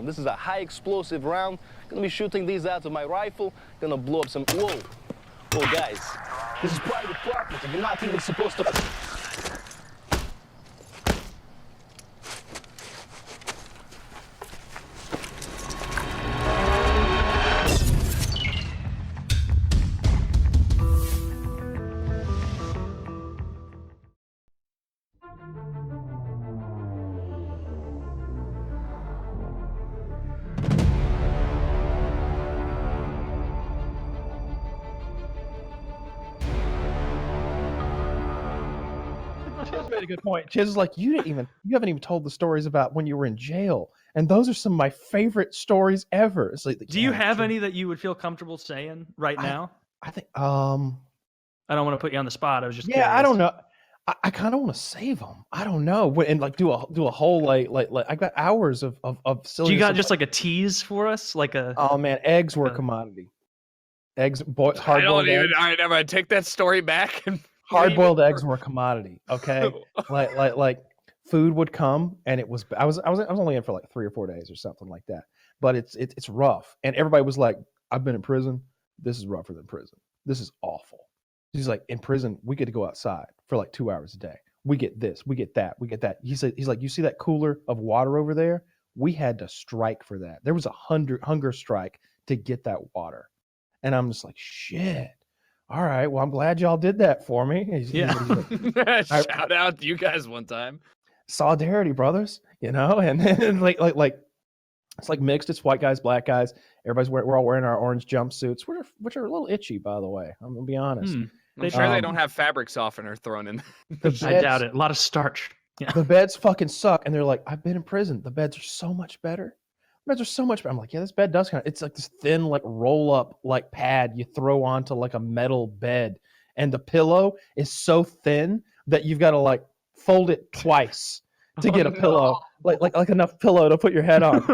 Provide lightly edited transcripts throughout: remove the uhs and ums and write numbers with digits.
This is a high explosive round. Gonna be shooting these out of my rifle. Gonna blow up some. Whoa, guys, this is private property. You're not even supposed to. Chiz made a good point. Chiz is like, you haven't even told the stories about when you were in jail, and those are some of my favorite stories ever. It's like, do you have any that you would feel comfortable saying right now? I think, I don't want to put you on the spot. I was just yeah, curious. I don't know. I kind of want to save them. I don't know, and like do a whole like I got hours of silly. Do you got just like a tease for us, like a? Oh man, eggs were a commodity. Eggs, hard-boiled eggs. All right, never take that story back. And hard-boiled eggs were a commodity. Okay, like food would come, and it was. I was only in for like 3 or 4 days or something like that. But it's rough, and everybody was like, "I've been in prison. This is rougher than prison. This is awful." He's like, in prison, we get to go outside for like 2 hours a day. We get this, we get that, we get that. He's like, you see that cooler of water over there? We had to strike for that. There was a hunger strike to get that water. And I'm just like, shit. All right, well, I'm glad y'all did that for me. He's like, shout out to you guys one time. Solidarity, brothers. And then like it's like mixed. It's white guys, black guys. We're all wearing our orange jumpsuits, which are a little itchy, by the way. I'm gonna be honest. I'm sure they don't have fabric softener thrown in. I doubt it. A lot of starch. Yeah. The beds fucking suck, and they're like, I've been in prison. The beds are so much better. The beds are so much better. I'm like, yeah, this bed does kind of. It's like this thin, like roll up, like pad you throw onto like a metal bed, and the pillow is so thin that you've got to like fold it twice to get a pillow, like enough pillow to put your head on.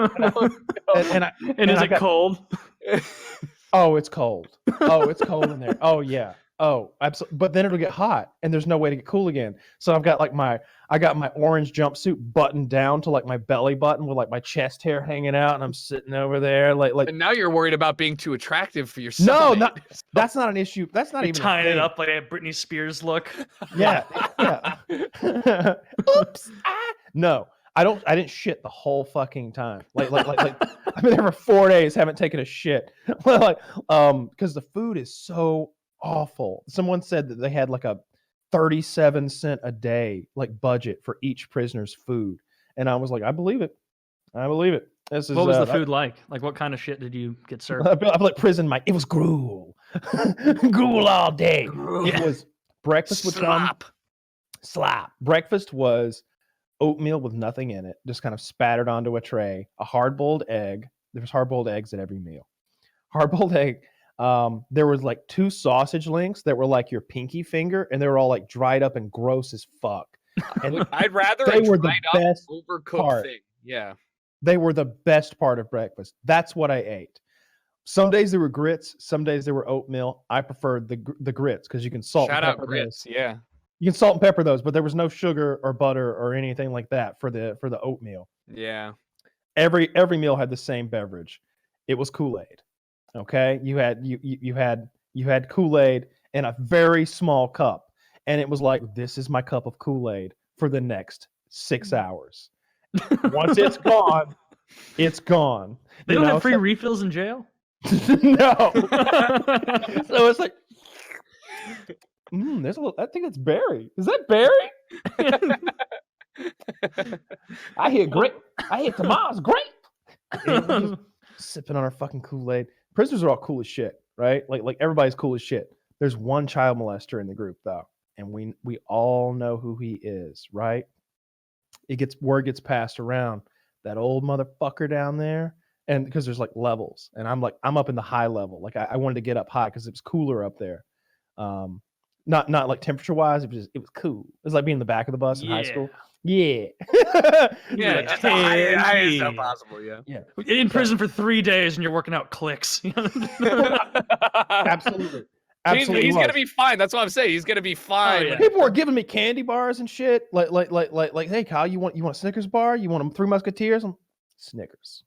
And is it cold? Oh, it's cold. Oh, it's cold in there. Oh yeah. Oh, absolutely. But then it'll get hot, and there's no way to get cool again. So I've got like my orange jumpsuit buttoned down to like my belly button with like my chest hair hanging out, and I'm sitting over there like. And now you're worried about being too attractive for yourself. No, that's not an issue. That's not even tying it up like a Britney Spears look. Yeah. Oops. No, I didn't shit the whole fucking time. Like I've been there for 4 days, haven't taken a shit. Because the food is so awful. Someone said that they had like a 37-cent a day like budget for each prisoner's food, and I was like, I believe it. What was the food like? Like, what kind of shit did you get served? I feel like prison. It was gruel, gruel all day. Gruel. It was breakfast would come slop. Breakfast was oatmeal with nothing in it, just kind of spattered onto a tray. A hard-boiled egg. There was hard-boiled eggs at every meal. Hard-boiled egg. There was like 2 sausage links that were like your pinky finger, and they were all like dried up and gross as fuck. And I'd rather they were the best overcooked thing. Yeah, they were the best part of breakfast. That's what I ate. Some days there were grits, some days there were oatmeal. I preferred the grits because you can salt. Shout and out pepper grits. those. Yeah, you can salt and pepper those, but there was no sugar or butter or anything like that for the oatmeal. Yeah. Every meal had the same beverage. It was Kool-Aid. Okay, you had Kool-Aid in a very small cup, and it was like, this is my cup of Kool-Aid for the next 6 hours. Once it's gone, it's gone. They don't have free refills in jail? No. So it's like, there's a little. I think it's berry. Is that berry? I hear grape. I hear tomatoes grape. Sipping on our fucking Kool-Aid. Prisoners are all cool as shit, right? Like everybody's cool as shit. There's one child molester in the group though, and we all know who he is, right? Word gets passed around. That old motherfucker down there, and because there's like levels, and I'm up in the high level. Like I wanted to get up high because it was cooler up there. Not like temperature wise, it was cool. It was like being in the back of the bus in high school. Yeah. Yeah, Like, just the highest stuff possible, yeah. In prison for 3 days and you're working out clicks. Absolutely. He's gonna be fine. That's what I'm saying. He's gonna be fine. Oh, yeah. People were giving me candy bars and shit. Like, hey Kyle, you want a Snickers bar? You want them 3 Musketeers? Snickers.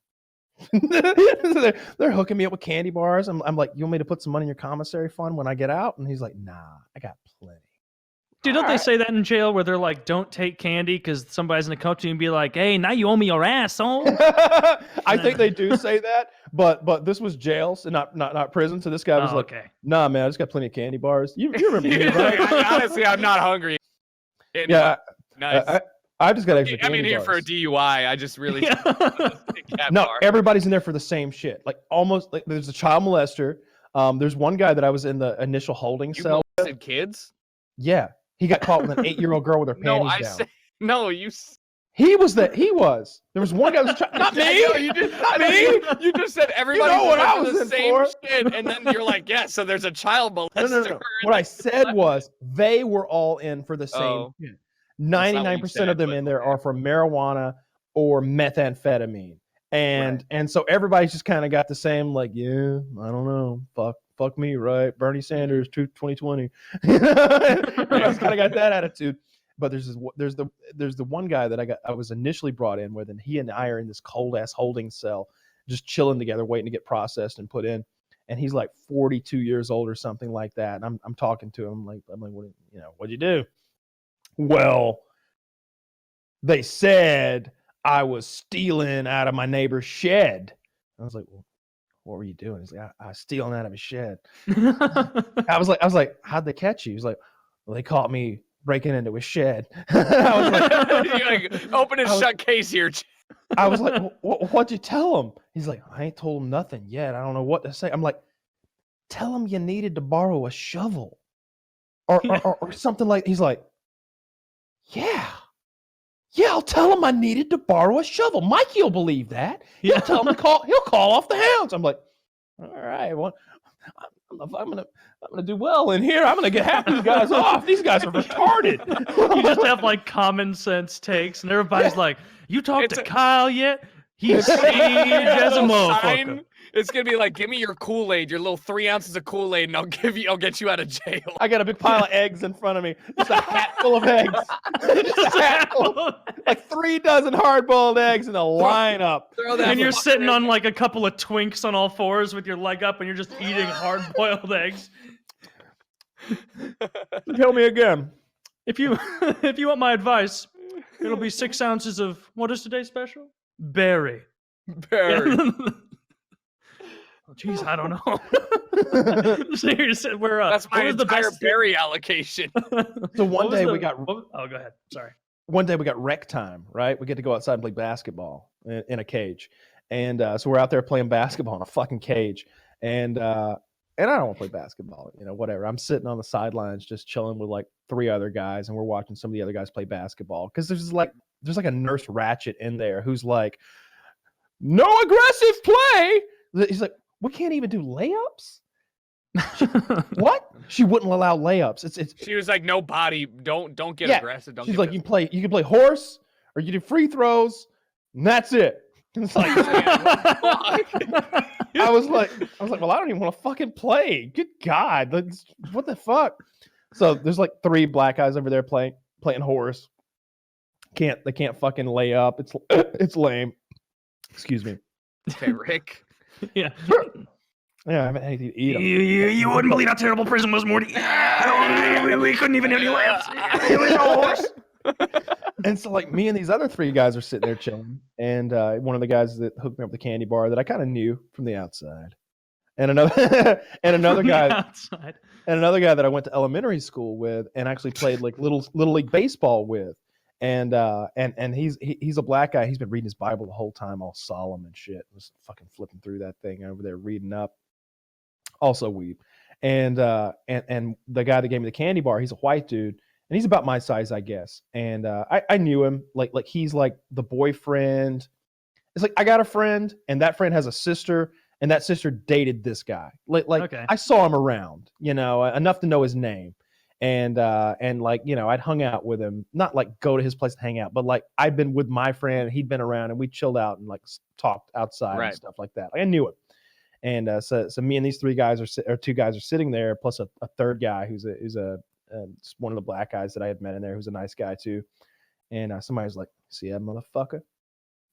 They're hooking me up with candy bars. I'm like, you want me to put some money in your commissary fund when I get out? And he's like, nah, I got plenty. Dude, don't they say that in jail where they're like, don't take candy because somebody's going to come to you and be like, hey, now you owe me your asshole? I think they do say that, but this was jail, so not prison. So this guy was like, okay. nah, man, I just got plenty of candy bars. You remember me, right? Honestly, I'm not hungry. Yeah. Nice. I just got extra I'm in candy here bars. for a DUI. I just really No, everybody's in there for the same shit. Like almost like there's a child molester. There's one guy that I was in the initial holding cell. Molested kids? Yeah, he got caught with an 8-year-old girl with her panties down. He was. There was one guy who was not me. No, you did not me. You just said everybody. You know what I was the in same for. shit, and then you're like, yeah. So there's a child molester. No. What I said was they were all in for the same. 99% of them in there are for marijuana or methamphetamine, and so everybody's just kind of got the same like, yeah, I don't know, fuck me, right? Bernie Sanders, 2020. Everybody's kind of got that attitude. But there's the one guy that I was initially brought in with, and he and I are in this cold ass holding cell, just chilling together, waiting to get processed and put in. And he's like 42 years old or something like that. And I'm talking to him like what'd you do? Well, they said I was stealing out of my neighbor's shed. I was like, well, what were you doing? He's like, I was stealing out of his shed. I was like, how'd they catch you? He's like, well, they caught me breaking into his shed. I was like, open and shut case here. I was like, what'd you tell him? He's like, I ain't told him nothing yet. I don't know what to say. I'm like, tell him you needed to borrow a shovel or something like. He's like, yeah, I'll tell him I needed to borrow a shovel. Mikey will believe that. He'll tell him he'll call off the hounds. I'm like, all right, well, I'm gonna do well in here. I'm gonna get half these guys off. These guys are retarded. You just have like common sense takes, and everybody's like, "You talked to Kyle yet? He's sage as a motherfucker." It's gonna be like, give me your Kool-Aid, your little 3 ounces of Kool-Aid, and I'll get you out of jail. I got a big pile of eggs in front of me. Just a hat full of eggs. Just a hat full, like 3 dozen hard-boiled eggs in a lineup. And you're sitting on like a couple of Twinks on all fours with your leg up, and you're just eating hard-boiled eggs. Tell me again. If you want my advice, it'll be 6 ounces of what is today's special? Berry. Oh, jeez, I don't know. Seriously, that's my entire berry allocation. So one day we got. Oh, go ahead. Sorry. One day we got rec time. Right, we get to go outside and play basketball in a cage, and so we're out there playing basketball in a fucking cage, and I don't want to play basketball. Whatever. I'm sitting on the sidelines just chilling with like 3 other guys, and we're watching some of the other guys play basketball because there's like a Nurse Ratched in there who's like, no aggressive play. He's like, we can't even do layups. What? She wouldn't allow layups. It's. She was like, no body. Don't get aggressive. She's like, you can play horse or you do free throws, and that's it. And it's like, I was like, well, I don't even want to fucking play. Good God, what the fuck? So there's like 3 black guys over there playing horse. They can't fucking lay up. It's lame. Excuse me. Okay, Rick. Yeah, I haven't had anything to eat. You wouldn't believe how terrible prison was, Morty. We couldn't even have any layups. It was a horse. And so, like, me and these other 3 guys are sitting there chilling, and one of the guys that hooked me up with the candy bar that I kind of knew from the outside, and another guy, and another guy that I went to elementary school with and actually played like little league baseball with. And he's a black guy. He's been reading his Bible the whole time, all solemn and shit. Was fucking flipping through that thing over there, reading up. Also weed. And the guy that gave me the candy bar, he's a white dude, and he's about my size, I guess. And I knew him. Like he's like the boyfriend. It's like I got a friend, and that friend has a sister, and that sister dated this guy. Okay. I saw him around, enough to know his name. And like, I'd hung out with him, not like go to his place and hang out, but like I'd been with my friend, he'd been around, and we chilled out and like talked outside and stuff like that. Like, I knew him. And so me and these 2 guys are sitting there, plus a third guy who's one of the black guys that I had met in there, who's a nice guy too. And somebody was like, see that motherfucker?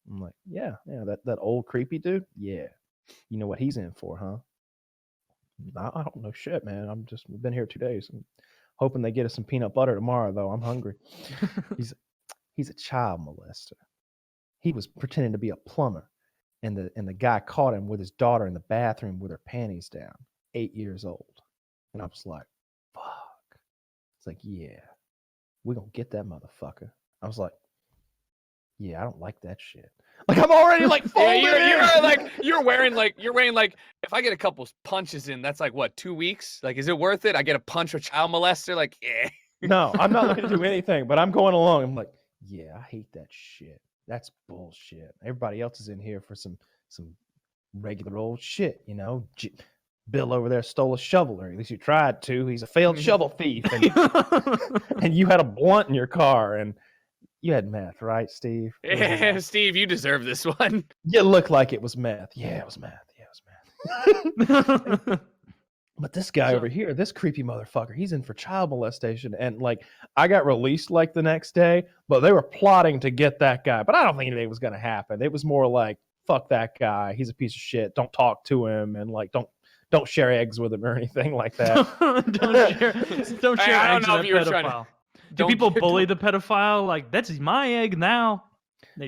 I'm like, yeah, that old creepy dude. Yeah, you know what he's in for, huh? I don't know shit, man. We've been here 2 days. I'm hoping they get us some peanut butter tomorrow, though. I'm hungry. He's a child molester. He was pretending to be a plumber, and the guy caught him with his daughter in the bathroom with her panties down, 8 years old. And I was like, fuck. It's like, yeah, we're gonna get that motherfucker. I was like, yeah, I don't like that shit. Like I'm already like folded you're wearing like if I get a couple punches in, that's like what, 2 weeks? Like, is it worth it? I get a punch or child molester, like, yeah. No, I'm not looking to do anything, but I'm going along. I'm like, yeah, I hate that shit. That's bullshit. Everybody else is in here for some regular old shit, you know. Bill over there stole a shovel, or at least you tried to. He's a failed shovel thief, and you had a blunt in your car, and you had meth, right, Steve? Yeah, Steve, you deserve this one. You look like it was meth. Yeah, it was meth. Yeah, it was meth. But this guy over here, this creepy motherfucker, he's in for child molestation. And like, I got released like the next day, but they were plotting to get that guy. But I don't think anything was going to happen. It was more like, fuck that guy. He's a piece of shit. Don't talk to him. And like, don't share eggs with him or anything like that. don't share I don't eggs know with if a you were pedophile. trying to- Do people bully the pedophile? Like, that's my egg now.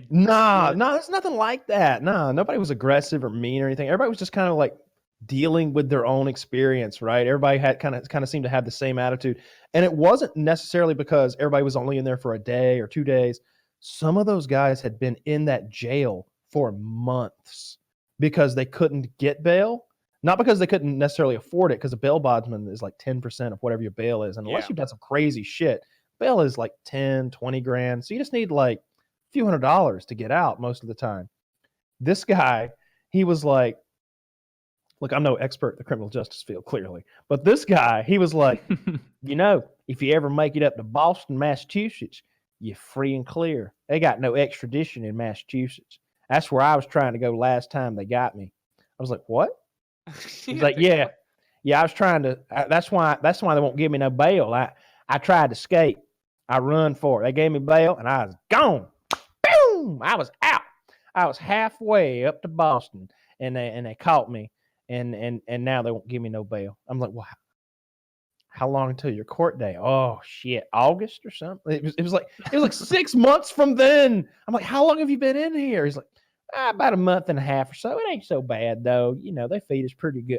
Nah, there's nothing like that. Nah, nobody was aggressive or mean or anything. Everybody was just kind of like dealing with their own experience, right? Everybody had kind of seemed to have the same attitude. And it wasn't necessarily because everybody was only in there for a day or 2 days. Some of those guys had been in that jail for months because they couldn't get bail. Not because they couldn't necessarily afford it, because a bail bondsman is like 10% of whatever your bail is. And unless you've done some crazy shit, bail is like 10, 20 grand. So you just need like a few $100s to get out most of the time. This guy, he was like, look, I'm no expert in the criminal justice field, clearly. But this guy, he was like, you know, if you ever make it up to Boston, Massachusetts, you're free and clear. They got no extradition in Massachusetts. That's where I was trying to go last time they got me. I was like, what? He's like, yeah, I was trying to. That's why they won't give me no bail. I tried to escape. I run for it. They gave me bail, and I was gone. Boom! I was out. I was halfway up to Boston, and they caught me, and now they won't give me no bail. I'm like, well, how long until your court day? Oh shit, August or something. It was like 6 months from then. I'm like, how long have you been in here? He's like, about a month and a half or so. It ain't so bad though. You know, they feed us pretty good.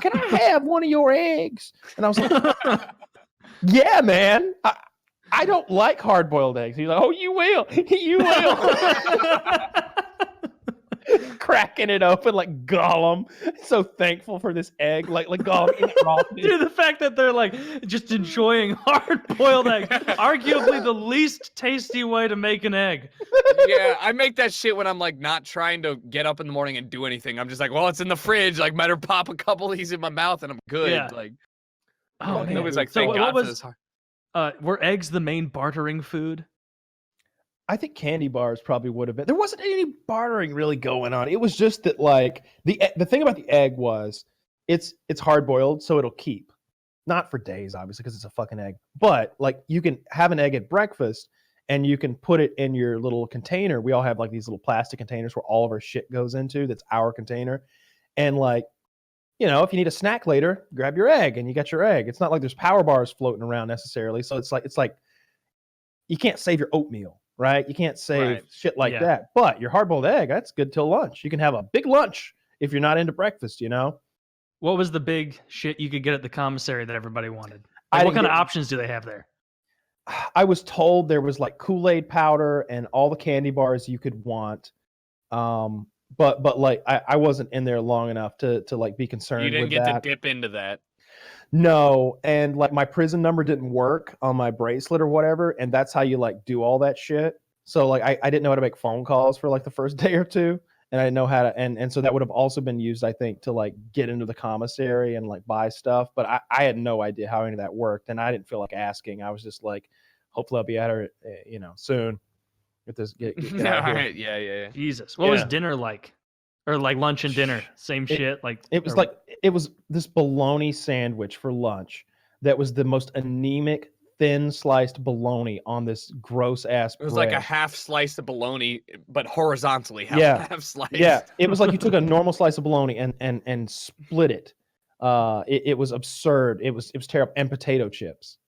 Can I have one of your eggs? And I was like, yeah, man. I don't like hard-boiled eggs. He's like, oh, you will. You will. Cracking it open like Gollum. So thankful for this egg. Like Gollum. Dude, the fact that they're like just enjoying hard-boiled eggs. Arguably the least tasty way to make an egg. Yeah, I make that shit when I'm like not trying to get up in the morning and do anything. I'm just like, well, it's in the fridge. Like, better pop a couple of these in my mouth and I'm good. Yeah. Like, oh, man. nobody's like, So thank God what for this. were eggs the main bartering food? I think candy bars probably would have been. There wasn't any bartering really going on. It was just that like the thing about the egg was it's hard boiled, so it'll keep. Not for days, obviously, because it's a fucking egg. But like you can have an egg at breakfast and you can put it in your little container. We all have like these little plastic containers where all of our shit goes into. That's our container. And like, you know, if you need a snack later, grab your egg and you got your egg. It's not like there's power bars floating around necessarily. So it's like you can't save your oatmeal. Right? You can't save shit like that. But your hard-boiled egg, that's good till lunch. You can have a big lunch if you're not into breakfast, you know? What was the big shit you could get at the commissary that everybody wanted? Like, what kind of options do they have there? I was told there was like Kool-Aid powder and all the candy bars you could want. But like I wasn't in there long enough to like be concerned with that. You didn't get to dip into that. No, and like my prison number didn't work on my bracelet or whatever, and that's how you like do all that shit. So like I didn't know how to make phone calls for like the first day or two, and I didn't know how to, and so that would have also been used, I think, to like get into the commissary and like buy stuff. But I had no idea how any of that worked, and I didn't feel like asking. I was just like, hopefully I'll be at her, you know, soon. Get this get out All here. right, yeah. Jesus, what was dinner like? Or like lunch and dinner, same shit. Like it was this bologna sandwich for lunch that was the most anemic thin sliced bologna on this gross ass. It was like a half slice of bologna, but horizontally half sliced. Yeah, it was like you took a normal slice of bologna and split it. It was absurd. It was terrible. And potato chips.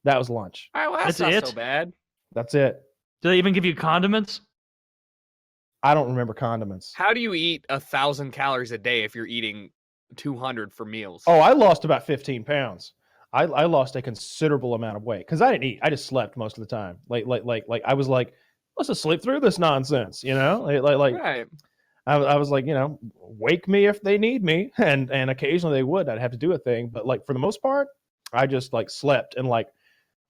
That was lunch. All right, well, that's not so bad. That's it. Do they even give you condiments? I don't remember condiments. How do you eat 1,000 calories a day if you're eating 200 for meals? Oh, I lost about 15 pounds. I lost a considerable amount of weight because I didn't eat. I just slept most of the time. Like I was like, let's just sleep through this nonsense, you know? Right. I was like, you know, wake me if they need me, and occasionally they would. I'd have to do a thing, but like for the most part, I just like slept and like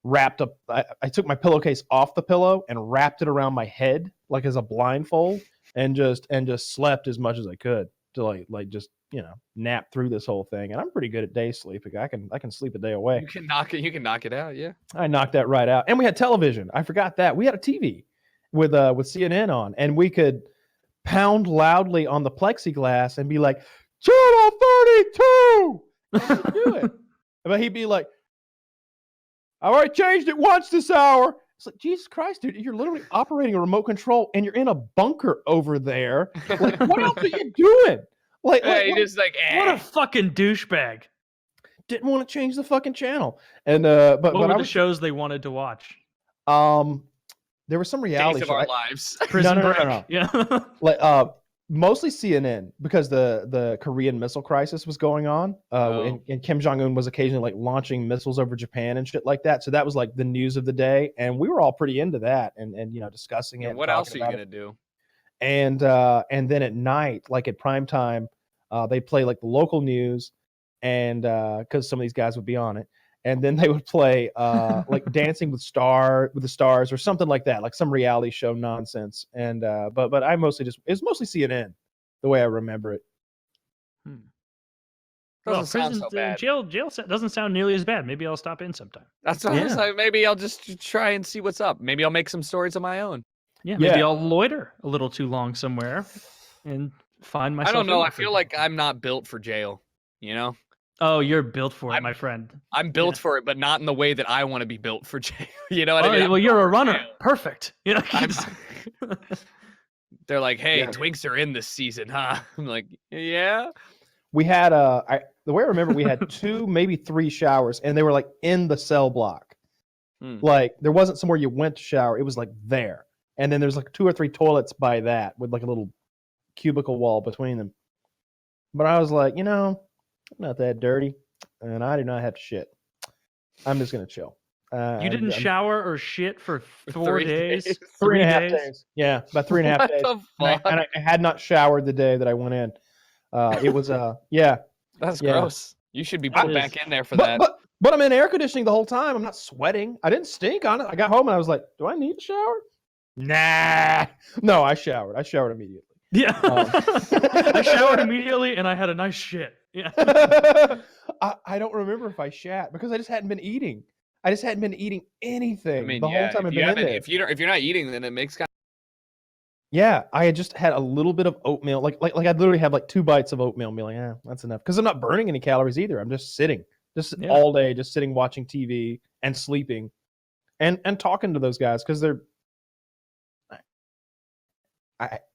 wrapped up. I took my pillowcase off the pillow and wrapped it around my head like as a blindfold, and just slept as much as I could to like just, you know, nap through this whole thing. And I'm pretty good at day sleeping. I can sleep a day away. You can knock it out. Yeah. I knocked that right out. And we had television. I forgot that we had a TV with CNN on, and we could pound loudly on the plexiglass and be like, channel 32. Do it. But he'd be like, all right, changed it once this hour. It's like, Jesus Christ, dude, you're literally operating a remote control and you're in a bunker over there. Like, what else are you doing? Like, what a fucking douchebag. Didn't want to change the fucking channel. And but what were the shows they wanted to watch? There was some reality Days of Our Lives. Prison Break. No. Yeah. Like mostly CNN, because the Korean Missile Crisis was going on, and Kim Jong-un was occasionally like launching missiles over Japan and shit like that. So that was like the news of the day, and we were all pretty into that, and you know, discussing it. What else are you gonna do? And then at night, like at prime time, they'd play like the local news, and because some of these guys would be on it. And then they would play like Dancing with the Stars or something like that, like some reality show nonsense. And but I mostly it was mostly CNN, the way I remember it. Doesn't sound so bad. Jail doesn't sound nearly as bad. Maybe I'll stop in sometime. That's what I was like. Maybe I'll just try and see what's up. Maybe I'll make some stories of my own. Yeah, maybe I'll loiter a little too long somewhere and find myself. I don't know. I feel like I'm not built for jail. You know. Oh, you're built for it, my friend. I'm built for it, but not in the way that I want to be built for jail. You know what I mean? Well, you're a runner. Perfect. You know, they're like, "Hey, Twinks are in this season, huh?" I'm like, "Yeah." We had the way I remember, we had 2, maybe 3 showers, and they were like in the cell block. Like there wasn't somewhere you went to shower; it was like there. And then there's like 2 or 3 toilets by that with like a little cubicle wall between them. But I was like, you know, I'm not that dirty, and I do not have to shit. I'm just gonna chill. You didn't shower or shit for 4 days? 3.5 days. Yeah, about 3.5 days. What the fuck? And I had not showered the day that I went in. It was yeah. That's gross. You should be put back in there for that. But I'm in air conditioning the whole time. I'm not sweating. I didn't stink on it. I got home and I was like, do I need to shower? Nah. No, I showered. I showered immediately. Yeah. I showered immediately and I had a nice shit. Yeah. I don't remember if I shat because I just hadn't been eating. I just hadn't been eating anything the whole time I've been in there. If you're not eating, then it makes kind of... Yeah, I had just had a little bit of oatmeal. Like I literally have like 2 bites of oatmeal. And be like, that's enough. Because I'm not burning any calories either. I'm just sitting, all day, just sitting watching TV and sleeping, and talking to those guys because they're.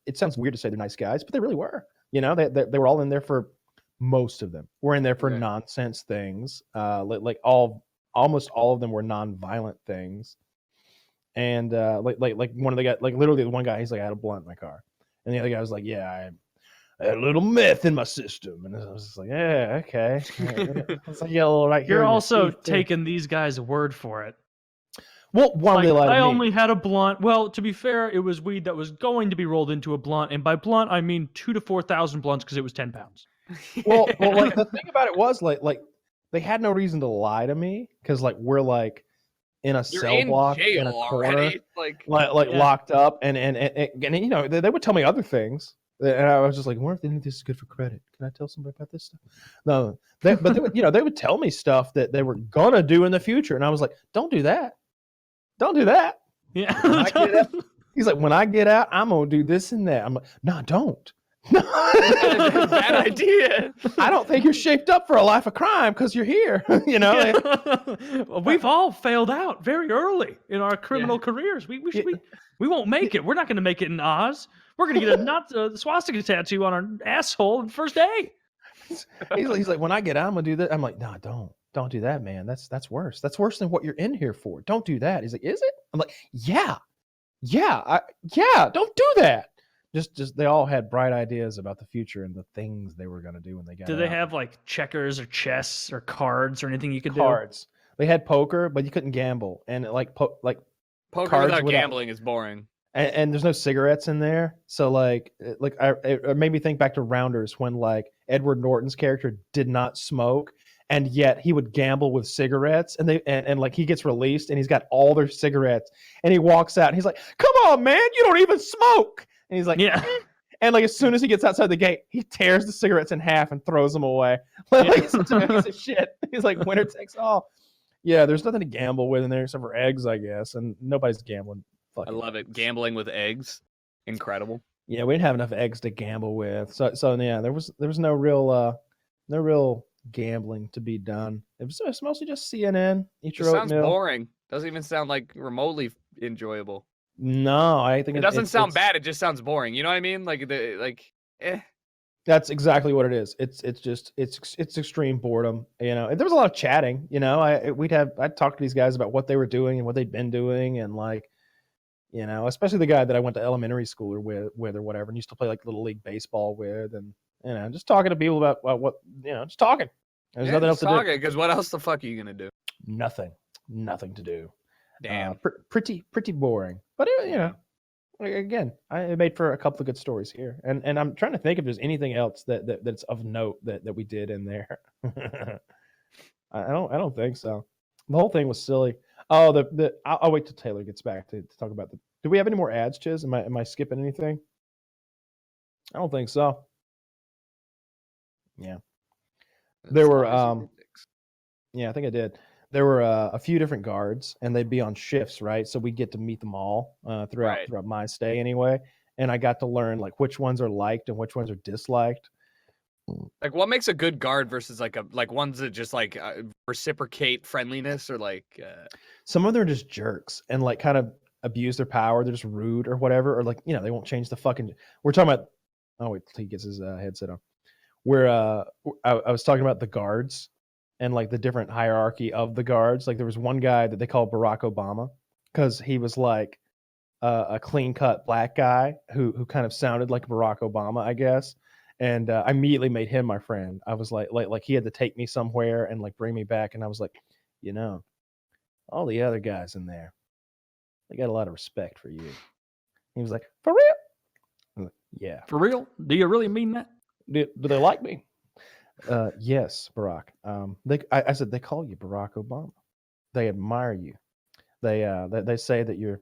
It sounds weird to say they're nice guys, but they really were. You know, they were all in there for, most of them were in there for nonsense things. Almost all of them were non-violent things. And like one of the guys, like literally the one guy, he's like, I had a blunt in my car, and the other guy was like, yeah, I had a little meth in my system, and I was just like, yeah, okay. I was like, right here. You're also taking these guys' word for it. Well, one like, I only had a blunt. Well, to be fair, it was weed that was going to be rolled into a blunt, and by blunt I mean 2,000 to 4,000 blunts because it was 10 pounds. Well, like the thing about it was like they had no reason to lie to me because like we're like in a cell block in a corner, like locked up, and you know they would tell me other things, and I was just like, what if they think this is good for credit? Can I tell somebody about this stuff? No, but they would, you know, they would tell me stuff that they were gonna do in the future, and I was like, don't do that. Don't do that. Yeah. He's like, when I get out, I'm gonna do this and that. I'm like, no, don't. Bad idea. I don't think you're shaped up for a life of crime because you're here. Well, we've all failed out very early in our criminal careers. We won't make it. We're not going to make it in Oz. We're going to get a swastika tattoo on our asshole on the first day. He's like, when I get out, I'm gonna do that. I'm like, no, don't do that, man. That's worse. That's worse than what you're in here for. Don't do that. He's like, is it? I'm like, yeah, don't do that. Just they all had bright ideas about the future and the things they were gonna do when they got out. Do they have like checkers or chess or cards or anything you could cards? They had poker, but you couldn't gamble. And poker without gambling is boring. And there's no cigarettes in there, so it made me think back to Rounders when like Edward Norton's character did not smoke, and yet he would gamble with cigarettes, and like he gets released and he's got all their cigarettes, and he walks out and he's like, "Come on, man, you don't even smoke," and he's like, "Yeah." And like as soon as he gets outside the gate, he tears the cigarettes in half and throws them away. Like he's such a piece of shit. He's like, winner takes all. Yeah, there's nothing to gamble with in there except for eggs, I guess, and nobody's gambling. I love it. Gambling with eggs. Incredible. Yeah, we didn't have enough eggs to gamble with. So yeah, there was no real gambling to be done. It was mostly just CNN. Eat your sounds oatmeal. Boring. Doesn't even sound like remotely enjoyable. No, I think it doesn't sound bad. It just sounds boring. You know what I mean? That's exactly what it is. It's extreme boredom. And there was a lot of chatting. I'd talk to these guys about what they were doing and what they'd been doing, and like. Especially the guy that I went to elementary school with or whatever, and used to play like little league baseball with, and just talking to people about what just talking. There's nothing else to do. Because what else the fuck are you gonna do? Nothing to do. Damn, pretty boring. But again, it made for a couple of good stories here, and I'm trying to think if there's anything else that's of note that we did in there. I don't think so. The whole thing was silly. Oh, I'll wait till Taylor gets back to talk about do we have any more ads, Chiz? Am I skipping anything? I don't think so. Yeah. There were yeah, I think I did. There were a few different guards, and they'd be on shifts, right? So we get to meet them all throughout my stay anyway. And I got to learn like which ones are liked and which ones are disliked. Like, what makes a good guard versus like ones that just like reciprocate friendliness, or like some of them are just jerks and like kind of abuse their power. They're just rude or whatever, or like they won't change the fucking. We're talking about. Oh wait, till he gets his headset on. Where I was talking about the guards and like the different hierarchy of the guards. Like there was one guy that they called Barack Obama because he was like a clean cut black guy who kind of sounded like Barack Obama, I guess. And I immediately made him my friend. I was like he had to take me somewhere and like bring me back. And I was like, all the other guys in there, they got a lot of respect for you. He was like, for real? I'm like, yeah. For real? Do you really mean that? Do they like me? Yes, Barack. I said, they call you Barack Obama. They admire you. They say that you're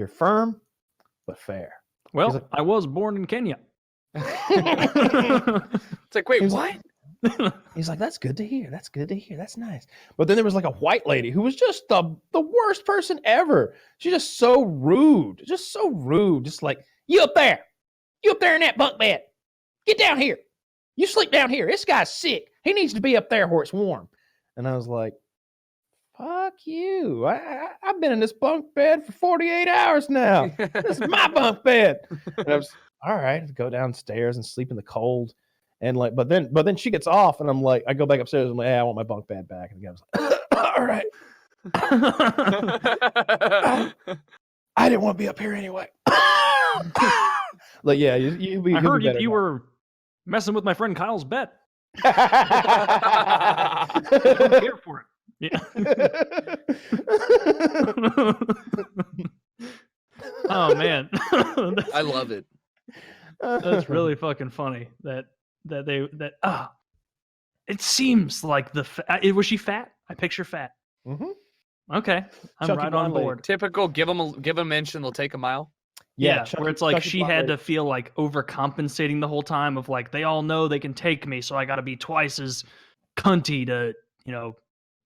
firm, but fair. Well, like, I was born in Kenya. It's like, wait, what? He's like, that's good to hear. That's good to hear. That's nice. But then there was like a white lady who was just the worst person ever. She's just so rude. Just like, you up there in that bunk bed. Get down here. You sleep down here. This guy's sick. He needs to be up there where it's warm. And I was like, fuck you. I've been in this bunk bed for 48 hours now. This is my bunk bed. And I was all right, go downstairs and sleep in the cold. And like, but then she gets off, and I'm like, I go back upstairs. I'm like, hey, I want my bunk bed back. And the guy was like, all right. I didn't want to be up here anyway. Like, yeah, I heard you were messing with my friend Kyle's bed. I'm here for it. Yeah. Oh man, I love it. That's really fucking funny. It seems like was she fat? I picture fat. Mm-hmm. Okay, I'm Chunky right on board. Lady. Typical. Give them a mention. They'll take a mile. Yeah, where it's like she had to feel like overcompensating the whole time of like they all know they can take me, so I got to be twice as cunty to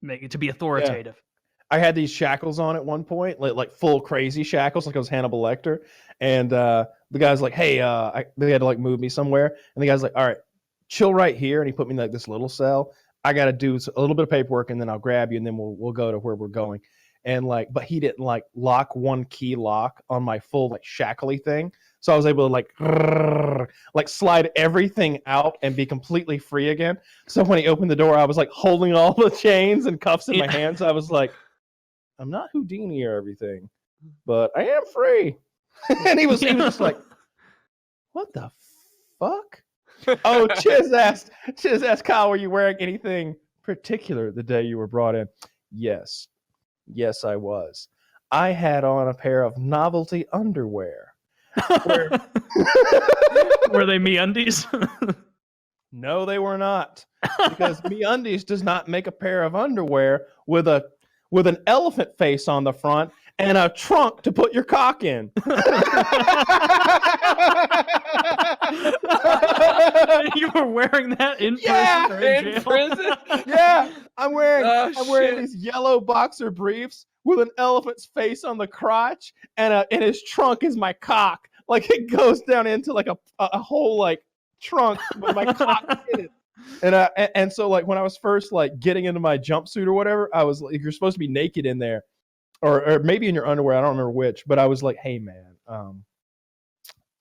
make it to be authoritative. I had these shackles on at one point, like full crazy shackles, like I was Hannibal Lecter. And the guy's like, hey, they had to like move me somewhere. And the guy's like, all right, chill right here. And he put me in like this little cell. I got to do a little bit of paperwork and then I'll grab you and then we'll go to where we're going. And like, but he didn't like lock one key lock on my full like shackly thing. So I was able to like slide everything out and be completely free again. So when he opened the door, I was like holding all the chains and cuffs in my hands. I was like, I'm not Houdini or everything, but I am free. And he was just like, what the fuck? Oh, Chiz asked, Kyle, were you wearing anything particular the day you were brought in? Yes, I was. I had on a pair of novelty underwear. Were they MeUndies? No, they were not. Because MeUndies does not make a pair of underwear with an elephant face on the front and a trunk to put your cock in. You were wearing that in Yeah, prison? Or in jail? prison? Yeah, I'm wearing shit. these yellow boxer briefs with an elephant's face on the crotch, and his trunk is my cock. Like it goes down into like a whole like trunk with my cock in it. And so like when I was first like getting into my jumpsuit or whatever, I was like, you're supposed to be naked in there, or maybe in your underwear. I don't remember which, but I was like, hey man,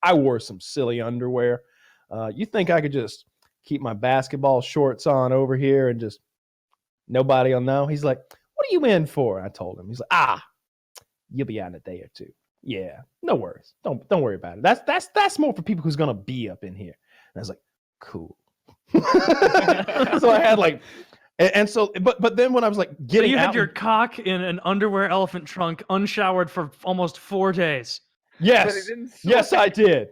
I wore some silly underwear. You think I could just keep my basketball shorts on over here and just nobody will know? He's like, what are you in for? I told him. He's like, you'll be out in a day or two. Yeah, no worries. Don't worry about it. That's more for people who's gonna be up in here. And I was like, cool. So I had like, and so, but then when I was like getting, so you out, had your cock in an underwear elephant trunk, unshowered for almost 4 days. yes, I did.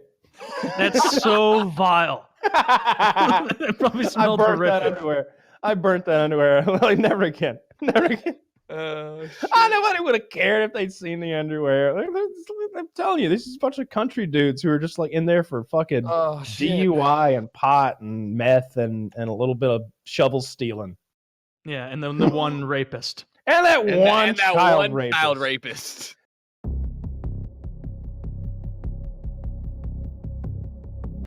That's so vile. It probably smelled horrific. I burnt that underwear. Like never again. Nobody would have cared if they'd seen the underwear. I'm telling you, this is a bunch of country dudes who are just like in there for fucking DUI and pot and meth and a little bit of shovel stealing. Yeah, and then the one rapist. And that one child rapist.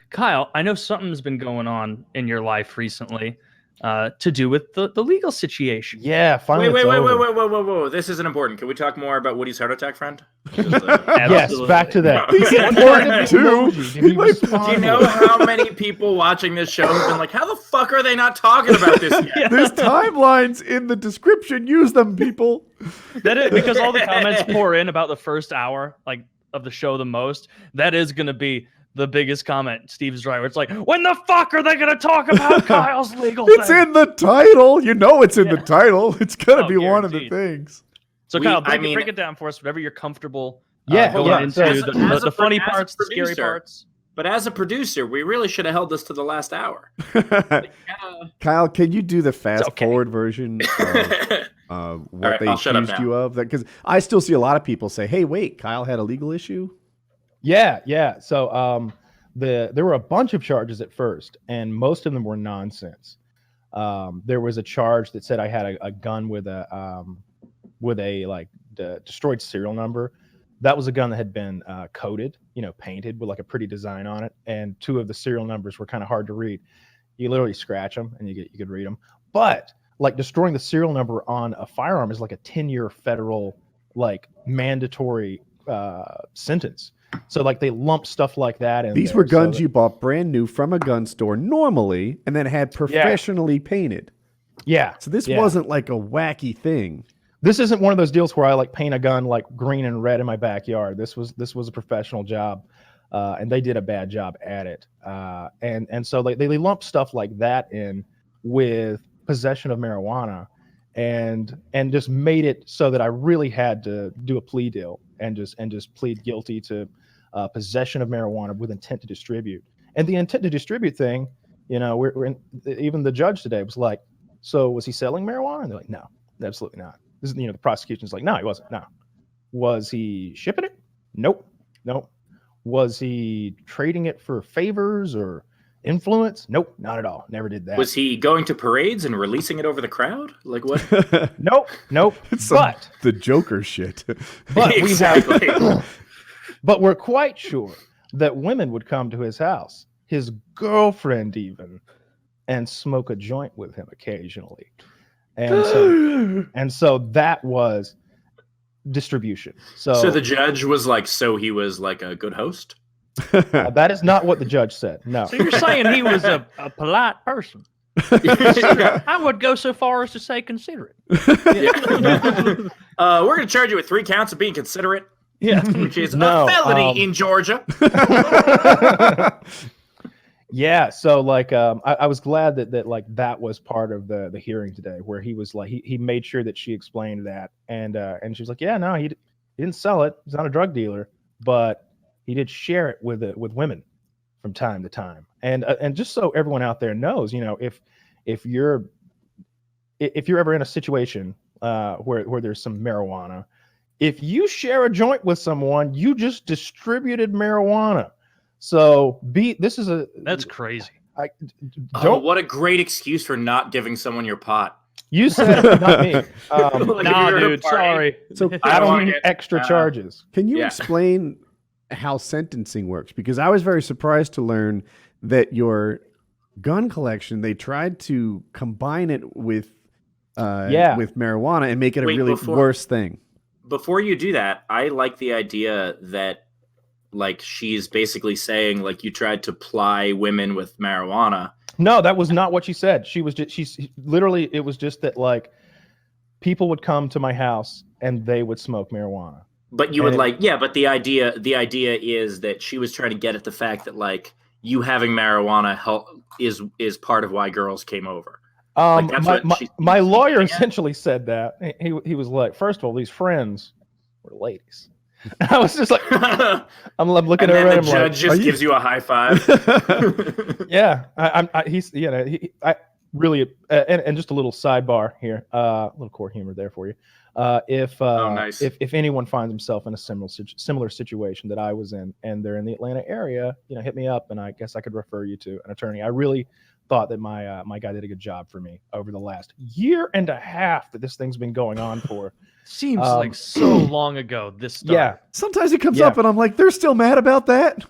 Kyle, I know something's been going on in your life recently to do with the legal situation. Yeah, finally. Wait. This isn't important. Can we talk more about Woody's heart attack friend? Yes, back to that. He's important too. Do you know how many people watching this show have been like, how the fuck are they not talking about this yet? Yeah. There's timelines in the description. Use them, people. That is because all the comments pour in about the first hour like of the show the most. That is going to be the biggest comment Steve's right, where it's like, when the fuck are they going to talk about Kyle's legal It's thing? in the title. You know it's in the title. It's going to be one of the things. So Kyle, break it down for us, whatever you're comfortable going into the funny parts, the scary parts. But as a producer, we really should have held this to the last hour. Kyle, can you do the fast forward version of what they accused you of? Because I still see a lot of people say, hey, wait, Kyle had a legal issue? Yeah. So there were a bunch of charges at first, and most of them were nonsense. There was a charge that said I had a gun with a destroyed serial number. That was a gun that had been coated, painted with like a pretty design on it, and 2 of the serial numbers were kind of hard to read. You literally scratch them and you could read them. But like destroying the serial number on a firearm is like a 10-year federal like mandatory sentence. So like they lump stuff like that in. These were guns you bought brand new from a gun store normally and then had professionally painted. Yeah. So this wasn't like a wacky thing. This isn't one of those deals where I like paint a gun like green and red in my backyard. This was a professional job, and they did a bad job at it. And so like they lump stuff like that in with possession of marijuana, and just made it so that I really had to do a plea deal and just plead guilty to possession of marijuana with intent to distribute. And the intent to distribute thing, even the judge today was like, so was he selling marijuana? And they're like, no, absolutely not. This is, the prosecution's like, no, he wasn't. No. Was he shipping it? Nope. Was he trading it for favors or influence? Nope, not at all. Never did that. Was he going to parades and releasing it over the crowd? Like what? Nope. But the Joker shit. But Exactly. but we're quite sure that women would come to his house, his girlfriend even, and smoke a joint with him occasionally. And so that was distribution. So the judge was like, so he was like a good host? that is not what the judge said. No. So you're saying he was a polite person? I would go so far as to say considerate. We're going to charge you with 3 counts of being considerate. Yeah, which is a felony in Georgia. Yeah, so like I was glad that like that was part of the hearing today, where he was like he made sure that she explained that, and she was like, yeah, no, he didn't sell it. He's not a drug dealer, but he did share it with women from time to time. And just so everyone out there knows, you know, if you're ever in a situation where there's some marijuana, if you share a joint with someone, you just distributed marijuana. So that's crazy. What a great excuse for not giving someone your pot. You said it, not me. Nah, dude, sorry. So I don't need extra charges. Can you explain how sentencing works? Because I was very surprised to learn that your gun collection, they tried to combine it with marijuana and make it a really worse thing. Before you do that, I like the idea that like she's basically saying like you tried to ply women with marijuana. No, that was not what she said. It was just that like people would come to my house and they would smoke marijuana. But you would but the idea is that she was trying to get at the fact that like you having marijuana is part of why girls came over. My lawyer essentially said that. He was like, first of all, these friends were ladies. I was just like, I'm looking at her and the judge just gives you a high five. Yeah, I really, and just a little sidebar here, a little core humor there for you. Nice. If anyone finds himself in a similar situation that I was in, and they're in the Atlanta area, you know, hit me up, and I guess I could refer you to an attorney. I really thought that my guy did a good job for me over the last year and a half that this thing's been going on for. Seems like so long ago. This started. Yeah. Sometimes it comes up and I'm like, they're still mad about that.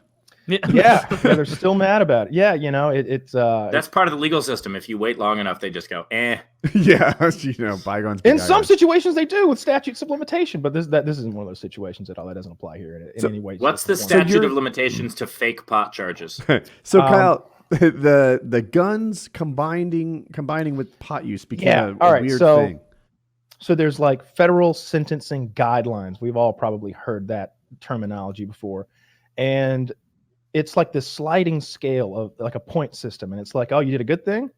Yeah, they're still mad about it. Yeah, you know, it's that's part of the legal system. If you wait long enough, they just go, eh. Yeah, you know, bygones. In some situations they do with statutes of limitation, but this isn't one of those situations at all. That doesn't apply here in any way. What's the statute of limitations to fake pot charges? So Kyle, the guns combining with pot use became a weird thing. So there's like federal sentencing guidelines. We've all probably heard that terminology before. And it's like this sliding scale of like a point system. And it's like, oh, you did a good thing,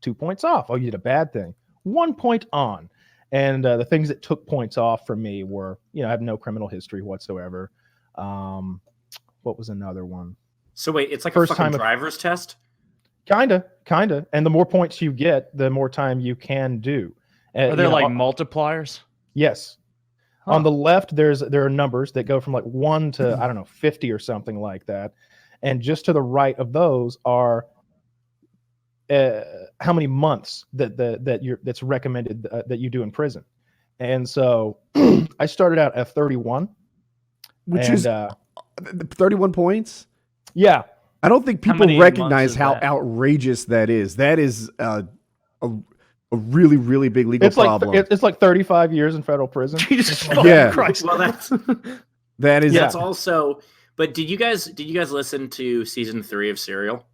2 points off. Oh, you did a bad thing, 1 point on. And the things that took points off for me were, you know, I have no criminal history whatsoever. What was another one? So wait, it's like a fucking driver's test? Kinda. And the more points you get, the more time you can do. Are there like multipliers? Yes. Huh. On the left, there are numbers that go from like 1 to 50 or something like that, and just to the right of those are how many months that's recommended that you do in prison. And so I started out at 31, which is 31 points. Yeah, I don't think people recognize how outrageous that is. That is a really, really big legal problem. It's like 35 years in federal prison. Jesus fucking Christ. Well, that's also. But did you guys listen to season 3 of Serial?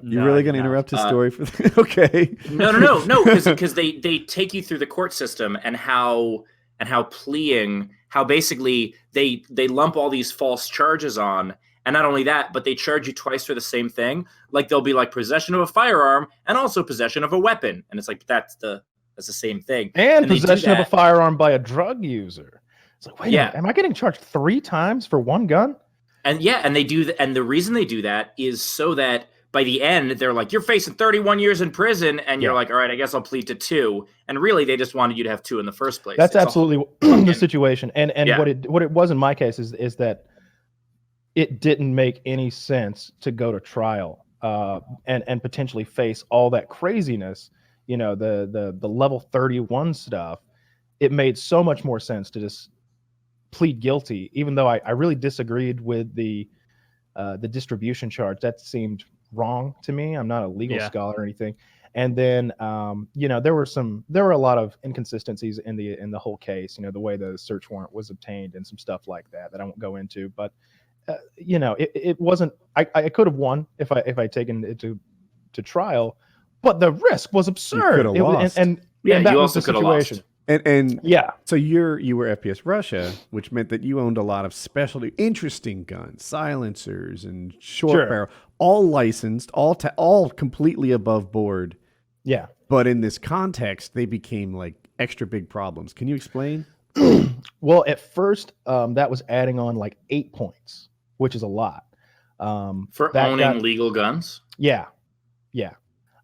You're really going to interrupt his story for okay? No, because they take you through the court system and how pleading, how basically they lump all these false charges on. And not only that, but they charge you twice for the same thing. Like they'll be like possession of a firearm and also possession of a weapon. And it's like, that's the same thing. And possession of a firearm by a drug user. It's like, wait a minute, am I getting charged 3 times for one gun? And and they do and the reason they do that is so that by the end, they're like, you're facing 31 years in prison. And you're like, all right, I guess I'll plead to 2. And really, they just wanted you to have 2 in the first place. That's absolutely the situation. And what it was in my case is that it didn't make any sense to go to trial and potentially face all that craziness, the level 31 stuff, it made so much more sense to just plead guilty, even though I really disagreed with the distribution charge. That seemed wrong to me. I'm not a legal scholar or anything. And then, there were a lot of inconsistencies in the whole case, the way the search warrant was obtained and some stuff like that I won't go into, but it wasn't, I could have won if I'd taken it to trial, but the risk was absurd. You could have lost. And Yeah, that you was also the could have lost. And situation. Yeah. So you were FPSRussia, which meant that you owned a lot of specialty, interesting guns, silencers, and short barrel, all licensed, all completely above board. Yeah. But in this context, they became like extra big problems. Can you explain? Well, at first, that was adding on like 8 points, which is a lot. For owning legal guns? Yeah. Yeah.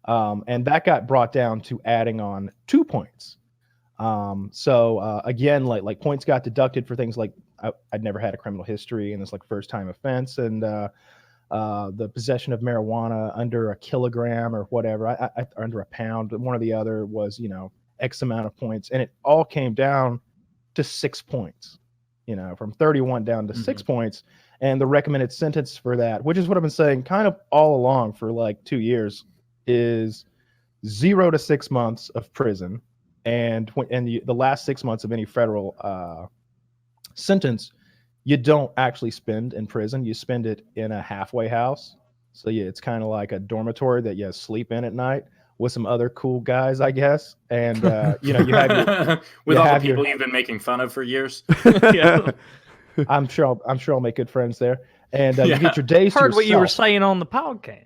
And that got brought down to adding on 2 points. So again, like points got deducted for things like I'd never had a criminal history and it's like first time offense, and the possession of marijuana under a kilogram or whatever, I under a pound, one or the other was, X amount of points, and it all came down to 6 points, from 31 down to 6 points. And the recommended sentence for that, which is what I've been saying kind of all along for like 2 years, is 0 to 6 months of prison. And the last 6 months of any federal sentence, you don't actually spend in prison. You spend it in a halfway house. So yeah, it's kind of like a dormitory that you sleep in at night with some other cool guys, I guess. And you have your, with all the people you've been making fun of for years. Yeah. I'm sure I'll make good friends there. And you get your days to Heard yourself. what you were saying on the podcast.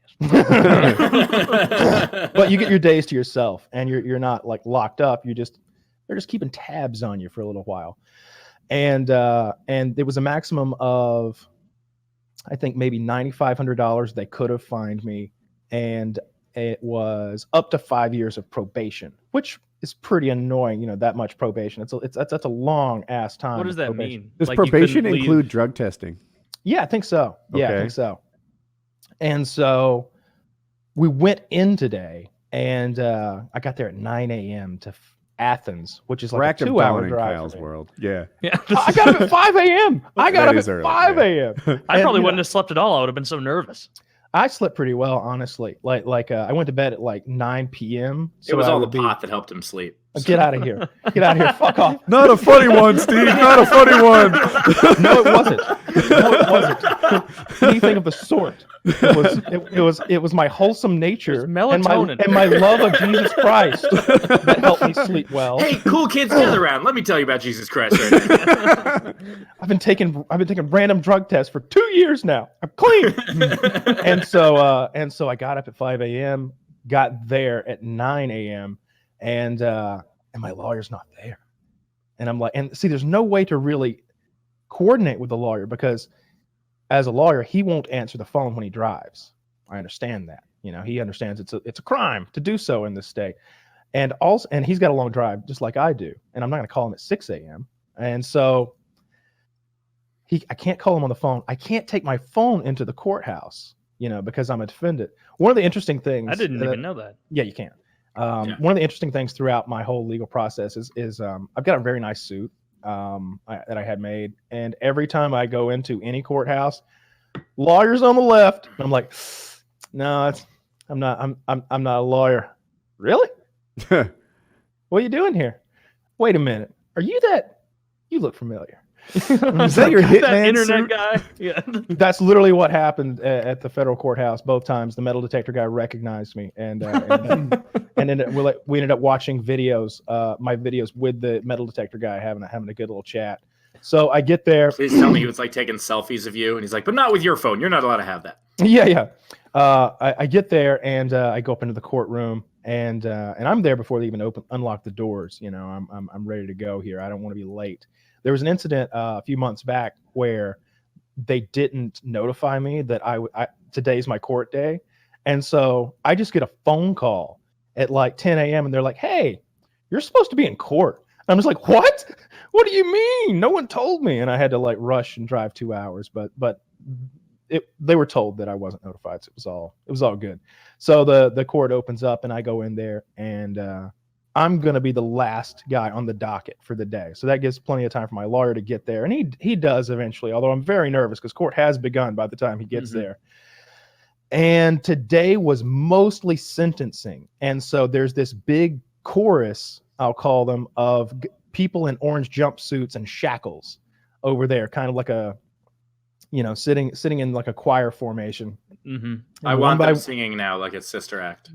But you get your days to yourself, and you're not like locked up. They're just keeping tabs on you for a little while. And there was a maximum of, I think, maybe $9,500 they could have fined me, and it was up to 5 years of probation, which is pretty annoying. That much probation. That's a long ass time. What does that mean? Does Like, you probation couldn't include leave- drug testing? Yeah, I think so. Yeah, I Okay. think so. And so we went in today, and I got there at 9 a.m. to Athens, which is like Rack a of 2-hour dawn in drive. Kyle's for me. world. Yeah. Yeah. I got up at 5 a.m. I got That up is at early, 5 yeah. a.m. I And, probably wouldn't have slept at all. I would have been so nervous. I slept pretty well, honestly. Like I went to bed at like 9 p.m. It was I all the would be- pot that helped him sleep. Get out of here. Get out of here. Fuck off. Not a funny one, Steve. Not a funny one. No, it wasn't. No, it wasn't. Anything of the sort. It was my wholesome nature and melatonin. my love of Jesus Christ that helped me sleep well. Hey, cool kids, gather around. Let me tell you about Jesus Christ right now. I've been taking random drug tests for 2 years now. I'm clean. and so I got up at 5 a.m., got there at 9 a.m., and my lawyer's not there. And I'm like, and see, there's no way to really coordinate with the lawyer, because as a lawyer, he won't answer the phone when he drives. I understand that. He understands it's a crime to do so in this state. And he's got a long drive just like I do. And I'm not going to call him at 6 a.m. And so I can't call him on the phone. I can't take my phone into the courthouse, because I'm a defendant. One of the interesting things. I didn't even know that. Yeah, you can. One of the interesting things throughout my whole legal process is I've got a very nice suit that I had made, and every time I go into any courthouse, lawyers on the left, and I'm like, no, I'm not a lawyer. Really? What are you doing here? Wait a minute. Are you that? You look familiar. Is that your that hitman internet suit? guy? Yeah. That's literally what happened at the federal courthouse. Both times, the metal detector guy recognized me, and then we ended up watching videos, my videos with the metal detector guy, having a good little chat. So I get there. Please tell me he was like taking selfies of you, and he's like, but not with your phone. You're not allowed to have that. Yeah. I get there, and I go up into the courtroom, and I'm there before they even unlock the doors. I'm ready to go here. I don't want to be late. There was an incident a few months back where they didn't notify me that today's my court day. And so I just get a phone call at like 10 a.m. and they're like, hey, you're supposed to be in court. And I'm just like, what? What do you mean? No one told me. And I had to like rush and drive 2 hours. But they were told that I wasn't notified, so it was all good. So the court opens up and I go in there, and I'm going to be the last guy on the docket for the day. So that gives plenty of time for my lawyer to get there. And he does eventually, although I'm very nervous because court has begun by the time he gets there. And today was mostly sentencing. And so there's this big chorus, I'll call them, of people in orange jumpsuits and shackles over there, kind of like a, sitting in like a choir formation. I want them singing now like it's Sister Act.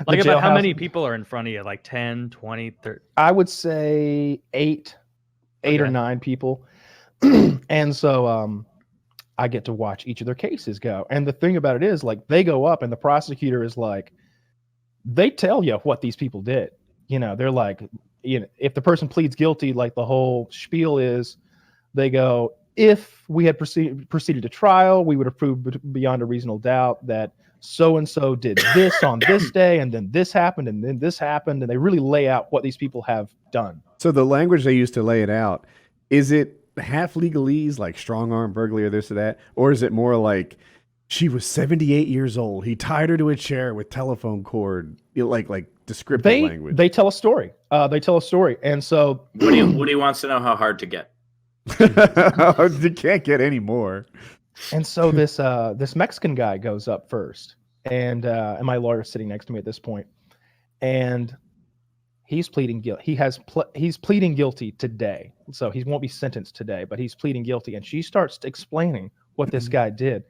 Like about how many people are in front of you? Like 10, 20, 30? I would say eight or 9 people. And so I get to watch each of their cases go. And the thing about it is, like, they go up and the prosecutor is like, they tell you what these people did. They're like, if the person pleads guilty, like the whole spiel is, they go, if we had proceeded to trial, we would have proved beyond a reasonable doubt that so-and-so did this on this day, and then this happened, and then this happened, and they really lay out what these people have done. So the language they use to lay it out, is it half legalese, like strong arm burglary or this or that? Or is it more like, she was 78 years old, he tied her to a chair with telephone cord, like descriptive language? They tell a story. And so Woody wants to know how hard to get. You can't get any more. And so this Mexican guy goes up first, and my lawyer's sitting next to me at this point, and he's pleading guilty. He's pleading guilty today, so he won't be sentenced today, but he's pleading guilty. And she starts explaining what this guy did.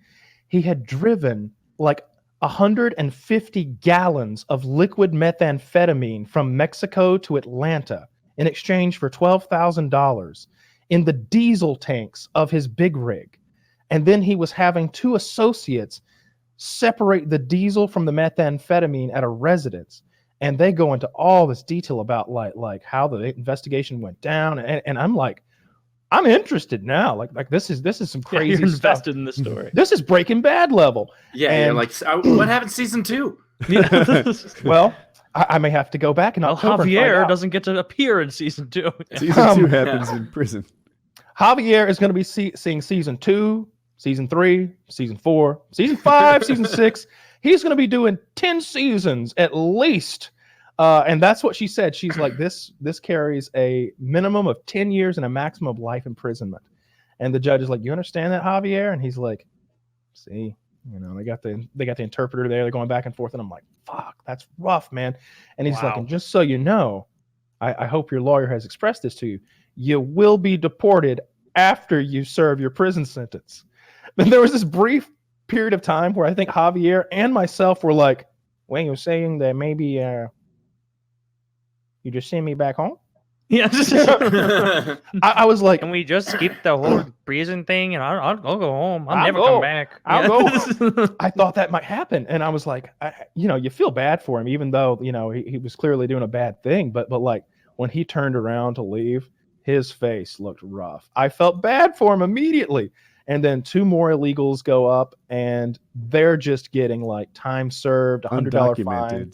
He had driven like 150 gallons of liquid methamphetamine from Mexico to Atlanta in exchange for $12,000 in the diesel tanks of his big rig. And then he was having 2 associates separate the diesel from the methamphetamine at a residence. And they go into all this detail about like how the investigation went down. And I'm like, I'm interested now. Like this is some crazy you're stuff. invested in this story. This is Breaking Bad level. Yeah, and, you're like, what happened season 2? Well, I may have to go back in October. Javier doesn't get to appear in season 2. Season 2 happens in prison. Javier is going to be seeing season 2, season 3, season 4, season 5, season 6. He's going to be doing 10 seasons at least. And that's what she said. She's like, this carries a minimum of 10 years and a maximum of life imprisonment. And the judge is like, you understand that, Javier? And he's like, see, they got the interpreter there. They're going back and forth. And I'm like, fuck, that's rough, man. And he's like, and just so you know, I hope your lawyer has expressed this to you. You will be deported after you serve your prison sentence. Then there was this brief period of time where I think Javier and myself were like, wait, you're saying that maybe you just send me back home? Yeah. I was like, can we just skip the whole prison thing and I'll go home? I'll never come back. I'll go. I thought that might happen. And I was like, you feel bad for him, even though, he was clearly doing a bad thing. But like when he turned around to leave, his face looked rough. I felt bad for him immediately. And then 2 more illegals go up, and they're just getting like time served, $100 fine.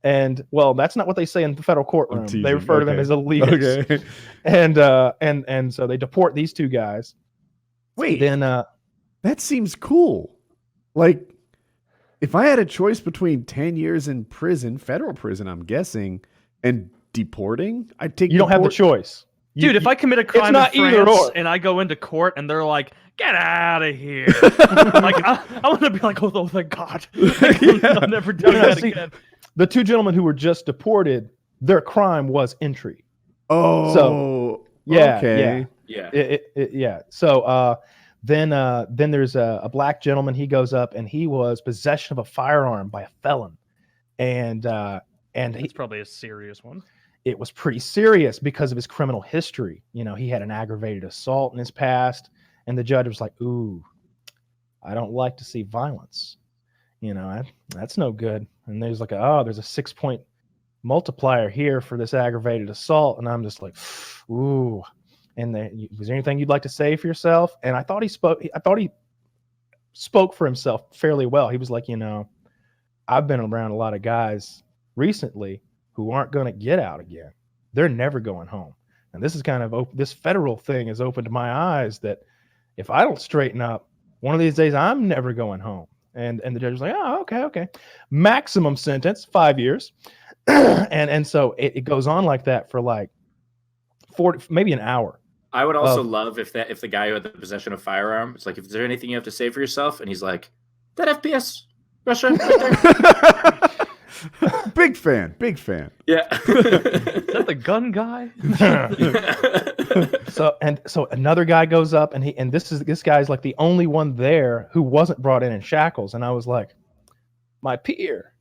And well, that's not what they say in the federal courtroom. They refer to them as illegals. Okay. And so they deport these 2 guys. Wait, then that seems cool. Like, if I had a choice between 10 years in prison, federal prison, I'm guessing, and deporting, I'd take. You don't have the choice. Dude, if I commit a crime in France and I go into court and they're like, get out of here. Like, I want to be like, oh, thank God. I'll never do that again. The 2 gentlemen who were just deported, their crime was entry. Oh, so yeah, yeah. Yeah. So then there's a black gentleman. He goes up and he was possession of a firearm by a felon, and it's probably a serious one. It was pretty serious because of his criminal history. He had an aggravated assault in his past, and the judge was like, "Ooh, I don't like to see violence. That's no good." And there's like, there's a 6-point multiplier here for this aggravated assault, and I'm just like, "Ooh." And was there anything you'd like to say for yourself? And I thought he spoke for himself fairly well. He was like, I've been around a lot of guys recently who aren't going to get out again. They're never going home. And this is kind of this federal thing has opened my eyes that, if I don't straighten up, one of these days I'm never going home. And the judge was like, oh, okay. Maximum sentence, 5 years. and so it goes on like that for like 40, maybe an hour. I would also love if the guy who had the possession of firearm, it's like, if there's anything you have to say for yourself, and he's like, that FPS Russia right there. Big fan. Yeah. Is that the gun guy? So another guy goes up, and this guy's like the only one there who wasn't brought in shackles, and I was like, my peer.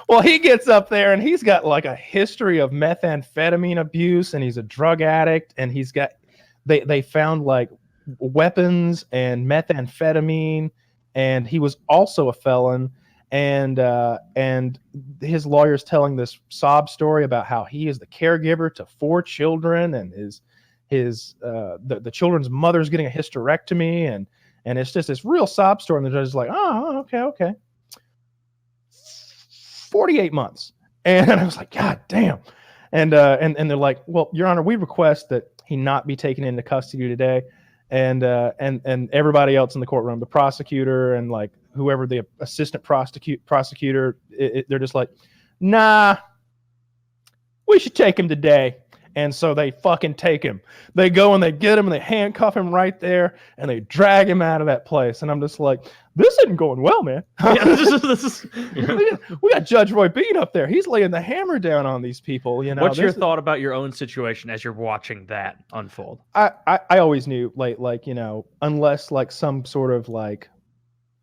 Well, he gets up there and he's got like a history of methamphetamine abuse, and he's a drug addict, and he's got they found like weapons and methamphetamine, and he was also a felon. And his lawyer's telling this sob story about how he is the caregiver to 4 children, and the children's mother's getting a hysterectomy, and it's just this real sob story. And the judge is like, oh, okay. 48 months. And I was like, God damn. And they're like, well, Your Honor, we request that he not be taken into custody today. And everybody else in the courtroom, the prosecutor and like whoever the assistant prosecutor, they're just like, nah, we should take him today. And so they fucking take him. They go and they get him and they handcuff him right there and they drag him out of that place. And I'm just like, this isn't going well, man. We got Judge Roy Bean up there. He's laying the hammer down on these people. You know, what's your thought about your own situation as you're watching that unfold? I always knew, like you know, unless like some sort of like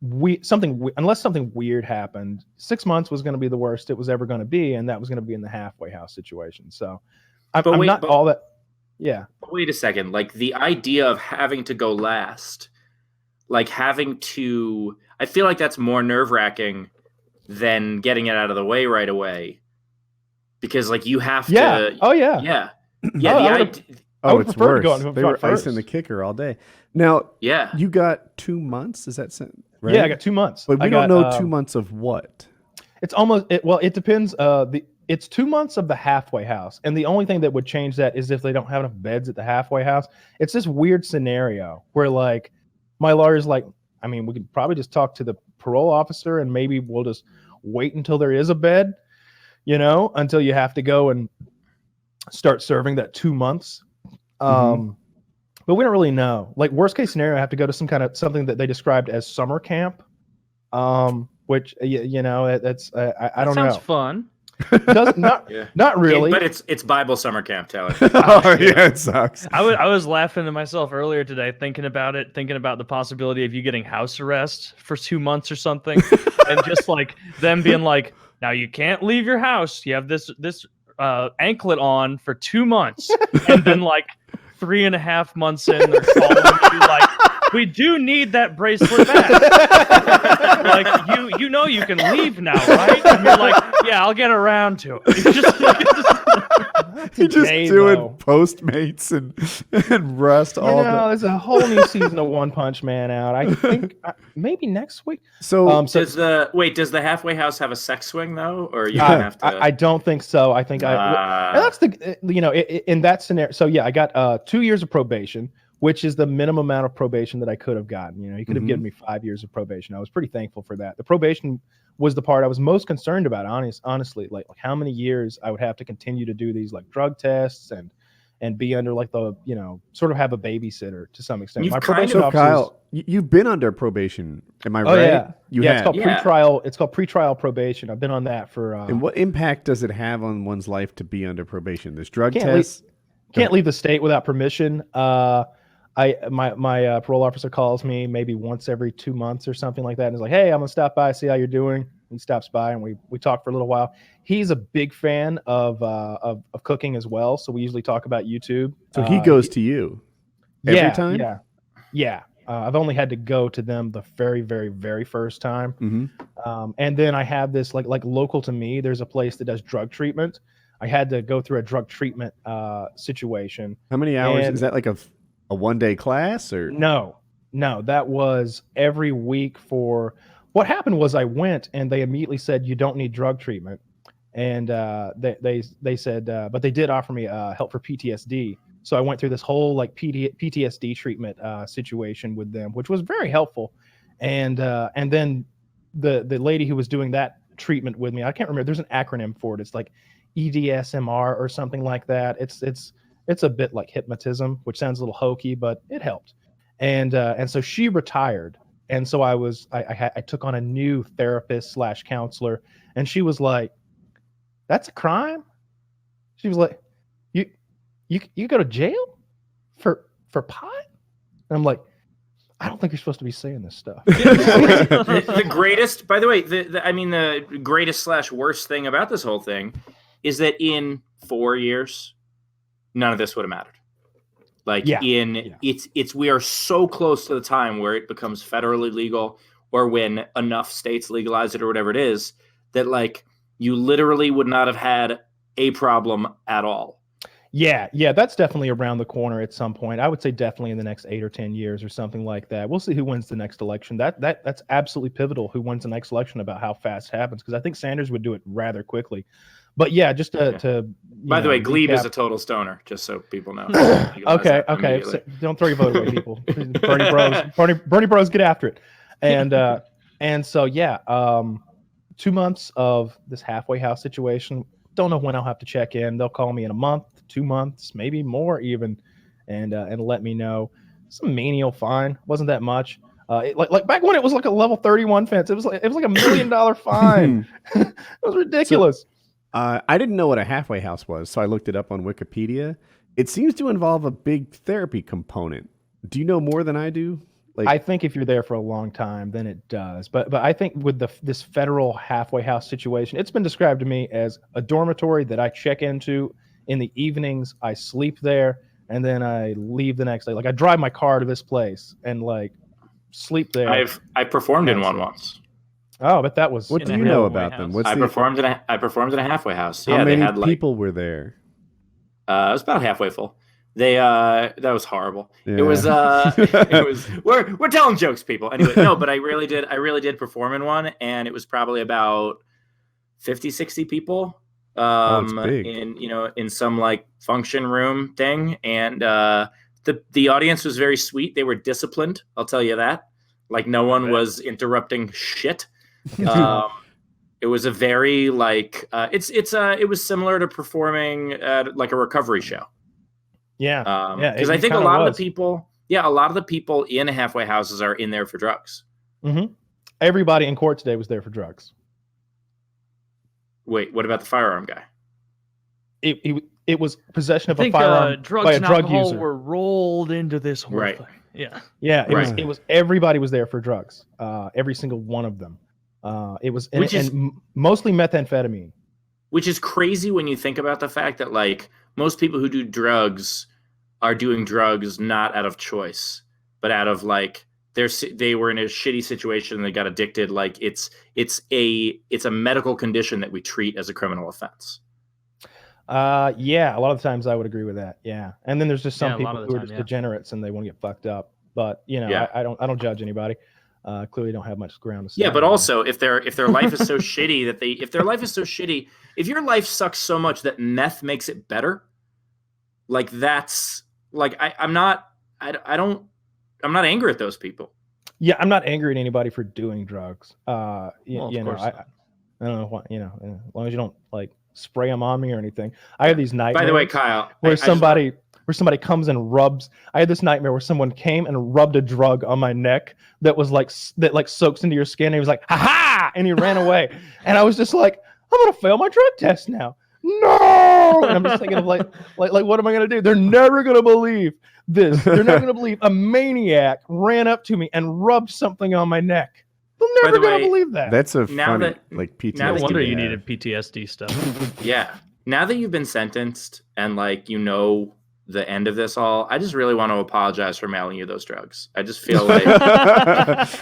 unless something weird happened, 6 months was going to be the worst it was ever going to be, and that was going to be in the halfway house situation. So yeah. But wait a second. Like the idea of having to go last, like having to, I feel like that's more nerve-wracking than getting it out of the way right away. Because like you have to. Oh yeah. Yeah. It's worse. They were icing the kicker all day. Now, you got 2 months. Is that right? Yeah, I got 2 months. But we don't know 2 months of what. It's almost it depends. It's 2 months of the halfway house, and the only thing that would change that is if they don't have enough beds at the halfway house. It's this weird scenario where like my lawyer's like, I mean, we could probably just talk to the parole officer and maybe we'll just wait until there is a bed, you know, until you have to go and start serving that 2 months. But we don't really know. Like worst case scenario, I have to go to something that they described as summer camp, which you know that's I don't know. Sounds fun. Not really. But it's Bible summer camp, Taylor. Yeah, it sucks. I was laughing to myself earlier today, thinking about the possibility of you getting house arrest for 2 months or something, and just like them being like, now you can't leave your house. You have this anklet on for 2 months, and then like 3.5 months in, they're calling you like, we do need that bracelet back. Like you know you can leave now, right? And you're like, yeah, I'll get around to it. You're just doing Postmates and Rust all the. There's a whole new season of One Punch Man out. I think maybe next week. So does the halfway house have a sex swing though, or you have to? I don't think so. I think and that's in that scenario. So yeah, I got 2 years of probation, which is the minimum amount of probation that I could have gotten. You know, he could have given me 5 years of probation. I was pretty thankful for that. The probation was the part I was most concerned about, honestly, like how many years I would have to continue to do these like drug tests and be under like the, you know, sort of have a babysitter to some extent. You've My probation officer, Kyle, you've been under probation. Am I right? Yeah. You have. It's called pretrial. It's called pretrial probation. I've been on that for. And what impact does it have on one's life to be under probation? There's drug tests. Can't leave the state without permission. My parole officer calls me maybe once every 2 months or something like that, and is like, "Hey, I'm gonna stop by, see how you're doing." He stops by and we talk for a little while. He's a big fan of cooking as well, so we usually talk about YouTube. So he goes to you every time. Yeah. I've only had to go to them the very, very, very first time, and then I have this like local to me. There's a place that does drug treatment. I had to go through a drug treatment situation. How many hours is that? Like a 1 day class or no, that was every week. For what happened was I went and they immediately said you don't need drug treatment, and they said but they did offer me help for PTSD, So I went through this whole like PTSD treatment situation with them, which was very helpful. And then the lady who was doing that treatment with me, I can't remember. There's an acronym for it. It's like EDSMR or something like that. It's a bit like hypnotism, which sounds a little hokey, but it helped. And so she retired, and so I took on a new therapist / counselor, and she was like, "That's a crime." She was like, "You go to jail for pot?" And I'm like, "I don't think you're supposed to be saying this stuff." The greatest, by the way, the greatest / worst thing about this whole thing is that in 4 years, none of this would have mattered. Like we are so close to the time where it becomes federally legal, or when enough states legalize it or whatever it is, that like you literally would not have had a problem at all. Yeah, that's definitely around the corner at some point. I would say definitely in the next 8 or 10 years or something like that. We'll see who wins the next election. That's absolutely pivotal, who wins the next election, about how fast it happens, because I think Sanders would do it rather quickly. But yeah, just to by the way, Glebe is a total stoner, just so people know. Okay. So don't throw your vote away, people. Bernie Bros, get after it. And so 2 months of this halfway house situation. Don't know when I'll have to check in. They'll call me in a month, 2 months, maybe more even, and let me know. Some menial fine, wasn't that much. Like back when it was like a level 31 fence, it was like $1 million fine. It was ridiculous. I didn't know what a halfway house was, so I looked it up on Wikipedia. It seems to involve a big therapy component. Do you know more than I do? I think if you're there for a long time, then it does. But I think with this federal halfway house situation, it's been described to me as a dormitory that I check into in the evenings. I sleep there, and then I leave the next day. Like I drive my car to this place and like sleep there. I performed in one once. Oh, but that was. What do you know about them? I performed in a halfway house. How many people were there? It was about halfway full. That was horrible. Yeah. It was we're telling jokes, people. Anyway, no, but I really did perform in one, and it was probably about 50, 60 people. It's big. in some like function room thing, and the audience was very sweet. They were disciplined, I'll tell you that. Like no one was interrupting shit. It was a very like it was similar to performing at like a recovery show. Yeah, because I think a lot of the people in halfway houses are in there for drugs. Mm-hmm. Everybody in court today was there for drugs. Wait, what about the firearm guy? It was possession of a firearm drugs by a and drug alcohol user. were rolled into this whole thing. Yeah. It was everybody was there for drugs. Every single one of them. It was and mostly methamphetamine. Which is crazy when you think about the fact that like most people who do drugs are doing drugs not out of choice, but out of like they were in a shitty situation and they got addicted. Like it's a medical condition that we treat as a criminal offense. A lot of the times I would agree with that. Yeah. And then there's just some people who are just degenerates and they want to get fucked up. But I don't judge anybody. Clearly don't have much ground to stand. Yeah, but also if their life is so shitty if your life sucks so much that meth makes it better, like that's like I'm not angry at those people. Yeah, I'm not angry at anybody for doing drugs. I don't know what, as long as you don't like spray them on me or anything. I have these nightmares. By the way, Kyle, where somebody comes and rubs. I had this nightmare where someone came and rubbed a drug on my neck that was like soaks into your skin. And he was like, "Ha ha!" and he ran away. And I was just like, I'm gonna fail my drug test now. No! And I'm just thinking of like what am I gonna do? They're never gonna believe this. They're never gonna believe a maniac ran up to me and rubbed something on my neck. They're never gonna believe that. That's a funny like PTSD. No wonder you needed PTSD stuff. Yeah. Now that you've been sentenced and like the end of this all, I just really want to apologize for mailing you those drugs. I just feel like I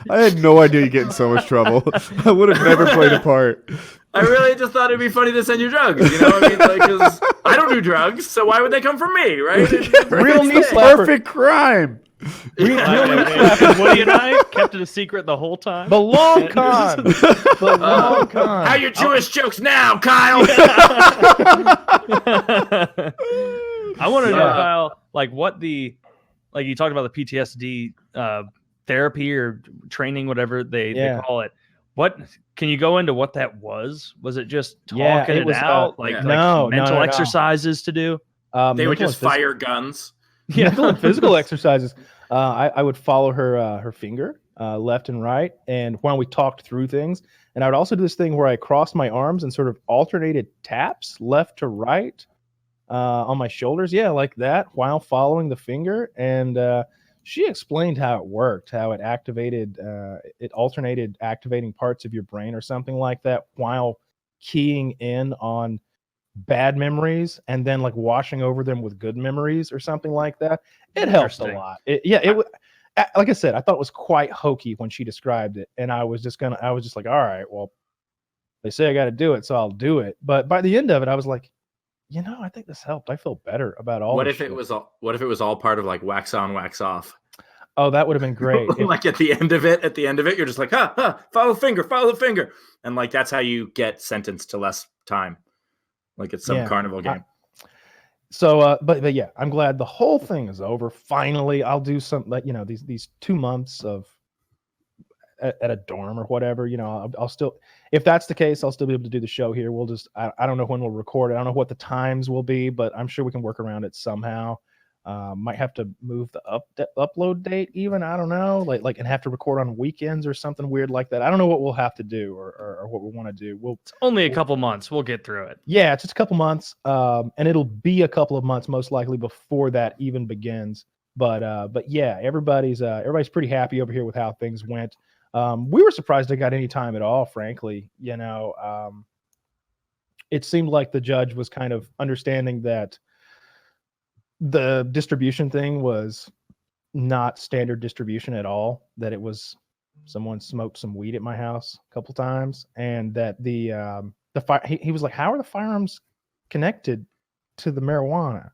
had no idea you get in so much trouble. I would have never played a part. I really just thought it'd be funny to send you drugs. You know what I mean? Like, 'cause I don't do drugs, so why would they come from me, right? Real knee perfect crime. Woody and I kept it a secret the whole time. The long con. The long con. How your Jewish jokes now, Kyle? I want to know, Kyle, like you talked about the PTSD therapy or training, whatever they call it. What can you go into what that was? Was it just talking it out, mental exercises to do? They would just fire guns. Mental and physical exercises. I would follow her finger left and right, and while we talked through things, and I would also do this thing where I crossed my arms and sort of alternated taps left to right on my shoulders, like that, while following the finger. And she explained how it worked, how it activated, it alternated activating parts of your brain or something like that, while keying in on bad memories and then like washing over them with good memories or something like that. It helps a lot. Like I said, I thought it was quite hokey when she described it, and I was just like, all right, well, they say I got to do it, so I'll do it. But by the end of it, I was like, I think this helped. I feel better about all. What if it was all part of like wax on, wax off? Oh, that would have been great. Like at the end of it, you're just like, follow the finger, and like that's how you get sentenced to less time. Like it's some carnival game. But yeah, I'm glad the whole thing is over. Finally, I'll do some, these 2 months of at a dorm or whatever. I'll still, if that's the case, I'll still be able to do the show here. We'll just, I don't know when we'll record it. I don't know what the times will be, but I'm sure we can work around it somehow. Might have to move the upload date even. I don't know, and have to record on weekends or something weird like that. I don't know what we'll have to do or what we want to do. It's only a couple months. We'll get through it. Yeah, it's just a couple months, and it'll be a couple of months most likely before that even begins. But yeah, everybody's pretty happy over here with how things went. We were surprised I got any time at all, frankly. It seemed like the judge was kind of understanding that the distribution thing was not standard distribution at all, that it was someone smoked some weed at my house a couple times, and that the he was like, how are the firearms connected to the marijuana?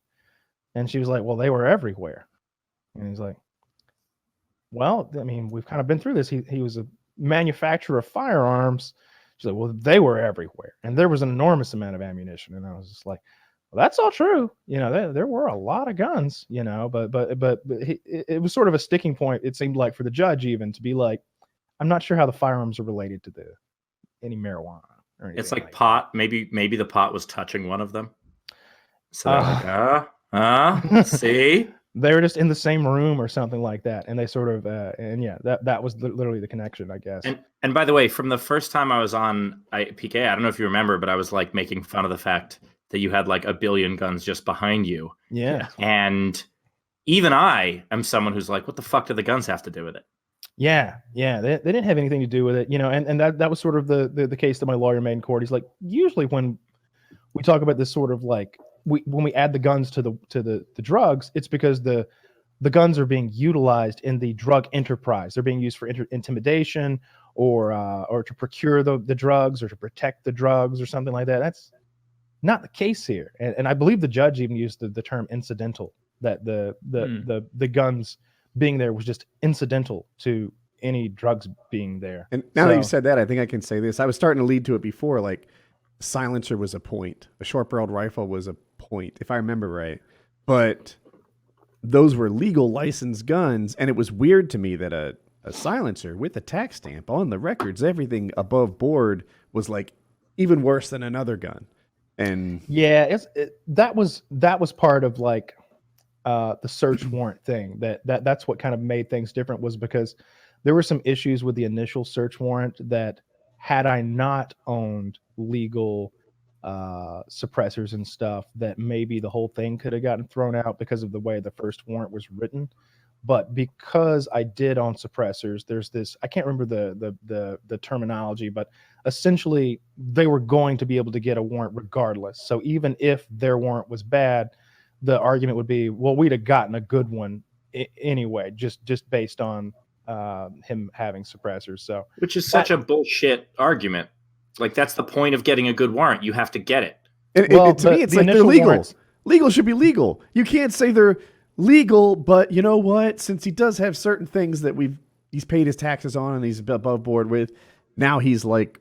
And she was like, well, they were everywhere. And he's like, well, I mean, we've kind of been through this. He was a manufacturer of firearms. She's like, well, they were everywhere, and there was an enormous amount of ammunition. And I was just like, well, that's all true. There were a lot of guns, but it was sort of a sticking point, it seemed like, for the judge even to be like, I'm not sure how the firearms are related to any marijuana or anything. It's like pot. Maybe the pot was touching one of them. So they're like, see? They were just in the same room or something like that. And they sort of, that was literally the connection, I guess. And by the way, from the first time I was on PKA, I don't know if you remember, but I was like making fun of the fact that you had like a billion guns just behind you. Yeah. And even I am someone who's like, what the fuck do the guns have to do with it? Yeah. They didn't have anything to do with it, and that was sort of the case that my lawyer made in court. He's like, usually when we talk about this sort of like, when we add the guns to the drugs, it's because the guns are being utilized in the drug enterprise. They're being used for intimidation or to procure the drugs or to protect the drugs or something like that. That's not the case here, and I believe the judge even used the term incidental, that the guns being there was just incidental to any drugs being there. And now that you said that, I think I can say this. I was starting to lead to it before, like silencer was a point, a short-barreled rifle was a point, if I remember right. But those were legal licensed guns, and it was weird to me that a silencer with a tax stamp on the records, everything above board, was like even worse than another gun. And yeah, that was part of like the search warrant thing. That's what kind of made things different, was because there were some issues with the initial search warrant that, had I not owned legal suppressors and stuff, that maybe the whole thing could have gotten thrown out because of the way the first warrant was written. But because I did own suppressors, there's this, I can't remember the terminology, but essentially they were going to be able to get a warrant regardless. So even if their warrant was bad, the argument would be, well, we'd have gotten a good one anyway, just based on him having suppressors. So, which is such a bullshit argument. Like, that's the point of getting a good warrant. You have to get it. To me, it's like they're legal. Legal should be legal. You can't say they're legal, but you know what? Since he does have certain things that he's paid his taxes on and he's above board with, now he's like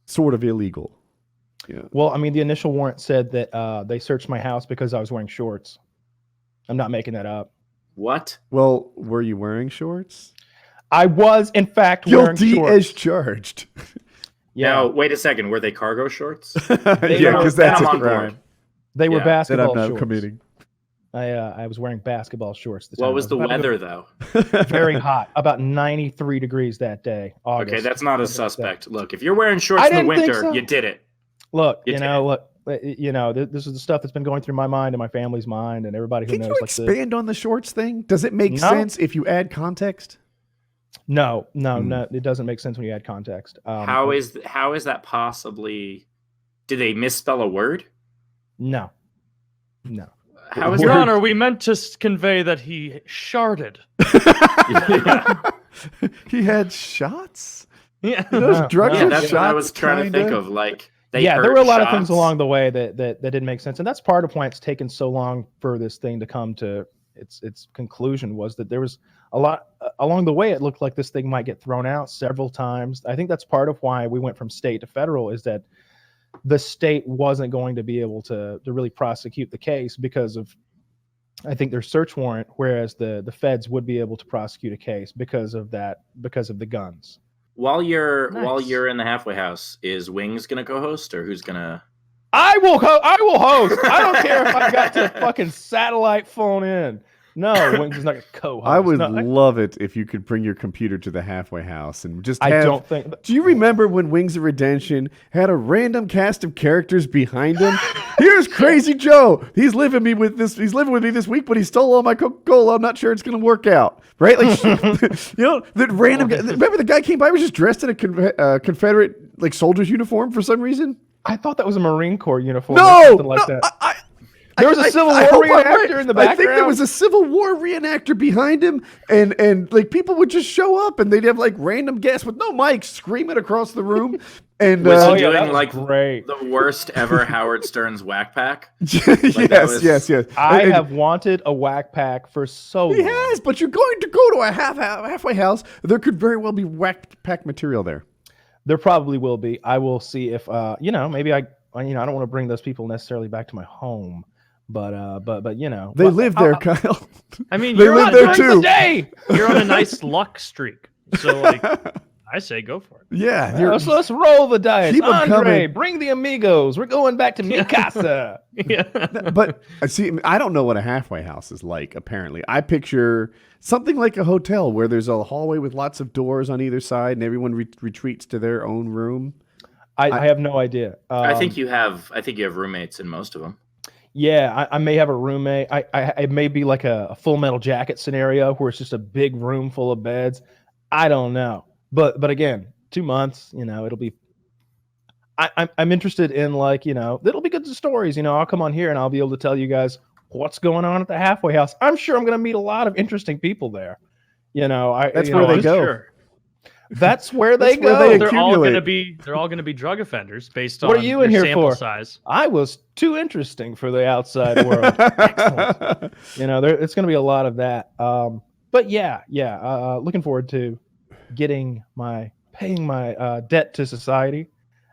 sort of illegal. Yeah. Well, I mean, the initial warrant said that they searched my house because I was wearing shorts. I'm not making that up. What? Well, were you wearing shorts? I was, in fact, wearing Guilty shorts. as charged. Yeah. Now, wait a second. Were they cargo shorts? Yeah, because that's I'm a on crime board. They were Yeah. that basketball I'm not shorts. committing. I was wearing basketball shorts. At the What time. was It the about to weather, go though? Very hot, about 93 degrees that day. August. Okay, that's not a Something like that. suspect. Look, if you're wearing shorts I in the didn't think winter, so. you did it. Look, You this is the stuff that's been going through my mind and my family's mind and everybody who Can knows. you expand on the shorts thing? Does it make No. sense if you add context? No, it doesn't make sense when you add context. How is that possibly? Did they misspell a word? No. How is Your that? Honor, we meant to convey that he sharded. He had shots? Yeah. Those No, drug no. Yeah, that's what I shots, was trying to think kinda? of. Like, they Yeah, there hurt were a lot of things shots. along the way that didn't make sense, and that's part of why it's taken so long for this thing to come to its conclusion. Was that there was a lot along the way. It looked like this thing might get thrown out several times. I think that's part of why we went from state to federal. Is that the state wasn't going to be able to really prosecute the case because of, I think, their search warrant, whereas the feds would be able to prosecute a case because of the guns. While you're Nice. in the halfway house, is Wings gonna co-host or who's gonna? I will host. I don't care if I got to fucking satellite phone in. No, Wings is not going to co-host. I would No, love it if you could bring your computer to the halfway house and just I have... don't think. Do you remember when Wings of Redemption had a random cast of characters behind him? Here's Crazy Joe. He's living with me this week, but he stole all my Coca-Cola. I'm not sure it's going to work out. Right? Like, that random guy. Remember the guy came by, was just dressed in a Confederate like soldier's uniform for some reason? I thought that was a Marine Corps uniform or No, something like that. There was a Civil War hope I'm reenactor in the I think there background. was a Civil War reenactor behind him, and like people would just show up and they'd have like random guests with no mics screaming across the room. And Was he that doing was like great. the worst ever Howard Stern's whack pack? yes. I And have wanted a whack pack for so he long. has, but you're going to go to a halfway house. There could very well be whack pack material there. There probably will be. I will see if maybe I don't want to bring those people necessarily back to my home, but They live there, Kyle. I mean, They you're live on, there during too. the day. You're on a nice luck streak. So, like, I say go for it. Yeah, you're- let's roll the dice. Keep 'em Andre, coming. bring the amigos. We're going back to Mikasa. Yeah. but see, I don't know what a halfway house is like. Apparently, I picture something like a hotel where there's a hallway with lots of doors on either side, and everyone retreats to their own room. I have no idea. I think you have roommates in most of them. Yeah, I may have a roommate. It may be like a Full Metal Jacket scenario where it's just a big room full of beds. I don't know, but again, 2 months. It'll be. I'm interested in it'll be good stories. I'll come on here and I'll be able to tell you guys what's going on at the halfway house. I'm sure I'm going to meet a lot of interesting people there. That's where they go. Sure. That's where they That's where go. they They're all accumulate. going to be drug offenders based What on are you in your here sample for? size. I was too interesting for the outside world. Excellent. It's going to be a lot of that. But yeah. Looking forward to paying my debt to society,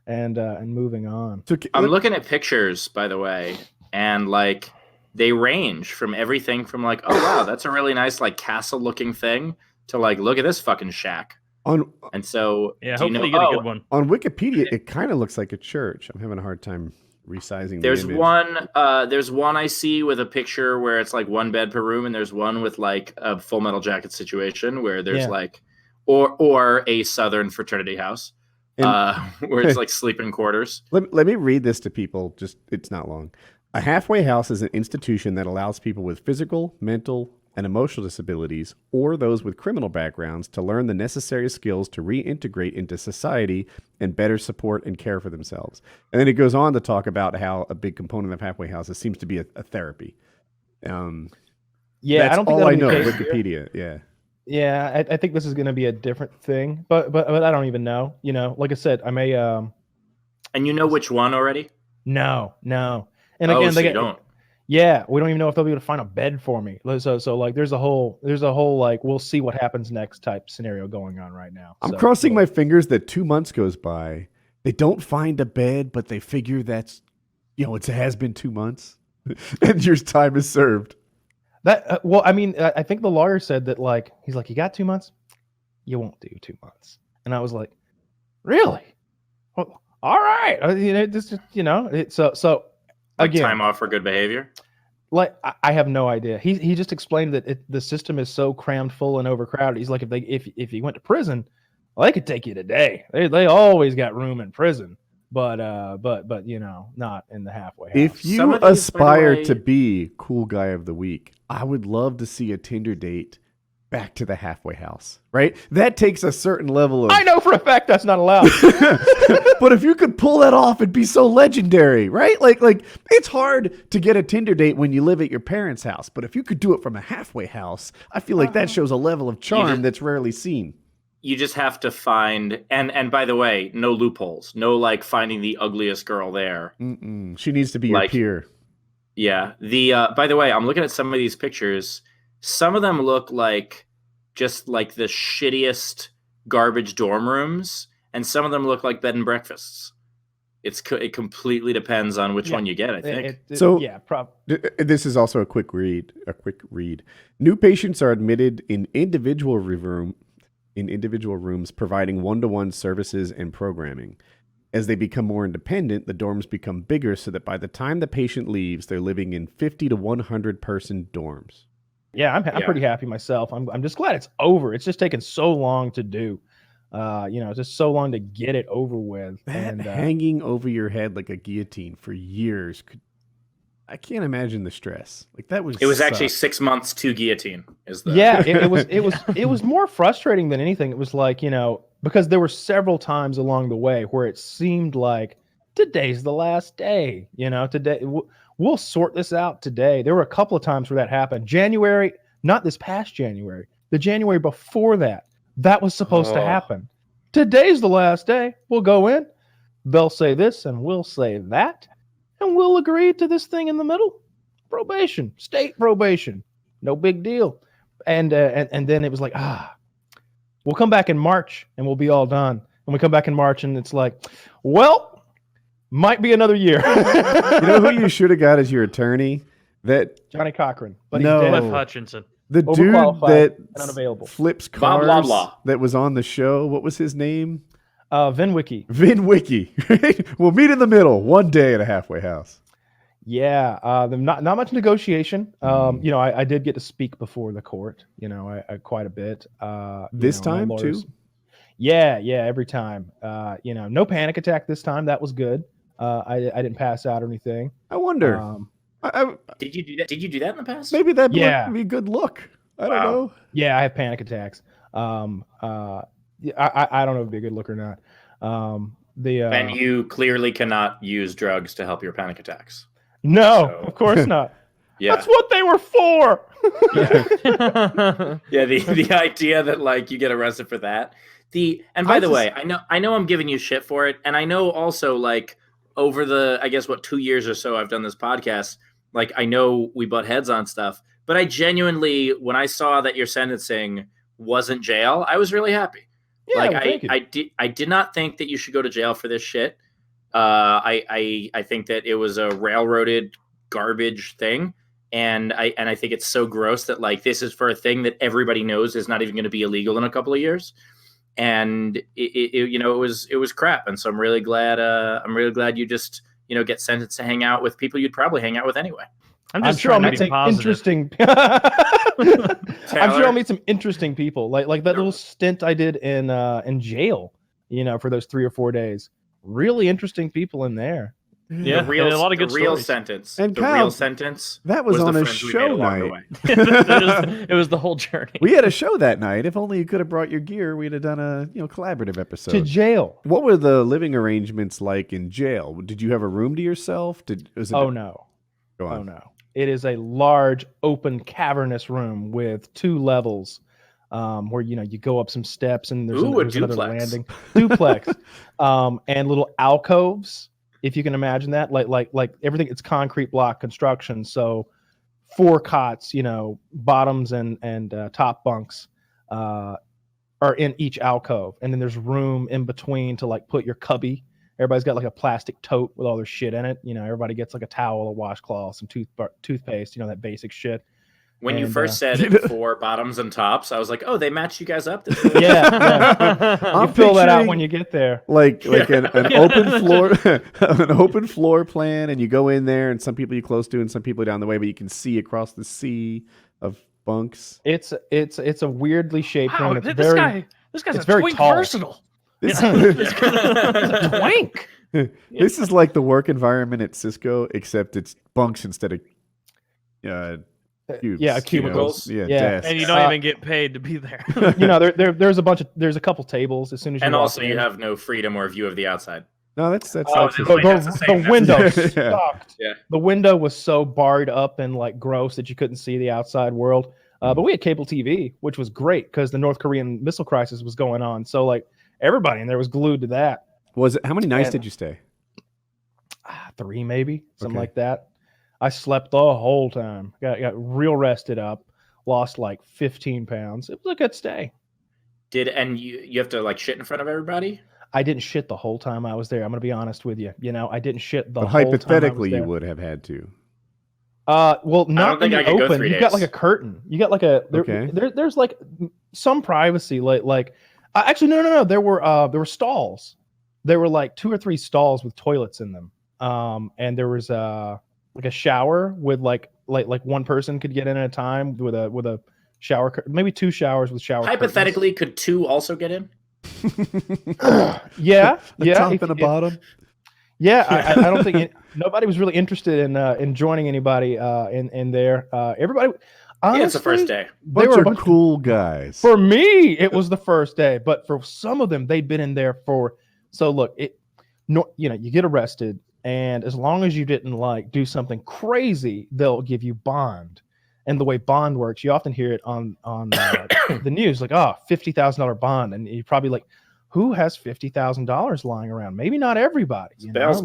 and moving on. So, I'm looking at pictures, by the way, and like they range from everything from like, oh wow, that's a really nice like castle-looking thing to like, look at this fucking shack. And so, Yeah, do hopefully you get a good one. On Wikipedia, it kind of looks like a church. I'm having a hard time resizing. There's the image. one I see with a picture where it's like one bed per room, and there's one with like a Full Metal Jacket situation where there's Yeah. like, or a Southern fraternity house, where it's like sleeping quarters. Let me read this to people. It's not long. A halfway house is an institution that allows people with physical, mental, and emotional disabilities, or those with criminal backgrounds, to learn the necessary skills to reintegrate into society and better support and care for themselves. And then it goes on to talk about how a big component of halfway houses seems to be a therapy. Yeah, That's I don't think all I that'll know. be the case here. Wikipedia, yeah. Yeah, I think this is going to be a different thing, but I don't even know. Like I said, I may. And you know which one already? No. And Oh, again, so you don't. Yeah, we don't even know if they'll be able to find a bed for me. So like there's a whole like we'll see what happens next type scenario going on right now. I'm crossing my fingers that 2 months goes by. They don't find a bed, but they figure that's, it has been 2 months and your time is served. That well, I mean, I think the lawyer said that like he's like, you got 2 months, you won't do 2 months, and I was like, really? Well, all right, so. Again, time off for good behavior. Like I have no idea. He just explained that the system is so crammed full and overcrowded. He's like, if you went to prison, well, they could take you today. They always got room in prison, but not in the halfway house. If you aspire to be cool guy of the week, I would love to see a Tinder date back to the halfway house, right? That takes a certain level of... I know for a fact that's not allowed. But if you could pull that off, it'd be so legendary, right? Like it's hard to get a Tinder date when you live at your parents' house, but if you could do it from a halfway house, I feel like that shows a level of charm that's rarely seen. You just have to find, and by the way, no loopholes, no like finding the ugliest girl there. She needs to be your peer. Yeah. By the way, I'm looking at some of these pictures. Some of them look like just like the shittiest garbage dorm rooms, and some of them look like bed and breakfasts. It completely depends on which one you get, I think. This is also a quick read. New patients are admitted in individual rooms, providing one-to-one services and programming. As they become more independent, the dorms become bigger so that by the time the patient leaves, they're living in 50 to 100 person dorms. Yeah, I'm pretty happy myself. I'm just glad it's over. It's just taken so long to do. Just so long to get it over with. And hanging over your head like a guillotine for years. I can't imagine the stress. Like that was. It was actually 6 months to guillotine. It was more frustrating than anything. It was like, because there were several times along the way where it seemed like today's the last day. Today we'll sort this out today. There were a couple of times where that happened. January, not this past January, the January before that was supposed to happen. Today's the last day. We'll go in. They'll say this and we'll say that. And we'll agree to this thing in the middle. Probation, state probation. No big deal. And then it was like, we'll come back in March and we'll be all done. And we come back in March and it's like, well, might be another year. You know who you should have got as your attorney? That Johnny Cochran. But no. he's dead. Cliff Hutchinson. The dude that unavailable. flips cars that was on the show. What was his name? Vin Wiki. Vin Wiki. We'll meet in the middle one day at a halfway house. Yeah. Not much negotiation. I did get to speak before the court, I quite a bit. This time too? Yeah, every time. No panic attack this time. That was good. I didn't pass out or anything. I wonder. Did you do that? Did you do that in the past? Maybe that would be a good look. I don't know. Yeah, I have panic attacks. I don't know if it'd be a good look or not. And you clearly cannot use drugs to help your panic attacks. No, of course not. Yeah. That's what they were for. Yeah. The idea that like you get arrested for that. By the way, I know I'm giving you shit for it, and I know also like over the 2 years or so I've done this podcast, like I know we butt heads on stuff, but I genuinely, when I saw that your sentencing wasn't jail, I was really happy. Yeah, I did not think that you should go to jail for this shit. I think that it was a railroaded garbage thing. And I think it's so gross that like this is for a thing that everybody knows is not even going to be illegal in a couple of years. And it was crap. And so I'm really glad you just, get sentenced to hang out with people you'd probably hang out with anyway. I'm sure I'll meet some interesting. I'm sure I'll meet some interesting people, like that little stint I did in jail. For those 3 or 4 days, really interesting people in there. Yeah, a lot of good real sentence. And the Kyle, real sentence. That was on a show night. It was the whole journey. We had a show that night. If only you could have brought your gear, we'd have done a collaborative episode. To jail. What were the living arrangements like in jail? Did you have a room to yourself? No. Go on. Oh no. It is a large, open, cavernous room with 2 levels, where you go up some steps and there's another landing. Duplex, and little alcoves. if you can imagine that, like everything, it's concrete block construction. So 4 cots, bottoms and top bunks are in each alcove, and then there's room in between to like put your cubby. Everybody's got like a plastic tote with all their shit in it. Everybody gets like a towel, a washcloth, some toothpaste, that basic shit. When you And, first said it for bottoms and tops, I was like, oh, they match you guys up. This way. Yeah. You fill that out when you get there. Like an open floor, an open floor plan, and you go in there, and some people you're close to, and some people are down the way, but you can see across the sea of bunks. It's a weirdly shaped Wow, one. It's this guy's it's a very twink tall. versatile. This, He's a twink. this is like the work environment at Cisco, except it's bunks instead of cubes. Yeah, cubicles. Yeah, Yeah. desks. And you don't even get paid to be there. There's a couple tables as soon as you And walk also, in. you have no freedom or view of the outside. No, that's Oh, actually- Wait, that's the same. The window Yeah. sucked. Yeah. The window was so barred up and like gross that you couldn't see the outside world. But we had cable TV, which was great because the North Korean missile crisis was going on. So like everybody in there was glued to that. Was it? How many nights And- did you stay? 3 maybe, something Okay. like that. I slept the whole time. Got real rested up. Lost like 15 pounds. It was a good stay. And you have to like shit in front of everybody? I didn't shit the whole time I was there. I'm going to be honest with you. I didn't shit the But whole time I was hypothetically, you there. would have had to. Well, not in think I the could go open. 3 You got days. like a curtain. You got like Okay. there's like some privacy. Actually, no. There were stalls. There were like 2 or 3 stalls with toilets in them. And there was like a shower with like one person could get in at a time with a shower, maybe 2 showers with shower. Hypothetically, could 2 also get in? curtains. yeah. A Yeah. top and a bottom. Yeah, I don't think nobody was really interested in joining anybody in there. Everybody, honestly, Yeah, it's the first day. They were Bunch a of bunch cool guys. For me, it was the first day, but for some of them, they'd been in there for. So look, you get arrested, and as long as you didn't like do something crazy, they'll give you bond. And the way bond works, you often hear it on the news, like, oh, $50,000 bond, and you're probably like, who has $50,000 lying around? Maybe not everybody. Bail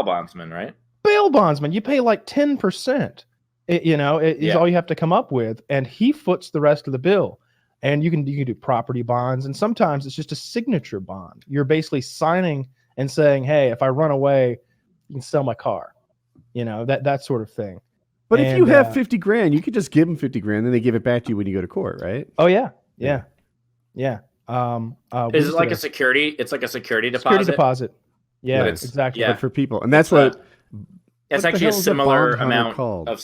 bondsman, right? Bail bondsman, you pay like 10%. Is all you have to come up with, and he foots the rest of the bill. And you can do property bonds, and sometimes it's just a signature bond. You're basically signing and saying, "Hey, if I run away, you can sell my car." That sort of thing. But if you have 50 grand, you could just give them 50 grand, then they give it back to you when you go to court, right? Oh yeah. Is Is it like a security? It's like a security deposit. security deposit? Yeah, But it's- exactly. yeah. But for people, and that's It's, what. It's What the actually a hell is a similar bond hunter amount called? of.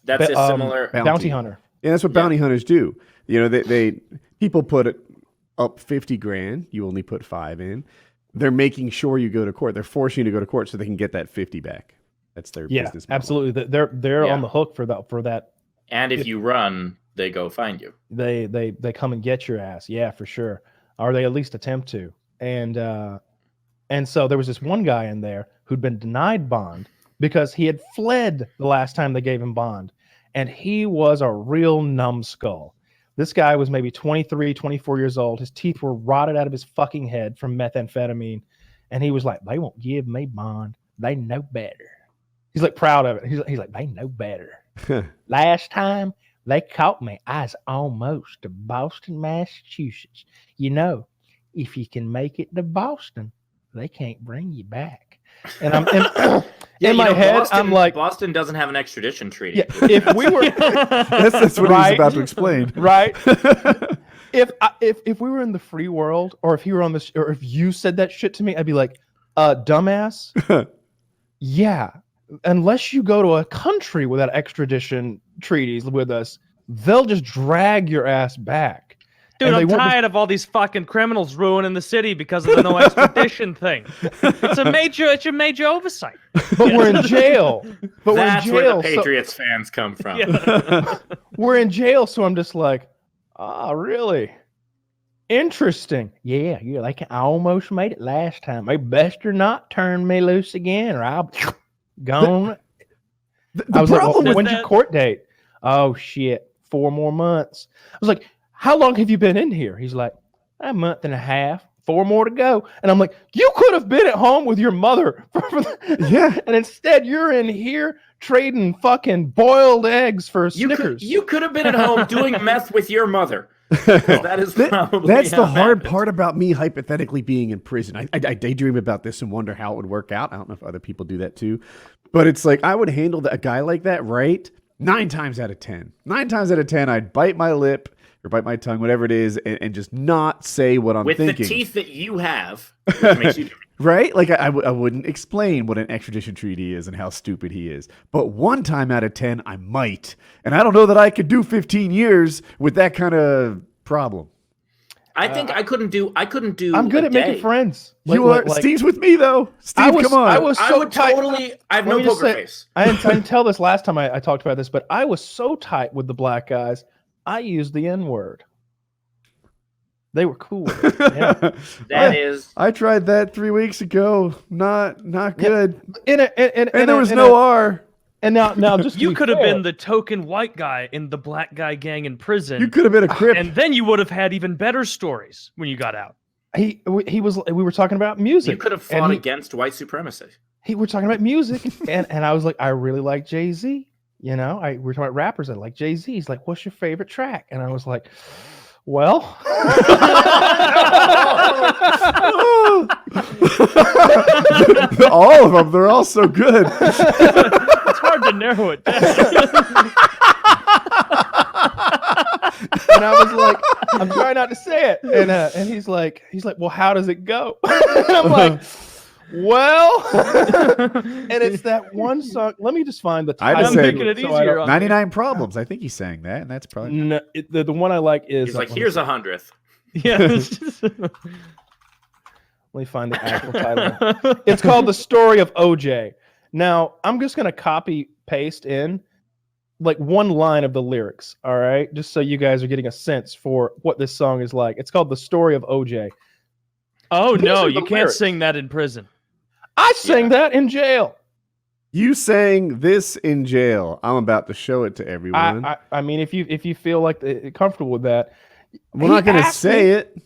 That's a similar. Bounty hunter. Yeah, that's what bounty hunters do. They people put it up 50 grand. You only put 5 in. They're making sure you go to court. They're forcing you to go to court so they can get that 50 back. That's their business model. Absolutely. They're Yeah. on the hook for that. And if you run, they go find you. They come and get your ass. Yeah, for sure. Or they at least attempt to. And so there was this one guy in there who'd been denied bond because he had fled the last time they gave him bond. And he was a real numbskull. This guy was maybe 23, 24 years old. His teeth were rotted out of his fucking head from methamphetamine. And he was like, they won't give me bond. They know better. He's like proud of it. He's like, they know better. Last time they caught me, I was almost to Boston, Massachusetts. If you can make it to Boston, they can't bring you back. And I'm in my head, I'm like, Boston doesn't have an extradition treaty. yeah, if we were That's what he was Right. about to explain. right, if we were in the free world, or if he were on this, or if you said that shit to me, I'd be like, dumbass. Yeah, unless you go to a country without extradition treaties with us, they'll just drag your ass back. Dude, And they I'm won't be- tired of all these fucking criminals ruining the city because of the no extradition thing. It's a major oversight. But we're in jail. But That's we're in jail. where the Patriots fans come from. Yeah. We're in jail, so I'm just like, really? Interesting. Yeah, I almost made it last time. They best or not turn me loose again, or I'll gone. I was like, well, problem when's your court date? Oh shit, 4 more months. I was like, how long have you been in here? He's like, a month and a half. 4 more to go. And I'm like, you could have been at home with your mother. Yeah. And instead you're in here trading fucking boiled eggs for Snickers. You could have been at home doing meth with your mother. That is probably That's the how hard happened. part about me hypothetically being in prison. I daydream about this and wonder how it would work out. I don't know if other people do that too. But it's like I would handle a guy like that right 9 times out of 10. 9 times out of 10, I'd bite my lip or bite my tongue, whatever it is, and just not say what I'm with thinking. the teeth that you have, which makes you Right? Like I wouldn't explain what an extradition treaty is and how stupid he is. But 1 time out of 10, I might. And I don't know that I could do 15 years with that kind of problem. I think I couldn't do. I'm good a at making day. friends. Steve's with me though. Steve, come on. I was so I would tight. totally. I have Let no me just poker say- face. I didn't tell this last time I talked about this, but I was so tight with the black guys, I used the N-word. They were cool with it. Yeah. That is. I tried that 3 weeks ago. Not good. And And there was no R. And now just to You be could have fair, been the token white guy in the black guy gang in prison. You could have been a crip. and then you would have had even better stories when you got out. he was. We were talking about music. You could have and fought he- against white supremacy. We're talking about music, and I was like, I really like Jay-Z. You know, we were talking about rappers. I like Jay-Z. He's like, what's your favorite track? And I was like, well, All of them. They're all so good. It's hard to narrow it down. and I was like, I'm trying not to say it. And he's like, well, how does it go? And I'm like, well, and it's that one song. Let me just find the I title. just said- making it so I easier don't- on 99 Problems. I think he sang that, and that's probably. No, the one I like is He's like, let me here's see. 100th. Yeah. it's just- Let me find the actual title. It's called The Story of OJ. Now, I'm just going to copy paste in like one line of the lyrics, all right? Just so you guys are getting a sense for what this song is like. It's called The Story of OJ. oh These no, are you the can't lyrics. sing that in prison. I sang that in jail. You sang this in jail. I'm about to show it to everyone. I mean, if you feel like comfortable with that, We're not going to asked say me- it.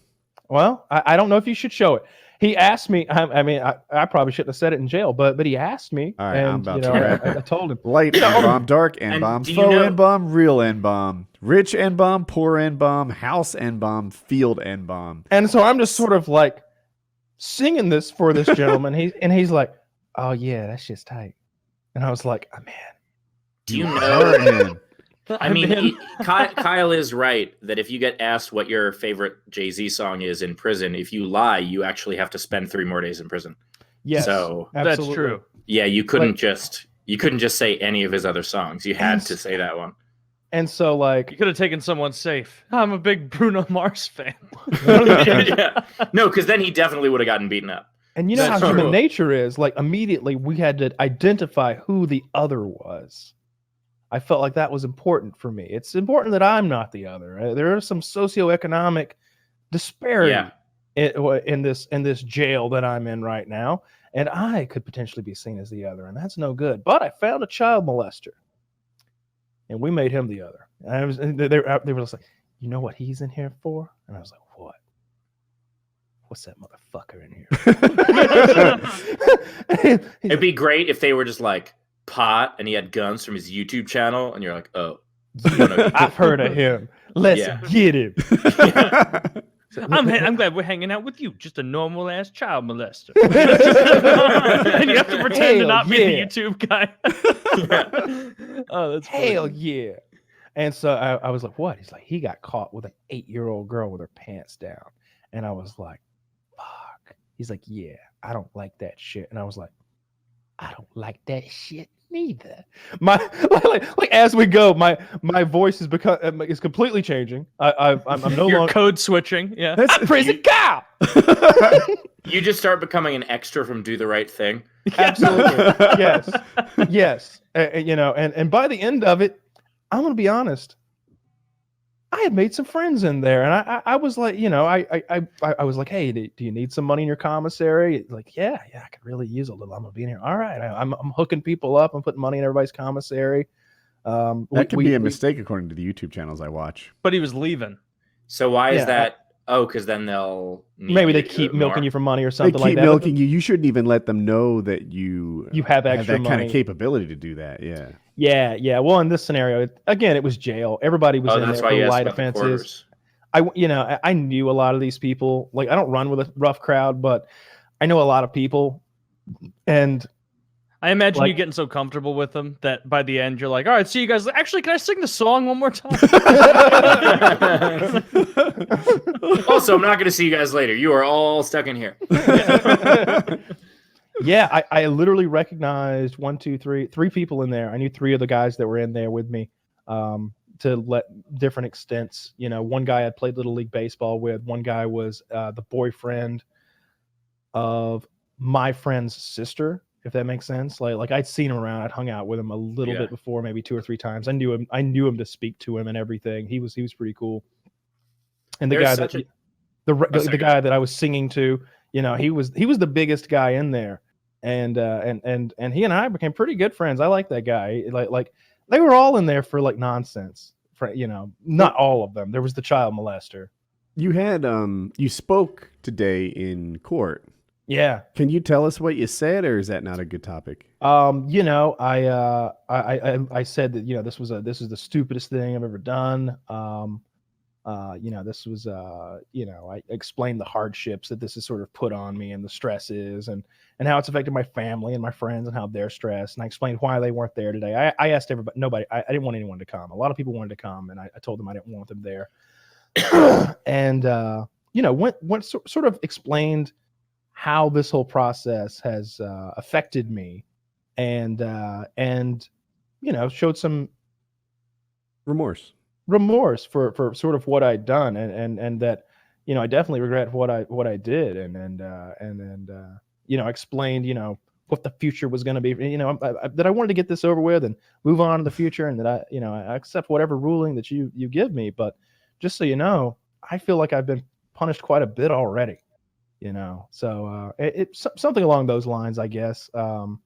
Well, I don't know if you should show it. He asked me. I probably shouldn't have said it in jail, but he asked me, All right, and I'm about you to know, wrap I told him. Light N-bomb, dark N-bomb, do you faux know- N-bomb, real N-bomb, rich N-bomb, poor N-bomb, house N-bomb, field N-bomb. And so I'm just sort of like singing this for this gentleman. He's like, "Oh yeah, that shit's tight." And I was like, "Oh man." Do you know? Word in. I mean, Kyle is right that if you get asked what your favorite Jay-Z song is in prison, if you lie, you actually have to spend 3 more days in prison. Yes, So That's absolutely. true. yeah, you couldn't Like- just say any of his other songs. You had to say that one. And so like, You could have taken someone safe. I'm a big Bruno Mars fan. Yeah. No, because then he definitely would have gotten beaten up. and you know That's how human true. nature is. Like immediately we had to identify who the other was. I felt like that was important for me. It's important that I'm not the other. There is some socioeconomic disparity Yeah. in this jail that I'm in right now, and I could potentially be seen as the other, and that's no good. But I found a child molester, and we made him the other. And they were just like, you know what he's in here for? And I was like, what? What's that motherfucker in here? It'd be great if they were just like pot and he had guns from his YouTube channel, and you're like, oh, I've heard of him. Let's Yeah. get him. I'm glad we're hanging out with you, just a normal ass child molester. And you have to pretend to Hell not be yeah. the YouTube guy. Oh, that's funny. Hell yeah. And so I was like, what? He's like, he got caught with an 8-year-old girl with her pants down. And I was like, fuck. He's like, yeah, I don't like that shit. And I was like, I don't like that shit neither. My like as we go, my voice is completely changing. I'm no You're longer code switching. Yeah. I'm prison cow. you just start becoming an extra from Do the Right Thing. Absolutely. Yes. You know, and by the end of it, I'm gonna be honest. I had made some friends in there, and I was like, you know, I was like, hey, do you need some money in your commissary? Like, yeah, I could really use a little. I'm gonna be in here. All right, I'm hooking people up. I'm putting money in everybody's commissary. That could be a mistake according to the YouTube channels I watch. But he was leaving. So why is Yeah. that? Oh, because then they'll maybe they keep milking you for money or something like that. They keep milking you. You shouldn't even let them know that you have extra that money. kind of capability to do that. Yeah. Yeah. Well, in this scenario, again, it was jail. Everybody was in there for light offenses. I knew a lot of these people. Like, I don't run with a rough crowd, but I know a lot of people, and I imagine you getting so comfortable with them that by the end you're like, all right, see you guys. Actually, can I sing the song one more time? Also, I'm not going to see you guys later. You are all stuck in here. Yeah, I literally recognized three people in there. I knew three of the guys that were in there with me, to let different extents. You know, one guy I'd played Little League Baseball with. One guy was the boyfriend of my friend's sister, if that makes sense. Like I'd seen him around. I'd hung out with him a little bit before, maybe 2 or 3 times. I knew him to speak to him and everything. He was pretty cool. And the guy the guy that I was singing to, you know, he was the biggest guy in there. And he and I became pretty good friends. I like that guy. Like they were all in there for like nonsense. You know, not all of them. There was the child molester. You had you spoke today in court. Yeah. Can you tell us what you said, or is that not a good topic? You know, I said that, you know, this is the stupidest thing I've ever done. You know, this was you know, I explained the hardships that this has sort of put on me and the stresses and how it's affected my family and my friends and how they're stressed. And I explained why they weren't there today. I asked everybody, I didn't want anyone to come. A lot of people wanted to come, and I told them I didn't want them there. And you know, went sort of explained how this whole process has affected me, and you know, showed some remorse for sort of what I'd done, and that, you know, I definitely regret what I did, and you know, explained, you know, what the future was going to be, you know, that I wanted to get this over with and move on to the future, and that I accept whatever ruling that you give me, but just so you know, I feel like I've been punished quite a bit already, you know. So it's something along those lines, I guess. And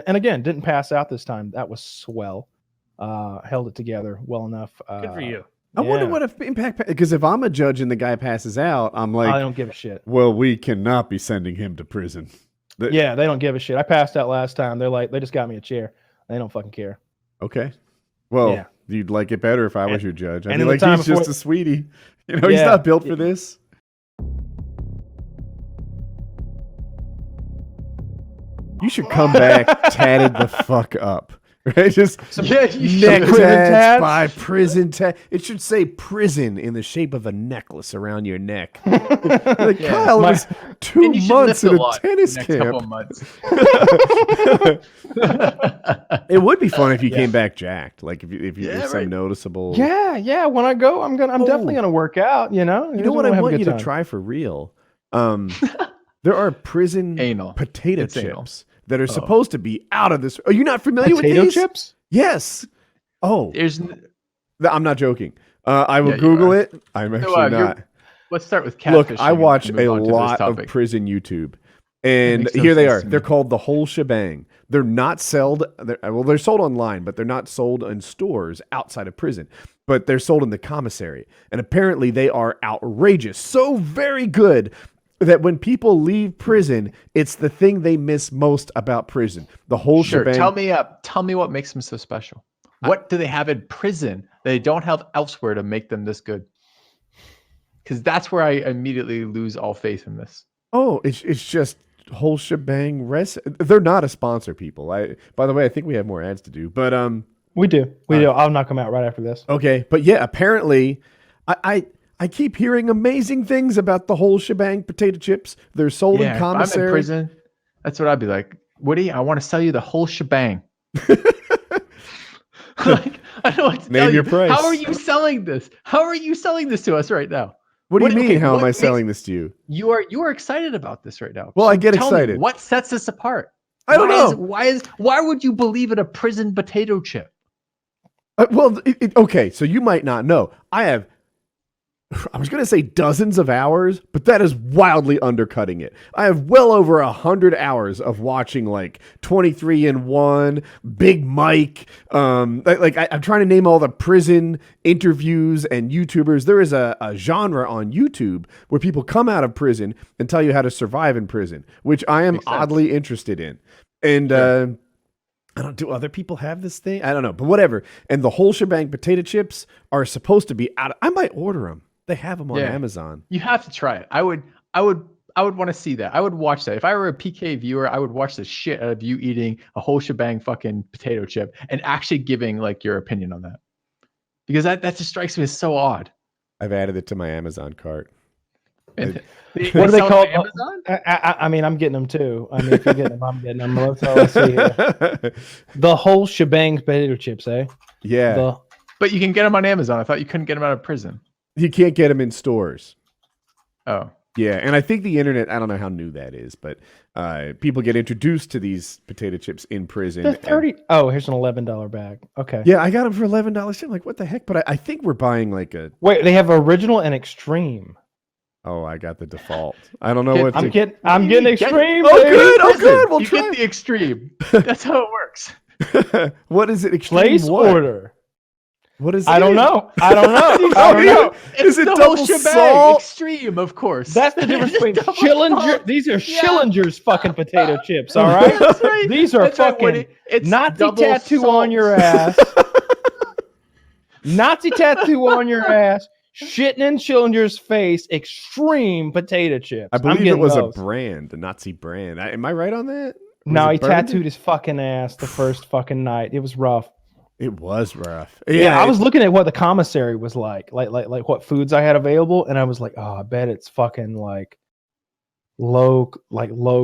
again, didn't pass out this time. That was swell. Held it together well enough. Good for you. I wonder what impact, because if I'm a judge and the guy passes out, I'm like, I don't give a shit. Well, we cannot be sending him to prison. Yeah, they don't give a shit. I passed out last time. They're like, they just got me a chair. They don't fucking care. Okay. Well, yeah. You'd like it better if I was your judge. I mean, like, he's just a sweetie. You know, yeah, he's not built for this. You should come back tatted the fuck up. Right? Just neck tats by prison tat. It should say prison in the shape of a necklace around your neck. Like, Kyle was 2 months in a tennis camp. Couple months. It would be fun if you came back jacked. Like if you some noticeable. Yeah. When I go, I'm definitely gonna work out. You know. You know what I want you to try for real? There are prison potato chips that are supposed to be out of this. Are you not familiar with these? Potato chips? Yes. Oh, I'm not joking. I will Google it. I'm actually not. Let's start with catfish. Look, I watch a lot of prison YouTube, and here they are. They're called the whole shebang. They're not sold. They're sold online, but they're not sold in stores outside of prison. But they're sold in the commissary, and apparently they are outrageous. So very good that when people leave prison, it's the thing they miss most about prison. The whole shebang. Tell me what makes them so special. What do they have in prison that they don't have elsewhere to make them this good? Because that's where I immediately lose all faith in this. Oh, it's just whole shebang. They're not a sponsor, people. By the way, I think we have more ads to do, but we do. I'll knock them out right after this. Okay, but yeah, apparently, I keep hearing amazing things about the whole shebang potato chips. They're sold in commissary. If I'm in prison, that's what I'd be like. Woody, I want to sell you the whole shebang. Like, I don't know what to tell you. Name your price. How are you selling this? How are you selling this to us right now? What do you mean? How am I selling this to you? You are excited about this right now. Well, I get excited. What sets this apart? I don't know. Why would you believe in a prison potato chip? Okay, so you might not know. I have I was going to say dozens of hours, but that is wildly undercutting it. I have well over 100 hours of watching like 23-in-1, Big Mike. I'm trying to name all the prison interviews and YouTubers. There is a genre on YouTube where people come out of prison and tell you how to survive in prison, which I am oddly interested in. And I don't. Do other people have this thing? I don't know, but whatever. And the whole shebang potato chips are supposed to be out. I might order them. They have them on Amazon. You have to try it. I would want to see that. I would watch that. If I were a PK viewer, I would watch the shit out of you eating a whole shebang fucking potato chip and actually giving like your opinion on that. Because that just strikes me as so odd. I've added it to my Amazon cart. And What do they call Amazon? I mean, I'm getting them too. I mean, if you're getting them, I'm getting them. Let's see here. The whole shebang potato chips, eh? Yeah. But you can get them on Amazon. I thought you couldn't get them out of prison. You can't get them in stores. Oh. Yeah, and I think the internet, I don't know how new that is, but people get introduced to these potato chips in prison. They're 30. Oh, here's an $11 bag. Okay. Yeah, I got them for $11. I'm like, what the heck? But I think we're buying like a... Wait, they have original and extreme. Oh, I got the default. I don't know what... I'm getting extreme. Oh, good. Oh, good. We'll you try. get the extreme. That's how it works. What is it? Extreme Place what? order. What is it? I don't know. I don't know. Is it the double whole shebang. salt? Extreme, of course. That's the difference between Double Schillinger. salt. These are Schillinger's fucking potato chips. All right. That's right. These are That's right, fucking Woody. It's Nazi double tattoo salt. on your ass. Nazi tattoo on your ass. Shitting in Schillinger's face. Extreme potato chips. I believe it getting was those. a brand, a Nazi brand. Am I right on that? No, Was he it burned? tattooed his fucking ass the first fucking night. It was rough. It was rough. Yeah, I was looking at what the commissary was like what foods I had available, and I was like, oh, I bet it's fucking like low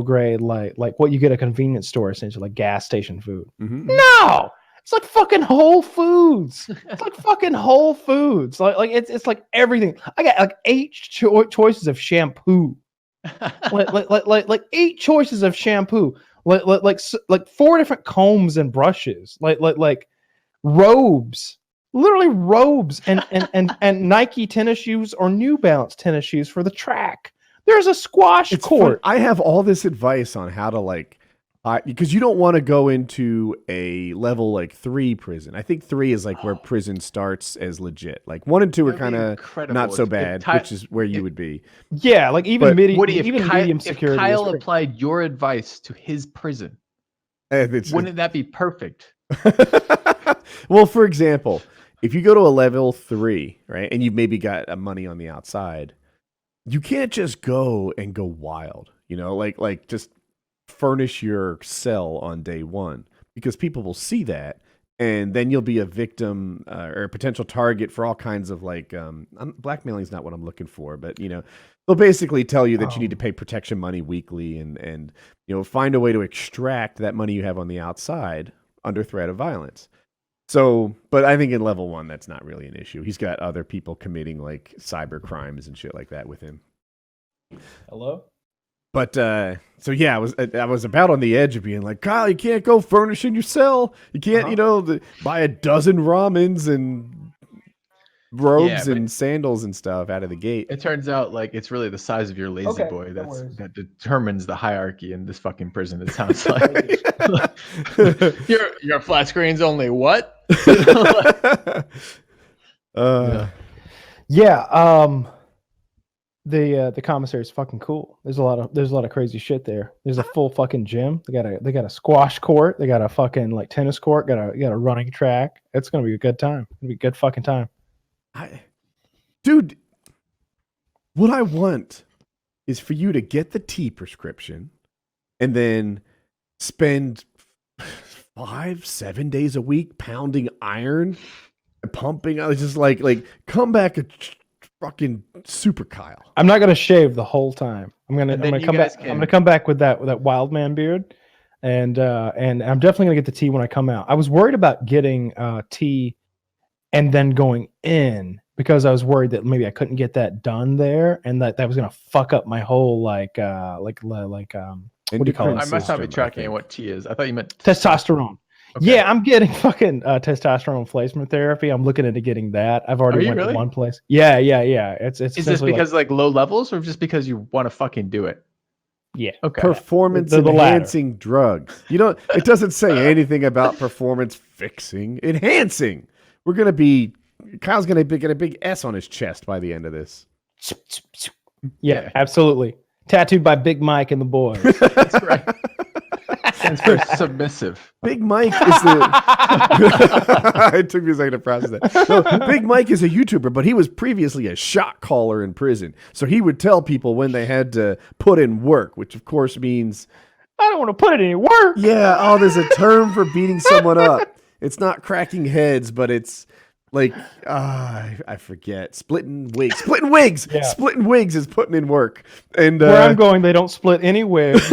grade, like what you get at a convenience store, essentially, like gas station food. Mhm. No, it's like fucking Whole Foods. It's like fucking Whole Foods. Like it's like everything. I got like 8 choices of shampoo. like 8 choices of shampoo. Like 4 different combs and brushes. Like robes, literally robes, and Nike tennis shoes or New Balance tennis shoes for the track. There's a squash court. I have all this advice on how to because you don't want to go into a level like 3 prison. I think 3 is like where prison starts as legit. Like 1 and 2 are kind of not so bad, which is where you would be. Yeah, like even medium If security. Kyle applied your advice to his prison, wouldn't that be perfect? Well, for example, if you go to a level 3, right, and you've maybe got money on the outside, you can't just go wild, like just furnish your cell on day 1, because people will see that, and then you'll be a victim or a potential target for all kinds of blackmailing is not what I'm looking for, but they'll basically tell you that you need to pay protection money weekly and find a way to extract that money you have on the outside under threat of violence. So, but I think in level 1, that's not really an issue. He's got other people committing like cyber crimes and shit like that with him. Hello? But so yeah, I was about on the edge of being like, Kyle, you can't go furnishing your cell. You can't, buy a dozen ramens and robes and sandals and stuff out of the gate. It turns out like it's really the size of your lazy boy that determines the hierarchy in this fucking prison. It sounds like your flat screen's only what? The commissary is fucking cool. There's a lot of crazy shit there. There's a full fucking gym. They got a squash court. They got a fucking like tennis court. Got a running track. It's gonna be a good time. It's gonna be a good fucking time. Dude, what I want is for you to get the tea prescription and then spend 5-7 days a week pounding iron and pumping. I was just like come back a fucking super Kyle. I'm not gonna shave the whole time. I'm gonna come back. I'm gonna come back with that wild man beard, and I'm definitely gonna get the tea when I come out. I was worried about getting tea and then going in, because I was worried that maybe I couldn't get that done there, and that was gonna fuck up my whole what do you call it? I must not be tracking what T is. I thought you meant Testosterone. Okay. Yeah, I'm getting fucking testosterone replacement therapy. I'm looking into getting that. I've already Are you went really? to one place. Yeah. It's Is this essentially because like low levels, or just because you want to fucking do it? yeah. Okay. Performance The latter. enhancing drugs. You don't. It doesn't say anything about performance fixing. Enhancing. We're gonna be. Kyle's gonna get a big S on his chest by the end of this. Yeah, absolutely. Tattooed by Big Mike and the boys. That's right. Stands for submissive. Big Mike is the. It took me a second to process that. No, Big Mike is a YouTuber, but he was previously a shot caller in prison. So he would tell people when they had to put in work, which of course means, I don't want to put it in work. yeah, oh, there's a term for beating someone up. It's not cracking heads, but it's like, I forget. Splitting wigs. Splitting wigs. Yeah. Splitting wigs is putting in work. And Where I'm going, they don't split any wigs.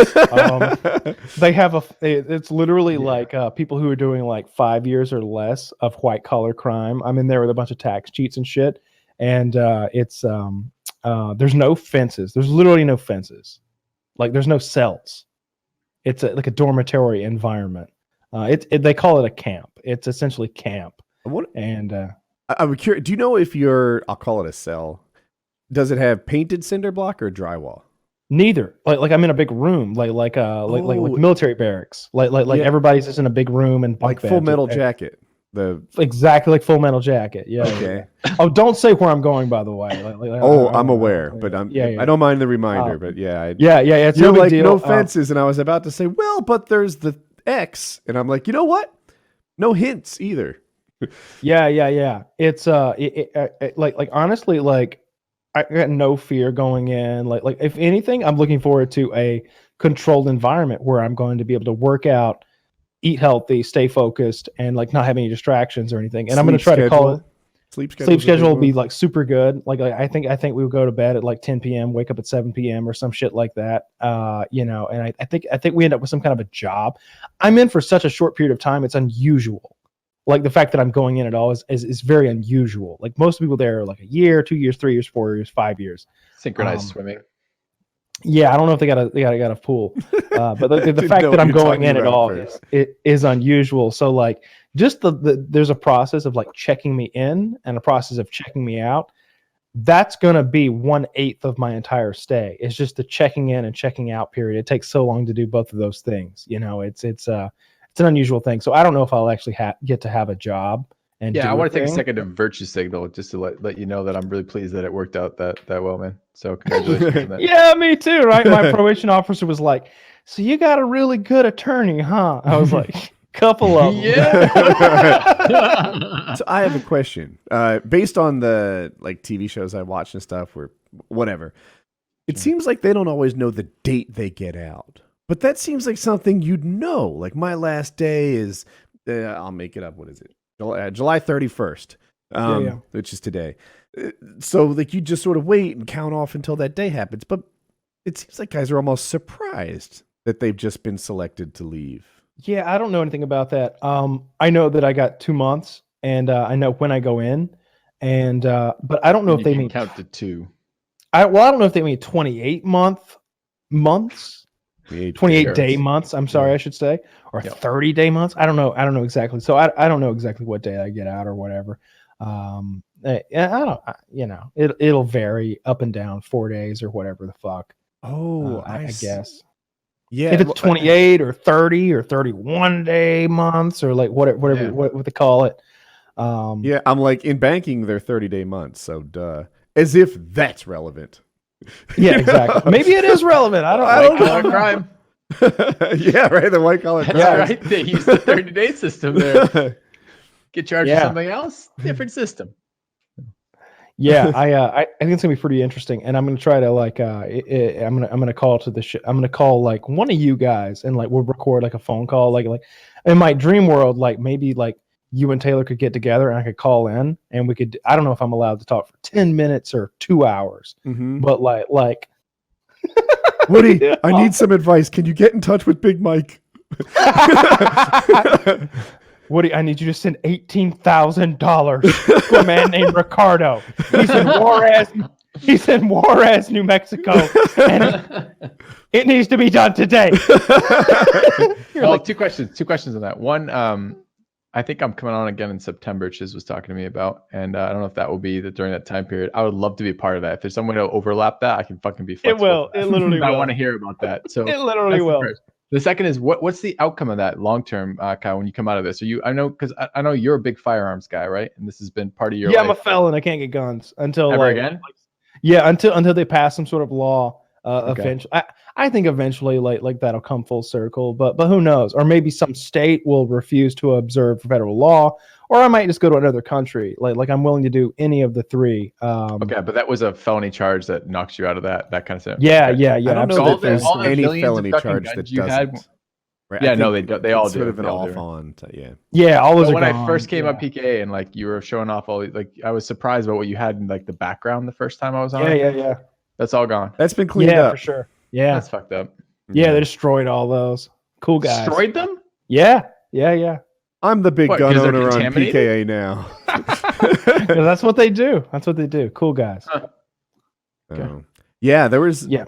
They have it's literally like people who are doing like 5 years or less of white collar crime. I'm in there with a bunch of tax cheats and shit. And there's no fences. There's literally no fences. Like there's no cells. It's like a dormitory environment. They call it a camp. It's essentially camp. And I'm curious. Do you know if I'll call it a cell. Does it have painted cinder block or drywall? neither. Like I'm in a big room, like military barracks. Like Yeah. everybody's just in a big room and bunk Like Full beds. Metal Jacket. Exactly like Full Metal Jacket. Yeah. Okay. Yeah. Oh, don't say where I'm going, by the way. I'm aware, but I don't mind the reminder. But yeah, yeah. It's you're no big like deal. no fences, and I was about to say, well, but there's the X, and I'm like, you know what? No hints either. Yeah. It's like honestly, like I got no fear going in. Like if anything, I'm looking forward to a controlled environment where I'm going to be able to work out, eat healthy, stay focused, and like not have any distractions or anything. And I'm going to try to call it. Sleep schedule will be like super good. Like I think we would go to bed at like 10 p.m., wake up at 7 p.m. or some shit like that. And I think we end up with some kind of a job. I'm in for such a short period of time. It's unusual. Like the fact that I'm going in at all is very unusual. Like most people there are like a year, 2 years, 3 years, 4 years, 5 years. Synchronized swimming. Yeah, I don't know if they got a pool, but the fact that I'm going in at all is unusual. So like, just there's a process of like checking me in and a process of checking me out. That's gonna be 1/8 of my entire stay. It's just the checking in and checking out period. It takes so long to do both of those things. You know, it's an unusual thing. So I don't know if I'll actually get to have a job. And yeah, I want to take a second to virtue signal just to let you know that I'm really pleased that it worked out that well, man. So congratulations on that. Yeah, me too, right? My probation officer was like, so you got a really good attorney, huh? I was like, couple of them. Yeah. So I have a question. Based on the like TV shows I watch and stuff or whatever, it seems like they don't always know the date they get out. But that seems like something you'd know. Like my last day is, I'll make it up. What is it? July 31st, which is today. So like you just sort of wait and count off until that day happens. But it seems like guys are almost surprised that they've just been selected to leave. Yeah, I don't know anything about that. I know that I got 2 months, and I know when I go in, and but I don't know if they mean count to 2. I don't know if they mean 28 months, 28 day months. I'm sorry, I should say, or 30-day months. I don't know exactly. So I don't know exactly what day I get out or whatever. I don't. It'll vary up and down 4 days or whatever the fuck. Oh, I guess. Yeah, if it's 28 or 30 or 31 day months or like whatever what they call it. Yeah, I'm like in banking they're 30-day months, so duh. As if that's relevant. Yeah, exactly. Maybe it is relevant. I don't know. Crime. Yeah, right. The white collar crime. Yeah, right. They use the 30-day system there. Get charged for something else. Different system. Yeah, I think it's gonna be pretty interesting, and I'm gonna try to like I'm gonna call to the I'm gonna call like one of you guys, and like we'll record like a phone call, like in my dream world, like maybe like you and Taylor could get together and I could call in and we could. I don't know if I'm allowed to talk for 10 minutes or 2 hours, but like. Woody, I need some advice. Can you get in touch with Big Mike? Woody, I need you to send $18,000 to a man named Ricardo. He's in Juarez. He's in Juarez, New Mexico, and it needs to be done today. Well, two questions on that. One, I think I'm coming on again in September. Chiz was talking to me about, and I don't know if that will be during that time period. I would love to be a part of that. If there's some way to overlap that, I can fucking be flexible. It will. It literally will. I want to hear about that. So it literally will. The second is what's the outcome of that long term, Kyle? When you come out of this, I know because I know you're a big firearms guy, right? And this has been part of your life. I'm a felon. I can't get guns until ever again. Until they pass some sort of law. Eventually, I think eventually, like that'll come full circle. But who knows? Or maybe some state will refuse to observe federal law, or I might just go to another country. Like I'm willing to do any of the three. Okay, but that was a felony charge that knocks you out of that kind of stuff. Yeah. I don't know that there's all the any millions of felony fucking charge guns that you had- doesn't. Right? Yeah, I no, think they all it's do. sort of an They all off do. on. Yeah, all those But are when I gone. first came on PKA and like you were showing off all like I was surprised about what you had in like the background the first time I was on. Yeah. That's all gone. That's been cleaned up for sure. Yeah, That's fucked up. yeah. They destroyed all those. Cool guys. Destroyed them? Yeah. I'm the big What, gun 'cause they're owner on contaminated? PKA now. Yeah, that's what they do. Cool guys. Yeah, there was. Yeah.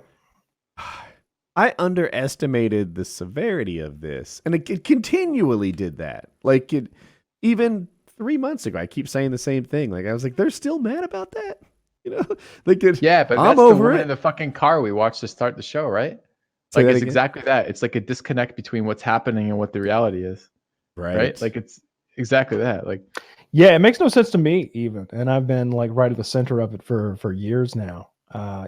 I underestimated the severity of this, and it continually did that. Like even 3 months ago, I keep saying the same thing. Like I was like, they're still mad about that, Like Yeah, but I'm that's the over woman it. in the fucking car we watched to start the show, right? Say Like that it's again? exactly that. It's like a disconnect between what's happening and what the reality is. Right? Like it's exactly that. Like Yeah, it makes no sense to me even, and I've been like right at the center of it for years now.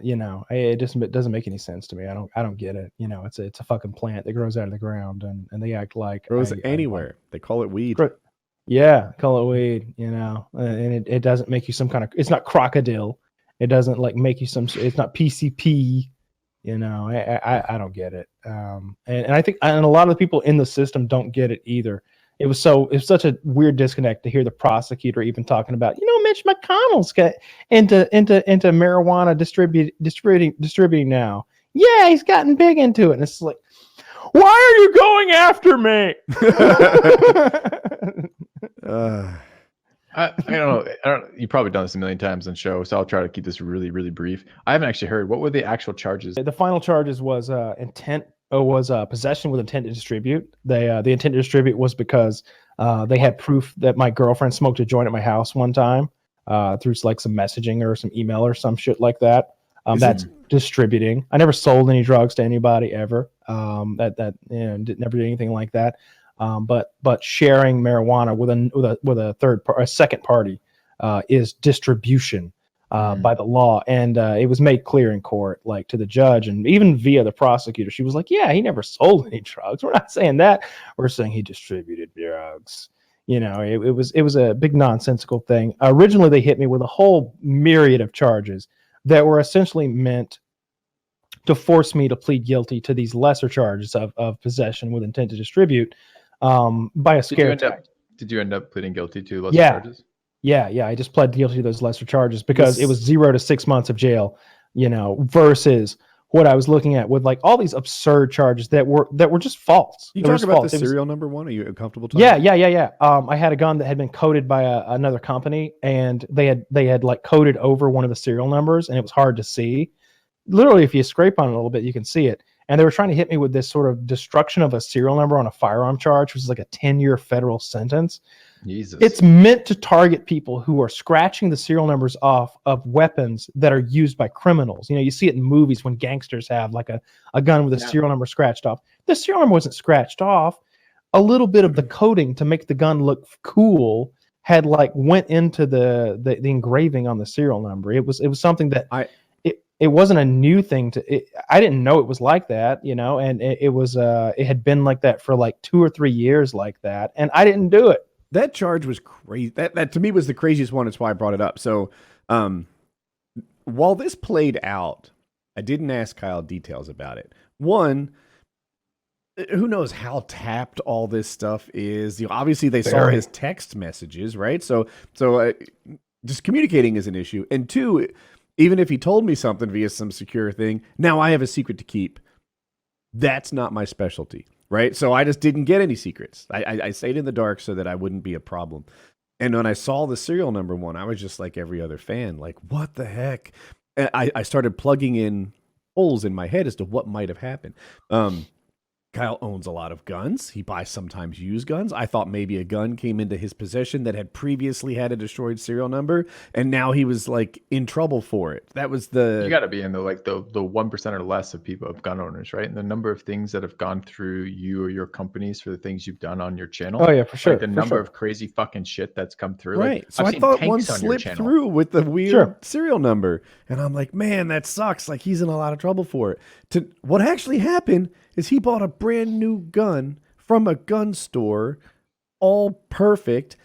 It doesn't make any sense to me. I don't get it. It's a fucking plant that grows out of the ground, and they act like grows anywhere. They call it weed. Yeah, call it weed. And it doesn't make you some kind of. It's not crocodile. It doesn't like make you some. It's not PCP. I don't get it. And I think and a lot of the people in the system don't get it either. It was such a weird disconnect to hear the prosecutor even talking about, Mitch McConnell's got into marijuana distributing now. Yeah, he's gotten big into it. And it's like, why are you going after me? I don't know. You've probably done this a million times on show, so I'll try to keep this really, really brief. I haven't actually heard. What were the actual charges? The final charges was intent. Was possession with intent to distribute. The intent to distribute was because they had proof that my girlfriend smoked a joint at my house one time through like some messaging or some email or some shit like that. That's distributing. I never sold any drugs to anybody ever. Never did anything like that. But sharing marijuana with a second party is distribution. By the law, and it was made clear in court, like to the judge and even via the prosecutor. She was like, "Yeah, he never sold any drugs. We're not saying that. We're saying he distributed drugs." It was a big nonsensical thing. Originally, they hit me with a whole myriad of charges that were essentially meant to force me to plead guilty to these lesser charges of possession with intent to distribute by a scare tactic. Did you end up pleading guilty to lesser charges? Yeah. I just pled guilty to those lesser charges because it was 0 to 6 months of jail, versus what I was looking at with like all these absurd charges that were just false. You talk about the serial number one? Are you comfortable talking? Yeah. I had a gun that had been coded by another company, and they had like coded over one of the serial numbers, and it was hard to see. Literally, if you scrape on it a little bit, you can see it. And they were trying to hit me with this sort of destruction of a serial number on a firearm charge, which is like a 10-year federal sentence. Jesus. It's meant to target people who are scratching the serial numbers off of weapons that are used by criminals. You see it in movies when gangsters have like a gun with a serial number scratched off. The serial number wasn't scratched off. A little bit of the coding to make the gun look cool had like went into the engraving on the serial number. It was something that it wasn't a new thing I didn't know it was like that, and it had been like that for like 2 or 3 years like that, and I didn't do it. That charge was crazy. That to me was the craziest one. That's why I brought it up. So, while this played out, I didn't ask Kyle details about it. One, who knows how tapped all this stuff is? Obviously they saw his text messages, right? So just communicating is an issue. And two, even if he told me something via some secure thing, now I have a secret to keep. That's not my specialty. Right. So I just didn't get any secrets. I stayed in the dark so that I wouldn't be a problem. And when I saw the serial number one, I was just like every other fan, like, what the heck? I started plugging in holes in my head as to what might have happened. Kyle owns a lot of guns. He buys sometimes used guns. I thought maybe a gun came into his possession that had previously had a destroyed serial number, and now he was like in trouble for it. That was the You got to be in the 1% or less of people of gun owners, right? And the number of things that have gone through you or your companies for the things you've done on your channel. Oh yeah, for sure. Like the number of crazy fucking shit that's come through. right. Like, So I've I seen thought one tanks on your slipped channel. through with the weird Sure. serial number, and I'm like, man, that sucks. Like he's in a lot of trouble for it. What actually happened is he bought a brand new gun from a gun store, all perfect,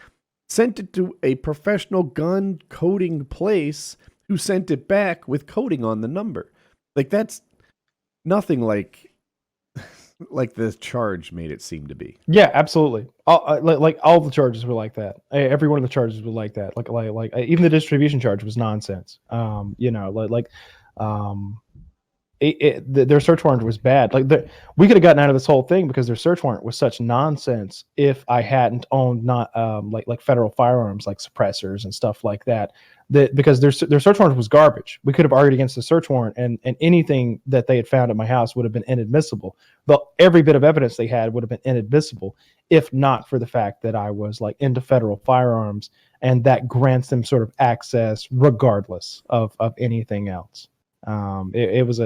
sent it to a professional gun coding place who sent it back with coding on the number. Like that's nothing like the charge made it seem to be. Yeah, absolutely. Like all the charges were like that. Every one of the charges was like that. Like even the distribution charge was nonsense. Their search warrant was bad. Like we could have gotten out of this whole thing because their search warrant was such nonsense. If I hadn't owned not like federal firearms, like suppressors and stuff like that, because their search warrant was garbage. We could have argued against the search warrant, and anything that they had found at my house would have been inadmissible. But every bit of evidence they had would have been inadmissible if not for the fact that I was like into federal firearms, and that grants them sort of access regardless of anything else. If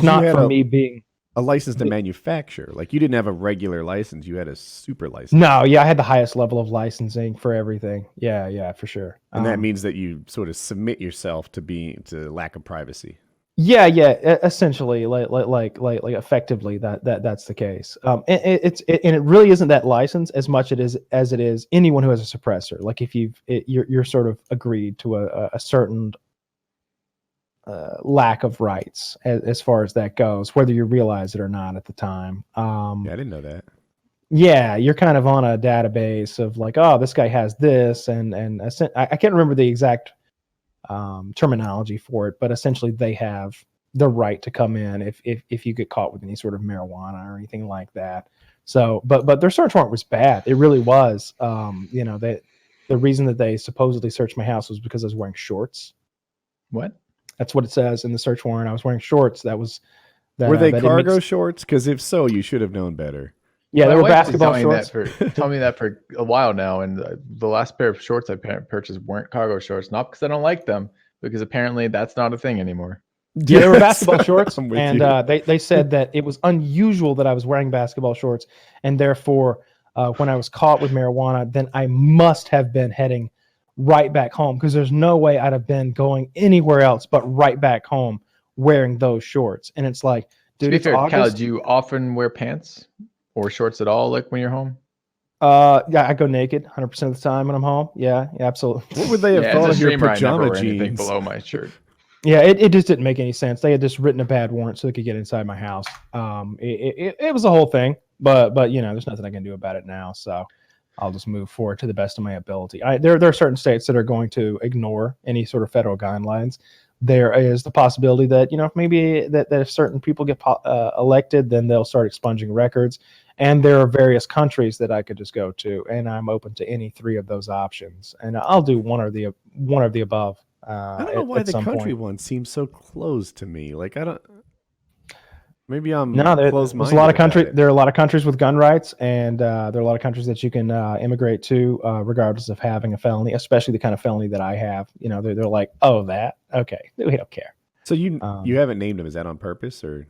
not for me being a license to manufacture, like you didn't have a regular license, you had a super license. No, yeah, I had the highest level of licensing for everything. Yeah, for sure. And that means that you sort of submit yourself to lack of privacy. Yeah, essentially, like effectively, that's the case. And it really isn't that license as much as it is anyone who has a suppressor. Like if you're sort of agreed to a certain lack of rights as far as that goes, whether you realize it or not at the time. Yeah, I didn't know that. Yeah, you're kind of on a database of like, oh, this guy has this, and I can't remember the exact terminology for it, but essentially they have the right to come in if you get caught with any sort of marijuana or anything like that. So, but their search warrant was bad. It really was. The reason that they supposedly searched my house was because I was wearing shorts. What? That's what it says in the search warrant. I was wearing shorts. Were they cargo shorts? Because if so, you should have known better. Yeah, My they were wife has been basketball shorts. Tell me that for a while now, and the last pair of shorts I purchased weren't cargo shorts. Not because I don't like them, because apparently that's not a thing anymore. Yeah, they were basketball shorts, I'm with and you. they said that it was unusual that I was wearing basketball shorts, and therefore, when I was caught with marijuana, then I must have been heading right back home, because there's no way I'd have been going anywhere else but right back home wearing those shorts. And it's like, dude, To be fair, August. Kyle, do you often wear pants or shorts at all, like when you're home? Yeah, I go naked 100% of the time when I'm home. Yeah, absolutely. What would they have Yeah, thought as of a your streamer, I never pajama wear anything jeans? below my shirt. Yeah, it just didn't make any sense. They had just written a bad warrant so they could get inside my house. It was a whole thing, but there's nothing I can do about it now. So I'll just move forward to the best of my ability. There are certain states that are going to ignore any sort of federal guidelines. There is the possibility that maybe that if certain people get elected, then they'll start expunging records. And there are various countries that I could just go to, and I'm open to any three of those options. And I'll do one or the above. I don't know why the country one seems so closed to me. Like I don't. Maybe I'm closed-minded. There's a lot of countries. There are a lot of countries with gun rights, and there are a lot of countries that you can immigrate to, regardless of having a felony, especially the kind of felony that I have. They're like, oh, that okay, we don't care. So you haven't named them. Is that on purpose or?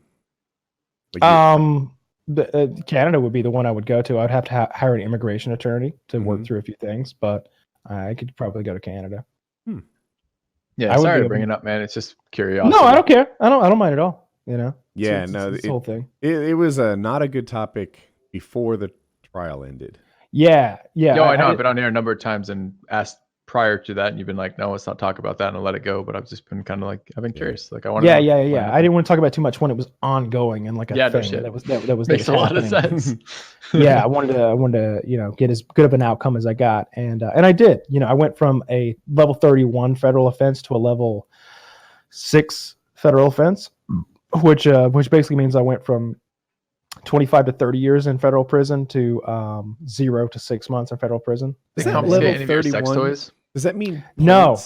Canada would be the one I would go to. I'd have to hire an immigration attorney to work through a few things, but I could probably go to Canada. Yeah, sorry to bring it up, man. It's just curiosity. No, I don't care. I don't mind at all. Yeah, it's no, this whole thing. It was not a good topic before the trial ended. Yeah. No, I know. I've been on air a number of times and asked prior to that, and you've been like, "No, let's not talk about that," and I'll let it go. But I've just been kind of like, I've been curious. Like, I want to. Yeah. I didn't want to talk about it too much when it was ongoing and like a thing that was makes a lot of sense. Yeah, I wanted to get as good of an outcome as I got, and I did. I went from a level 31 federal offense to a level 6 federal offense, which basically means I went from 25 to 30 years in federal prison to 0 to 6 months in federal prison. They confiscate any of your sex toys? Does that mean no?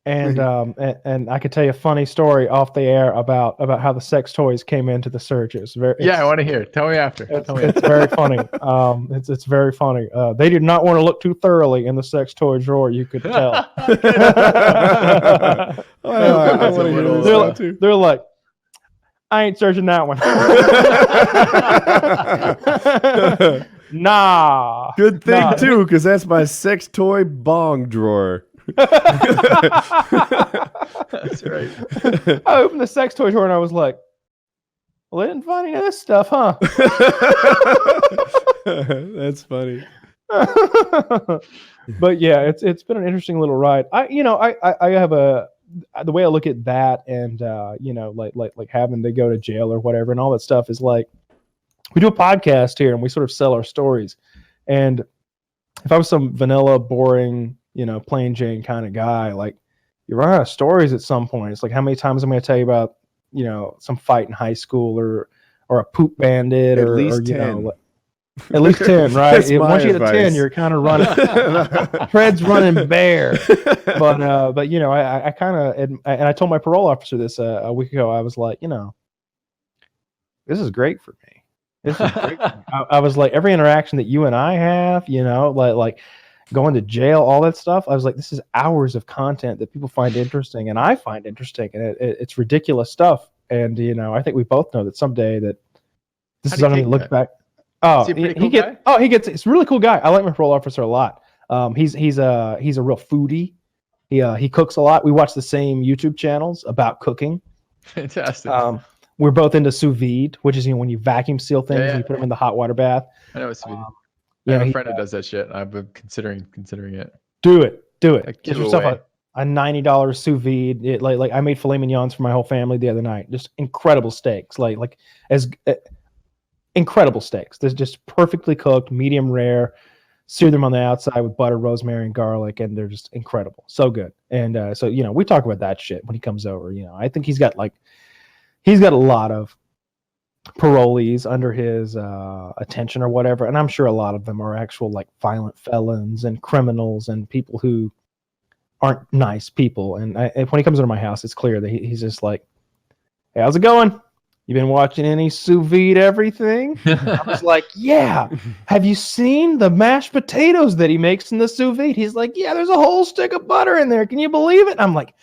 And I could tell you a funny story off the air about how the sex toys came into the search. I want to hear it. Tell me after. It's very funny. It's very funny. They did not want to look too thoroughly in the sex toy drawer. You could tell. They're like, I ain't searching that one. Nah. Good thing too, because that's my sex toy bong drawer. That's right. I opened the sex toy drawer and I was like, well, they didn't find any of this stuff, huh? That's funny. But yeah, it's been an interesting little ride. I have the way I look at that, and like having to go to jail or whatever and all that stuff is like, we do a podcast here and we sort of sell our stories. And if I was some vanilla, boring, plain Jane kind of guy, like, you run out of stories at some point. It's like, how many times am I going to tell you about, some fight in high school or a poop bandit at or least 10. At least 10, right? That's my Once you get to 10, advice. you're kind of running, treads running bare. But I kind of, and I told my parole officer this a week ago. I was like, this is great for me. This is great. I was like, every interaction that you and I have, like going to jail, all that stuff. I was like, this is hours of content that people find interesting, and I find interesting, and it's ridiculous stuff. And I think we both know that someday that this is going to look back. Oh, he gets. He's a really cool guy. I like my parole officer a lot. He's a real foodie. He cooks a lot. We watch the same YouTube channels about cooking. Fantastic. We're both into sous vide, which is when you vacuum seal things and you put them in the hot water bath. I know it's sweet. I have a friend that does that shit. I've been considering it. Do it. Like, Get yourself a $90 sous vide. Like I made filet mignons for my whole family the other night. Just incredible steaks. Incredible steaks. They're just perfectly cooked, medium rare. Sear them on the outside with butter, rosemary, and garlic, and they're just incredible. So good. And so we talk about that shit when he comes over. I think he's got a lot of parolees under his attention or whatever, and I'm sure a lot of them are actual like violent felons and criminals and people who aren't nice people. And when he comes into my house, it's clear that he's just like, "Hey, how's it going? You been watching any sous vide everything?" I was like, "Yeah. Have you seen the mashed potatoes that he makes in the sous vide?" He's like, "Yeah, there's a whole stick of butter in there. Can you believe it?" I'm like,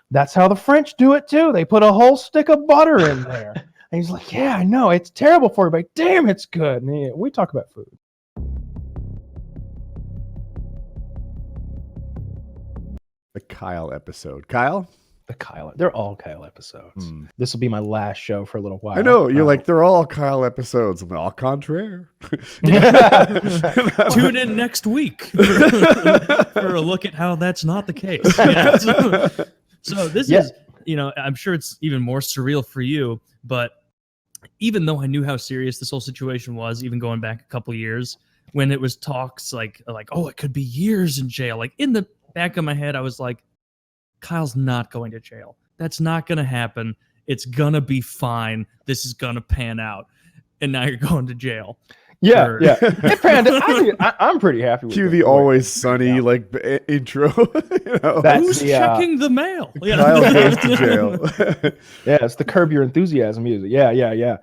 "That's how the French do it too. They put a whole stick of butter in there." And he's like, "Yeah, I know. It's terrible for you, but damn, it's good." And we talk about food. The Kyle episode. Kyle? They're all Kyle episodes. This will be my last show for a little while. I know. You're like, they're all Kyle episodes. I'm au contraire. Tune in next week for a look at how that's not the case. Yeah. So this is, I'm sure it's even more surreal for you, but even though I knew how serious this whole situation was, even going back a couple years, when it was talks like, oh, it could be years in jail. Like in the back of my head, I was like, Kyle's not going to jail. That's not going to happen. It's going to be fine. This is going to pan out. And now you're going to jail. Yeah. It panned out. I'm pretty happy with it. Cue the Always Sunny intro. Who's checking the mail? Kyle goes to jail. Yeah, it's the Curb Your Enthusiasm music. Yeah.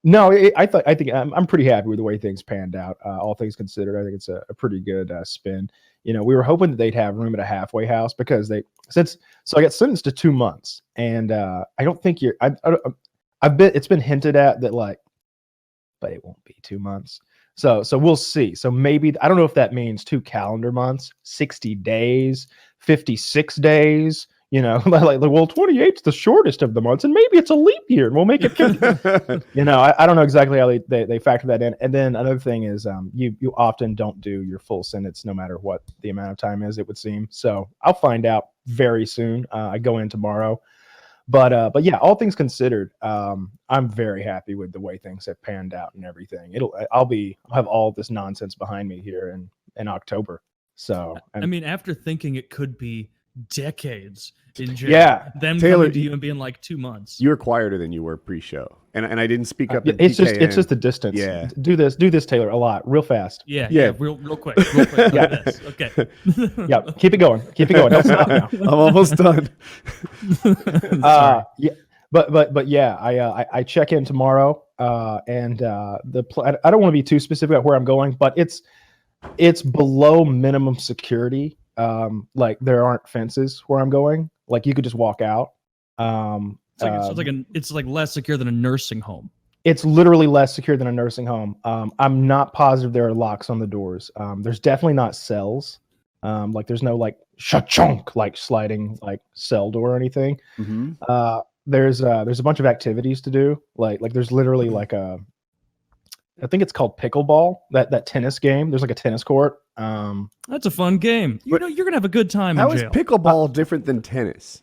No, I think I'm pretty happy with the way things panned out. All things considered, I think it's a pretty good spin. We were hoping that they'd have room at a halfway house because I got sentenced to 2 months, and I don't think it's been hinted at that but it won't be 2 months. So we'll see. So maybe, I don't know if that means 2 calendar months, 60 days, 56 days, well, 28's the shortest of the months, and maybe it's a leap year and we'll make it 50. I don't know exactly how they factor that in. And then another thing is you often don't do your full sentence no matter what the amount of time is, it would seem. So I'll find out very soon. I go in tomorrow. But yeah, all things considered, I'm very happy with the way things have panned out and everything. I'll have all this nonsense behind me here in October. So I mean, after thinking it could be decades in jail. Yeah. Them Taylor, coming to you and being like 2 months. You were quieter than you were pre-show, and I didn't speak up. It's PKN. just the distance. Yeah. Do this, Taylor, a lot, real fast. Yeah, Yeah. real quick. Like Yeah. this. Okay. Yeah, keep it going. Don't stop now. I'm almost done. Yeah, but yeah, I check in tomorrow, and I don't want to be too specific about where I'm going, but it's below minimum security. Like there aren't fences where I'm going. Like you could just walk out. It's like less secure than a nursing home. It's literally less secure than a nursing home. I'm not positive there are locks on the doors. There's definitely not cells. Like there's no like shachunk like sliding like cell door or anything. Mhm. There's a bunch of activities to do. Like there's literally like I think it's called pickleball. That tennis game. There's like a tennis court. That's a fun game. You're gonna have a good time How in is jail. pickleball different than tennis?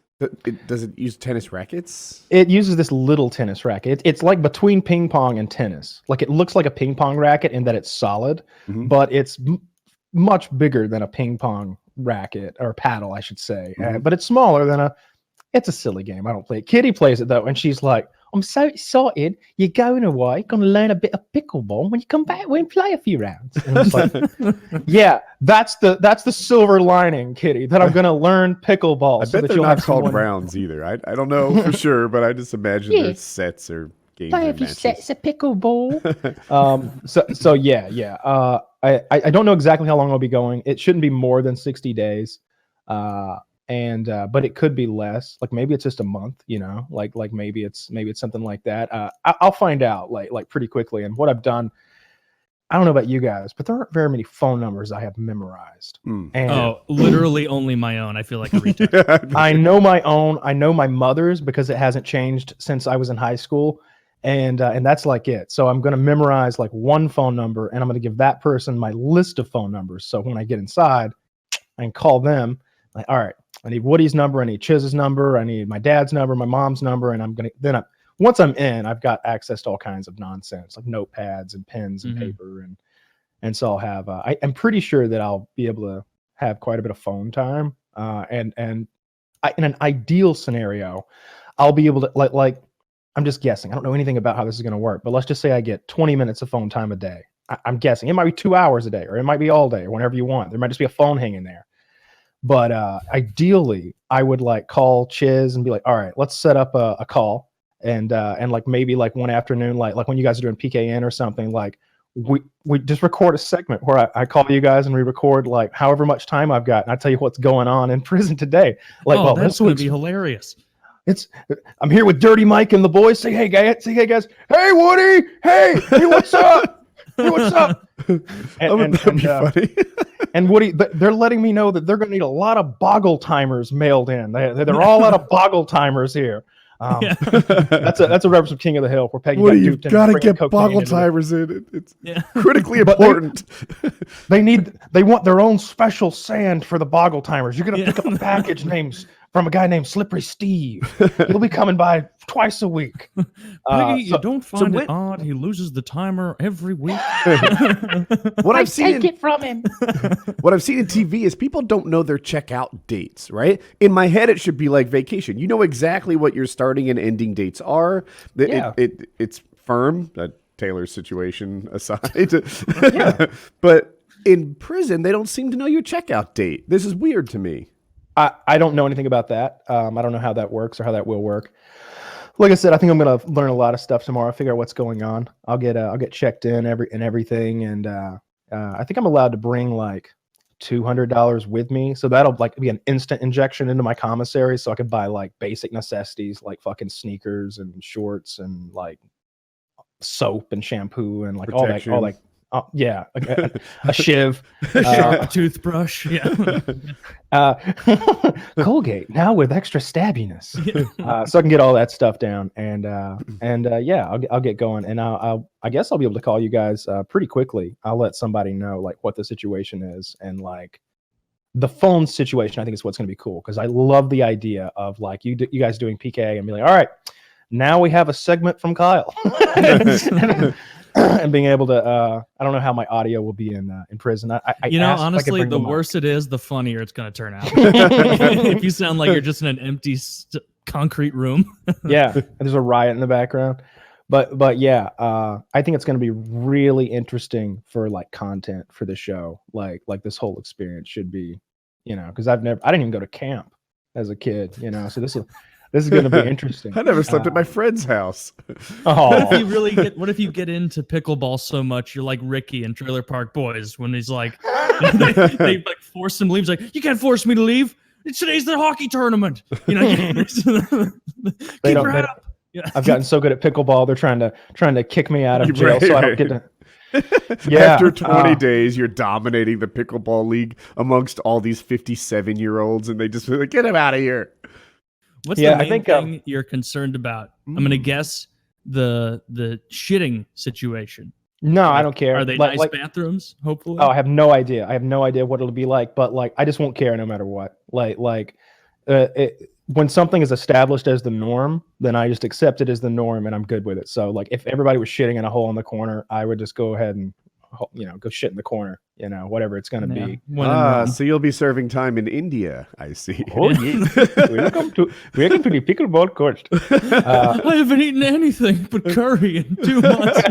Does it use tennis rackets? It uses this little tennis racket. It's like between ping pong and tennis. Like it looks like a ping pong racket in that it's solid, Mhm. but it's much bigger than a ping pong racket or paddle, I should say. Mhm. But it's smaller than it's a silly game. I don't play it. Kitty plays it though, and she's like, I'm so excited. You're going away, gonna learn a bit of pickleball. When you come back, we'll play a few rounds. And it's like, yeah, that's the silver lining, Kitty, that I'm gonna learn pickleball. I so bet that they're you'll not have called someone- rounds either. I don't know for sure, but I just imagine Yeah. there's sets or games. Play or a few matches. sets of pickleball. So yeah. I don't know exactly how long I'll be going. It shouldn't be more than 60 days. But it could be less. Like maybe it's just a month, like maybe it's something like that. I'll find out like pretty quickly. And what I've done, I don't know about you guys, but there aren't very many phone numbers I have memorized. Mm. And Literally only my own. I feel like a retard. I know my own. I know my mother's because it hasn't changed since I was in high school. And that's like it. So I'm going to memorize like one phone number, and I'm going to give that person my list of phone numbers. So when I get inside, I can call them. Like, all right, I need Woody's number, I need Chiz's number, I need my dad's number, my mom's number, and once I'm in, I've got access to all kinds of nonsense like notepads and pens and paper, and so I'll have. I'm pretty sure that I'll be able to have quite a bit of phone time, in an ideal scenario, I'll be able to like. I'm just guessing. I don't know anything about how this is going to work, but let's just say I get 20 minutes of phone time a day. I'm guessing it might be 2 hours a day, or it might be all day, or whenever you want. There might just be a phone hanging there. But ideally, I would like call Chiz and be like, all right, let's set up a call, and like maybe like one afternoon, like when you guys are doing PKN or something, like we just record a segment where I call you guys and we record like however much time I've got, and I tell you what's going on in prison today. Like, well, that's going to be hilarious. I'm here with Dirty Mike and the boys. Say hey guys, hey Woody, hey what's up? Hey, what's up? That'd be funny. And Woody, they're letting me know that they're going to need a lot of boggle timers mailed in. They're all out of boggle timers here. That's a reference of King of the Hill where Peggy. Woody, you've got to get boggle timers in. It's critically important. They want their own special sand for the boggle timers. You're going to pick up a package names from a guy named Slippery Steve. He'll be coming by twice a week. Peggy, you don't find it odd he loses the timer every week? What I've seen it from him. What I've seen in TV is people don't know their checkout dates, right? In my head, it should be like vacation. You know exactly what your starting and ending dates are. It's firm. Taylor's situation aside. But in prison, they don't seem to know your checkout date. This is weird to me. I don't know anything about that. I don't know how that works or how that will work. Like I said, I think I'm going to learn a lot of stuff tomorrow. Figure out what's going on. I'll get checked in everything, and I think I'm allowed to bring like $200 with me, so that'll like be an instant injection into my commissary, so I can buy like basic necessities like fucking sneakers and shorts and like soap and shampoo and like Protection. all that. Yeah, a shiv, A sharp toothbrush. Yeah. Colgate now with extra stabbiness, so I can get all that stuff down, and yeah, I'll get going, and I guess I'll be able to call you guys pretty quickly. I'll let somebody know like what the situation is, and like the phone situation. I think is what's going to be cool because I love the idea of like you guys doing PKA and be like, all right, now we have a segment from Kyle. and being able to. I don't know how my audio will be in prison. I You know, asked if I could honestly, bring the mic. worse it is, the funnier it's going to turn out. If you sound like you're just in an empty concrete room. Yeah, and there's a riot in the background. But yeah, I think it's going to be really interesting for like content for the show. Like this whole experience should be, because I didn't even go to camp as a kid, so this is going to be interesting. I never slept at my friend's house. What if you get into pickleball so much you're like Ricky in Trailer Park Boys when he's like they like force him to leave. He's like, you can't force me to leave. Today's the hockey tournament. They don't- up. Yeah. I've gotten so good at pickleball. They're trying to kick me out of jail, Right, so I don't get to. After 20 days, you're dominating the pickleball league amongst all these 57-year-olds, and they just like, get him out of here. What's the main thing you're concerned about? I'm gonna guess the shitting situation. No, I don't care. Are they nice bathrooms? Hopefully. Oh, I have no idea. I have no idea what it'll be like, but like I just won't care no matter what. When something is established as the norm, then I just accept it as the norm and I'm good with it. So like if everybody was shitting in a hole in the corner, I would just go ahead and go shit in the corner, whatever it's going to be. So you'll be serving time in India, I see. Oh yeah. Welcome to the pickleball court. I haven't eaten anything but curry in 2 months.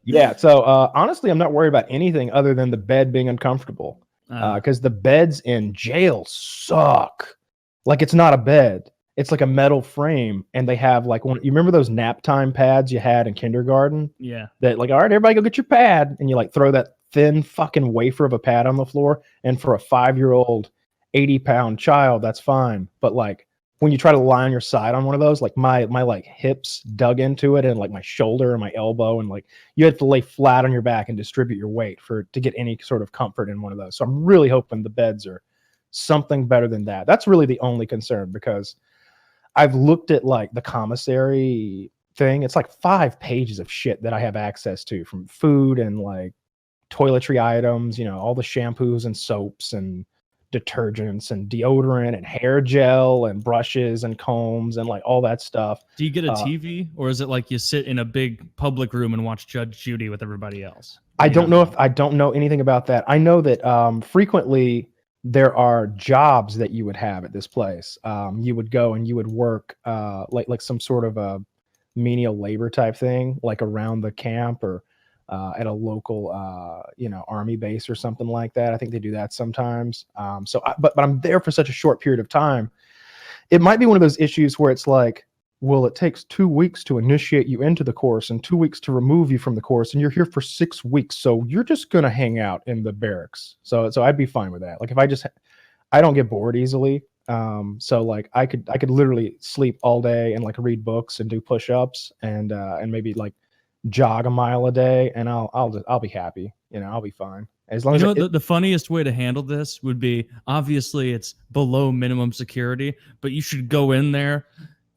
Yeah, so honestly, I'm not worried about anything other than the bed being uncomfortable. Because the beds in jail suck. Like it's not a bed; it's like a metal frame, and they have like you remember those nap time pads you had in kindergarten? Yeah. That like, all right, everybody, go get your pad, and you like throw that thin fucking wafer of a pad on the floor. And for a 5-year-old, 80-pound child, that's fine. But like when you try to lie on your side on one of those, like my like hips dug into it, and like my shoulder and my elbow, and like you had to lay flat on your back and distribute your weight to get any sort of comfort in one of those. So I'm really hoping the beds are something better than that. That's really the only concern, because I've looked at like the commissary thing. It's like 5 pages of shit that I have access to, from food and like toiletry items, all the shampoos and soaps and detergents and deodorant and hair gel and brushes and combs and like all that stuff. Do you get a TV, or is it like you sit in a big public room and watch Judge Judy with everybody else? I don't know anything about that. I know that frequently there are jobs that you would have at this place. You would go and you would work like some sort of a menial labor type thing, like around the camp or at a local army base or something like that. I think they do that sometimes. But I'm there for such a short period of time. It might be one of those issues where it's like, well, it takes 2 weeks to initiate you into the course and 2 weeks to remove you from the course, and you're here for 6 weeks, so you're just gonna hang out in the barracks. So I'd be fine with that. Like if I don't get bored easily, so like I could literally sleep all day and like read books and do push-ups and maybe like jog a mile a day, and I'll be happy. I'll be fine as long as the funniest way to handle this would be, obviously it's below minimum security, but you should go in there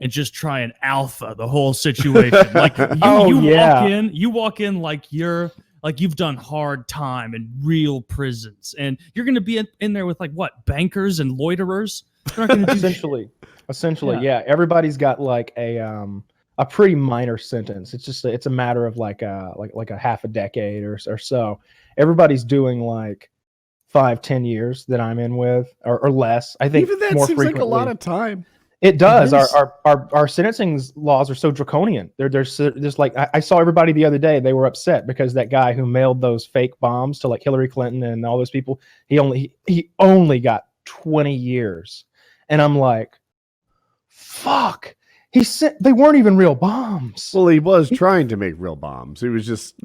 and just try and alpha the whole situation. Like you walk in like you've done hard time in real prisons, and you're going to be in there with like what, bankers and loiterers? They're not gonna do essentially, yeah. Everybody's got like a pretty minor sentence. It's a matter of like a half a decade or so. Everybody's doing like 5-10 years that I'm in with, or less. I think even that more seems frequently. like a lot of time. It does. Our sentencing laws are so draconian. There's like I saw everybody the other day. They were upset because that guy who mailed those fake bombs to like Hillary Clinton and all those people, he only got 20 years, and I'm like, fuck. They weren't even real bombs. Well, he was trying to make real bombs. It was just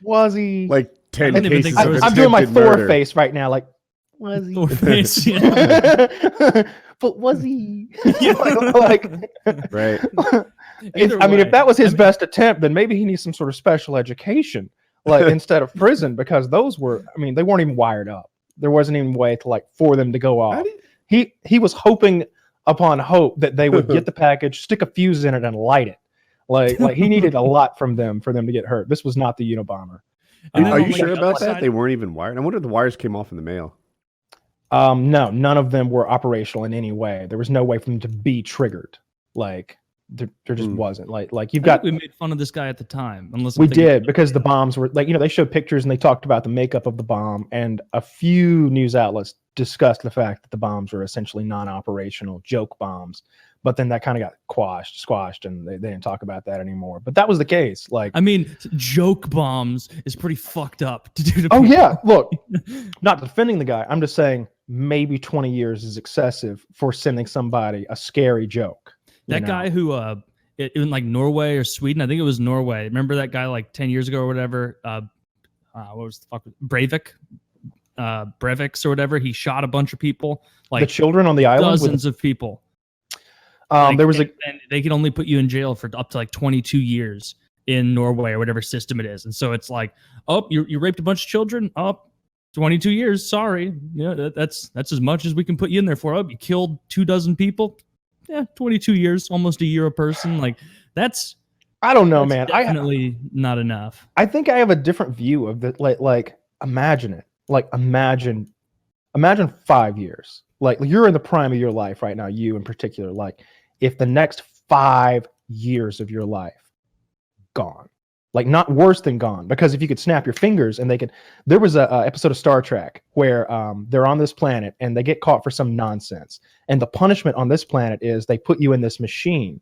was he like 10 I don't even cases think of there was- I'm doing my attempted Thor murder. face right now. Like, was he? Thor face, yeah. But was he? Right. If that was his best attempt, then maybe he needs some sort of special education, like instead of prison, because those were, they weren't even wired up. There wasn't even a way to like for them to go off. He was hoping upon hope that they would get the package, stick a fuse in it, and light it. Like he needed a lot from them for them to get hurt. This was not the Unabomber. Are you sure about that? They weren't even wired. I wonder if the wires came off in the mail. No, none of them were operational in any way. There was no way for them to be triggered. Like there just wasn't. Like you've I think got. we made fun of this guy at the time, unless We did, because the bombs were like, they showed pictures and they talked about the makeup of the bomb, and a few news outlets discussed the fact that the bombs were essentially non-operational joke bombs. But then that kind of got squashed, and they didn't talk about that anymore. But that was the case. Like, I mean, joke bombs is pretty fucked up to do to oh people. yeah, look, not defending the guy. I'm just saying maybe 20 years is excessive for sending somebody a scary joke. That guy who in like Norway or Sweden, I think it was Norway. Remember that guy like 10 years ago or whatever? What was the fuck? Breivik or whatever. He shot a bunch of people, like the children on the island, dozens of people. There was and they can only put you in jail for up to like 22 years in Norway or whatever system it is. And so it's like, oh, you raped a bunch of children. Oh, 22 years. Sorry. Yeah, that's as much as we can put you in there for. Oh, you killed 24 people. Yeah, 22 years, almost a year a person. Like that's. I don't know, man. Definitely not enough. I think I have a different view of it. Like imagine it. Like imagine 5 years. Like you're in the prime of your life right now. You in particular. Like if the next 5 years of your life gone, like not worse than gone, because if you could snap your fingers and there was a episode of Star Trek where they're on this planet and they get caught for some nonsense, and the punishment on this planet is they put you in this machine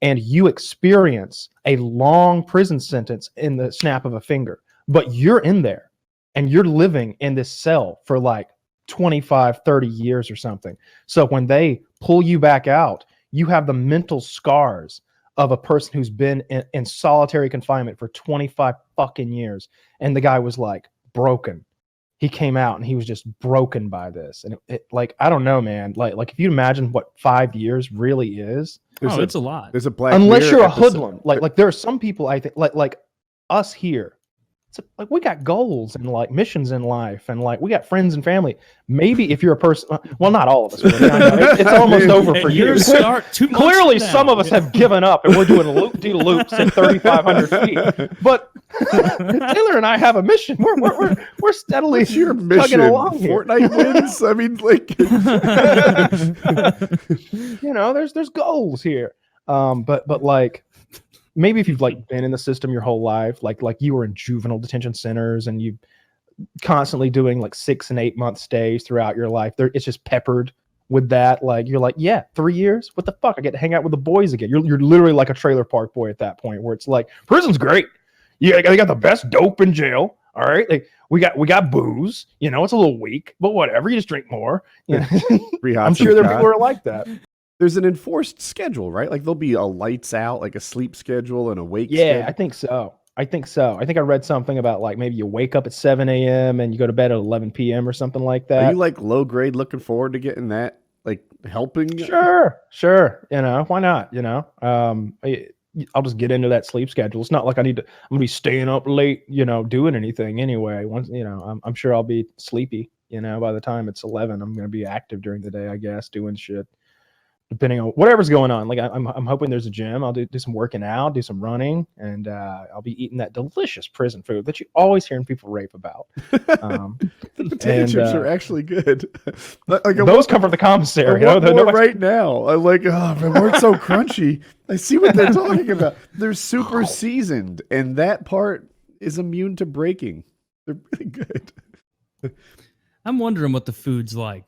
and you experience a long prison sentence in the snap of a finger, but you're in there and you're living in this cell for like 25, 30 years or something. So when they pull you back out, you have the mental scars of a person who's been in solitary confinement for 25 fucking years. And the guy was like broken. He came out and he was just broken by this. And it like, I don't know, man. Like if you imagine what 5 years really is. It's a lot. There's a Black Unless Mirror you're a episode. hoodlum. Like there are some people, I think, like us here. Like we got goals and like missions in life, and like we got friends and family. Maybe if you're a person, well, not all of us. Really. I know. It's almost over for you. Clearly, some of us have given up, and we're doing loop-de-loops at 3,500 feet. But Taylor and I have a mission. We're steadily What's your mission? plugging along here. Fortnite wins. I mean, like, there's goals here. But like. Maybe if you've like been in the system your whole life, like you were in juvenile detention centers and you constantly doing like 6 and 8 month stays throughout your life, it's just peppered with that. Like you're like, yeah, 3 years. What the fuck? I get to hang out with the boys again. You're literally like a trailer park boy at that point, where it's like prison's great. Yeah, they got the best dope in jail. All right, like we got booze. It's a little weak, but whatever. You just drink more. I'm sure there are people who are like that. There's an enforced schedule, right? Like there'll be a lights out, like a sleep schedule and a wake schedule. schedule. I think so. I think I read something about like maybe you wake up at 7 a.m. and you go to bed at 11 p.m. or something like that. Are you like low grade looking forward to getting that, like helping? Sure. Why not? I'll just get into that sleep schedule. It's not like I'm gonna be staying up late, doing anything anyway. Once, I'm sure I'll be sleepy, by the time it's 11, I'm going to be active during the day, I guess, doing shit. Depending on whatever's going on. Like I'm hoping there's a gym. I'll do some working out, do some running, and I'll be eating that delicious prison food that you always hearing people rave about. The potato chips are actually good. Those come from the commissary. Right now, I'm like, oh, they weren't so crunchy. I see what they're talking about. They're super seasoned, and that part is immune to breaking. They're really good. I'm wondering what the food's like.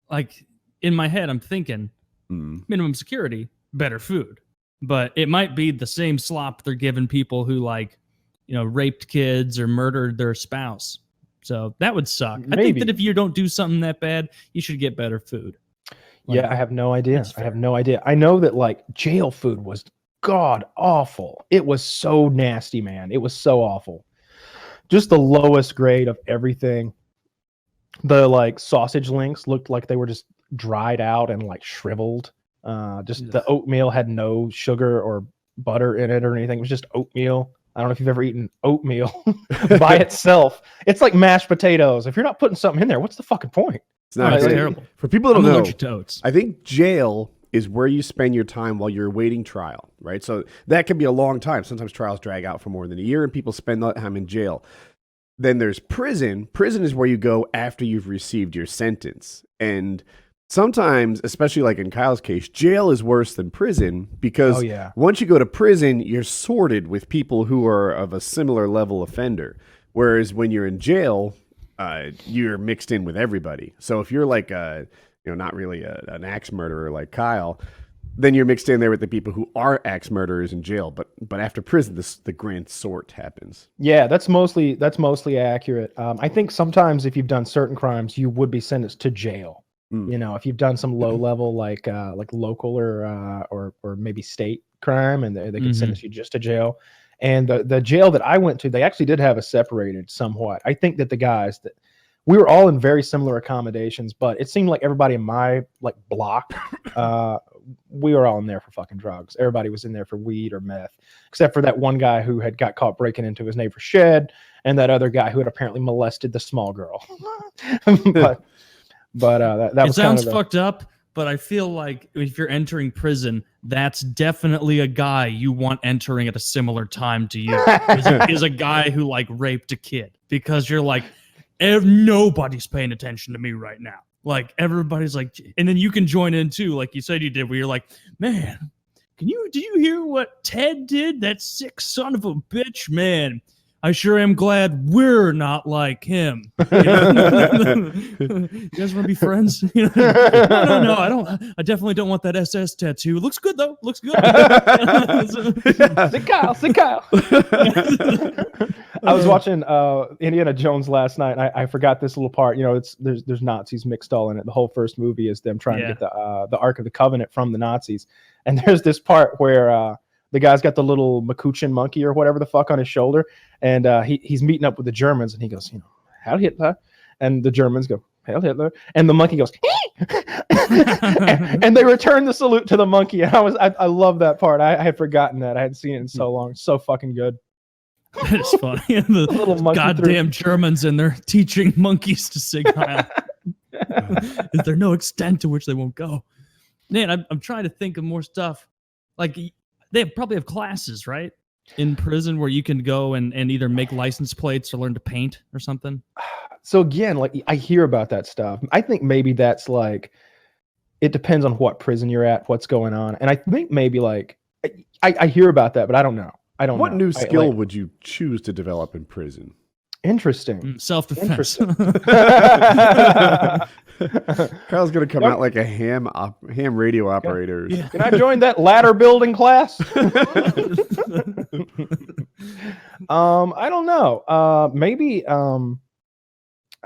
Like in my head, I'm thinking. Minimum security, better food, but it might be the same slop they're giving people who raped kids or murdered their spouse. So that would suck. Maybe. I think that if you don't do something that bad, you should get better food. I have no idea. I know that like jail food was god awful. It was so nasty, man. It was so awful. Just the lowest grade of everything. The like sausage links looked like they were just dried out and like shriveled. The oatmeal had no sugar or butter in it or anything. It was just oatmeal. I don't know if you've ever eaten oatmeal by itself. It's like mashed potatoes. If you're not putting something in there, what's the fucking point? It's not terrible. For people that don't know, I think jail is where you spend your time while you're awaiting trial, right? So that can be a long time. Sometimes trials drag out for more than a year and people spend that time in jail. Then there's prison. Prison is where you go after you've received your sentence. And sometimes, especially like in Kyle's case, jail is worse than prison because Oh, yeah. once you go to prison, you're sorted with people who are of a similar level offender. Whereas when you're in jail, you're mixed in with everybody. So if you're like not really an axe murderer like Kyle, then you're mixed in there with the people who are axe murderers in jail. But after prison, the grand sort happens. Yeah, that's mostly accurate. I think sometimes if you've done certain crimes, you would be sentenced to jail. If you've done some low level like local or maybe state crime, and they can sentence you just to jail. And the jail that I went to, they actually did have us separated somewhat. I think that the guys that we were all in very similar accommodations, but it seemed like everybody in my block, we were all in there for fucking drugs. Everybody was in there for weed or meth, except for that one guy who had got caught breaking into his neighbor's shed, and that other guy who had apparently molested the small girl. but that It was sounds kind of fucked up, but I feel like if you're entering prison, that's definitely a guy you want entering at a similar time to you. Is a guy who raped a kid, because you're like, nobody's paying attention to me right now. Like everybody's like, and then you can join in too, like you said you did, where you're like, man, did you hear what Ted did? That sick son of a bitch, man. I sure am glad we're not like him. You guys want to be friends? No, I don't. I definitely don't want that SS tattoo. It looks good though. Looks good. Sick Kyle. I was watching Indiana Jones last night, and I forgot this little part. There's Nazis mixed all in it. The whole first movie is them trying to get the Ark of the Covenant from the Nazis, and there's this part where the guy's got the little Makuchin monkey or whatever the fuck on his shoulder, and he's meeting up with the Germans, and he goes, Heil Hitler, and the Germans go, Heil Hitler, and the monkey goes, and they return the salute to the monkey. And I love that part. I had forgotten that. I hadn't seen it in so long. So fucking good. It's funny. The little monkey goddamn Germans, and they're teaching monkeys to sing Heil. Is there no extent to which they won't go? Man, I'm trying to think of more stuff. Like, they probably have classes, right? In prison where you can go and either make license plates or learn to paint or something. So again, I hear about that stuff. I think maybe that's it depends on what prison you're at, what's going on. And I think maybe I hear about that, but I don't know. What new skill would you choose to develop in prison? Interesting. Self-defense. Carl's going to come out like a ham radio operator. Yeah. Can I join that ladder building class? I don't know. Maybe, I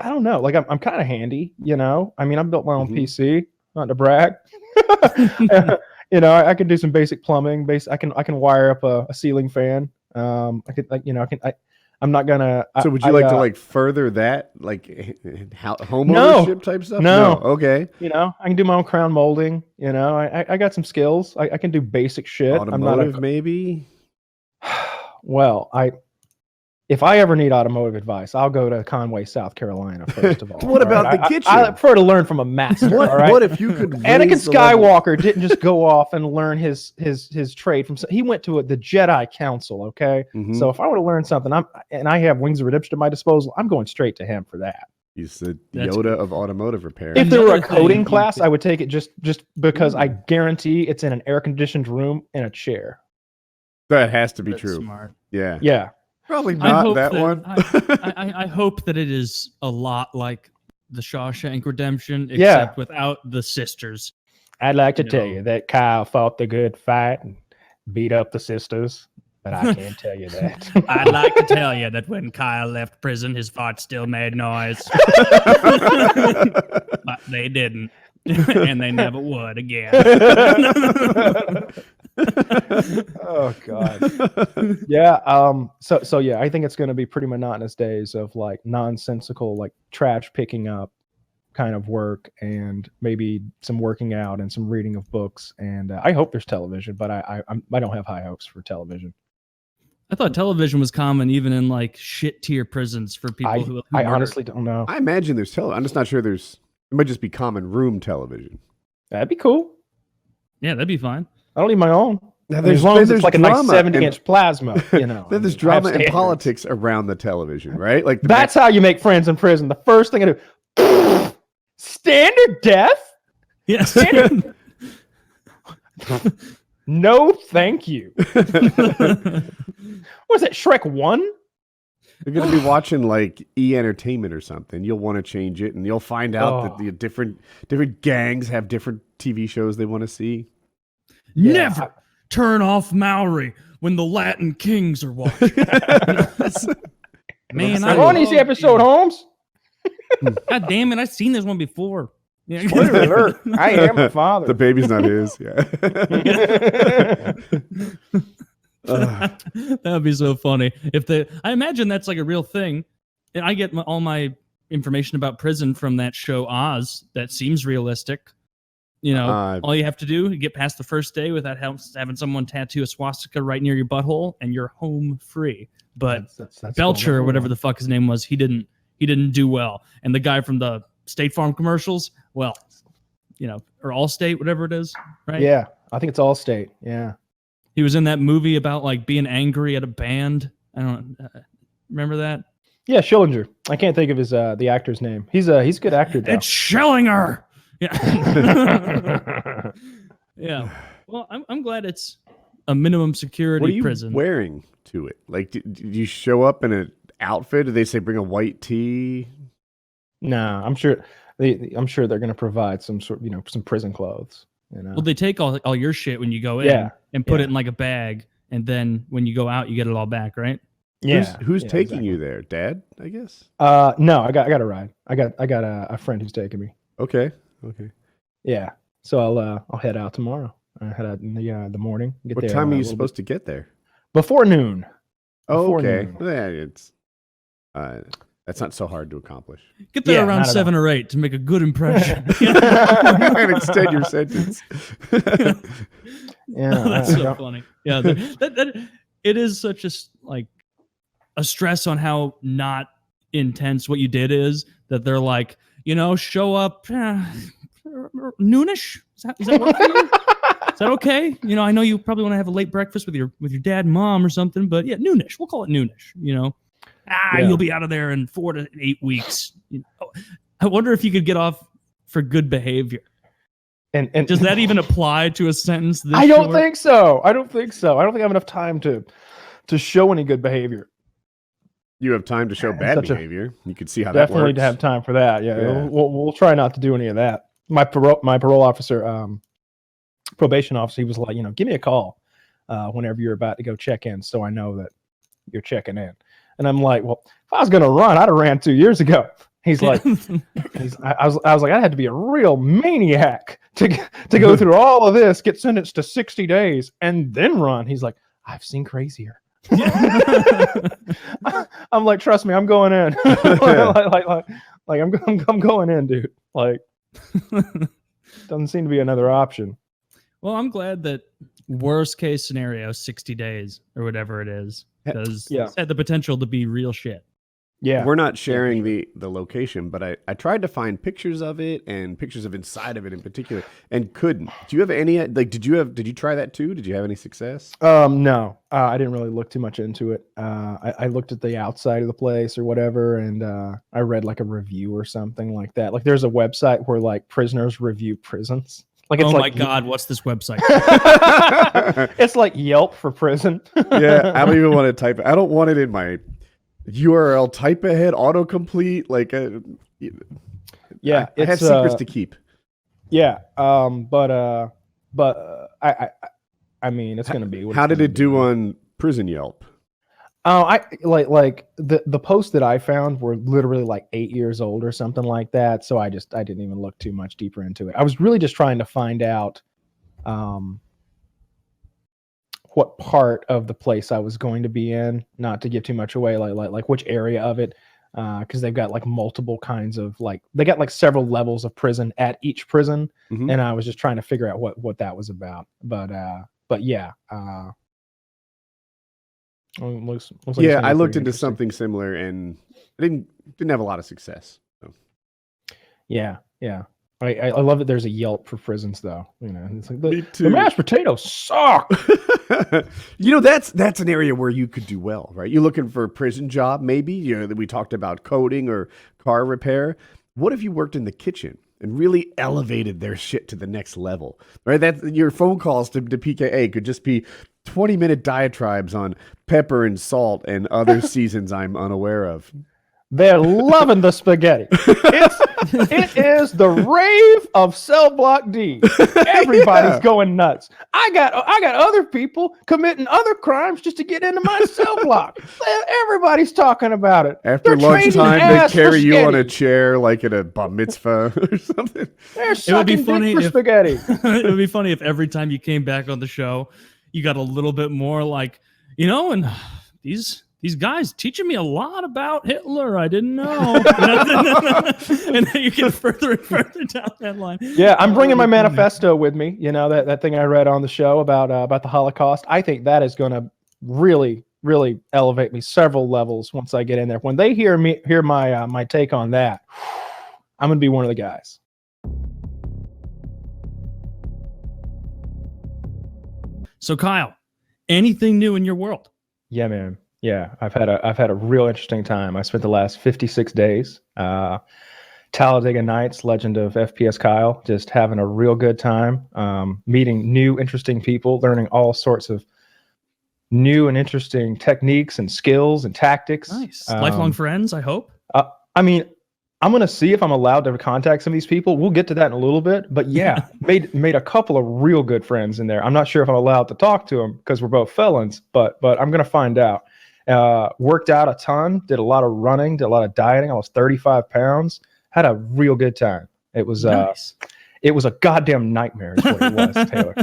don't know. I'm kind of handy, I mean, I built my own PC, not to brag. I can do some basic plumbing. I can wire up a ceiling fan. I'm not gonna. So would you like to further that, home ownership type stuff? No. Okay. I can do my own crown molding. I got some skills. I can do basic shit. Automotive, maybe. Well, if I ever need automotive advice, I'll go to Conway, South Carolina, first of all. What about the kitchen? I prefer to learn from a master. What, all right? what if you could? Anakin Skywalker didn't just go off and learn his trade from. He went to the Jedi Council. Okay, so if I were to learn something, and I have Wings of Redemption at my disposal, I'm going straight to him for that. He's the Yoda of automotive repair. If there were a coding class, I would take it just because I guarantee it's in an air conditioned room in a chair. That has to be That's true. Smart. Yeah. Yeah. Probably not that one. I hope that it is a lot like the Shawshank Redemption, except without the sisters. I'd like to tell you that Kyle fought the good fight and beat up the sisters, but I can't tell you that. I'd like to tell you that when Kyle left prison, his farts still made noise. But they didn't. And they never would again. Oh God. Yeah. So yeah, I think it's going to be pretty monotonous days of nonsensical, trash picking up kind of work, and maybe some working out and some reading of books. And I hope there's television, but I don't have high hopes for television. I thought television was common even in shit tier prisons for people who I honestly don't know. I imagine there's television. I'm just not sure there's. It might just be common room television. That'd be cool. Yeah, that'd be fine. I don't need my own. Now, as long as it's a nice 70-inch plasma, Then there's drama and politics around the television, right? That's how you make friends in prison. The first thing I do, standard def. Yes. No, thank you. What is that, Shrek 1? You're going to be watching like E! Entertainment or something. You'll want to change it, and you'll find out that the different gangs have different TV shows they want to see. Never turn off Maori when the Latin Kings are watching. Man, I'm on easy episode, Holmes. God damn it, I've seen this one before. Yeah. Spoiler alert. I am a father. The baby's not his. Yeah. That would be so funny if I imagine that's like a real thing, and I get all my information about prison from that show Oz. That seems realistic. You know, all you have to do, you get past the first day without having someone tattoo a swastika right near your butthole, and you're home free. But that's Belcher, or whatever the fuck his name was, he didn't do well. And the guy from the State Farm commercials, well, you know, or Allstate, whatever it is, right? Yeah, I think it's Allstate. Yeah. He was in that movie about like being angry at a band. I don't remember that. Yeah, Schillinger. I can't think of his the actor's name. He's a good actor though. It's Schillinger. Yeah. Yeah. Well, I'm glad it's a minimum security what are you prison. Wearing to it? Like, did you show up in an outfit? Did they say bring a white tee? Nah, I'm sure they're going to provide some sort, some prison clothes. You know? Well, they take all your shit when you go in and put it in like a bag, and then when you go out, you get it all back, right? Yeah. Who's taking you there? Dad, I guess. No, I got a ride. I got a friend who's taking me. Okay. Yeah. So I'll head out tomorrow. I head out in the morning. What time are you supposed to get there? Before noon. Oh, okay. Yeah, it's that's not so hard to accomplish. Get there around 7 or 8 to make a good impression. And extend your sentence. Yeah, that's so funny. Yeah, that it is such a stress on how not intense what you did is that they're like, show up noonish. Is that work for you? Is that okay? I know you probably want to have a late breakfast with your dad and mom or something, but yeah, noonish. We'll call it noonish. You'll be out of there in 4 to 8 weeks. I wonder if you could get off for good behavior. And does that even apply to a sentence? I don't think so. I don't think I have enough time to show any good behavior. You have time to show bad behavior. You can see how that works. Definitely to have time for that. Yeah. We'll try not to do any of that. My parole officer, probation officer, he was like, give me a call whenever you're about to go check in, so I know that you're checking in. And I'm like, well, if I was gonna run, I'd have ran 2 years ago. He's like, I was like, I had to be a real maniac to go through all of this, get sentenced to 60 days, and then run. He's like, I've seen crazier. I'm like, trust me, I'm going in. like I'm going in, dude. Like, doesn't seem to be another option. Well, I'm glad that worst case scenario, 60 days or whatever it is, because it's had the potential to be real shit. Yeah, we're not sharing the location, but I tried to find pictures of it and pictures of inside of it in particular, and couldn't. Do you have any did you try that too? Did you have any success? No, I didn't really look too much into it. I looked at the outside of the place or whatever, and I read like a review or something like that. Like there's a website where like prisoners review prisons. Like it's my God, what's this website? It's like Yelp for prison. Yeah, I don't even want to type it. I don't want it in my URL type ahead autocomplete. Like, I have secrets to keep. Yeah, but I mean, it's gonna be. How did it do on Prison Yelp? I like the posts that I found were literally like 8 years old or something like that. So I didn't even look too much deeper into it. I was really just trying to find out what part of the place I was going to be in, not to give too much away, like which area of it, because they've got like multiple kinds of they got like several levels of prison at each prison, and I was just trying to figure out what that was about. But yeah. Looks like I looked into something similar and I didn't have a lot of success. So. Yeah. I love that there's a Yelp for prisons though. It's like the mashed potatoes suck. That's an area where you could do well, right? You're looking for a prison job, maybe. We talked about coding or car repair. What if you worked in the kitchen and really elevated their shit to the next level. Right? That your phone calls to PKA could just be 20-minute diatribes on pepper and salt and other seasons I'm unaware of. They're loving the spaghetti. It is the rave of Cell Block D. Everybody's going nuts. I got other people committing other crimes just to get into my cell block. Everybody's talking about it. After lunchtime, they carry you on a chair like at a bar mitzvah or something. They're sucking dick for spaghetti. It would be funny if every time you came back on the show, you got a little bit more like, and these guys teaching me a lot about Hitler I didn't know. And then you get further and further down that line. Yeah, I'm bringing my manifesto with me. That thing I read on the show about the Holocaust. I think that is going to really, really elevate me several levels once I get in there. When they hear my take on that, I'm going to be one of the guys. So Kyle, anything new in your world? Yeah, man. Yeah, I've had a real interesting time. I spent the last 56 days, Talladega Nights, Legend of FPS Kyle, just having a real good time, meeting new interesting people, learning all sorts of new and interesting techniques and skills and tactics. Nice. Lifelong friends, I hope. I mean, I'm going to see if I'm allowed to contact some of these people. We'll get to that in a little bit. But yeah, made a couple of real good friends in there. I'm not sure if I'm allowed to talk to them because we're both felons, but I'm going to find out. Worked out a ton, did a lot of running, did a lot of dieting. I lost 35 pounds, had a real good time. It was nice. It was a goddamn nightmare is what it was, Taylor.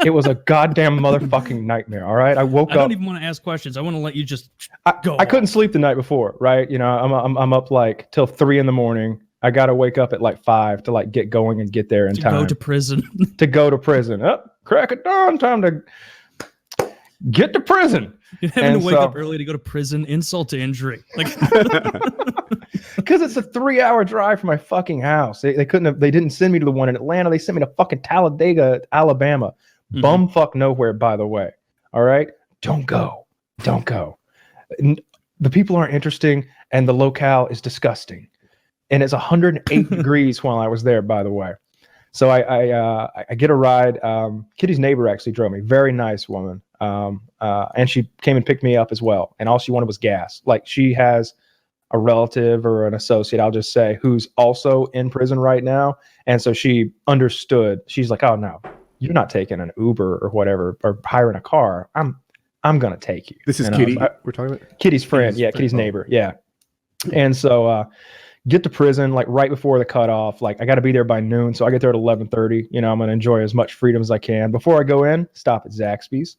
It was a goddamn motherfucking nightmare. All right. I woke up. I don't even want to ask questions. I want to let you just go. I couldn't sleep the night before, right? I'm up like till 3 a.m. I got to wake up at like 5 to like get going and get there in time. Go to prison. To go to prison. Crack of dawn, time to get to prison. You're having to wake up early to go to prison, insult to injury. Because it's a 3-hour drive from my fucking house. They didn't send me to the one in Atlanta. They sent me to fucking Talladega, Alabama. Mm-hmm. Bumfuck nowhere, by the way. All right? Don't go. The people aren't interesting, and the locale is disgusting. And it's 108 degrees while I was there, by the way. So I get a ride. Kitty's neighbor actually drove me. Very nice woman. And she came and picked me up as well. And all she wanted was gas. Like, she has a relative or an associate, I'll just say, who's also in prison right now. And so she understood. She's like, oh no, you're not taking an Uber or whatever, or hiring a car. I'm going to take you. This is Kitty we're talking about? Kitty's friend. Kitty's neighbor. Yeah. And so, get to prison like right before the cutoff. Like, I got to be there by noon. So I get there at 11:30. I'm going to enjoy as much freedom as I can. Before I go in, stop at Zaxby's,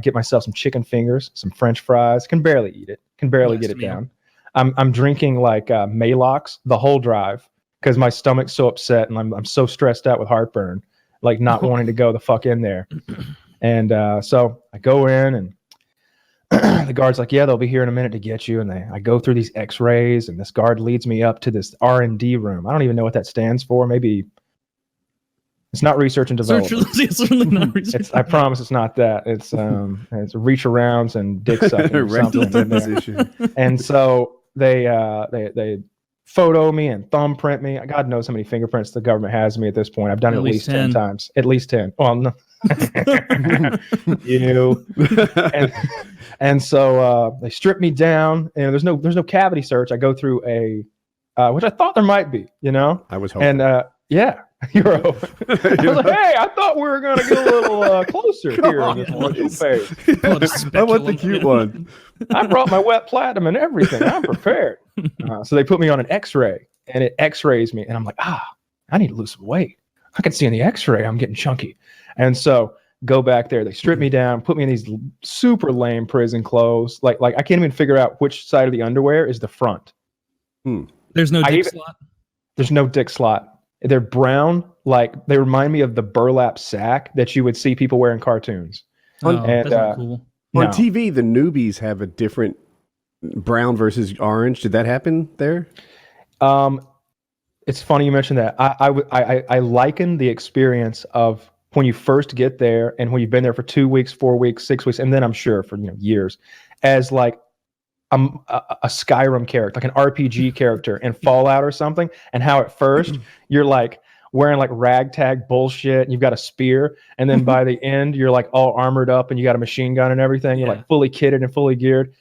get myself some chicken fingers, some French fries. Can barely eat it. Can barely get it down. I'm drinking like Malox the whole drive because my stomach's so upset and I'm so stressed out with heartburn, like not wanting to go the fuck in there. And so I go in and the guard's like, yeah, they'll be here in a minute to get you. And I go through these x-rays and this guard leads me up to this R&D room. I don't even know what that stands for. Maybe it's not research and development. It's certainly not research. I promise it's not that. It's reach arounds and dick sucking or something. And so they photo me and thumbprint me. God knows how many fingerprints the government has me at this point. I've done it at least 10 times. At least 10. Well, no. And so they strip me down, and there's no cavity search. I go through a which I thought there might be, I was hoping. And yeah, you're hoping. I was like, hey, I thought we were gonna get a little closer here in this initial phase. I want the cute one. I brought my wet platinum and everything. I'm prepared. So they put me on an X-ray, and it X-rays me, and I'm like, I need to lose some weight. I can see in the X-ray I'm getting chunky. And so go back there. They strip me down, put me in these super lame prison clothes. Like I can't even figure out which side of the underwear is the front. There's no dick slot? There's no dick slot. They're brown. Like, they remind me of the burlap sack that you would see people wear in cartoons. That's not cool. On TV, the newbies have a different brown versus orange. Did that happen there? It's funny you mentioned that. I liken the experience of when you first get there and when you've been there for 2 weeks, 4 weeks, 6 weeks, and then I'm sure for years, as like a Skyrim character, like an RPG character in Fallout or something, and how at first you're like wearing like ragtag bullshit and you've got a spear, and then by the end you're like all armored up and you got a machine gun and everything. You're like fully kitted and fully geared.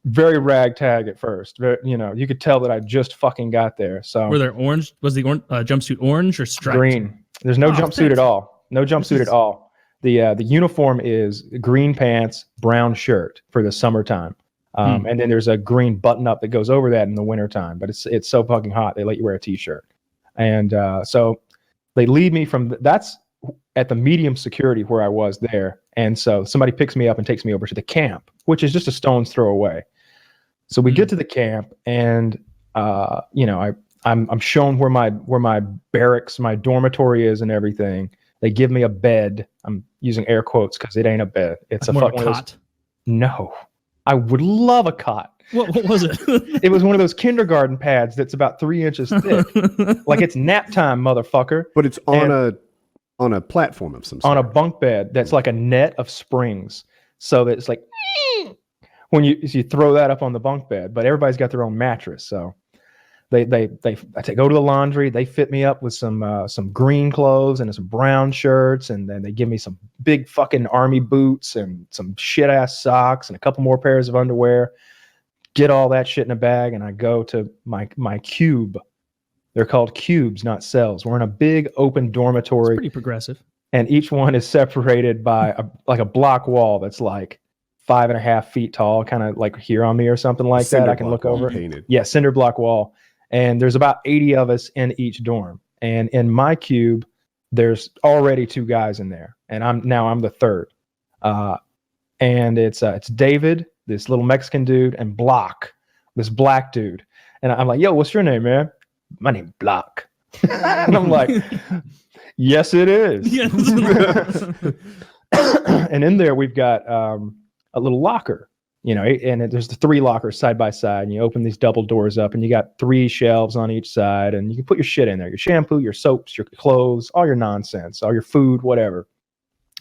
Very ragtag at first. You could tell that I just fucking got there. So were there orange? Was the jumpsuit orange or striped? Green. There's no jumpsuit at all. No jumpsuit at all. The uniform is green pants, brown shirt for the summertime. And then there's a green button up that goes over that in the wintertime. But it's so fucking hot they let you wear a t-shirt. And so they lead me from that's at the medium security where I was there. And so somebody picks me up and takes me over to the camp, which is just a stone's throw away. So we get to the camp, and I'm shown where my barracks, my dormitory is, and everything. They give me a bed. I'm using air quotes because it ain't a bed. It's like a fucking cot. No, I would love a cot. What was it? It was one of those kindergarten pads that's about 3 inches thick. Like it's nap time, motherfucker. But it's on a platform of some sort. On a bunk bed that's like a net of springs, so that it's like when you throw that up on the bunk bed. But everybody's got their own mattress, so I go to the laundry. They fit me up with some green clothes and some brown shirts, and then they give me some big fucking army boots and some shit ass socks and a couple more pairs of underwear. Get all that shit in a bag, and I go to my cube. They're called cubes, not cells. We're in a big open dormitory. It's pretty progressive. And each one is separated by a block wall that's like 5.5 feet tall, kind of like here on me or something like Cinder that. I can block look wall over. painted. Yeah, cinder block wall. And there's about 80 of us in each dorm. And in my cube, there's already 2 guys in there, and I'm the third. And it's David, this little Mexican dude, and Block, this black dude. And I'm like, yo, what's your name, man? My name's Block. And I'm like, yes, it is. Yes. And in there, we've got a little locker, and there's the 3 lockers side by side, and you open these double doors up, and you got 3 shelves on each side, and you can put your shit in there, your shampoo, your soaps, your clothes, all your nonsense, all your food, whatever.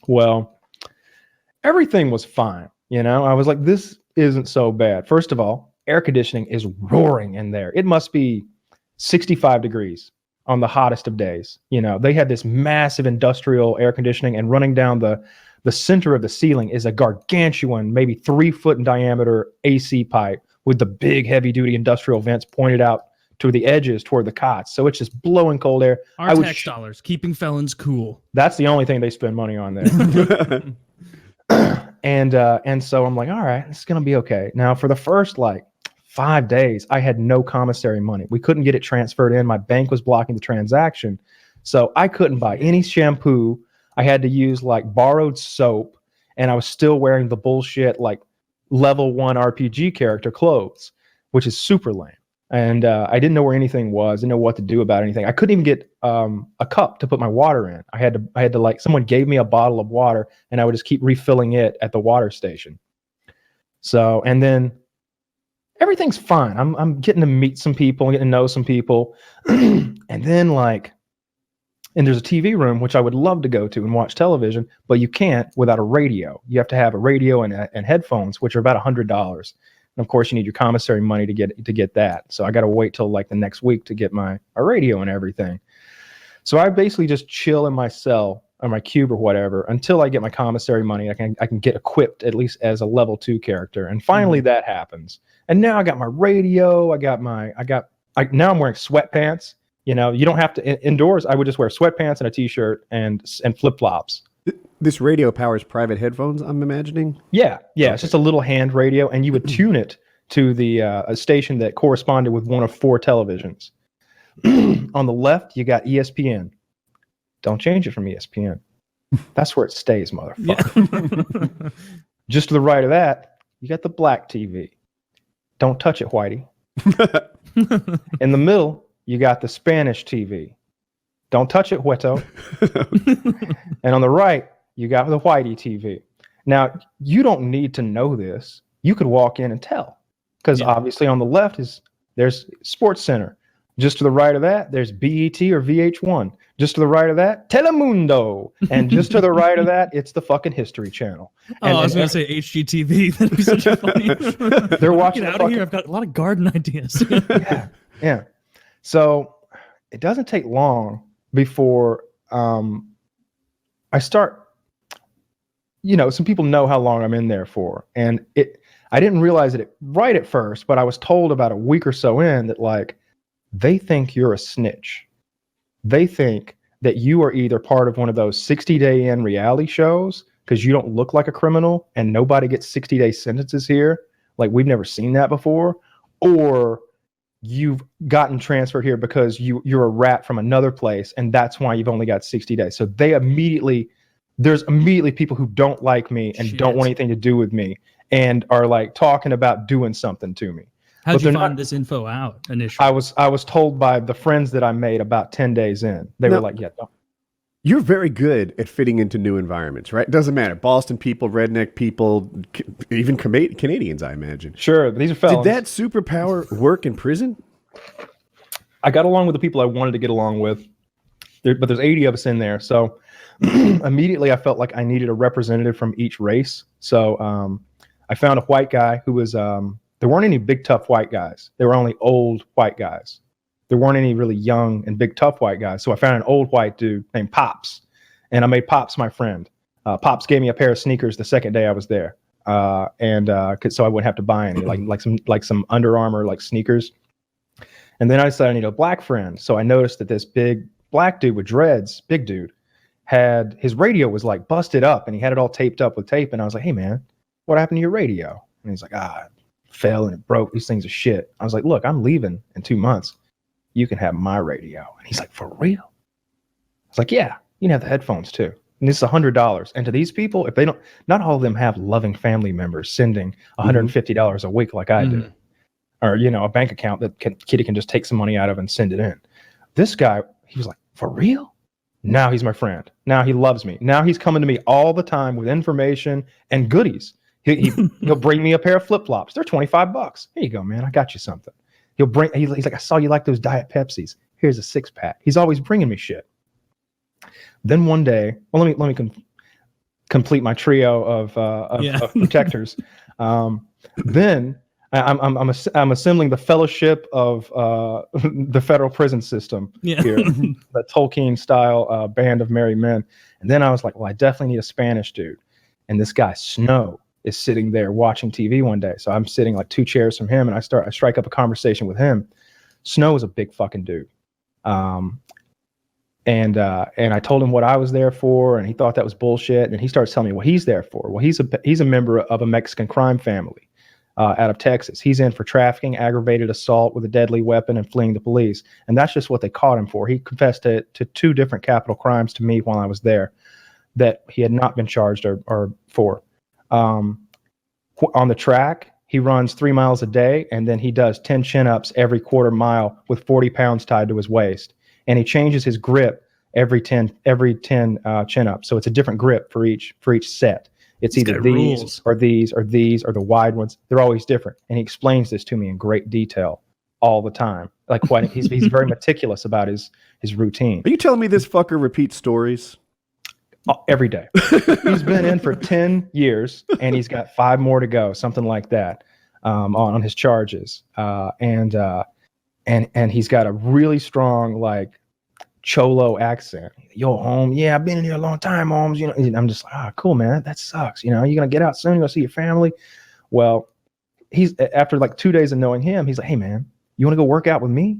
Well, everything was fine. I was like, this isn't so bad. First of all, air conditioning is roaring in there. It must be 65 degrees on the hottest of days. They had this massive industrial air conditioning, and running down the center of the ceiling is a gargantuan, maybe 3 foot in diameter AC pipe with the big heavy duty industrial vents pointed out to the edges toward the cots. So it's just blowing cold air. Our tax dollars, keeping felons cool. That's the only thing they spend money on there. And so I'm like, all right, this is going to be okay. Now for the first 5 days, I had no commissary money. We couldn't get it transferred in. My bank was blocking the transaction. So I couldn't buy any shampoo. I had to use borrowed soap, and I was still wearing the bullshit level 1 RPG character clothes, which is super lame. And I didn't know where anything was, didn't know what to do about anything. I couldn't even get a cup to put my water in. I had to someone gave me a bottle of water, and I would just keep refilling it at the water station. So, and then everything's fine. I'm getting to meet some people, getting to know some people. And then and there's a TV room, which I would love to go to and watch television, but you can't without a radio. You have to have a radio and headphones, which are about $100. And of course you need your commissary money to get that. So I got to wait till the next week to get a radio and everything. So I basically just chill in my cell or my cube or whatever until I get my commissary money. I can get equipped at least as a level 2 character. And finally that happens. And now I got my radio. Now I'm wearing sweatpants. You don't have to indoors. I would just wear sweatpants and a t-shirt and flip flops. This radio powers private headphones, I'm imagining. Yeah. Okay. It's just a little hand radio, and you would tune it to the a station that corresponded with one of 4 televisions. On the left, you got ESPN. Don't change it from ESPN. That's where it stays, motherfucker. Yeah. Just to the right of that, you got the black TV. Don't touch it, Whitey. In the middle, you got the Spanish TV. Don't touch it, Hueto. And on the right, you got the Whitey TV. Now, you don't need to know this. You could walk in and tell. Because obviously on the left there's Sports Center. Just to the right of that, there's BET or VH1. Just to the right of that, Telemundo. And just to the right of that, it's the fucking History Channel. Oh, I was going to say HGTV. That'd be such a funny. They're watching Get out of here. I've got a lot of garden ideas. Yeah. So it doesn't take long before I start, some people know how long I'm in there for. And I didn't realize it right at first, but I was told about a week or so in that, like, they think you're a snitch. They think that you are either part of one of those 60-day in reality shows because you don't look like a criminal and nobody gets 60-day sentences here. Like, we've never seen that before. Or you've gotten transferred here because you're a rat from another place and that's why you've only got 60 days. So there's immediately people who don't like me and don't want anything to do with me and are like talking about doing something to me. How'd you find this info out initially? I was told by the friends that I made about 10 days in. They were like, yeah. No. You're very good at fitting into new environments, right? Doesn't matter. Boston people, redneck people, even Canadians, I imagine. Sure, but these are felons. Did that superpower work in prison? I got along with the people I wanted to get along with, but there's 80 of us in there. So immediately I felt like I needed a representative from each race. So I found a white guy who was... there weren't any big, tough white guys. There were only old white guys. There weren't any really young and big, tough white guys. So I found an old white dude named Pops, and I made Pops my friend. Pops gave me a pair of sneakers the second day I was there, so I wouldn't have to buy any, like some Under Armour like sneakers. And then I decided I need a black friend. So I noticed that this big black dude with dreads, big dude, had his radio was like busted up, and he had it all taped up with tape. And I was like, "Hey man, what happened to your radio?" And he's like, fell and it broke. These things are shit. I was like, look, I'm leaving in 2 months. You can have my radio. And he's like, for real? I was like, yeah, you can have the headphones too. And this is $100. And to these people, if they don't, not all of them have loving family members sending $150 a week like I do, or, a bank account that Kitty can just take some money out of and send it in. This guy, he was like, for real? Now he's my friend. Now he loves me. Now he's coming to me all the time with information and goodies. He'll bring me a pair of flip-flops. They're $25. Here you go, man. I got you something. He's like, I saw you like those Diet Pepsis. Here's a 6-pack. He's always bringing me shit. Then one day, well, let me complete my trio of protectors. Then I'm assembling the Fellowship of the Federal Prison System here, the Tolkien-style band of merry men. And then I was like, well, I definitely need a Spanish dude. And this guy, Snow, is sitting there watching TV one day. So I'm sitting like 2 chairs from him, and I strike up a conversation with him. Snow is a big fucking dude. And I told him what I was there for, and he thought that was bullshit. And he starts telling me what he's there for. Well, he's a member of a Mexican crime family out of Texas. He's in for trafficking, aggravated assault with a deadly weapon, and fleeing the police. And that's just what they caught him for. He confessed to 2 different capital crimes to me while I was there that he had not been charged or for. On the track, he runs 3 miles a day, and then he does 10 chin-ups every quarter mile with 40 pounds tied to his waist. And he changes his grip every 10 chin-ups. So it's a different grip for each set. It's either these or these or these or the wide ones. They're always different. And he explains this to me in great detail all the time. Like he's very meticulous about his routine. Are you telling me this fucker repeats stories? Every day. He's been in for 10 years and he's got 5 more to go, something like that, on his charges. And he's got a really strong, like, Cholo accent. Yo, Holmes, yeah, I've been in here a long time, Holmes. And I'm just like, cool, man. That sucks. You're going to get out soon. You're going to see your family. Well, after like 2 days of knowing him, he's like, hey, man, you want to go work out with me?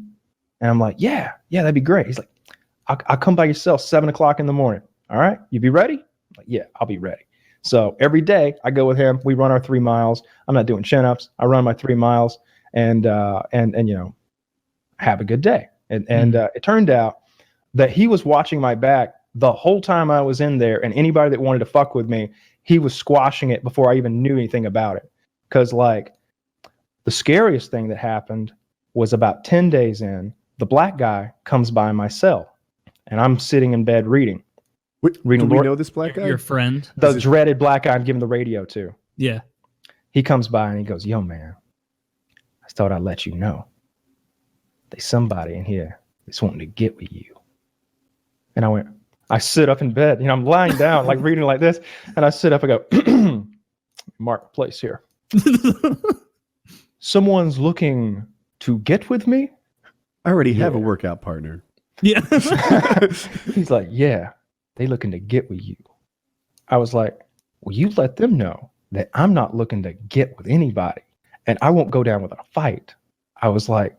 And I'm like, yeah, that'd be great. He's like, I'll come by your cell 7:00 in the morning. All right, you be ready? I'm like, yeah, I'll be ready. So every day I go with him. We run our 3 miles. I'm not doing chin-ups. I run my 3 miles and have a good day. And it turned out that he was watching my back the whole time I was in there, and anybody that wanted to fuck with me, he was squashing it before I even knew anything about it. Because, like, the scariest thing that happened was about 10 days in, the black guy comes by my cell, and I'm sitting in bed reading. Do we know this black guy? Your friend? The dreaded black guy I'm giving the radio to. Yeah. He comes by and he goes, yo, man, I thought I'd let you know. there's somebody in here that's wanting to get with you. And I sit up in bed, I'm lying down, like reading like this. And I sit up and go, mark place here. Someone's looking to get with me? I already have a workout partner. Yeah. He's like, yeah, they looking to get with you. I was like, well, you let them know that I'm not looking to get with anybody and I won't go down without a fight. I was like,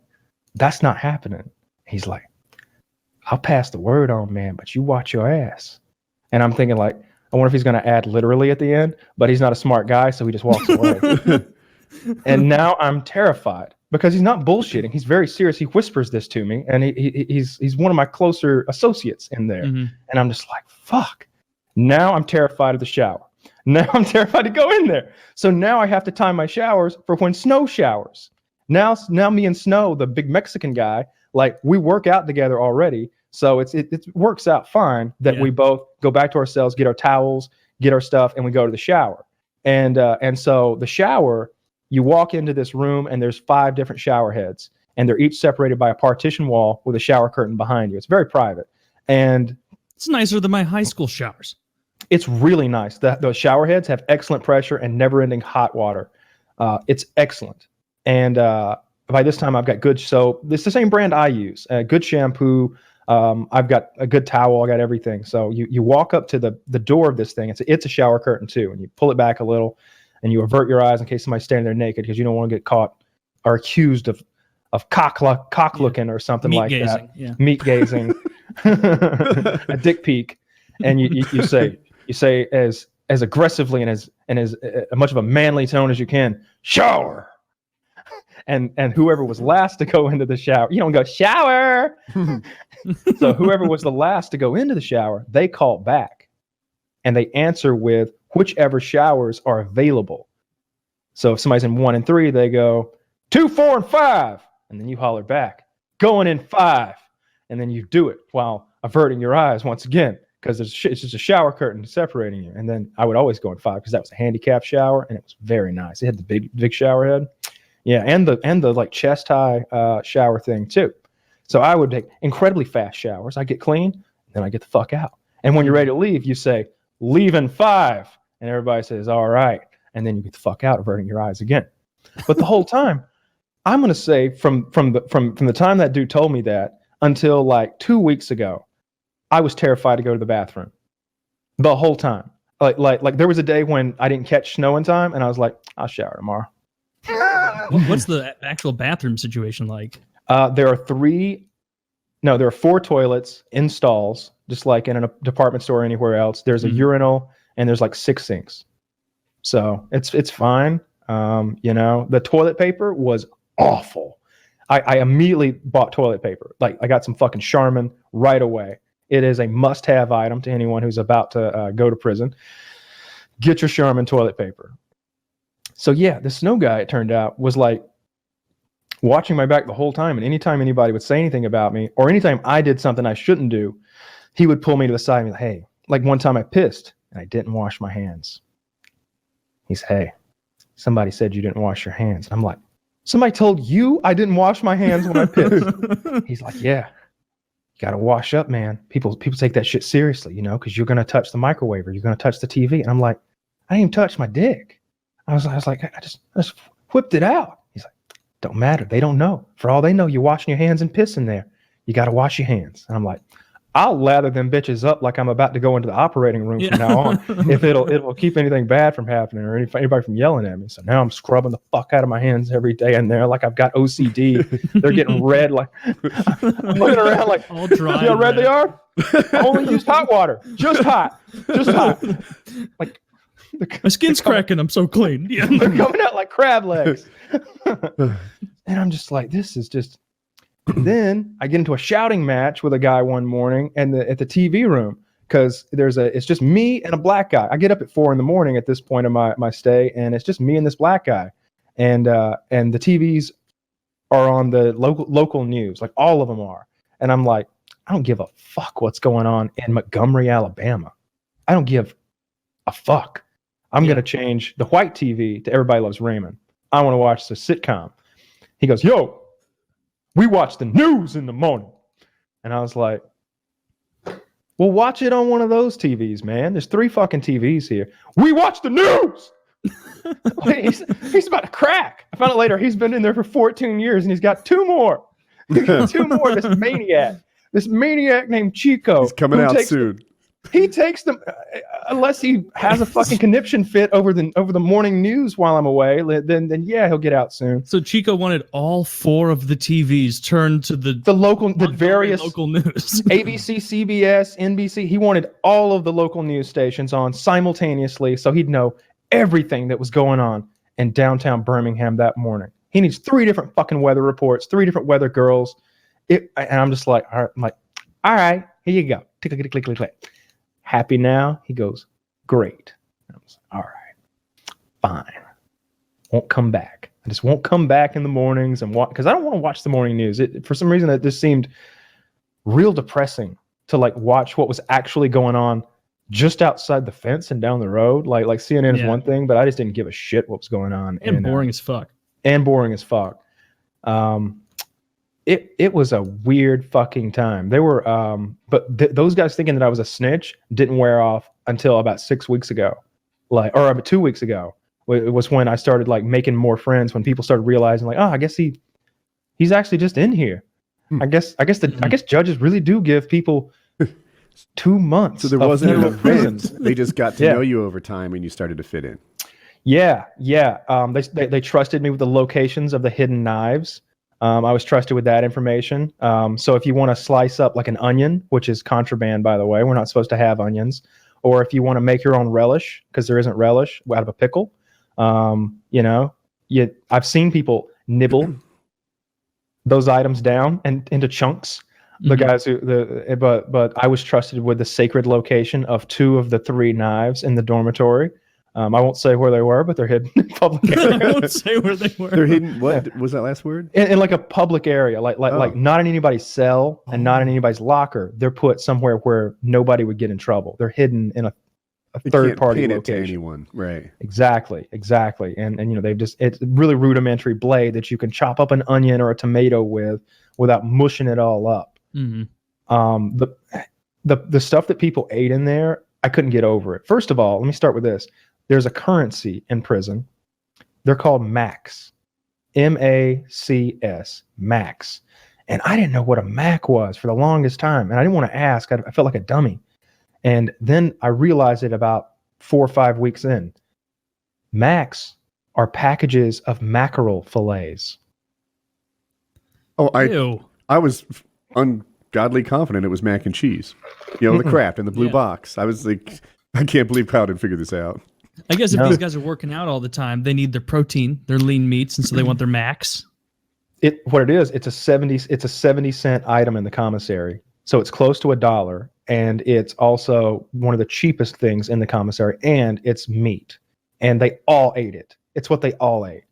that's not happening. He's like, I'll pass the word on, man, but you watch your ass. And I'm thinking like, I wonder if he's going to add literally at the end, but he's not a smart guy. So he just walks away. And now I'm terrified because he's not bullshitting. He's very serious. He whispers this to me and he's one of my closer associates in there. And I'm just like, fuck. Now I'm terrified of the shower. Now I'm terrified to go in there. So now I have to time my showers for when Snow showers. Now me and Snow, the big Mexican guy, like we work out together already. So it works out fine that we both go back to our cells, get our towels, get our stuff, and we go to the shower. And so the shower, you walk into this room and there's 5 different shower heads and they're each separated by a partition wall with a shower curtain behind you. It's very private. And it's nicer than my high school showers. It's really nice. Those shower heads have excellent pressure and never-ending hot water. It's excellent. And by this time, I've got good soap. It's the same brand I use. Good shampoo. I've got a good towel. I got everything. So you walk up to the door of this thing. It's a shower curtain too, and you pull it back a little, and you avert your eyes in case somebody's standing there naked because you don't want to get caught or accused of cock looking or something like that. Yeah. Meat gazing, a dick peek, and you say as aggressively and as much of a manly tone as you can, shower. And whoever was last to go into the shower, you don't go shower. So whoever was the last to go into the shower, they call back and they answer with whichever showers are available. So if somebody's in 1 and 3, they go 2, 4, and 5. And then you holler back, going in 5. And then you do it while averting your eyes once again, because it's just a shower curtain separating you. And then I would always go in 5 because that was a handicap shower and it was very nice. It had the big shower head. Yeah, and the like chest high shower thing too. So I would take incredibly fast showers. I get clean, then I get the fuck out. And when you're ready to leave, you say, leave in 5. And everybody says, all right. And then you get the fuck out, averting your eyes again. But the whole time, I'm gonna say from the time that dude told me that until like 2 weeks ago, I was terrified to go to the bathroom. The whole time. Like there was a day when I didn't catch Snow in time, and I was like, I'll shower tomorrow. What's the actual bathroom situation like? There are 4 toilets in stalls, just like in a department store or anywhere else. There's a urinal and there's like 6 sinks. So it's fine. The toilet paper was awful. I immediately bought toilet paper. Like I got some fucking Charmin right away. It is a must-have item to anyone who's about to go to prison. Get your Charmin toilet paper. So yeah, the Snow guy, it turned out, was like watching my back the whole time. And anytime anybody would say anything about me, or anytime I did something I shouldn't do, he would pull me to the side and be like, hey, like one time I pissed and I didn't wash my hands. He said, hey, somebody said you didn't wash your hands. And I'm like, somebody told you I didn't wash my hands when I pissed? He's like, yeah, you got to wash up, man. People take that shit seriously, because you're going to touch the microwave or you're going to touch the TV. And I'm like, I didn't even touch my dick. I was like, I just whipped it out. He's like, don't matter. They don't know. For all they know, you're washing your hands and pissing there. You got to wash your hands. And I'm like, I'll lather them bitches up like I'm about to go into the operating room from now on. If it'll keep anything bad from happening or anybody from yelling at me. So now I'm scrubbing the fuck out of my hands every day in there like I've got OCD. They're getting red. Like I'm looking around like, all dry. See how red they are? I only used hot water. Just hot. Like. My skin's cracking. I'm so clean. Yeah. They're coming out like crab legs. And I'm just like, this is just. And then I get into a shouting match with a guy one morning at the TV room because it's just me and a black guy. I get up at 4 a.m. at this point of my stay, and it's just me and this black guy. And the TVs are on the local news, like all of them are. And I'm like, I don't give a fuck what's going on in Montgomery, Alabama. I don't give a fuck. I'm going to change the white TV to Everybody Loves Raymond. I want to watch the sitcom. He goes, yo, we watch the news in the morning. And I was like, well, watch it on one of those TVs, man. There's 3 fucking TVs here. We watch the news. he's about to crack. I found out later he's been in there for 14 years and he's got 2 more. He's got 2 more. This maniac named Chico. He's coming out soon. He takes them unless he has a fucking conniption fit over the morning news while I'm away. Then yeah, he'll get out soon. So Chico wanted all 4 of the TVs turned to the various local news. ABC, CBS, NBC. He wanted all of the local news stations on simultaneously, so he'd know everything that was going on in downtown Birmingham that morning. He needs 3 different fucking weather reports, 3 different weather girls. And I'm just like, all right, here you go. Click, click, click, click, click. Happy now? He goes, great. I was like, all right, fine. Won't come back. I just won't come back in the mornings and watch, because I don't want to watch the morning news. For some reason, that this seemed real depressing to like watch what was actually going on just outside the fence and down the road. Like CNN is one thing, but I just didn't give a shit what was going on. And boring as fuck. And boring as fuck. It was a weird fucking time. They were, but those guys thinking that I was a snitch didn't wear off until about 6 weeks ago, or about 2 weeks ago. It was when I started like making more friends. When people started realizing, like, oh, I guess he's actually just in here. I guess judges really do give people 2 months. So there wasn't an event. They just got to know you over time, and you started to fit in. Yeah. They trusted me with the locations of the hidden knives. I was trusted with that information. So if you want to slice up like an onion, which is contraband, by the way, we're not supposed to have onions, or if you want to make your own relish, because there isn't relish out of a pickle, I've seen people nibble those items down and into chunks. The guys but I was trusted with the sacred location of 2 of the 3 knives in the dormitory. I won't say where they were, but they're hidden in public area. I won't say where they were. They're hidden. What was that last word? In like a public area, like not in anybody's cell and not in anybody's locker. They're put somewhere where nobody would get in trouble. They're hidden in a third-party location. To anyone, right? Exactly. And they've just, it's a really rudimentary blade that you can chop up an onion or a tomato with without mushing it all up. Mm-hmm. The stuff that people ate in there, I couldn't get over it. First of all, let me start with this. There's a currency in prison. They're called Macs. MACS. Macs. And I didn't know what a Mac was for the longest time. And I didn't want to ask. I felt like a dummy. And then I realized it about 4 or 5 weeks in. Macs are packages of mackerel fillets. Oh, I was ungodly confident it was mac and cheese. The Kraft in the blue box. I was like, I can't believe Kyle didn't figure this out. I guess if these guys are working out all the time, they need their protein, their lean meats, and so they want their max. What it is, it's a 70-cent item in the commissary. So it's close to $1, and it's also one of the cheapest things in the commissary, and it's meat. And they all ate it. It's what they all ate.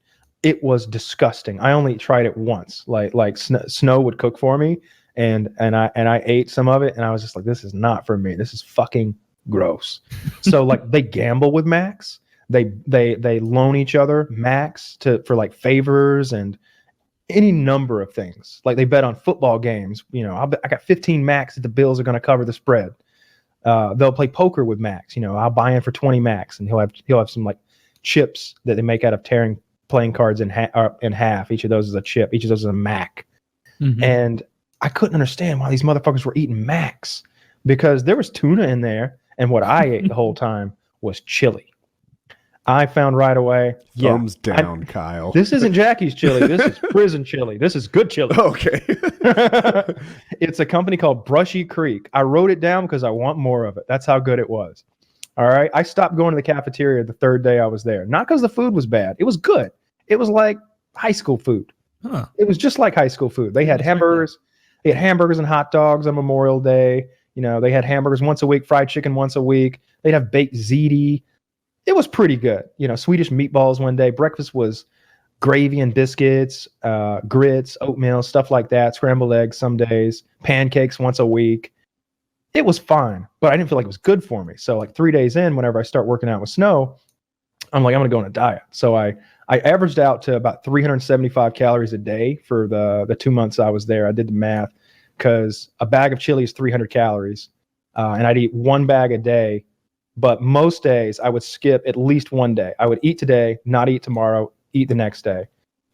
It was disgusting. I only tried it once. Like Snow would cook for me, and I ate some of it, and I was just like, this is not for me. This is fucking gross. So like they gamble with Macs. They loan each other Macs for like favors and any number of things. Like they bet on football games. I got 15 Macs that the Bills are going to cover the spread. They'll play poker with Macs. I'll buy in for 20 Macs, and he'll have some like chips that they make out of tearing playing cards in half. Each of those is a chip. Each of those is a Mac. Mm-hmm. And I couldn't understand why these motherfuckers were eating Macs, because there was tuna in there. And what I ate the whole time was chili. I found right away. Thumbs down, Kyle. This isn't Jackie's chili. This is prison chili. This is good chili. Okay. It's a company called Brushy Creek. I wrote it down because I want more of it. That's how good it was. All right. I stopped going to the cafeteria the 3rd day I was there. Not because the food was bad. It was good. It was like high school food. Huh. It was just like high school food. They had hamburgers. They had hamburgers and hot dogs on Memorial Day. They had hamburgers once a week, fried chicken once a week. They'd have baked ziti. It was pretty good. Swedish meatballs one day. Breakfast was gravy and biscuits, grits, oatmeal, stuff like that. Scrambled eggs some days. Pancakes once a week. It was fine, but I didn't feel like it was good for me. So like 3 days in, whenever I start working out with Snow, I'm like, I'm going to go on a diet. So I I averaged out to about 375 calories a day for the 2 months I was there. I did the math because a bag of chili is 300 calories, and I'd eat one bag a day. But most days I would skip at least one day. I would eat today, not eat tomorrow, eat the next day.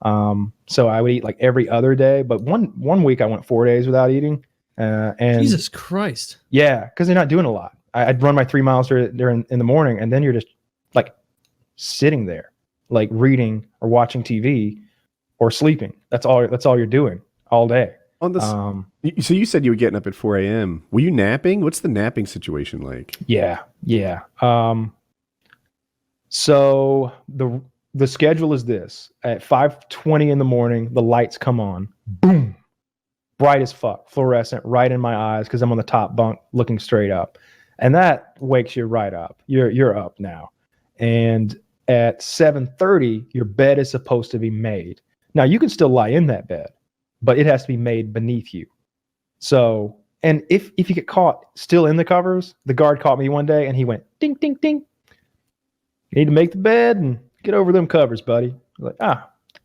So I would eat like every other day. But one week I went 4 days without eating. And Jesus Christ. Yeah, because you're not doing a lot. I'd run my 3 miles during in the morning, and then you're just like sitting there, like reading or watching TV or sleeping. That's all you're doing all day. On this, so you said you were getting up at 4 a.m. Were you napping? What's the napping situation like? Yeah. So the schedule is this: at 5:20 in the morning, the lights come on, boom, bright as fuck, fluorescent, right in my eyes because I'm on the top bunk looking straight up, and that wakes you right up. You're up now, and at 7:30, your bed is supposed to be made. Now you can still lie in that bed, but it has to be made beneath you. So, and if you get caught still in the covers, the guard caught me one day and he went, ding, ding, ding. You need to make the bed and get over them covers, buddy. I'm like,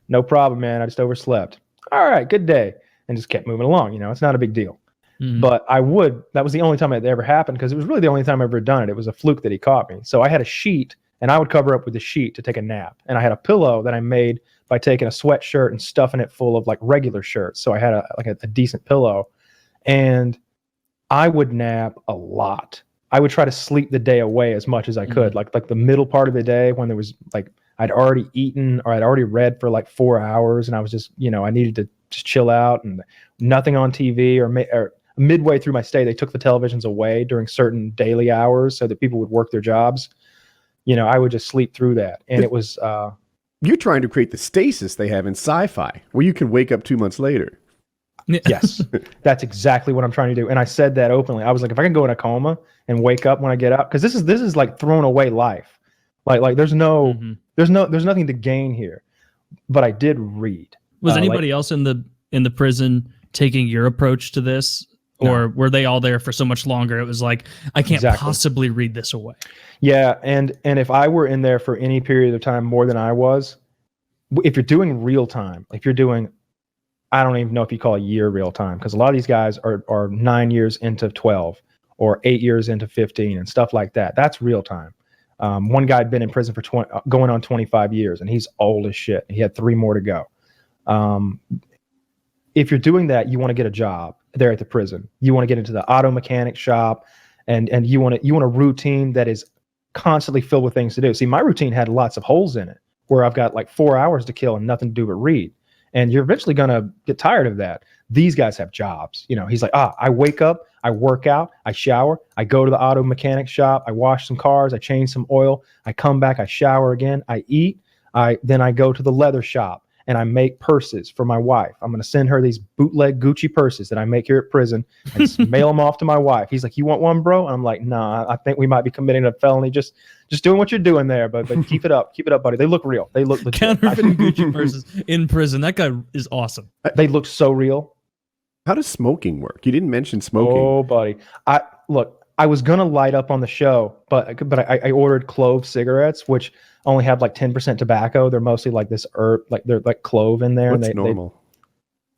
no problem, man. I just overslept. All right, good day. And just kept moving along. It's not a big deal. Mm-hmm. But that was the only time it ever happened because it was really the only time I've ever done it. It was a fluke that he caught me. So I had a sheet and I would cover up with the sheet to take a nap. And I had a pillow that I made by taking a sweatshirt and stuffing it full of like regular shirts. So I had a decent pillow, and I would nap a lot. I would try to sleep the day away as much as I could. Like the middle part of the day when there was like, I'd already eaten or I'd already read for like 4 hours and I was just, I needed to just chill out and nothing on TV or midway through my stay, they took the televisions away during certain daily hours so that people would work their jobs. I would just sleep through that. And it was, you're trying to create the stasis they have in sci-fi where you can wake up 2 months later. Yes, that's exactly what I'm trying to do. And I said that openly. I was like, if I can go in a coma and wake up when I get out, because this is like throwing away life. Like there's nothing to gain here. But I did read. Was anybody else in the prison taking your approach to this? Or were they all there for so much longer? It was like, I can't possibly read this away. Yeah, and if I were in there for any period of time more than I was, if you're doing real time, if you're doing, I don't even know if you call a year real time, because a lot of these guys are 9 years into 12 or 8 years into 15 and stuff like that. That's real time. One guy had been in prison for going on 25 years, and he's old as shit. He had 3 more to go. If you're doing that, you want to get a job there at the prison. You want to get into the auto mechanic shop, and you want a routine that is constantly filled with things to do. See, my routine had lots of holes in it where I've got like 4 hours to kill and nothing to do but read. And you're eventually going to get tired of that. These guys have jobs. He's like, I wake up, I work out, I shower, I go to the auto mechanic shop, I wash some cars, I change some oil, I come back, I shower again, I eat, then I go to the leather shop and I make purses for my wife. I'm going to send her these bootleg Gucci purses that I make here at prison and just mail them off to my wife. He's like, you want one, bro? And I'm like, nah, I think we might be committing a felony. Just doing what you're doing there, but keep it up, buddy. They look real. They look legit. Counterfeiting Gucci purses in prison. That guy is awesome. They look so real. How does smoking work? You didn't mention smoking. Oh, buddy. I was going to light up on the show, but I ordered clove cigarettes, which only have like 10% tobacco. They're mostly like this herb, like they're like clove in there. What's normal?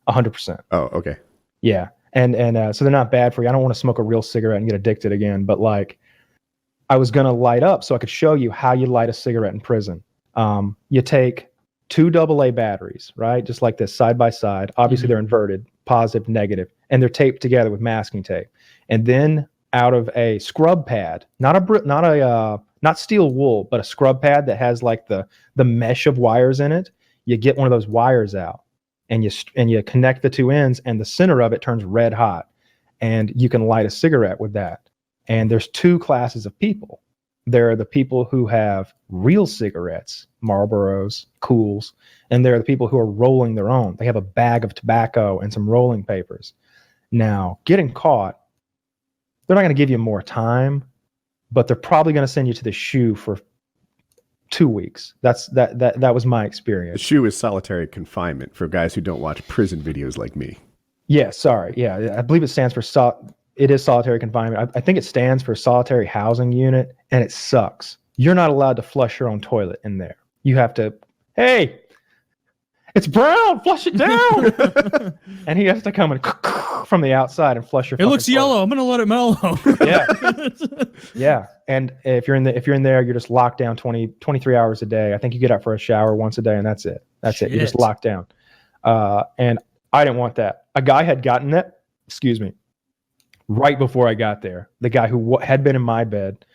100%. Oh, okay. Yeah. And so they're not bad for you. I don't want to smoke a real cigarette and get addicted again, but like I was going to light up so I could show you how you light a cigarette in prison. You take 2 AA batteries, right? Just like this side by side. Obviously they're inverted, positive, negative, and they're taped together with masking tape. And then out of a scrub pad, not steel wool, but a scrub pad that has like the mesh of wires in it, you get one of those wires out and you connect the 2 ends, and the center of it turns red hot, and you can light a cigarette with that. And there's 2 classes of people. There are the people who have real cigarettes, Marlboros, Cools, and there are the people who are rolling their own. They have a bag of tobacco and some rolling papers. Now, getting caught, they're not going to give you more time, but they're probably going to send you to the SHU for 2 weeks. That was my experience. The SHU is solitary confinement for guys who don't watch prison videos like me. Yeah, sorry. Yeah, I believe it stands for it is solitary confinement. I think it stands for solitary housing unit, and it sucks. You're not allowed to flush your own toilet in there. You have to hey, it's brown, flush it down. And he has to come and from the outside and flush your. It looks toilet. yellow. I'm gonna let it mellow. Yeah. And if you're in there, you're just locked down 23 hours a day. I think you get up for a shower once a day, and that's it. That's it. You're just locked down. And I didn't want that. A guy had gotten that. Excuse me. Right before I got there, the guy who had been in my bed,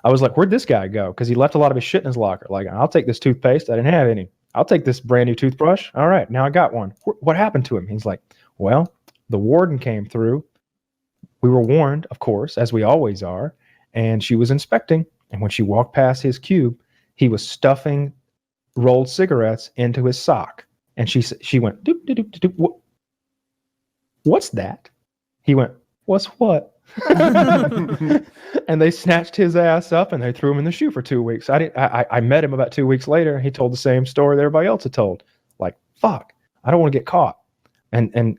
I was like, "Where'd this guy go?" Because he left a lot of his shit in his locker. Like, I'll take this toothpaste. I didn't have any. I'll take this brand new toothbrush. All right, now I got one. What happened to him? He's like, well, the warden came through. We were warned, of course, as we always are, and she was inspecting. And when she walked past his cube, he was stuffing rolled cigarettes into his sock. And she went, doop, doop, doop, doop. What's that? He went, what's what? And they snatched his ass up and they threw him in the shoe for 2 weeks. I met him about 2 weeks later. He told the same story that everybody else had told. Like, fuck, I don't want to get caught. And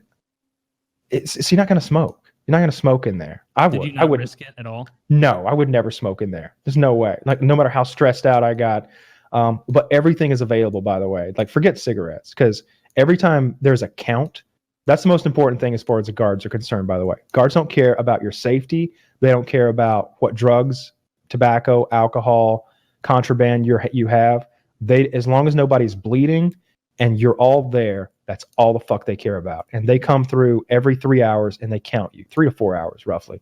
it's you're not going to smoke. You're not going to smoke in there. Did you not risk it at all? No, I would never smoke in there. There's no way. Like, no matter how stressed out I got. But everything is available, by the way. Like, forget cigarettes, because every time there's a count, that's the most important thing as far as the guards are concerned, by the way. Guards don't care about your safety. They don't care about what drugs, tobacco, alcohol, contraband you have. As long as nobody's bleeding and you're all there, that's all the fuck they care about. And they come through every 3 hours and they count you, 3 to 4 hours roughly.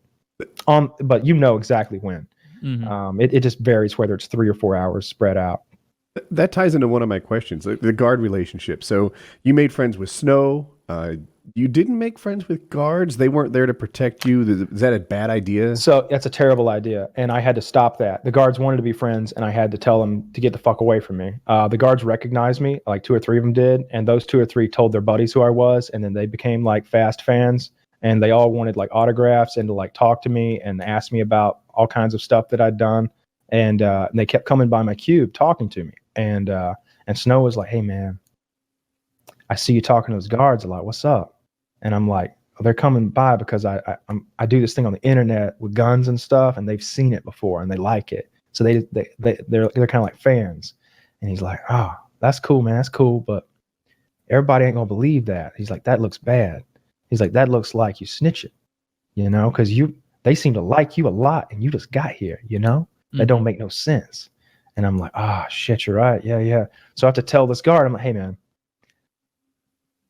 But you know exactly when. Mm-hmm. It just varies whether it's 3 or 4 hours spread out. That ties into one of my questions, the guard relationship. So you made friends with Snow. You didn't make friends with guards. They weren't there to protect you. Is that a bad idea? So that's a terrible idea. And I had to stop that. The guards wanted to be friends and I had to tell them to get the fuck away from me. The guards recognized me, like 2 or 3 of them did. And those 2 or 3 told their buddies who I was. And then they became like fast fans. And they all wanted like autographs and to like talk to me and ask me about all kinds of stuff that I'd done. And they kept coming by my cube talking to me. And Snow was like, hey man, I see you talking to those guards a lot. What's up? And I'm like, well, they're coming by because I do this thing on the internet with guns and stuff, and they've seen it before and they like it. So they're kind of like fans. And he's like, oh, that's cool, man. That's cool. But everybody ain't gonna believe that. He's like, that looks bad. He's like, that looks like you snitching, you know, because they seem to like you a lot and you just got here, you know? That don't make no sense. And I'm like, shit, you're right. Yeah. So I have to tell this guard, I'm like, hey man,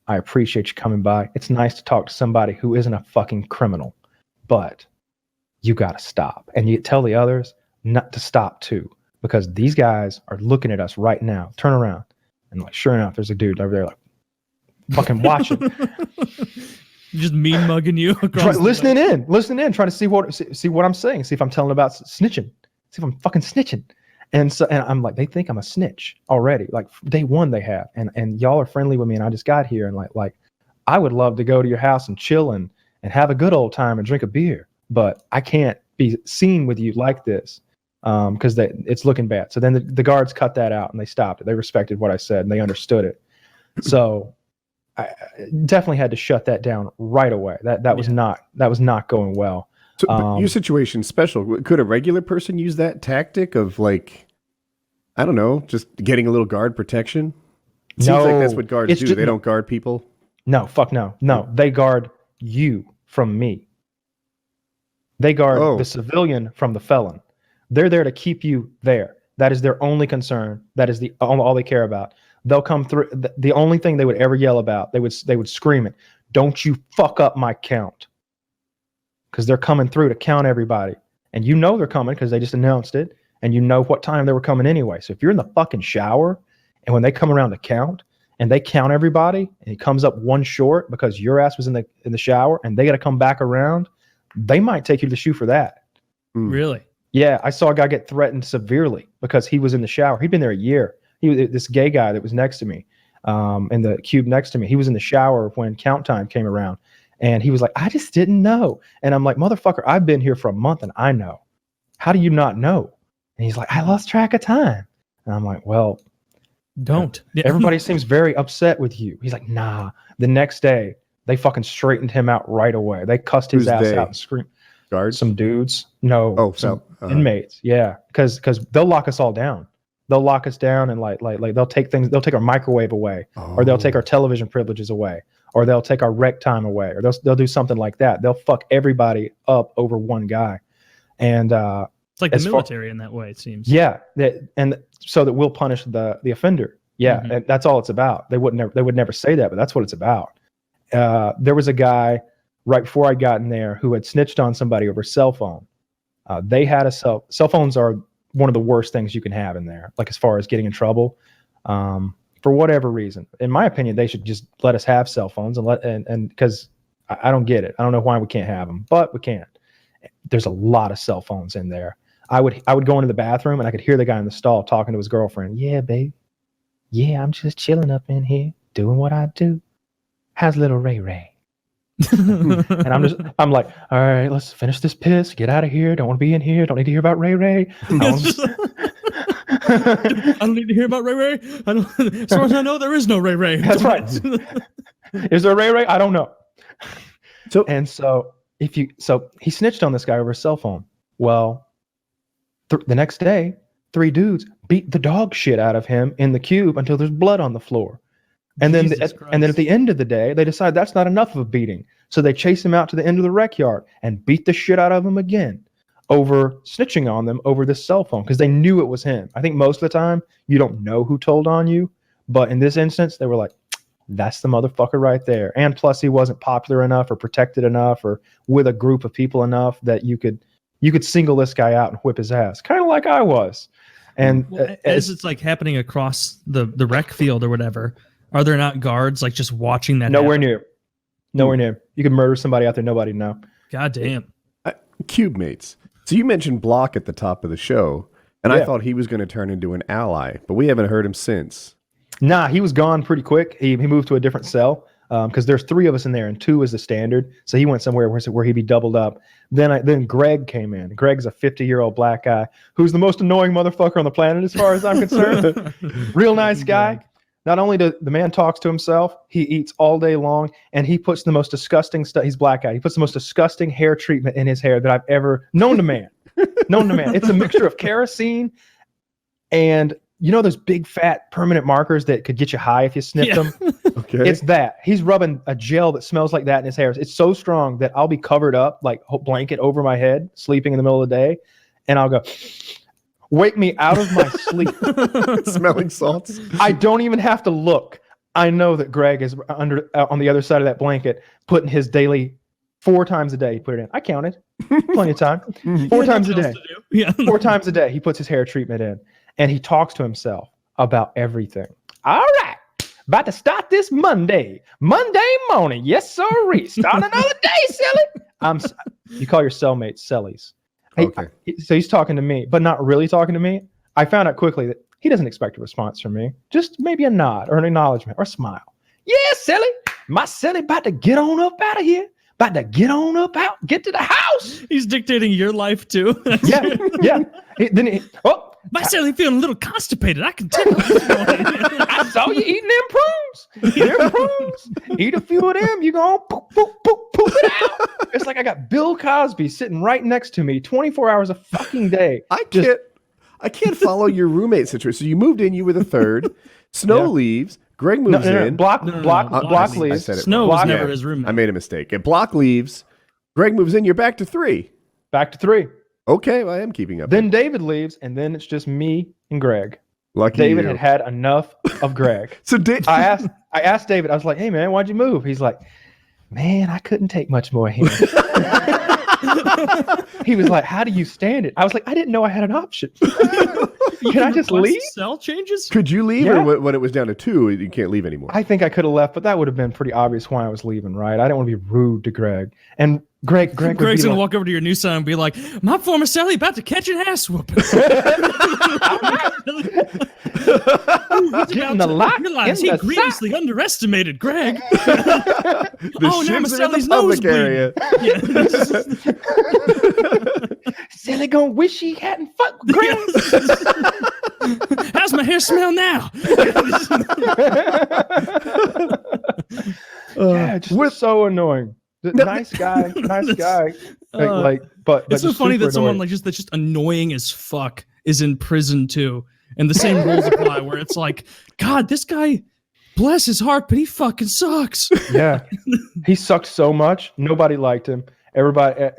I appreciate you coming by. It's nice to talk to somebody who isn't a fucking criminal, but you got to stop. And you tell the others not to stop too, because these guys are looking at us right now. Turn around. And like, sure enough, there's a dude over there like fucking watching. Just mean mugging you. Listening in, trying to see what I'm saying. See if I'm telling about snitching. See if I'm fucking snitching. And I'm like, they think I'm a snitch already. Like day one they have, and y'all are friendly with me, and I just got here, and like I would love to go to your house and chill and have a good old time and drink a beer, but I can't be seen with you like this because it's looking bad. So then the guards cut that out and they stopped it. They respected what I said and they understood it. So I definitely had to shut that down right away. That was not going well. So but your situation's special. Could a regular person use that tactic of like, I don't know, just getting a little guard protection? It seems like that's what guards do. They don't guard people. No, fuck no. No, they guard you from me. They guard the civilian from the felon. They're there to keep you there. That is their only concern. That is all they care about. They'll come through. The only thing they would ever yell about, they would scream it. Don't you fuck up my count. Because they're coming through to count everybody. And you know they're coming because they just announced it. And you know what time they were coming anyway. So if you're in the fucking shower and when they come around to count and they count everybody and it comes up one short because your ass was in the shower and they got to come back around, they might take you to the shoe for that. Really? Yeah. I saw a guy get threatened severely because he was in the shower. He'd been there a year. He was this gay guy that was next to me in the cube next to me. He was in the shower when count time came around. And he was like, I just didn't know. And I'm like, motherfucker, I've been here for a month and I know. How do you not know? And he's like, I lost track of time. And I'm like, well, don't. Everybody seems very upset with you. He's like, nah. The next day, they fucking straightened him out right away. They cussed his ass out and screamed. Guards? Some dudes. No. Oh, some inmates. Yeah. Because they'll lock us all down. They'll lock us down and like they'll take our microwave away, or they'll take our television privileges away, or they'll take our rec time away, or they'll do something like that. They'll fuck everybody up over one guy. And it's like the military in that way, it seems. Yeah, and so that we'll punish the offender. Yeah, and that's all it's about. They would never say that, but that's what it's about. There was a guy right before I got in there who had snitched on somebody over a cell phone. They had cell phones are one of the worst things you can have in there, like as far as getting in trouble, for whatever reason. In my opinion, they should just let us have cell phones and because I don't get it. I don't know why we can't have them, but we can't. There's a lot of cell phones in there. I would go into the bathroom and I could hear the guy in the stall talking to his girlfriend. Yeah, babe. Yeah, I'm just chilling up in here doing what I do. How's little Ray Ray? And I'm like, all right, let's finish this piss, get out of here. Don't want to be in here. Don't need to hear about Ray Ray. I don't need to hear about Ray Ray. As far as I know, there is no Ray Ray. That's right. Is there a Ray Ray? I don't know. So he snitched on this guy over a cell phone. Well, the next day, 3 dudes beat the dog shit out of him in the cube until there's blood on the floor. And then at the end of the day, they decide that's not enough of a beating. So they chase him out to the end of the rec yard and beat the shit out of him again over snitching on them over this cell phone because they knew it was him. I think most of the time you don't know who told on you. But in this instance, they were like, that's the motherfucker right there. And plus he wasn't popular enough or protected enough or with a group of people enough that you could single this guy out and whip his ass. Kind of like I was. And as it's like happening across the rec field or whatever, are there not guards like just watching that? Nowhere near. You could murder somebody out there, nobody know. God damn. Cube mates. So you mentioned Block at the top of the show, and I thought he was going to turn into an ally, but we haven't heard him since. Nah, he was gone pretty quick. He moved to a different cell because there's 3 of us in there and 2 is the standard. So he went somewhere where he'd be doubled up. Then Greg came in. Greg's a 50-year-old black guy who's the most annoying motherfucker on the planet as far as I'm concerned. Real nice guy. Not only the man talks to himself, he eats all day long, and he puts the most disgusting stuff. He's a black guy. He puts the most disgusting hair treatment in his hair that I've ever known to man. It's a mixture of kerosene and those big fat permanent markers that could get you high if you sniffed them. Okay. It's that. He's rubbing a gel that smells like that in his hair. It's so strong that I'll be covered up like a blanket over my head, sleeping in the middle of the day, and I'll go, wake me out of my sleep. Smelling salts. I don't even have to look. I know that Greg is on the other side of that blanket, putting his daily 4 times a day. He put it in. I counted. Plenty of time. 4 times a day. Yeah. 4 times a day. He puts his hair treatment in, and he talks to himself about everything. All right, about to start this Monday morning. Yes, sirree. Start another day, Silly. You call your cellmates Sellies. Okay. So he's talking to me, but not really talking to me. I found out quickly that he doesn't expect a response from me. Just maybe a nod or an acknowledgement or a smile. Yeah, Silly. My Silly about to get on up out of here. About to get on up out, get to the house. He's dictating your life too. Yeah. My Silly feeling a little constipated. I can tell. I saw you eating them prunes. Eat a few of them. You gonna poop it out. It's like I got Bill Cosby sitting right next to me 24 hours a fucking day. I can't follow your roommate situation. So you moved in, you were the 3rd. Snow leaves. Greg moves in. Block leaves. Snow was never his roommate. I made a mistake. And Block leaves. Greg moves in. You're back to 3. Okay, well, I am keeping up. Then David leaves, and then it's just me and Greg. Lucky David you. had enough of Greg. So I asked David. I was like, "Hey man, why'd you move?" He's like, "Man, I couldn't take much more of him." He was like, "How do you stand it?" I was like, "I didn't know I had an option. Can I just leave?" Cell changes? Could you leave, or when it was down to 2, you can't leave anymore? I think I could have left, but that would have been pretty obvious why I was leaving, right? I didn't want to be rude to Greg. And Greg's gonna walk over to your new son and be like, "My former Sally about to catch an ass whooping." He grievously underestimated Greg. Now Sally's nose area. Sally gonna wish he hadn't fucked Greg. How's my hair smell now? Just so annoying. Nice guy. But it's so funny that someone annoying. that's just annoying as fuck is in prison too. and the same rules apply. Where it's like, God, this guy, bless his heart, but he fucking sucks. Yeah, he sucked so much. Nobody liked him. Everybody,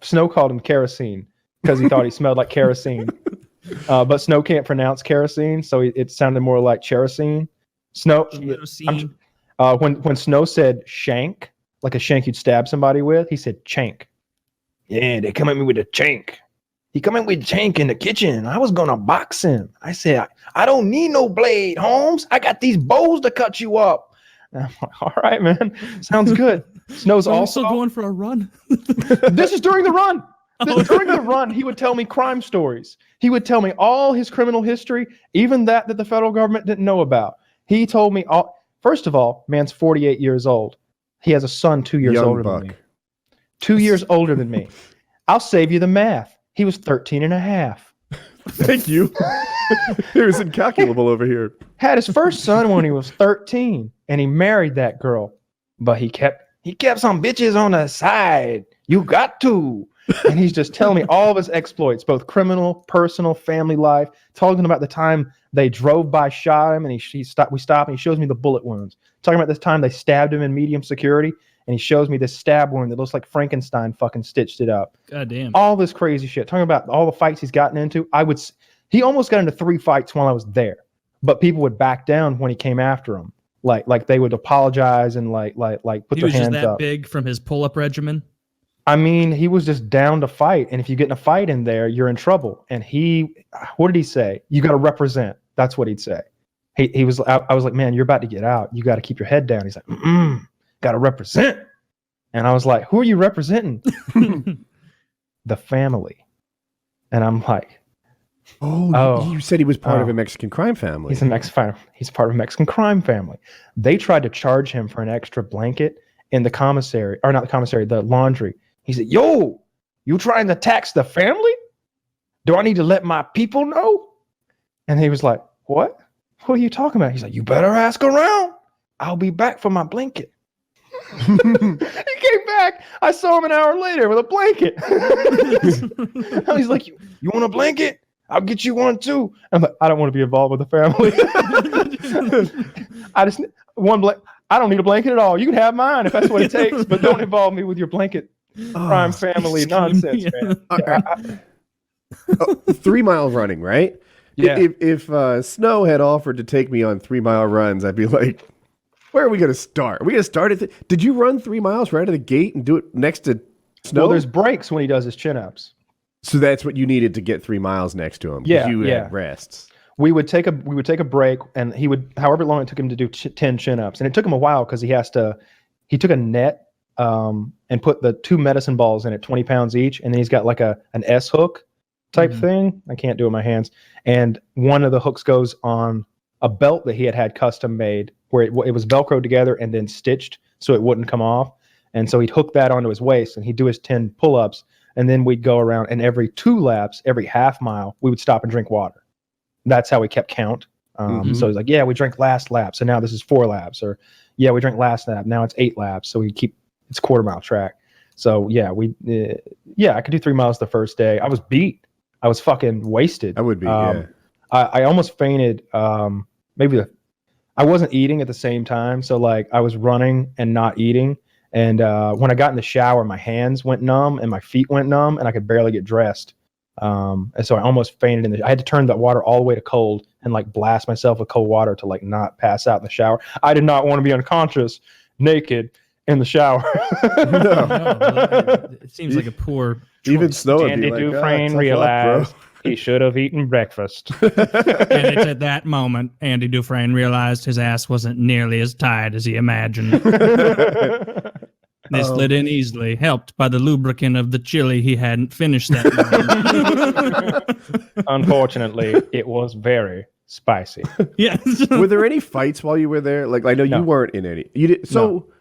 Snow called him kerosene because he thought he smelled like kerosene. But Snow can't pronounce kerosene, so it sounded more like cherosene. Snow, when Snow said shank, like a shank you'd stab somebody with, he said chank. Yeah, they come at me with a chank. He come in with chank in the kitchen. I was gonna box him. I said, I don't need no blade, Holmes. I got these bows to cut you up. And I'm like, all right, man, sounds good. Snow's also going for a run. This is during the run. During the run, he would tell me crime stories. He would tell me all his criminal history, even that the federal government didn't know about. He told me all. First of all, man's 48 years old. He has a son 2 years older than me. 2 years older than me. I'll save you the math. He was 13 and a half. Thank you. It was incalculable over here. Had his first son when he was 13, and he married that girl. But he kept some bitches on the side. You got to. And he's just telling me all of his exploits, both criminal, personal, family life, talking about the time they drove by, shot him, and we stopped, and he shows me the bullet wounds. Talking about this time they stabbed him in medium security, and he shows me this stab wound that looks like Frankenstein fucking stitched it up. God damn. All this crazy shit. Talking about all the fights he's gotten into. He almost got into 3 fights while I was there, but people would back down when he came after him. Like they would apologize and like put their hands up. He was just that big from his pull-up regimen. I mean, he was just down to fight, and if you get in a fight in there, you're in trouble. And what did he say? You got to represent. That's what he'd say. I was like, man, you're about to get out. You got to keep your head down. He's like, got to represent. And I was like, who are you representing? The family. And I'm like, oh, you said he was part of a Mexican crime family. He's part of a Mexican crime family. They tried to charge him for an extra blanket in the commissary, or not the commissary, the laundry. He said, yo, you trying to tax the family? Do I need to let my people know? And he was like, what? What are you talking about? He's like, you better ask around. I'll be back for my blanket. He came back. I saw him an hour later with a blanket. He's like, you want a blanket? I'll get you one too. I'm like, I don't want to be involved with the family. I don't need a blanket at all. You can have mine if that's what it takes, but don't involve me with your blanket crime family nonsense, man. 3 mile running, right? Yeah. If Snow had offered to take me on 3 mile runs, I'd be like, where are we going to start? Are we going to start at did you run 3 miles right out of the gate and do it next to Snow? Well, there's breaks when he does his chin-ups. So that's what you needed to get 3 miles next to him. Yeah, you had rests. We would take a break, and he would, however long it took him to do 10 chin-ups, and it took him a while because he took a net and put the 2 medicine balls in it, 20 pounds each, and then he's got like an S hook type thing. I can't do it with my hands, and one of the hooks goes on a belt that he had custom made, where it was Velcroed together and then stitched so it wouldn't come off, and so he'd hook that onto his waist, and he'd do his 10 pull-ups, and then we'd go around, and every 2 laps, every half mile, we would stop and drink water. That's how we kept count. So he's like, yeah, we drank last lap. So now this is 4 laps. Or, yeah, we drank last lap. Now it's 8 laps. So it's quarter mile track. So, yeah, I could do 3 miles the first day. I was beat. I was fucking wasted. I would be, I almost fainted. I wasn't eating at the same time. So, like, I was running and not eating. And when I got in the shower, my hands went numb and my feet went numb and I could barely get dressed. And so I almost fainted I had to turn that water all the way to cold and like blast myself with cold water to like not pass out in the shower. I did not want to be unconscious, naked in the shower. No, it seems like a poor choice. Even Snow would Andy be like, Dufresne realized he should have eaten breakfast. And it's at that moment Andy Dufresne realized his ass wasn't nearly as tight as he imagined. They slid in easily, helped by the lubricant of the chili he hadn't finished that morning. Unfortunately, it was very spicy. Yeah. Were there any fights while you were there? Like, I know you weren't in any. You did. So,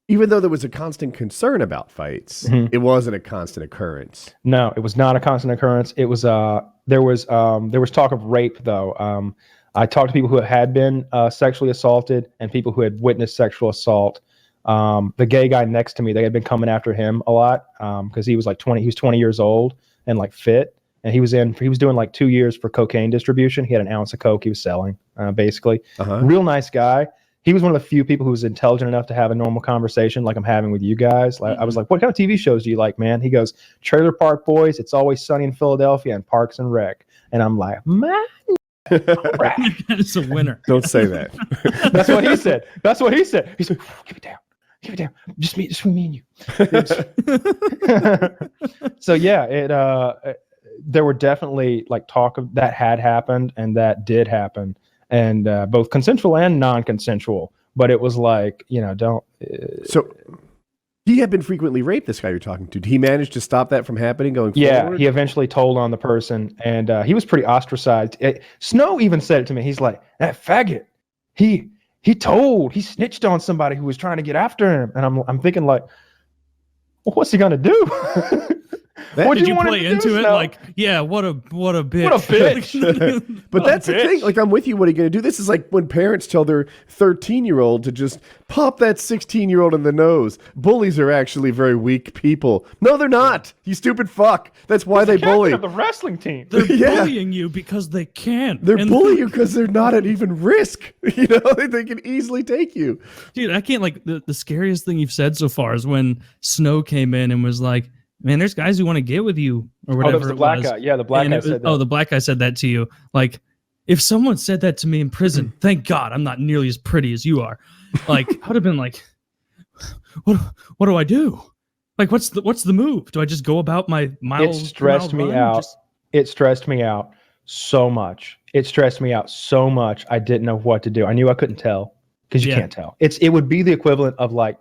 even though there was a constant concern about fights, it wasn't a constant occurrence. No, it was not a constant occurrence. It was there was talk of rape though. I talked to people who had been sexually assaulted and people who had witnessed sexual assault. The gay guy next to me, they had been coming after him a lot because he was like 20. He was 20 years old and like fit, and he was doing like 2 years for cocaine distribution. He had an ounce of coke he was selling, basically. Real nice guy. He was one of the few people who was intelligent enough to have a normal conversation like I'm having with you guys. Like, I was like, what kind of TV shows do you like, man? He goes, Trailer Park Boys, It's Always Sunny in Philadelphia, and Parks and Rec. And I'm like, man. It's a winner. Don't say that. That's what he said. That's what he said. He's like, keep it down. Keep it down. Just me and you. So yeah, there were definitely like talk of that had happened and that did happen. And both consensual and non-consensual, but it was like, don't. So he had been frequently raped, this guy you're talking to. Did he manage to stop that from happening going forward? Yeah, he eventually told on the person, and he was pretty ostracized. Snow even said it to me. He's like, that faggot, he snitched on somebody who was trying to get after him. And I'm thinking like, well, what's he gonna do? What did you play into it? Like, yeah, what a bitch. What a bitch. But that's the thing. Like, I'm with you. What are you going to do? This is like when parents tell their 13-year-old to just pop that 16-year-old in the nose. Bullies are actually very weak people. No, they're not. You stupid fuck. That's why they bully. Of the wrestling team. They're bullying you because they can. They're bullying you because they're not at even risk. They can easily take you. Dude, I can't, like, the scariest thing you've said so far is when Snow came in and was like, man, there's guys who want to get with you or whatever. Oh, that was the black guy. Yeah, the black guy said that. Oh, the black guy said that to you. Like, if someone said that to me in prison, thank God I'm not nearly as pretty as you are. Like, I would have been like, what do I do? Like, what's the move? Do I just go about my mile? It stressed me out. It stressed me out so much. I didn't know what to do. I knew I couldn't tell because you can't tell. It would be the equivalent of like,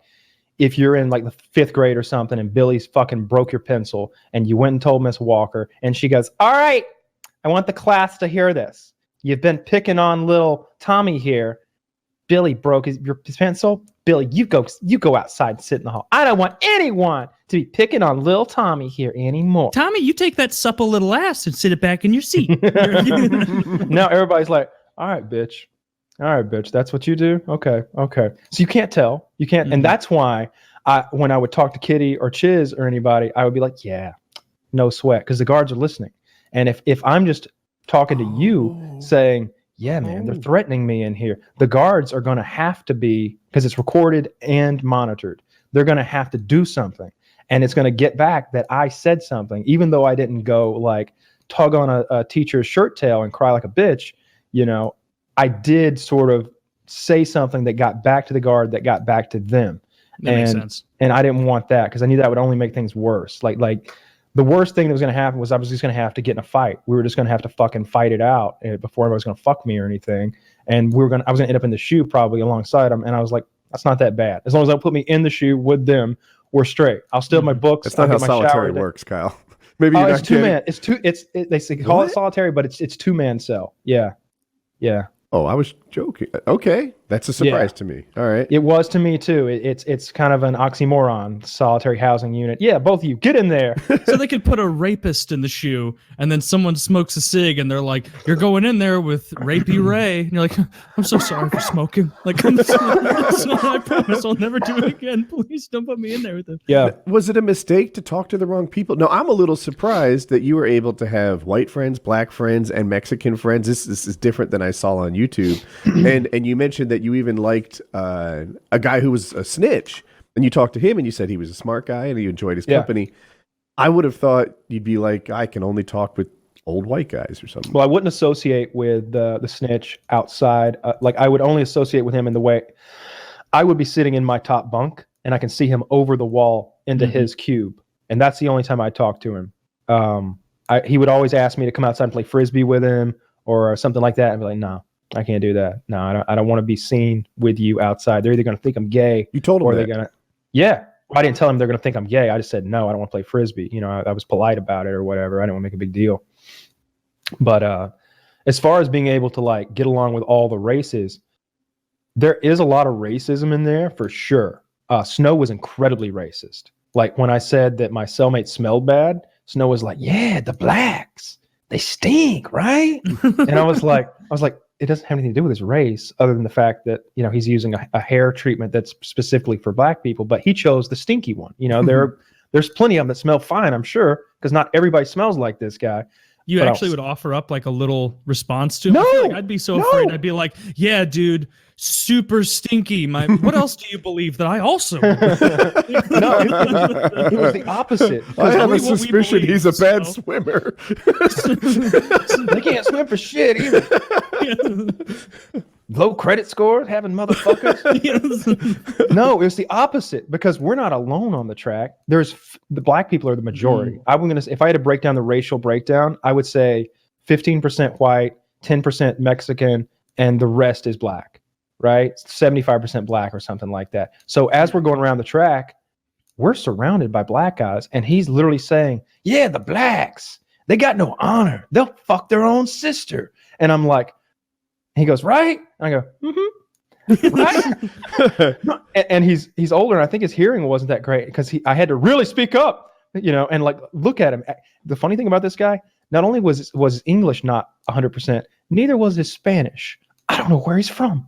if you're in like the 5th grade or something and Billy's fucking broke your pencil and you went and told Miss Walker and she goes, all right, I want the class to hear this. You've been picking on little Tommy here. Billy broke his pencil. Billy, you go outside and sit in the hall. I don't want anyone to be picking on little Tommy here anymore. Tommy, you take that supple little ass and sit it back in your seat. Now everybody's like, all right, bitch. All right, bitch. That's what you do? Okay. So you can't tell. You can't. And that's why when I would talk to Kitty or Chiz or anybody, I would be like, yeah, no sweat. Because the guards are listening. And if I'm just talking to you saying, yeah, man, they're threatening me in here, the guards are going to have to be, because it's recorded and monitored, they're going to have to do something. And it's going to get back that I said something, even though I didn't go like tug on a teacher's shirt tail and cry like a bitch, I did sort of say something that got back to the guard, that got back to them. That makes sense. And I didn't want that because I knew that would only make things worse. Like the worst thing that was going to happen was I was just going to have to get in a fight. We were just going to have to fucking fight it out before anybody was going to fuck me or anything. And I was going to end up in the shoe probably alongside them. And I was like, that's not that bad. As long as they put me in the shoe with them, we're straight. I'll steal my books. That's not how solitary works, Kyle. Maybe you're it's not 2-man. They call it solitary, but it's 2-man cell. Yeah. Oh, I was joking. Okay, that's a surprise to me. All right, it was to me too. It's kind of an oxymoron. Solitary housing unit. Yeah, both of you get in there. So they could put a rapist in the shoe, and then someone smokes a cig, and they're like, "You're going in there with Rapey Ray." And you're like, "I'm so sorry for smoking. Like, I promise I'll never do it again. Please don't put me in there with them." Yeah. Was it a mistake to talk to the wrong people? No, I'm a little surprised that you were able to have white friends, black friends, and Mexican friends. This is different than I saw on YouTube. And you mentioned that you even liked a guy who was a snitch, and you talked to him, and you said he was a smart guy and you enjoyed his company. I would have thought you'd be like, I can only talk with old white guys or something. Well, I wouldn't associate with the snitch outside. Like I would only associate with him in the way I would be sitting in my top bunk, and I can see him over the wall into his cube, and that's the only time I talk to him. He would always ask me to come outside and play frisbee with him or something like that. I'd be like, no. I can't do that. No, I don't want to be seen with you outside. They're either going to think I'm gay. You told them or that. They're going to. Yeah. I didn't tell them they're going to think I'm gay. I just said, no, I don't want to play frisbee. I was polite about it or whatever. I didn't want to make a big deal. But as far as being able to like get along with all the races, there is a lot of racism in there for sure. Snow was incredibly racist. Like when I said that my cellmate smelled bad, Snow was like, yeah, the blacks, they stink, right? And I was like, it doesn't have anything to do with his race other than the fact that, he's using a hair treatment that's specifically for black people, but he chose the stinky one. There's plenty of them that smell fine, I'm sure, because not everybody smells like this guy. You But actually would offer up like a little response to him? I feel like I'd be so afraid. I'd be like, yeah, dude, super stinky. What else do you believe that I also believe? No, it was the opposite. I have a only what we suspicion believe, he's a bad so- swimmer. They can't swim for shit either. Low credit scores, having motherfuckers. No, it was the opposite because we're not alone on the track. The black people are the majority. If I had to break down the racial breakdown, I would say 15% white, 10% Mexican, and the rest is black, right? 75% black or something like that. So as we're going around the track, we're surrounded by black guys, and he's literally saying, yeah, the blacks, they got no honor. They'll fuck their own sister. And I'm like, he goes, right? I go, right? and he's older, and I think his hearing wasn't that great because I had to really speak up, and like look at him. The funny thing about this guy, not only was his English not 100%, neither was his Spanish. I don't know where he's from.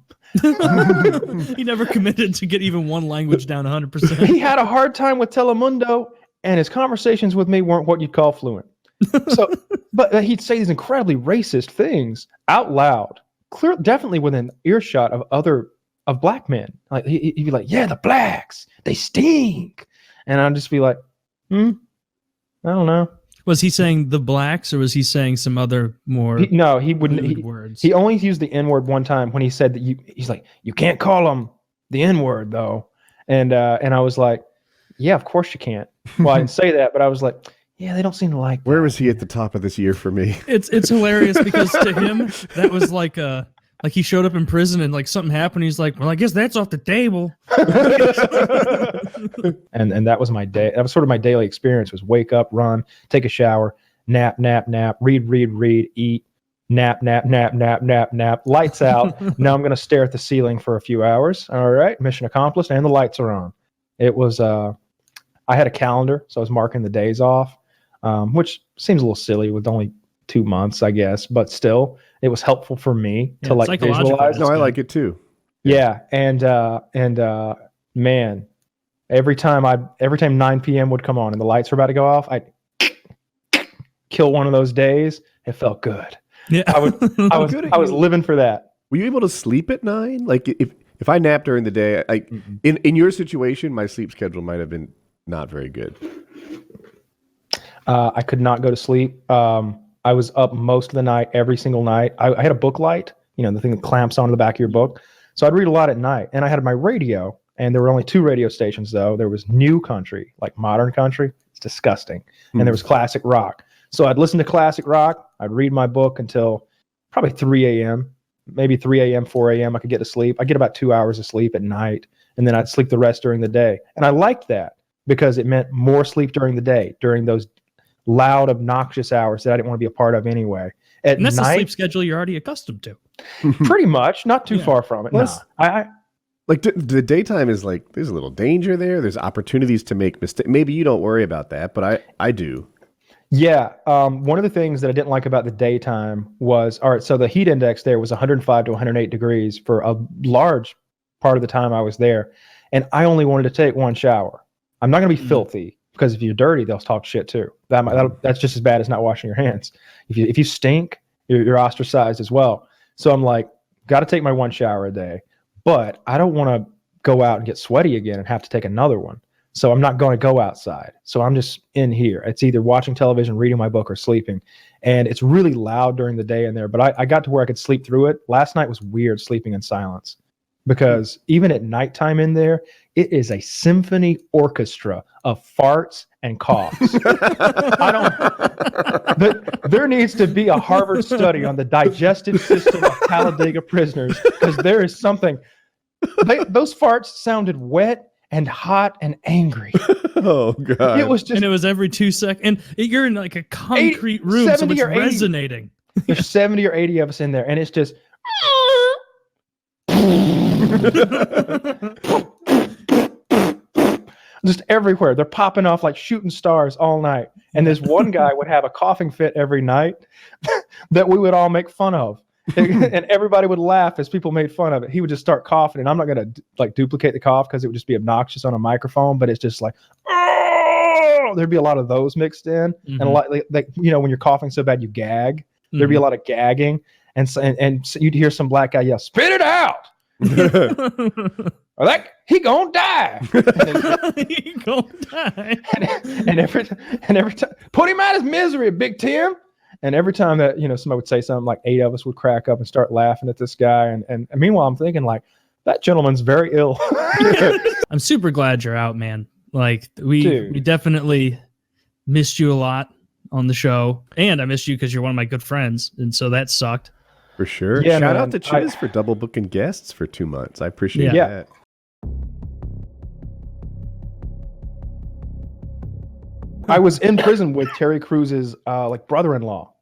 He never committed to get even one language down 100%. He had a hard time with Telemundo, and his conversations with me weren't what you'd call fluent. So, but he'd say these incredibly racist things out loud. Definitely within earshot of black men. Like he'd be like, yeah, the blacks, they stink. And I'd just be like, I don't know. Was he saying the blacks, or was he saying some other more he wouldn't words? He only used the N-word one time when he said that he's like, you can't call them the N-word though. And I was like, yeah, of course you can't. Well, I didn't say that, but I was like, yeah, they don't seem to like that. Where was he at the top of this year for me? It's hilarious because to him that was like he showed up in prison and like something happened. He's like, well, I guess that's off the table. and that was my day. That was sort of my daily experience: was wake up, run, take a shower, nap, read, eat, nap, lights out. Now I'm going to stare at the ceiling for a few hours. All right, mission accomplished, and the lights are on. It was I had a calendar, so I was marking the days off. Which seems a little silly with only 2 months, I guess, but still, it was helpful for me to like visualize. No, I like it too. Yeah, and man, every time 9 p.m. would come on and the lights were about to go off, I'd kill one of those days. It felt good. Yeah, I was living for that. Were you able to sleep at 9? Like if I nap during the day, in your situation, my sleep schedule might have been not very good. I could not go to sleep. I was up most of the night, every single night. I had a book light, the thing that clamps onto the back of your book. So I'd read a lot at night. And I had my radio, and there were only 2 radio stations, though. There was new country, like modern country. It's disgusting. And there was classic rock. So I'd listen to classic rock. I'd read my book until probably 3 a.m., maybe 3 a.m., 4 a.m. I could get to sleep. I get about 2 hours of sleep at night, and then I'd sleep the rest during the day. And I liked that because it meant more sleep during the day, during those loud, obnoxious hours that I didn't want to be a part of anyway. At and that's night, the sleep schedule you're already accustomed to. Pretty much, not too far from it. Plus, I like the daytime is like there's a little danger there. There's opportunities to make mistakes. Maybe you don't worry about that, but I do. Yeah. One of the things that I didn't like about the daytime was, all right, so the heat index there was 105 to 108 degrees for a large part of the time I was there. And I only wanted to take one shower. I'm not going to be filthy, because if you're dirty, they'll talk shit too. That's just as bad as not washing your hands. If you stink, you're ostracized as well. So I'm like, got to take my one shower a day, but I don't want to go out and get sweaty again and have to take another one. So I'm not going to go outside. So I'm just in here. It's either watching television, reading my book, or sleeping. And it's really loud during the day in there, but I got to where I could sleep through it. Last night was weird sleeping in silence, because even at nighttime in there, it is a symphony orchestra of farts and coughs. There needs to be a Harvard study on the digestive system of Talladega prisoners, because there is something. Those farts sounded wet and hot and angry. Oh God! It was just, and it was every 2 seconds. And you're in like a concrete room, so it's resonating. There's 70 or 80 of us in there, and it's just. Just everywhere. They're popping off like shooting stars all night. And this one guy would have a coughing fit every night that we would all make fun of. And everybody would laugh as people made fun of it. He would just start coughing, and I'm not going to like duplicate the cough because it would just be obnoxious on a microphone, but it's just like, oh! there'd be a lot of those mixed in, and a lot like when you're coughing so bad you gag. There'd be a lot of gagging, and so you'd hear some black guy yell, "Spit it out!" Or that he gonna die. He gonna die. and every time, put him out of his misery, Big Tim. And every time that somebody would say something, like 8 of us would crack up and start laughing at this guy. And meanwhile, I'm thinking like, that gentleman's very ill. I'm super glad you're out, man. Like we definitely missed you a lot on the show, and I missed you because you're one of my good friends, and so that sucked. For sure. Yeah, Shout man, out to Chiz for double booking guests for 2 months. I appreciate Yeah. that. I was in prison with Terry Cruz's brother-in-law.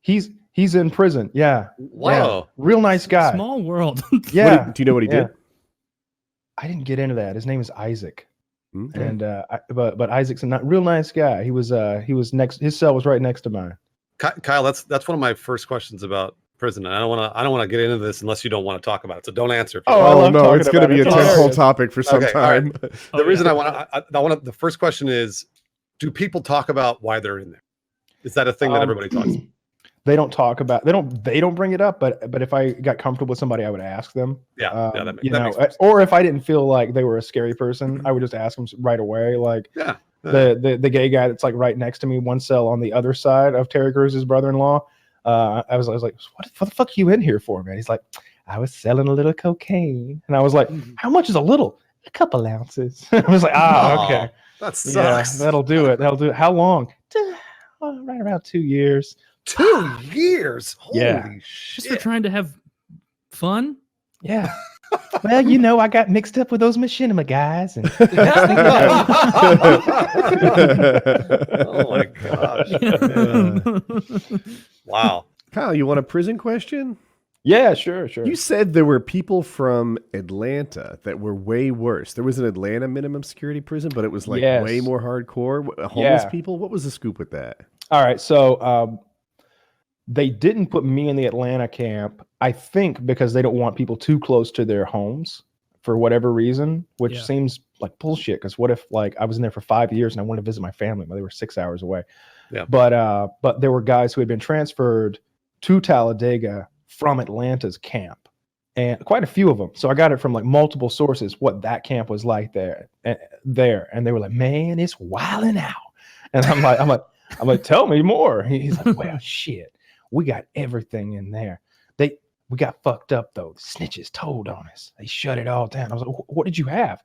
He's in prison. Yeah. Whoa. Yeah. Real nice guy. Small world. Yeah. Do you know what he did? I didn't get into that. His name is Isaac. Okay. And but Isaac's a real nice guy. He was next. His cell was right next to mine. Kyle, that's one of my first questions about prison, and I don't want to get into this unless you don't want to talk about it. So don't answer. I Oh love no, talking it's going to about be it. a It's tentpole hilarious. topic for some Okay, all right. time. The reason I want to. The first question is, do people talk about why they're in there? Is that a thing that everybody talks about? They don't talk about. They don't bring it up. But if I got comfortable with somebody, I would ask them. Yeah, that makes sense. Or if I didn't feel like they were a scary person, I would just ask them right away. Like the gay guy that's like right next to me, one cell on the other side of Terry Cruz's brother-in-law. I was like, what the fuck are you in here for, man? He's like, I was selling a little cocaine, and I was like, how much is a little? A couple ounces. I was like, okay, that sucks. Yeah, that'll do it. How long? Right around 2 years. 2 years. Holy shit. Just for trying to have fun. Yeah. Well, I got mixed up with those machinima guys. And Oh my gosh. Wow. Kyle, you want a prison question? yeah, sure. You said there were people from Atlanta that were way worse. There was an Atlanta minimum security prison, but it was like Yes. way more hardcore. Homeless Yeah. people? What was the scoop with that? All right. So they didn't put me in the Atlanta camp, I think, because they don't want people too close to their homes for whatever reason, which Yeah. seems like bullshit. Because what if I was in there for 5 years and I wanted to visit my family, but they were 6 hours away. Yeah. But there were guys who had been transferred to Talladega from Atlanta's camp, and quite a few of them. So I got it from like multiple sources what that camp was like there, and they were like, man, it's wilding out. And I'm like, tell me more. He's like, well, shit, we got everything in there. We got fucked up though. The snitches told on us. They shut it all down. I was like, what did you have?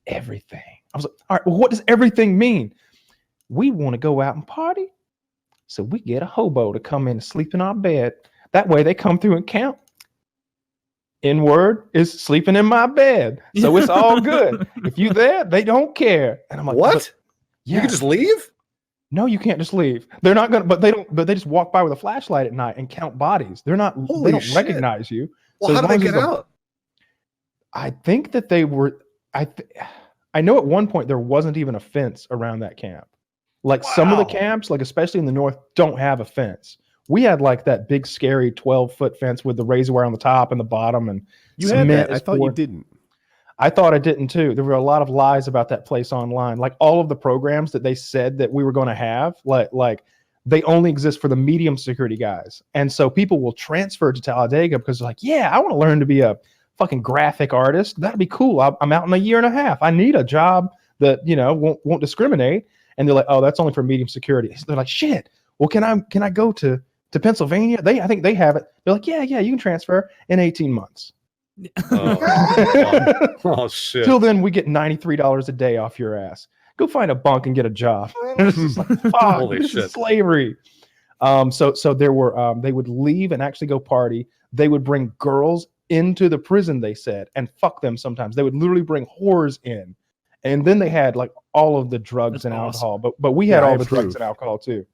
Everything. I was like, all right, well, what does everything mean? We want to go out and party, so we get a hobo to come in and sleep in our bed. That way they come through and count. N-word is sleeping in my bed. So it's all good. If you there, they don't care. And I'm like, What? Yeah. You can just leave? No, you can't just leave. They're not gonna, but they just walk by with a flashlight at night and count bodies. They Holy don't shit. recognize you. Well, So how as did they long get as out? I think that they were, I know at one point there wasn't even a fence around that camp. Like some of the Wow. camps, like especially in the north, don't have a fence. We had like that big scary 12-foot fence with the razor wire on the top and the bottom, and You had cement that. I is thought you poured. didn't. I thought I didn't too. There were a lot of lies about that place online. Like all of the programs that they said that we were going to have, like they only exist for the medium security guys. And so people will transfer to Talladega because they're like, yeah, I want to learn to be a fucking graphic artist. That'd be cool. I'm out in a year and a half. I need a job that, won't discriminate. And they're like, oh, that's only for medium security. So they're like, shit. Well, can I go to Pennsylvania? I think they have it. They're like, yeah, you can transfer in 18 months. Oh shit. Till then, we get $93 a day off your ass. Go find a bunk and get a job. It's just like, fuck, Holy this shit. is slavery. So there were they would leave and actually go party. They would bring girls into the prison, they said, and fuck them sometimes. They would literally bring whores in. And then they had like all of the drugs That's and awesome. alcohol. But we had Yeah, I all the drugs approve. and alcohol too.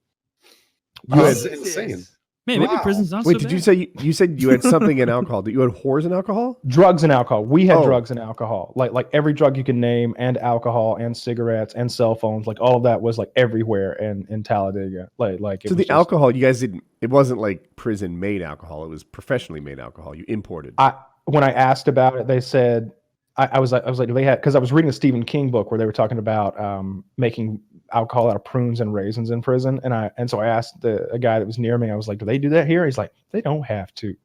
That's insane. Man, maybe Wow. prison's not Wait, so did you bad. say you said you had something in alcohol? That you had whores in alcohol? Drugs and alcohol. We had Oh. drugs and alcohol. Like every drug you can name, and alcohol and cigarettes and cell phones. Like all of that was like everywhere in Talladega. Like it So was the just- alcohol, you guys didn't. It wasn't like prison made alcohol. It was professionally made alcohol. You imported. When I asked about it, they said I was like, do they have? Because I was reading a Stephen King book where they were talking about making alcohol out of prunes and raisins in prison, and so I asked a guy that was near me. I was like, do they do that here? He's like, they don't have to.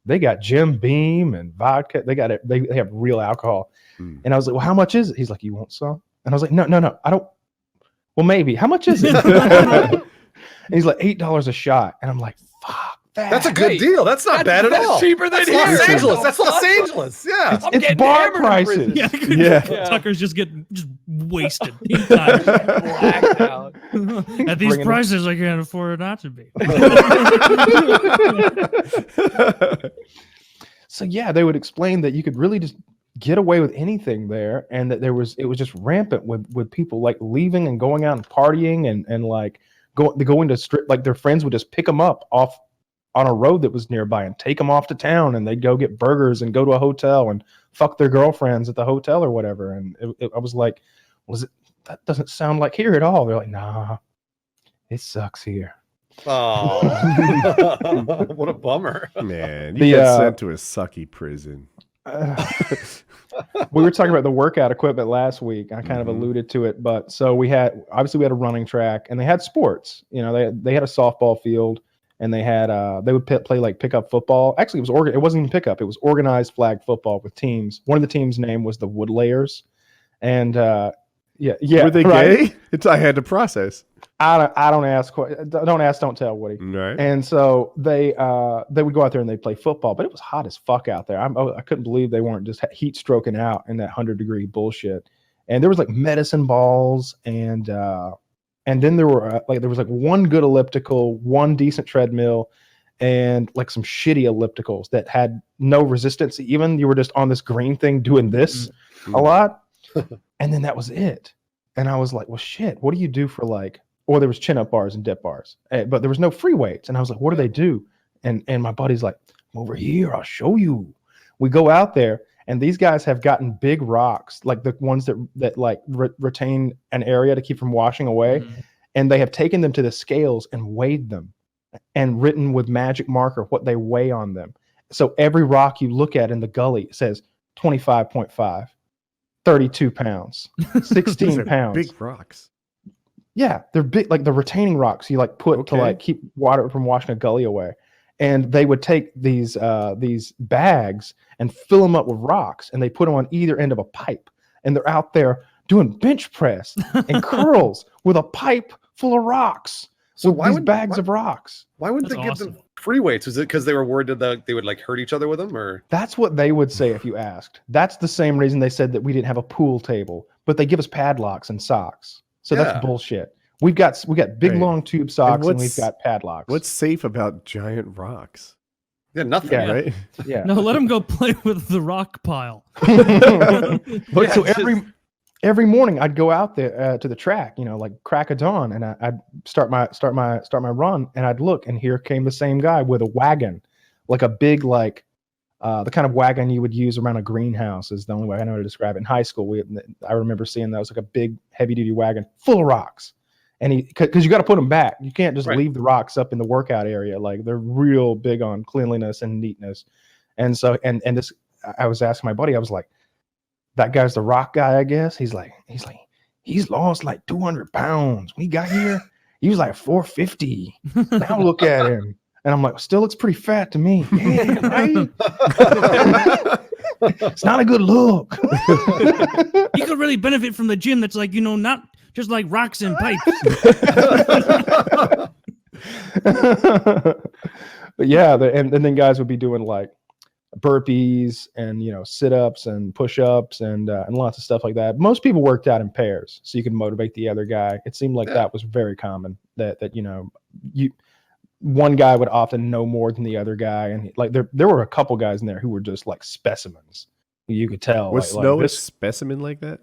They got Jim Beam and vodka. They got it. They have real alcohol. And I was like, well, how much is it? He's like, you want some? And I was like, no, I don't. Well, maybe. How much is it? And he's like, $8 a shot. And I'm like, fuck. That's a good deal. That's not bad at all. Cheaper than That's here. Los Angeles. That's Los Angeles. Yeah. It's bar prices. Yeah. Tucker's just getting wasted. Blacked out. At these prices, I can't afford it not to be. So yeah, they would explain that you could really just get away with anything there, and that it was just rampant with people like leaving and going out and partying and like going to strip, like their friends would just pick them up off on a road that was nearby and take them off to town, and they'd go get burgers and go to a hotel and fuck their girlfriends at the hotel or whatever. And I was like, that doesn't sound like here at all. They're like, nah, it sucks here. Oh, what a bummer. Man, you got sent to a sucky prison. We were talking about the workout equipment last week. I kind of alluded to it, but so we had a running track, and they had sports. You know, they had a softball field, and they had they would play like pickup football. Actually, it wasn't even pickup. It was organized flag football with teams. One of the teams' name was the Woodlayers, and yeah. Were they gay? I had to process. I don't ask. Don't ask. Don't tell, Woody. Right. And so they would go out there and they'd play football, but it was hot as fuck out there. I couldn't believe they weren't just heat stroking out in that 100-degree bullshit. And there was like medicine balls, and then there was like one good elliptical, one decent treadmill, and like some shitty ellipticals that had no resistance. Even you were just on this green thing doing this a lot, and then that was it. And I was like, well, shit. What do you do for like? Or there was chin-up bars and dip bars, but there was no free weights. And I was like, what do they do? And my buddy's like, over here, I'll show you. We go out there, and these guys have gotten big rocks, like the ones that like retain an area to keep from washing away. And they have taken them to the scales and weighed them and written with magic marker what they weigh on them. So every rock you look at in the gully says 25.5, 32 pounds, 16 pounds. Big rocks. Yeah, they're big, like the retaining rocks you like put to like keep water from washing a gully away. And they would take these bags and fill them up with rocks, and they put them on either end of a pipe. And they're out there doing bench press and curls with a pipe full of rocks. So why would bags of rocks? Why wouldn't they give them free weights? Was it because they were worried that they would like hurt each other with them, or? That's what they would say if you asked. That's the same reason they said that we didn't have a pool table, but they give us padlocks and socks. So that's bullshit. We got big long tube socks, and we've got padlocks. What's safe about giant rocks? Yeah, nothing. Yeah, right? Yeah. No, let them go play with the rock pile. So every morning I'd go out there to the track, like crack of dawn, and I'd start my run, and I'd look, and here came the same guy with a wagon, like a big the kind of wagon you would use around a greenhouse is the only way I know how to describe it. In high school, I remember seeing that. It was like a big heavy duty wagon full of rocks, and because you got to put them back. You can't just leave the rocks up in the workout area. Like they're real big on cleanliness and neatness. And so and this, I was asking my buddy, I was like, that guy's the rock guy, I guess. He's like, he's lost like 200 pounds. When he got here, he was like 450. Now look at him. And I'm like, still looks pretty fat to me. Yeah, right? It's not a good look. You could really benefit from the gym that's like, not just like rocks and pipes. But yeah, and then guys would be doing like burpees and sit-ups and push-ups and lots of stuff like that. Most people worked out in pairs so you could motivate the other guy. It seemed like that was very common, that one guy would often know more than the other guy, and like there were a couple guys in there who were just like specimens. You could tell. Was Snow a specimen like that?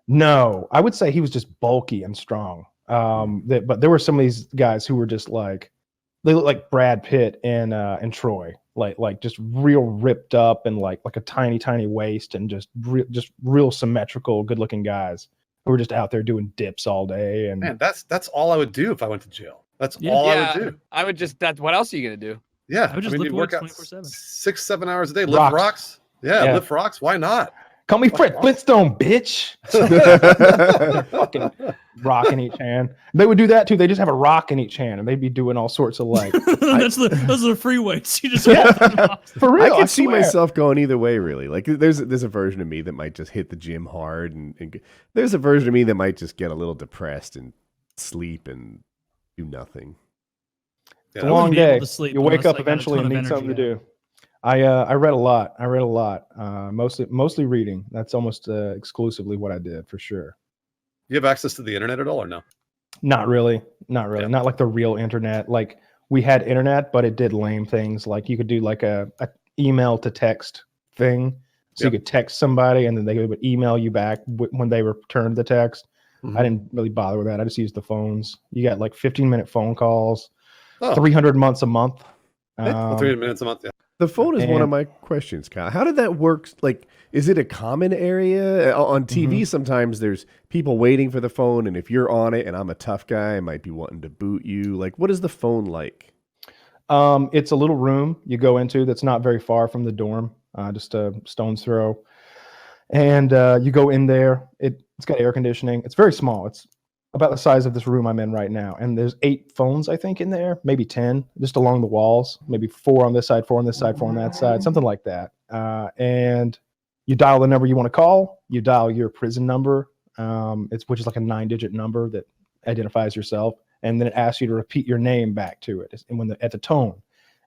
No, I would say he was just bulky and strong. But there were some of these guys who were just like, they look like Brad Pitt and Troy, like just real ripped up and like a tiny waist, and just real symmetrical, good looking guys who were just out there doing dips all day. And man, that's all I would do if I went to jail. That's all I would do. I would just what else are you gonna do? Yeah, I would just lift you'd work out 24/7. 6-7 hours a day, lift rocks. Yeah, lift rocks. Why not? Call me Fred Flintstone, bitch. Fucking rock in each hand. They would do that too. They just have a rock in each hand, and they'd be doing all sorts of like. Those are the free weights. You just for real. I can see swear. myself going either way, really. Like there's a version of me that might just hit the gym hard, and there's a version of me that might just get a little depressed and sleep and do nothing. It's a long day. You wake up eventually and need something to do. I read a lot. Mostly reading. That's almost exclusively what I did, for sure. You have access to the internet at all, or no? Not really. Not like the real internet. Like we had internet, but it did lame things. Like you could do like a email to text thing. So you could text somebody and then they would email you back when they returned the text. Mm-hmm. I didn't really bother with that. I just used the phones. You got like 15-minute phone calls, 300 months a month. 300 minutes a month, yeah. The phone is one of my questions, Kyle. How did that work? Like, is it a common area? On TV, sometimes there's people waiting for the phone, and if you're on it and I'm a tough guy, I might be wanting to boot you. Like, what is the phone like? It's a little room you go into that's not very far from the dorm, just a stone's throw. And you go in there. It's got air conditioning. It's very small. It's about the size of this room I'm in right now. And there's 8 phones, I think, in there, maybe 10, just along the walls, maybe 4 on this side, 4 on this side, 4 on that side, something like that. And you dial the number you want to call. You dial your prison number, which is like a 9-digit number that identifies yourself. And then it asks you to repeat your name back to it and at the tone.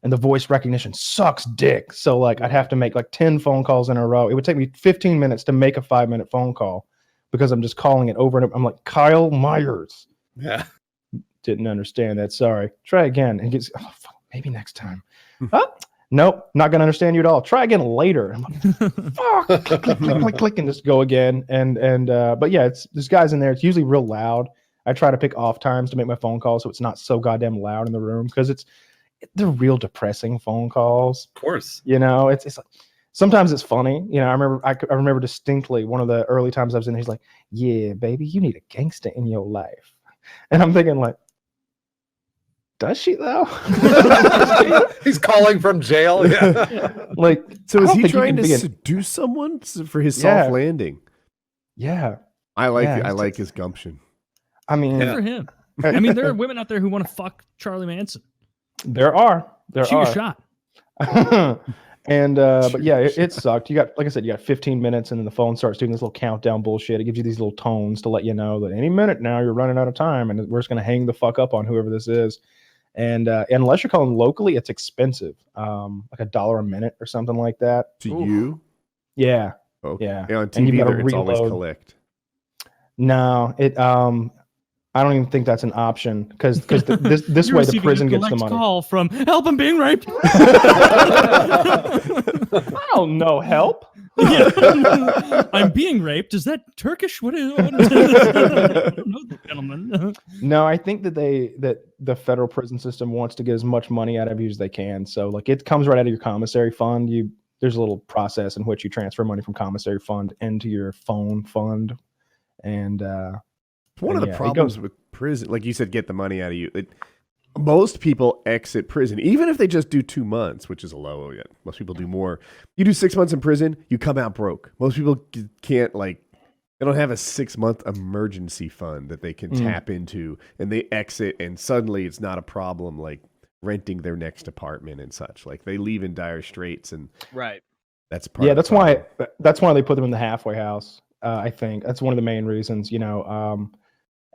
And the voice recognition sucks dick. So like I'd have to make like 10 phone calls in a row. It would take me 15 minutes to make a 5-minute phone call, because I'm just calling it over and over. I'm like, Kyle Myers. Yeah. Didn't understand that. Sorry. Try again. And gets, maybe next time. Nope. Not going to understand you at all. Try again later. I'm like, fuck. click, and just go again. But yeah, there's guys in there. It's usually real loud. I try to pick off times to make my phone call so it's not so goddamn loud in the room, because they're real depressing phone calls. Of course. You know, it's like, sometimes it's funny. You know, I remember distinctly one of the early times I was in there, he's like, yeah, baby, you need a gangster in your life. And I'm thinking like, does she though? He's calling from jail. Yeah. Like, so is he trying to seduce someone for his soft landing? Yeah. I like his gumption. I mean, good for him. I mean, there are women out there who want to fuck Charlie Manson. There are. Shoot your shot. And but yeah, it sucked. You got, like I said, you got 15 minutes, and then the phone starts doing this little countdown bullshit. It gives you these little tones to let you know that any minute now you're running out of time, and we're just gonna hang the fuck up on whoever this is. And unless you're calling locally, it's expensive, like $1 a minute or something like that. To you? Yeah. Okay. Yeah. On TV, it's always collect. No, I don't even think that's an option, because this way the prison gets the money. Call from help, I'm being raped. I don't know, help. I'm being raped. Is that Turkish? What is? I don't know, gentlemen. No, I think that the federal prison system wants to get as much money out of you as they can. So like it comes right out of your commissary fund. There's a little process in which you transfer money from commissary fund into your phone fund, and one of the problems with prison, like you said, get the money out of you. Most people exit prison, even if they just do 2 months, which is a low yet. Most people do more. You do 6 months in prison, you come out broke. Most people can't, they don't have a 6-month emergency fund that they can tap into, and they exit, and suddenly it's not a problem, like renting their next apartment and such. Like they leave in dire straits, and right. That's part. Yeah, that's why they put them in the halfway house. I think that's one of the main reasons. You know.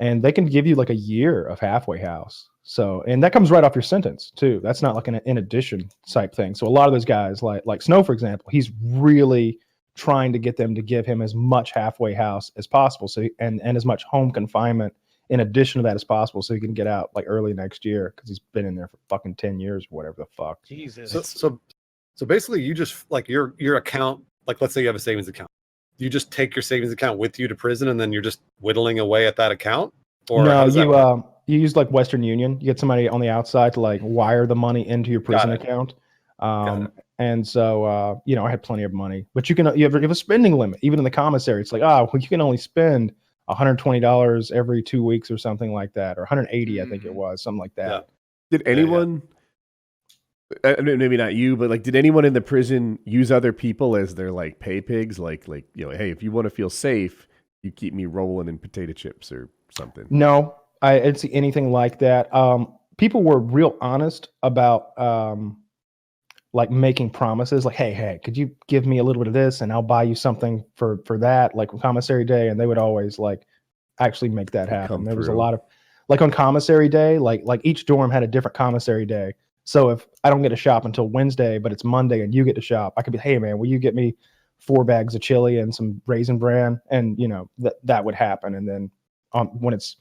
And they can give you like a year of halfway house. So, and that comes right off your sentence too. That's not like an in addition type thing. So a lot of those guys, like Snow, for example, he's really trying to get them to give him as much halfway house as possible. So, and as much home confinement in addition to that as possible, so he can get out like early next year, because he's been in there for fucking 10 years or whatever the fuck. Jesus. So basically, you just like your account. Like, let's say you have a savings account. You just take your savings account with you to prison, and then you're just whittling away at that account? Or no, you use like Western Union. You get somebody on the outside to like wire the money into your prison account. And so you know, I had plenty of money, but you have a spending limit. Even in the commissary, it's like, you can only spend $120 every 2 weeks or something like that, or $180, I think it was, something like that. Yeah. Did anyone maybe not you, but like, did anyone in the prison use other people as their like pay pigs? Like, hey, if you want to feel safe, you keep me rolling in potato chips or something. No, I didn't see anything like that. People were real honest about like making promises, like, hey, could you give me a little bit of this, and I'll buy you something for that, like commissary day, and they would always like actually make that happen. There was a lot of like on commissary day, like each dorm had a different commissary day. So if I don't get to shop until Wednesday, but it's Monday and you get to shop, I could be, hey man, will you get me 4 bags of chili and some Raisin Bran? And you know that would happen. And then when it's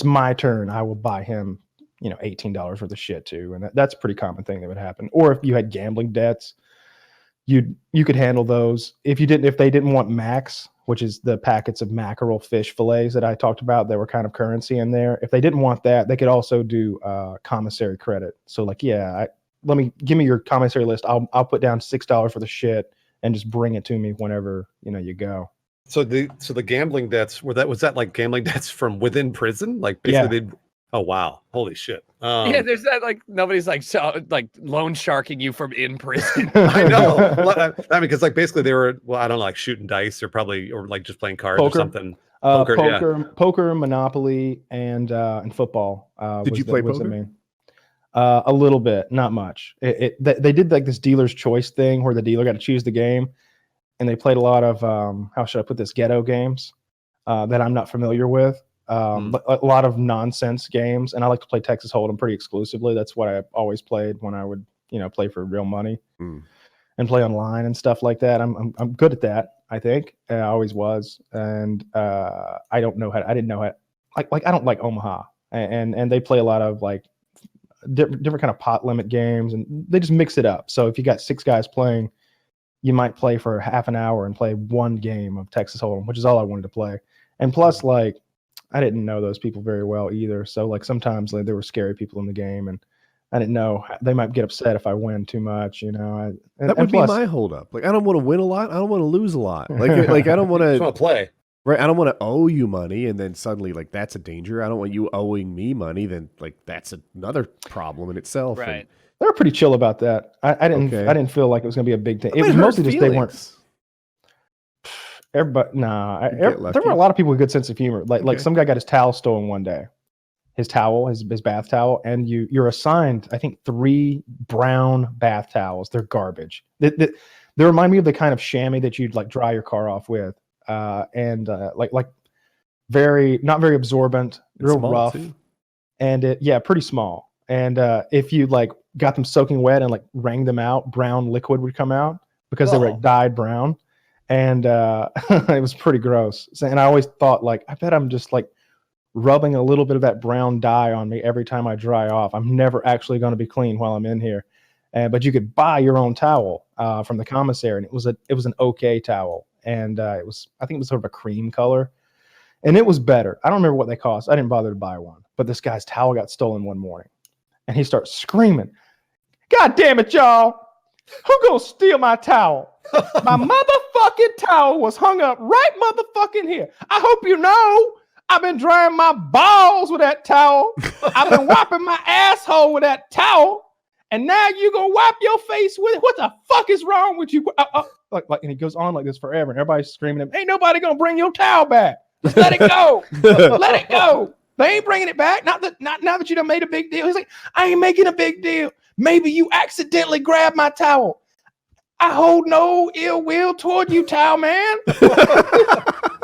my turn, I will buy him, you know, $18 worth of shit too. And that's a pretty common thing that would happen. Or if you had gambling debts, you could handle those. If they didn't want max, which is the packets of mackerel fish fillets that I talked about, that were kind of currency in there. If they didn't want that, they could also do commissary credit. So like, give me your commissary list. I'll put down $6 for the shit and just bring it to me whenever, you know, you go. So the gambling debts was that like gambling debts from within prison? Like basically they'd. Oh wow! Holy shit! Yeah, there's that like nobody's like loan sharking you from in prison. I know. I mean, because like basically they were I don't know, like shooting dice or like just playing cards or something. Poker, Monopoly, and football. Did you play poker? A little bit, not much. They did like this dealer's choice thing where the dealer got to choose the game, and they played a lot of how should I put this, ghetto games that I'm not familiar with. But a lot of nonsense games, and I like to play Texas Hold'em pretty exclusively. That's what I always played when I would, you know, play for real money and play online and stuff like that. I'm good at that, I think. I always was, and I didn't know how. Like I don't like Omaha, and they play a lot of like different kind of pot limit games, and they just mix it up. So if you got 6 guys playing, you might play for half an hour and play one game of Texas Hold'em, which is all I wanted to play. And plus, like, I didn't know those people very well either. So like sometimes like, there were scary people in the game, and I didn't know they might get upset if I win too much, you know. That would be my holdup. Like I don't want to win a lot. I don't want to lose a lot. Like I don't want to play. Right. I don't want to owe you money, and then suddenly like that's a danger. I don't want you owing me money. Then like that's another problem in itself. Right. And they were pretty chill about that. I didn't feel like it was going to be a big thing. It was mostly just they weren't. Everybody, there were a lot of people with good sense of humor. Like some guy got his towel stolen one day, his bath towel, and you're assigned, I think, 3 brown bath towels. They're garbage. They remind me of the kind of chamois that you'd like dry your car off with, and like very not very absorbent, real rough, too. And pretty small. And if you like got them soaking wet and like wrung them out, brown liquid would come out because they were like dyed brown. And it was pretty gross. And I always thought, like, I bet I'm just like rubbing a little bit of that brown dye on me every time I dry off. I'm never actually going to be clean while I'm in here. But you could buy your own towel from the commissary, and it was an okay towel, and I think it was sort of a cream color, and it was better. I don't remember what they cost. I didn't bother to buy one. But this guy's towel got stolen one morning, and he starts screaming, "God damn it, y'all! Who gonna steal my towel? My motherfucking towel was hung up right motherfucking here. I hope you know I've been drying my balls with that towel. I've been wiping my asshole with that towel. And now you gonna wipe your face with it? What the fuck is wrong with you?" And he goes on like this forever, and everybody's screaming at him, "Ain't nobody gonna bring your towel back. Just let it go. Let it go. They ain't bringing it back. Not now that you done made a big deal." He's like, "I ain't making a big deal. Maybe you accidentally grabbed my towel. I hold no ill will toward you, towel man.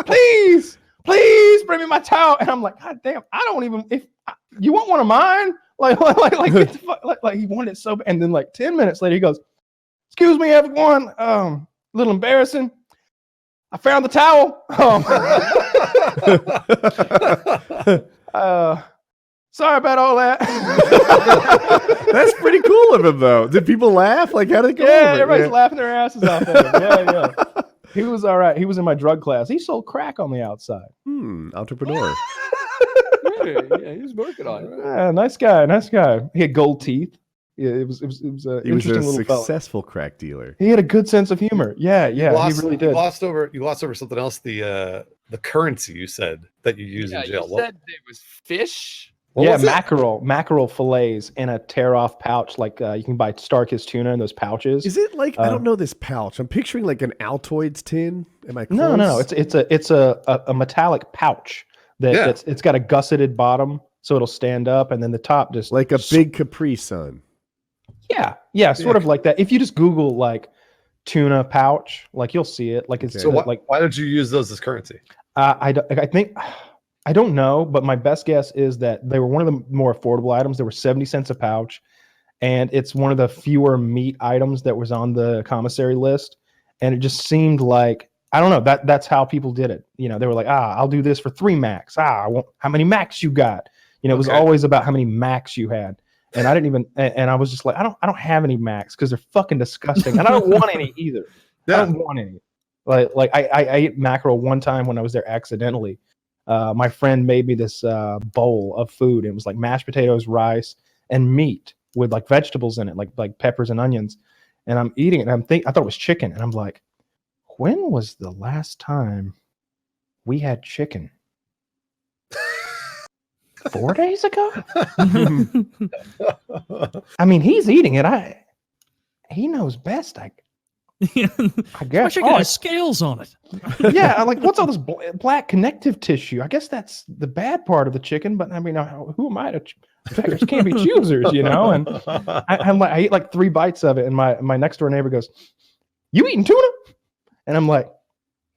Please bring me my towel." And I'm like, "God damn, I don't even, if you want one of mine?" Like he wanted it so bad. And then like 10 minutes later, he goes, "Excuse me, everyone. A little embarrassing. I found the towel. Sorry about all that." That's pretty cool of him, though. Did people laugh? Like, how did it go? Yeah, everybody's laughing their asses off at him. Yeah. He was all right. He was in my drug class. He sold crack on the outside. Entrepreneur. Yeah, he was working on it. Yeah, nice guy. He had gold teeth. Yeah, it was a He was interesting a little successful crack dealer. He had a good sense of humor. Yeah, he really did. You lost over something else. The currency you said that you use in jail. You said it was fish. What was it? mackerel fillets in a tear-off pouch, like you can buy Starkist tuna in those pouches. Is it like I don't know this pouch? I'm picturing like an Altoids tin. Am I close? No. It's a metallic pouch that it's got a gusseted bottom, so it'll stand up, and then the top just like a big Capri Sun. Yeah, sort of like that. If you just Google like tuna pouch, like you'll see it. Like it's So why did you use those as currency? I think. I don't know, but my best guess is that they were one of the more affordable items. They were 70 cents a pouch, and it's one of the fewer meat items that was on the commissary list. And it just seemed like, I don't know, that's how people did it. You know, they were like, I'll do this for 3 max. I want, how many max you got? You know, it was always about how many max you had. And I didn't even, and I was just like, I don't have any max because they're fucking disgusting. And I don't want any either. I don't want any. Like I ate mackerel one time when I was there accidentally. My friend made me this bowl of food. It was like mashed potatoes, rice, and meat with like vegetables in it, like peppers and onions. And I'm eating it. And I thought it was chicken. And I'm like, when was the last time we had chicken? 4 days ago? I mean, he's eating it. He knows best. I guess. Chicken has scales on it. Yeah, I'm like, what's all this black connective tissue? I guess that's the bad part of the chicken. But I mean, who am I to? Beggars can't be choosers, you know. And I ate like 3 bites of it, and my next door neighbor goes, "You eating tuna?" And I'm like,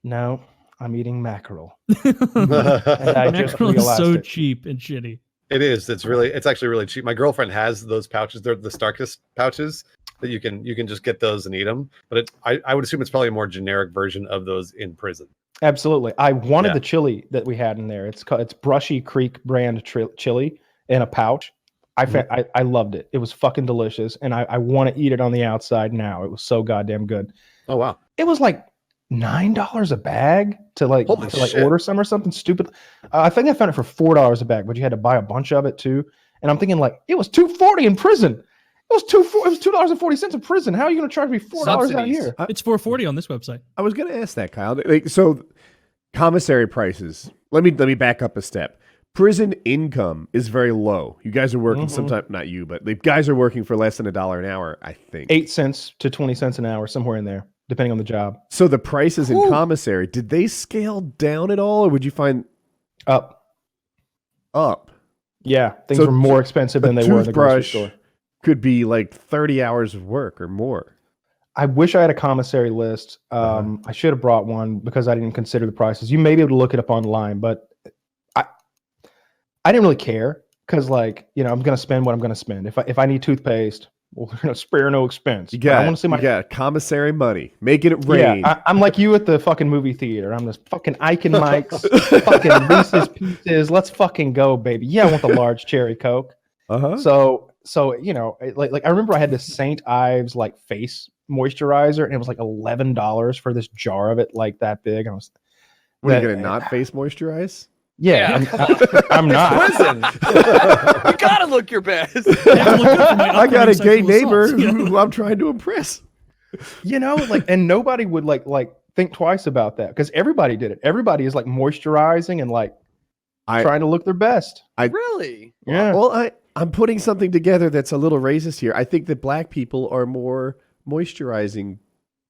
"No, I'm eating mackerel." Mackerel is so cheap and shitty. It is. It's actually really cheap. My girlfriend has those pouches. They're the Starkist pouches that you can just get those and eat them. But I would assume it's probably a more generic version of those in prison. Absolutely. I wanted the chili that we had in there. It's Brushy Creek brand chili in a pouch. I loved it. It was fucking delicious, and I want to eat it on the outside now. It was so goddamn good. Oh wow! It was like $9 a bag to order some or something stupid. I think I found it for $4 a bag, but you had to buy a bunch of it too. And I'm thinking like, it was $2.40 in prison. It was $2.40 in prison. How are you going to charge me $4 out here? It's $4.40 on this website. I was going to ask that, Kyle. So commissary prices. Let me back up a step. Prison income is very low. You guys are working sometimes, not you, but the guys are working for less than $1 an hour, I think. 8 cents to 20 cents an hour, somewhere in there, depending on the job. So the prices in commissary, did they scale down at all, or would you find up? Yeah, things were more expensive than they were in the grocery store. Could be like 30 hours of work or more. I wish I had a commissary list. I should have brought one because I didn't consider the prices. You may be able to look it up online, but I didn't really care because, like, you know, I'm going to spend what I'm going to spend. If I need toothpaste, well, you know, spare no expense. You got commissary money. Making it rain. Yeah, I'm like you at the fucking movie theater. I'm just fucking Ike and Mike's, fucking Reese's Pieces. Let's fucking go, baby. Yeah, I want the large cherry Coke. So you know, like I remember I had this St. Ives like face moisturizer, and it was like $11 for this jar of it, like that big. And I was, what, are you gonna not face moisturize? Yeah, I'm not. Prison. You gotta look your best. I got a gay neighbor who I'm trying to impress. You know, like, and nobody would like think twice about that because everybody did it. Everybody is like moisturizing and like trying to look their best. Really? Yeah. Well, I'm putting something together that's a little racist here. I think that black people are more moisturizing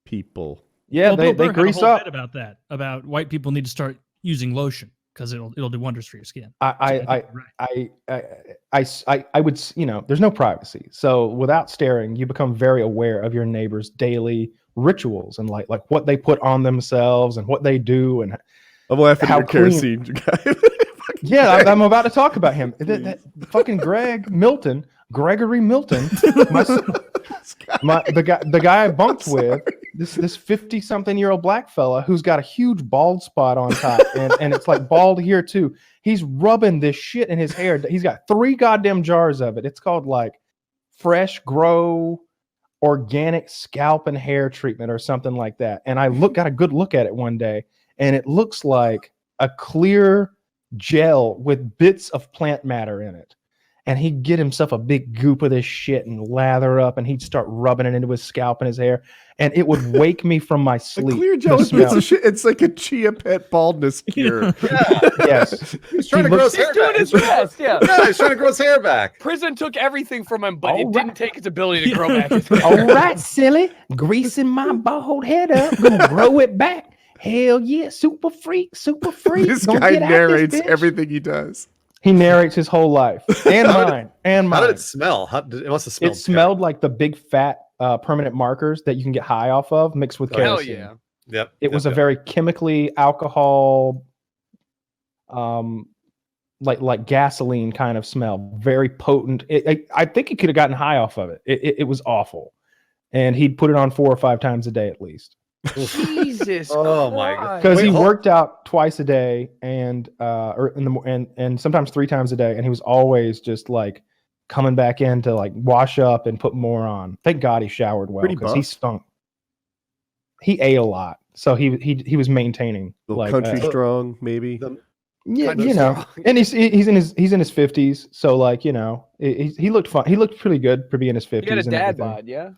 people. Yeah, well, they Bill Burr grease had a whole up. bit about that. About white people need to start using lotion because it'll do wonders for your skin. I would, you know, there's no privacy. So without staring, you become very aware of your neighbor's daily rituals and like what they put on themselves and what they do and I'm laughing how at your kerosene guy. Yeah, I'm about to talk about him. That fucking Gregory Milton, the guy I bunked with, this 50-something-year-old black fella who's got a huge bald spot on top, and it's like bald here too. He's rubbing this shit in his hair. He's got 3 goddamn jars of it. It's called like Fresh Grow Organic Scalp and Hair Treatment or something like that. And I got a good look at it one day, and it looks like a clear gel with bits of plant matter in it. and he'd get himself a big goop of this shit and lather up, and he'd start rubbing it into his scalp and his hair, and it would wake me from my A sleep. clear the gel is smell. it's like a chia pet baldness cure. Yes. He's trying to He grow looks- his hair Doing back. his best, yeah. Yeah, he's trying to grow his hair back. Prison took everything from him, but it All didn't right. take its ability to grow back his hair. All right, silly. Greasing my bald head up. Gonna grow it back. Hell yeah. Super freak. Super freak. This Gonna guy get out narrates this bitch. everything he does. He narrates his whole life. And mine. And How mine. did it smell? It must have smelled. It smelled like the big fat permanent markers that you can get high off of mixed with Hell kerosene. yeah. Yep. It was a very chemically alcohol, like gasoline kind of smell, very potent. I think he could have gotten high off of it. It was awful, and he'd put it on 4 or 5 times a day at least. Jesus. Oh my God. Because he Wait, worked out twice a day and and sometimes 3 times a day, and he was always just like coming back in to like wash up and put more on. Thank God he showered well Pretty because he buff. stunk. He ate a lot, so he was maintaining Little like country strong, maybe. yeah, Country you know, strong. and he's in his 50s, so like you know, he looked fun. He looked pretty good for being in his 50s. You got a and dad everything. bod, yeah?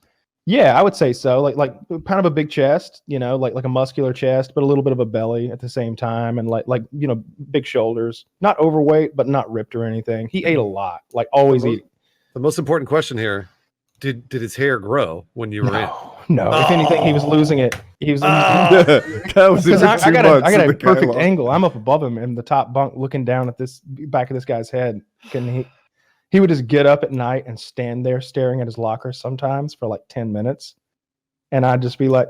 Yeah, I would say so. Like kind of a big chest, you know, like a muscular chest, but a little bit of a belly at the same time, and like you know, big shoulders. Not overweight, but not ripped or anything. He ate a lot, like always eating. The most important question here: Did his hair grow when you were in? No. If anything, he was losing it. He was. That was Because in I 2 got months a of the perfect catalog. angle. I'm up above him in the top bunk, looking down at this back of this guy's head. And he would just get up at night and stand there staring at his locker sometimes for like 10 minutes, and I'd just be like,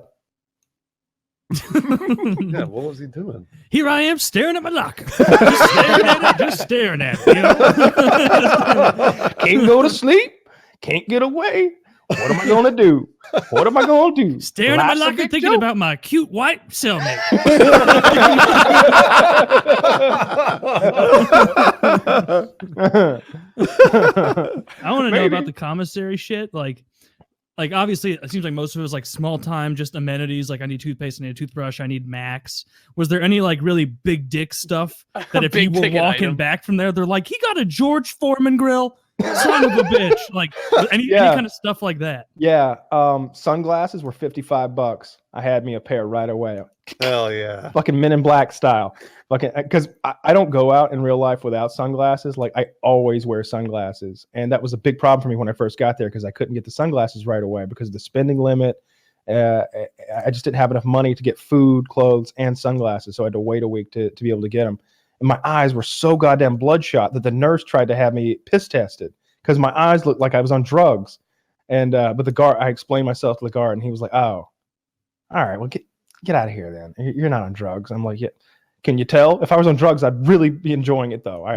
Yeah, what was he doing? Here I am staring at my locker. Just staring at it. You know? "Can't go to sleep, can't get away. What am I gonna do? What am I gonna do? Staring at my Life's a locker, big thinking joke." about my cute white cellmate. I want to know about the commissary shit. Like obviously, it seems like most of it was like small time, just amenities. Like I need toothpaste, I need a toothbrush, I need Max. Was there any like really big dick stuff that if you Big were ticket walking item. back from there, they're like, he got a George Foreman grill, son of a bitch. Like any Yeah. kind of stuff like that. Yeah, sunglasses were $55. I had me a pair right away. Hell yeah! Fucking Men in Black style. Fucking, because I don't go out in real life without sunglasses. Like I always wear sunglasses, and that was a big problem for me when I first got there because I couldn't get the sunglasses right away because of the spending limit. I just didn't have enough money to get food, clothes, and sunglasses, so I had to wait a week to be able to get them. And my eyes were so goddamn bloodshot that the nurse tried to have me piss tested because my eyes looked like I was on drugs. And but the guard, I explained myself to the guard, and he was like, "Oh, all right, well get out of here then. You're not on drugs." I'm like, "Yeah." Can you tell? If I was on drugs, I'd really be enjoying it, though. I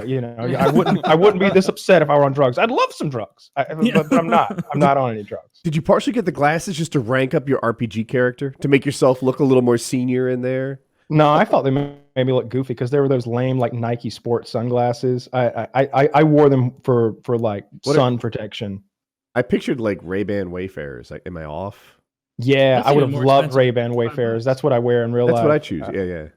wouldn't be this upset if I were on drugs. I'd love some drugs, but I'm not. I'm not on any drugs. Did you partially get the glasses just to rank up your RPG character to make yourself look a little more senior in there? No, I thought they made me look goofy because there were those lame like Nike sports sunglasses. I wore them for like sun protection. I pictured like Ray-Ban Wayfarers. Like, am I off? Yeah, That's I would even have more loved expensive. Ray-Ban Wayfarers. That's what I wear in real That's life. what I choose. Yeah.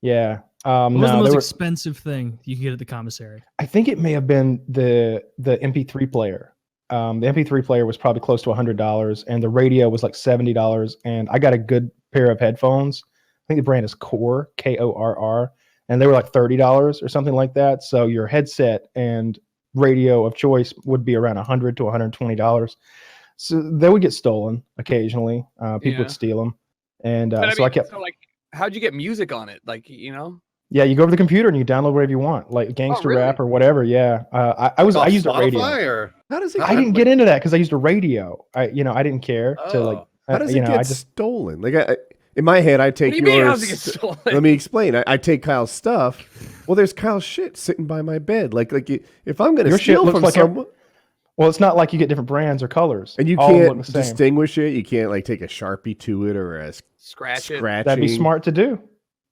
Yeah. What was the No, most they were, expensive thing you could get at the commissary? I think it may have been the MP3 player. The MP3 player was probably close to $100, and the radio was like $70. And I got a good pair of headphones. I think the brand is Core, Korr, and they were like $30 or something like that. So your headset and radio of choice would be around $100 to $120. So they would get stolen occasionally. People would steal them, and But so I kept. So like, how'd you get music on it? Like, you know? Yeah, you go over the computer and you download whatever you want, like gangster really? rap or whatever. Yeah, I used a radio. Or How does it? I didn't get into that because I used a radio. I didn't care to like. How does you it know, get I just stolen? Like in my head, I take What do you mean, how's it yours. get stolen? Let me explain. I take Kyle's stuff. Well, there's Kyle's shit sitting by my bed. Like if I'm gonna Your shit steal looks from like someone, well, it's not like you get different brands or colors, and you All of them can't look the same. distinguish it, you can't like take a Sharpie to it or a Scratch it. scratching. That'd be smart to do,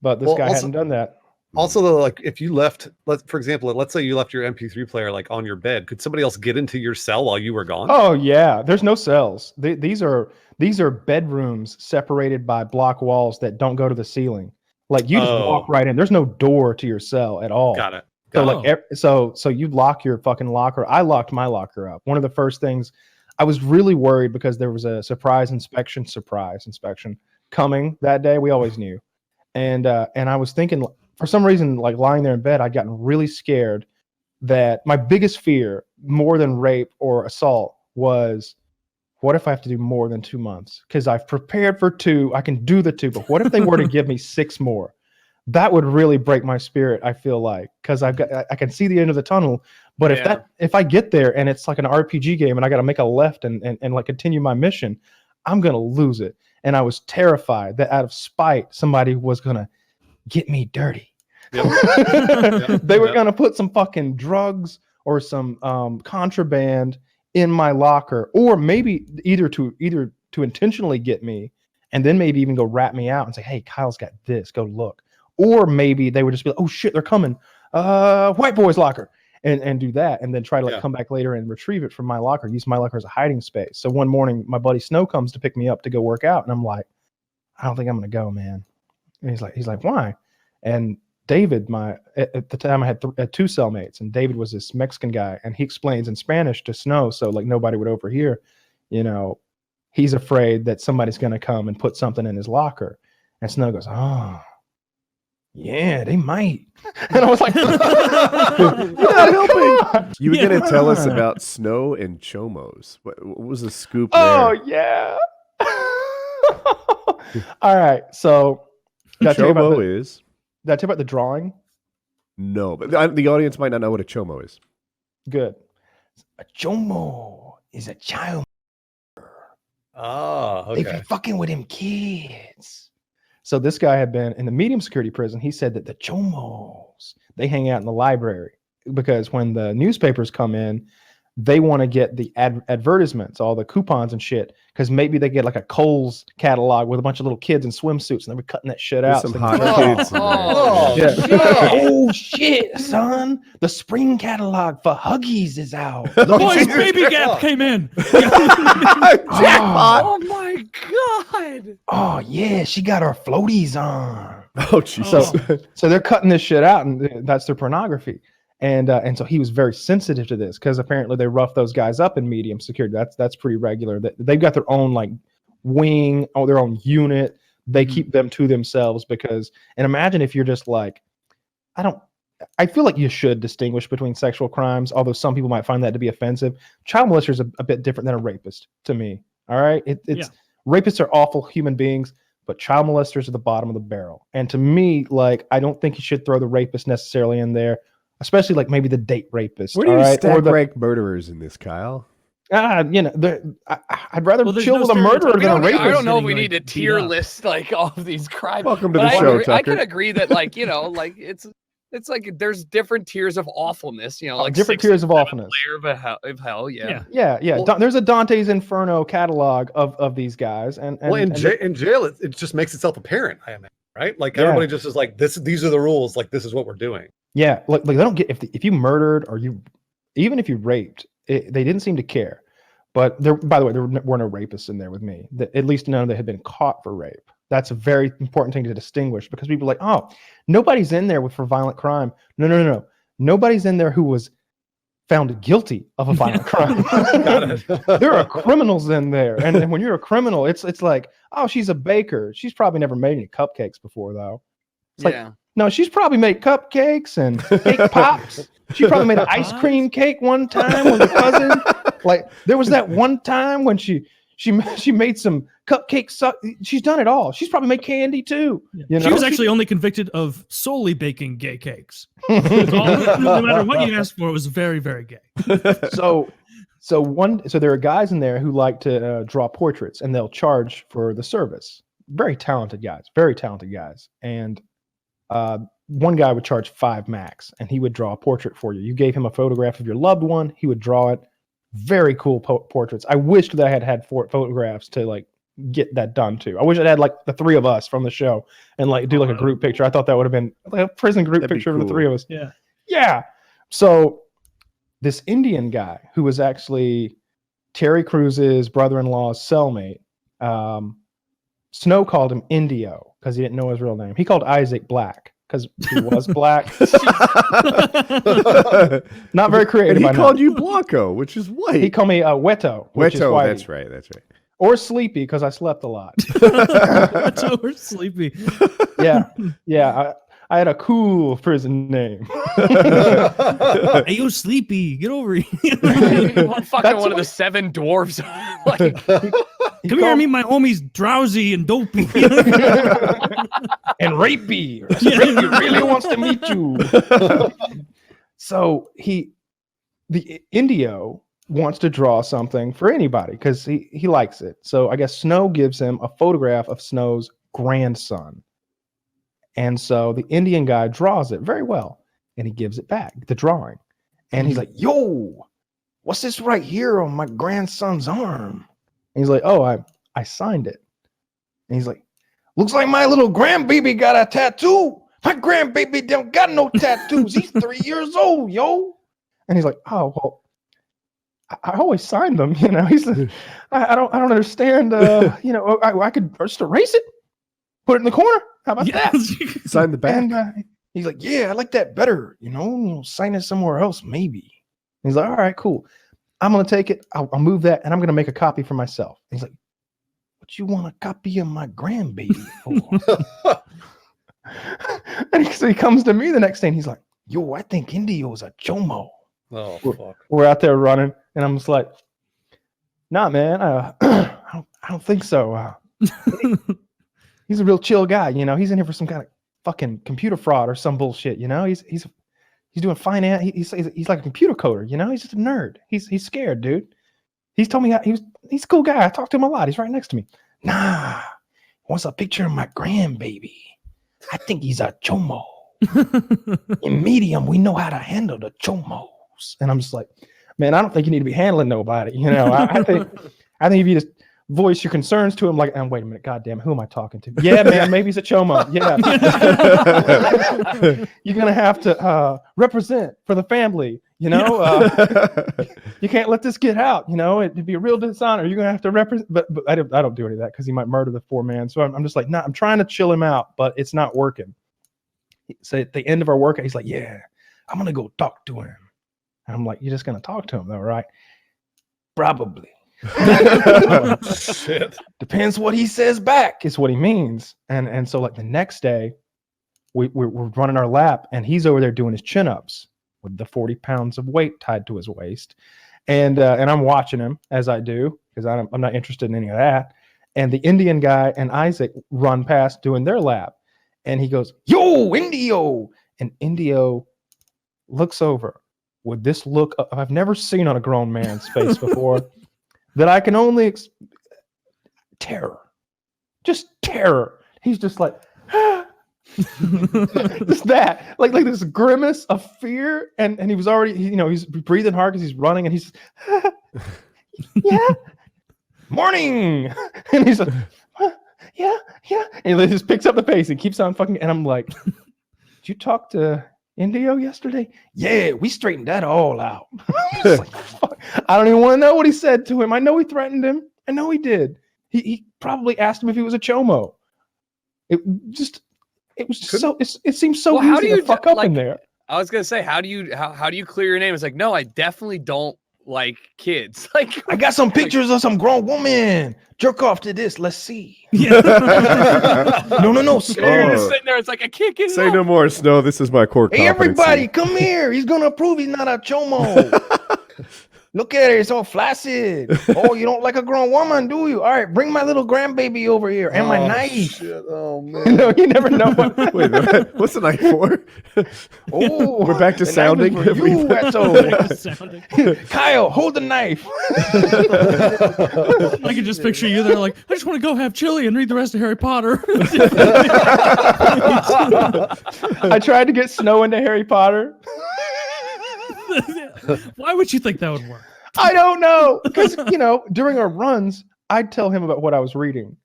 but this Well, guy also- hadn't done that. Also, though, like if you left, for example, let's say you left your MP3 player like on your bed, could somebody else get into your cell while you were gone? Oh yeah, there's no cells. These are bedrooms separated by block walls that don't go to the ceiling. Like you just walk right in. There's no door to your cell at all. Got it. So like, so you lock your fucking locker. I locked my locker up. One of the first things, I was really worried because there was a surprise inspection coming that day. We always knew, and I was thinking, for some reason, like lying there in bed, I'd gotten really scared that my biggest fear, more than rape or assault, was, what if I have to do more than 2 months? Because I've prepared for 2, I can do the 2, but what if they were to give me 6 more? That would really break my spirit, I feel like, because I can see the end of the tunnel. But if I get there and it's like an RPG game and I got to make a left and like continue my mission, I'm gonna lose it. And I was terrified that out of spite, somebody was gonna get me dirty. Yep. They were gonna put some fucking drugs or some contraband in my locker, or maybe either to intentionally get me, and then maybe even go rat me out and say, "Hey, Kyle's got this. Go look." Or maybe they would just be like, "Oh shit, they're coming. White boy's locker," and do that, and then try to like come back later and retrieve it from my locker. Use my locker as a hiding space. So one morning, my buddy Snow comes to pick me up to go work out, and I'm like, "I don't think I'm gonna go, man." And he's like, "Why?" And David, at the time I had 2 cellmates, and David was this Mexican guy, and he explains in Spanish to Snow, so like nobody would overhear. You know, he's afraid that somebody's gonna come and put something in his locker, and Snow goes, "Oh, yeah, they might." And I was like, "You're not helping." You were going to tell us about Snow and Chomos. What was the scoop Oh, there? yeah. All right. So, did I tell you about the drawing? No, but the audience might not know what a Chomo is. Good. A Chomo is a child. Oh, okay. They be fucking with them kids. So this guy had been in the medium security prison. He said that the Chomos, they hang out in the library because when the newspapers come in, they want to get the advertisements, all the coupons and shit, because maybe they get like a Kohl's catalog with a bunch of little kids in swimsuits, and they were cutting that shit out. Some hot kids. Oh shit, son! The spring catalog for Huggies is out. The boys' baby gap came in. Jackpot! Oh my god! Oh yeah, she got her floaties on. Oh Jesus! So they're cutting this shit out, and that's their pornography. And so he was very sensitive to this because apparently they rough those guys up in medium security. That's pretty regular. They've got their own like wing or their own unit. They keep them to themselves because. And imagine if you're just like, I feel like you should distinguish between sexual crimes, although some people might find that to be offensive. Child molester is a bit different than a rapist to me. All right, rapists are awful human beings, but child molesters are the bottom of the barrel. And to me, like, I don't think you should throw the rapist necessarily in there. Especially like maybe the date rapist. Where do you stack rank murderers in this, Kyle? I'd rather chill with a murderer than a rapist. I don't know if we need to tier list like all of these crimes. Welcome to the show, Tucker. I can agree that like like it's like there's different tiers of awfulness. Like different tiers of awfulness. Layer of hell. Yeah. Well, there's a Dante's Inferno catalog of these guys, and in jail it just makes itself apparent. I imagine, right? Like everybody just is like these are the rules. Like this is what we're doing. Yeah, like they don't get if you murdered or even if you raped, they didn't seem to care. But by the way, there were no rapists in there with me. At least none of them had been caught for rape. That's a very important thing to distinguish because people are like, oh, nobody's in there for violent crime. No. Nobody's in there who was found guilty of a violent crime. There are criminals in there, and when you're a criminal, it's like, oh, she's a baker. She's probably never made any cupcakes before, though. It's like, no, she's probably made cupcakes and cake pops. She probably made an ice cream cake one time with her cousin. Like there was that one time when she made some cupcakes. She's done it all. She's probably made candy too. You know? She was actually only convicted of solely baking gay cakes. No matter what you asked for, it was very, very gay. So there are guys in there who like to draw portraits, and they'll charge for the service. Very talented guys, and one guy would charge $5 max, and he would draw a portrait for you. You gave him a photograph of your loved one, he would draw it. Very cool portraits. I wished that I had 4 photographs to like get that done too. I wish I'd had like the 3 of us from the show and like do like a group picture. I thought that would have been like a prison group picture of the 3 of us. Yeah. So this Indian guy who was actually Terry Cruz's brother-in-law's cellmate, Snow called him Indio because he didn't know his real name. He called Isaac Black. because he was black. Not very creative. And he I know. called you Blanco, which is white. He called me Weto, which is Weto, whitey. that's right. That's right. Or Sleepy, because I slept a lot. We're sleepy. Yeah. I had a cool prison name. Hey, yo, Sleepy, get over here. One of the 7 dwarves. Like, Come here and meet my homies Drowsy and Dopey. And Rapey. Rapey really wants to meet you. So the Indio wants to draw something for anybody because he likes it. So I guess Snow gives him a photograph of Snow's grandson. And so the Indian guy draws it very well and he gives it back, the drawing. And he's like, yo, what's this right here on my grandson's arm? And he's like, oh, I signed it. And he's like, looks like my little grandbaby got a tattoo. My grandbaby don't got no tattoos. He's 3 years old, yo. And he's like, oh, well, I always sign them, you know. He's like, I don't understand. You know, I could just erase it, put it in the corner. How about that? Sign the back. And he's like, yeah, I like that better. You know, sign it somewhere else, maybe. And he's like, all right, cool. I'm gonna take it. I'll move that, and I'm gonna make a copy for myself. And he's like, what you want a copy of my grandbaby for? And so he comes to me the next day, and he's like, yo, I think Indio's a chomo. Oh, fuck. We're out there running, and I'm just like, nah, man, I don't think so. He's a real chill guy, you know. He's in here for some kind of fucking computer fraud or some bullshit, you know. He's doing finance. He's like a computer coder, you know. He's just a nerd. He's scared, dude. He's told me he's a cool guy. I talk to him a lot. He's right next to me. Nah, he wants a picture of my grandbaby. I think he's a chomo. In medium, we know how to handle the chomos. And I'm just like, man, I don't think you need to be handling nobody. You know, I think if you just voice your concerns to him, like, and wait a minute, goddamn, who am I talking to? Yeah, man, maybe he's a chomo. Yeah, you're gonna have to represent for the family. You know, you can't let this get out. You know, it'd be a real dishonor. You're gonna have to represent. But I don't do any of that because he might murder the 4 man. So I'm just like, nah, I'm trying to chill him out, but it's not working. So at the end of our workout, he's like, yeah, I'm gonna go talk to him. And I'm like, you're just gonna talk to him though, right? Probably. Shit. Depends what he says back is what he means. And so like the next day we're running our lap and he's over there doing his chin-ups with the 40 pounds of weight tied to his waist. And I'm watching him as I do, because I'm not interested in any of that. And the Indian guy and Isaac run past doing their lap. And he goes, yo, Indio. And Indio looks over with this look I've never seen on a grown man's face before. That I can only terror, just terror. He's just like, just that, like this grimace of fear, and he was already, you know, he's breathing hard because he's running, and he's, yeah, morning, and he's like, yeah, and he just picks up the pace and keeps on fucking, and I'm like, did you talk to Indio yesterday? Yeah, we straightened that all out. Like, fuck. I don't even want to know what he said to him. I know he threatened him. I know he did. He probably asked him if he was a chomo. It seems so easy to fuck up in there. I was gonna say, how do you clear your name? It's like, no, I definitely don't like kids. Like, I got some pictures of some grown woman. Jerk off to this. Let's see. Yeah. No. Slow. You're just sitting there. It's like, I can't get it Say up. no more, Snow. This is my core competency. Hey, everybody, come here. He's gonna prove he's not a chomo. Look at it. It's all flaccid. Oh, you don't like a grown woman, do you? All right, bring my little grandbaby over here and my knife. Shit. Oh man. No, you never know. Wait, what's the knife for? Oh, we're back to the sounding. knife is for you, Weto. Kyle, hold the knife. I can just picture you there, like, I just want to go have chili and read the rest of Harry Potter. I tried to get Snow into Harry Potter. Why would you think that would work? I don't know. Because, you know, during our runs, I'd tell him about what I was reading.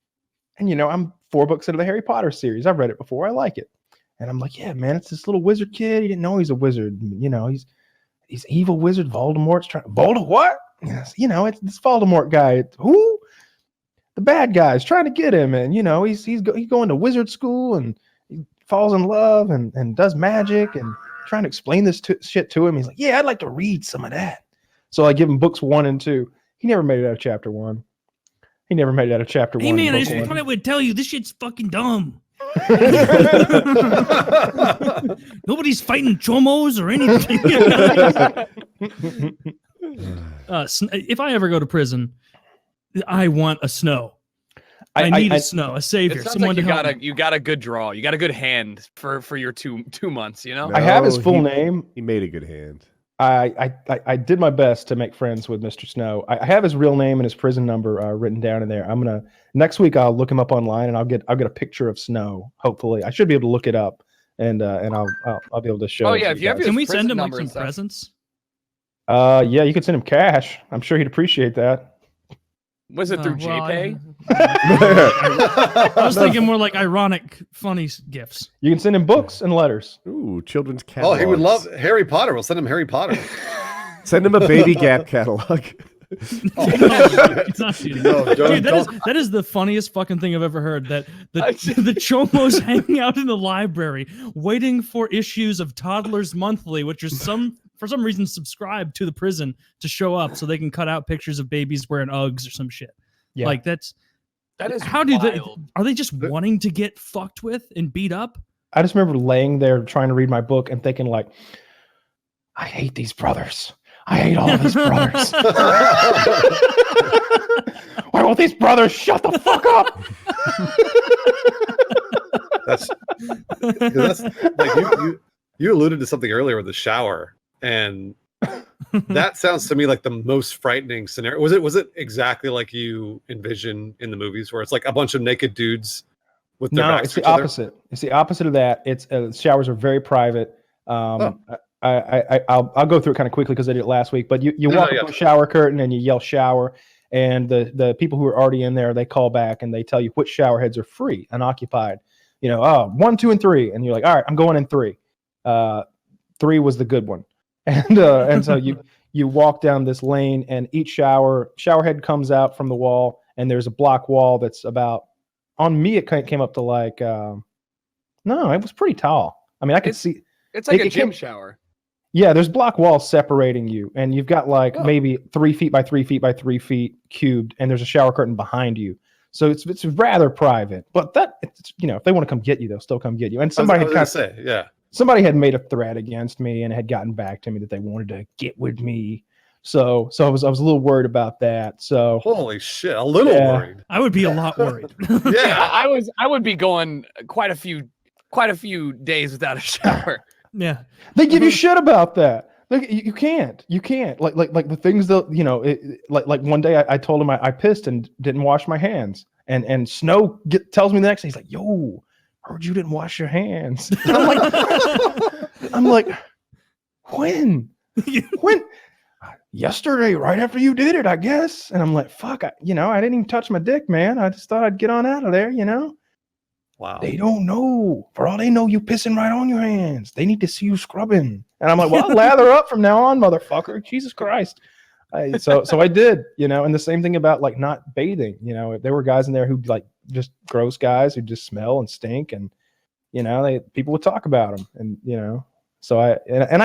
And, you know, I'm 4 books into the Harry Potter series. I've read it before. I like it. And I'm like, yeah, man, it's this little wizard kid. He didn't know he's a wizard. You know, he's evil wizard. Voldemort's trying to... Voldemort? What? Yes, you know, it's this Voldemort guy. Who? The bad guy's trying to get him. And, you know, he's going to wizard school and falls in love and does magic and trying to explain this shit to him. He's like, yeah, I'd like to read some of that. So I give him books 1 and 2. He never made it out of chapter 1. He never made it out of chapter 1. Hey man, I just thought I would tell you this shit's fucking dumb. Nobody's fighting chomos or anything. If I ever go to prison, I want a snow. I need a snow, a savior, It sounds someone like to help me. you got a good draw. You got a good hand for your 2 months. You know. I have his full name. He made a good hand. I did my best to make friends with Mr. Snow. I have his real name and his prison number written down in there. I'm gonna next week I'll look him up online and I'll get a picture of Snow. Hopefully, I should be able to look it up and I'll be able to show. Oh it yeah, to if you have guys. Can we send prison him like number some and stuff. presents? Yeah, you could send him cash. I'm sure he'd appreciate that. Was it through Well, JPay? I was thinking more like ironic, funny gifts. You can send him books and letters. Ooh, children's Oh, catalogs. he would love Harry Potter. We'll send him Harry Potter. Send him a Baby Gap catalog. It's not cheating. No, Dude, that is the funniest fucking thing I've ever heard. That the chomos hanging out in the library waiting for issues of Toddlers Monthly, which are for some reason subscribed to the prison to show up so they can cut out pictures of babies wearing Uggs or some shit. Yeah. Like that is how do they are they just wanting to get fucked with and beat up? I just remember laying there trying to read my book and thinking like, I hate these brothers. I hate all these brothers. Why won't these brothers shut the fuck up? That's like you alluded to something earlier with the shower, and that sounds to me like the most frightening scenario. Was it exactly like you envision in the movies, where it's like a bunch of naked dudes with their backs it's to the each other? opposite. It's the opposite of that. It's showers are very private. I'll go through it kind of quickly because I did it last week. But you walk up to a shower curtain and you yell shower, and the people who are already in there, they call back and they tell you which shower heads are free and occupied. 1, 2, and 3, and you're like, all right, I'm going in 3. 3 was the good one, and so you walk down this lane, and each shower head comes out from the wall, and there's a block wall that's about, on me it came up to like no, it was pretty tall. I mean, I could see. It's like a it gym came- shower. Yeah, there's block walls separating you, and you've got like maybe 3 feet by 3 feet by 3 feet cubed, and there's a shower curtain behind you. So it's rather private. But if they want to come get you, they'll still come get you. And somebody somebody had made a threat against me and had gotten back to me that they wanted to get with me. So I was a little worried about that. So Holy shit, a little worried. I would be a lot worried. Yeah, I would be going quite a few days without a shower. Yeah. they give you shit about that. Like you can't. Like the things that like one day I told him I pissed and didn't wash my hands, and Snow tells me the next day, he's like, "Yo, heard you didn't wash your hands." And I'm like, when? Yesterday, right after you did it, I guess. And I'm like, fuck, I didn't even touch my dick, man. I just thought I'd get on out of there, Wow. They don't know. For all they know, you pissing right on your hands. They need to see you scrubbing. And I'm like, well, I'll lather up from now on, motherfucker. Jesus Christ. So I did, and the same thing about like not bathing. There were guys in there who like just gross guys who just smell and stink, and people would talk about them, and so I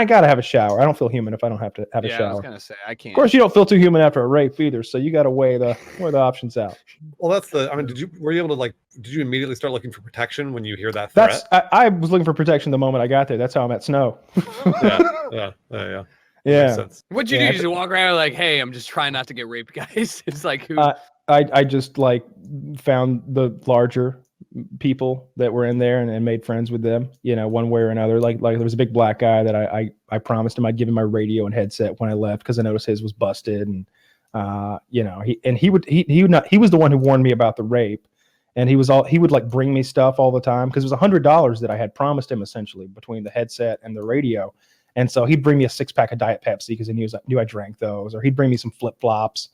gotta have a shower. I don't feel human if I don't have to have a shower. I was gonna say I can't. Of course, you don't feel too human after a rape either, so you got to weigh the options out. Well, were you able to did you immediately start looking for protection when you hear that threat? I was looking for protection the moment I got there. That's how I met Snow. Yeah. Yeah. Makes sense. What'd you do? Did you walk around like, hey, I'm just trying not to get raped, guys? It's like who? I just like found the larger people that were in there and made friends with them, one way or another. Like there was a big black guy that I promised him I'd give him my radio and headset when I left because I noticed his was busted, and he was the one who warned me about the rape, and he would like bring me stuff all the time because it was $100 that I had promised him essentially between the headset and the radio. And so he'd bring me a 6-pack of Diet Pepsi because he knew I drank those, or he'd bring me some flip-flops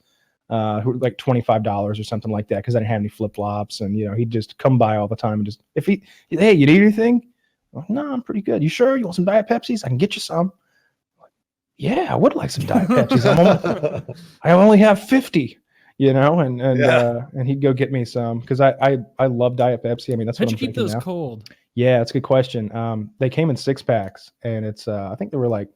who were like $25 or something like that because I didn't have any flip-flops. And he'd just come by all the time and just hey, you need anything? Well, no, I'm pretty good. You sure? You want some Diet Pepsis? I can get you some. Yeah, I would like some Diet Pepsis. I only have 50. And he'd go get me some because I love Diet Pepsi. I mean, that's How'd what you I'm keep drinking those now. cold? Yeah, that's a good question. They came in 6-packs, and it's I think they were like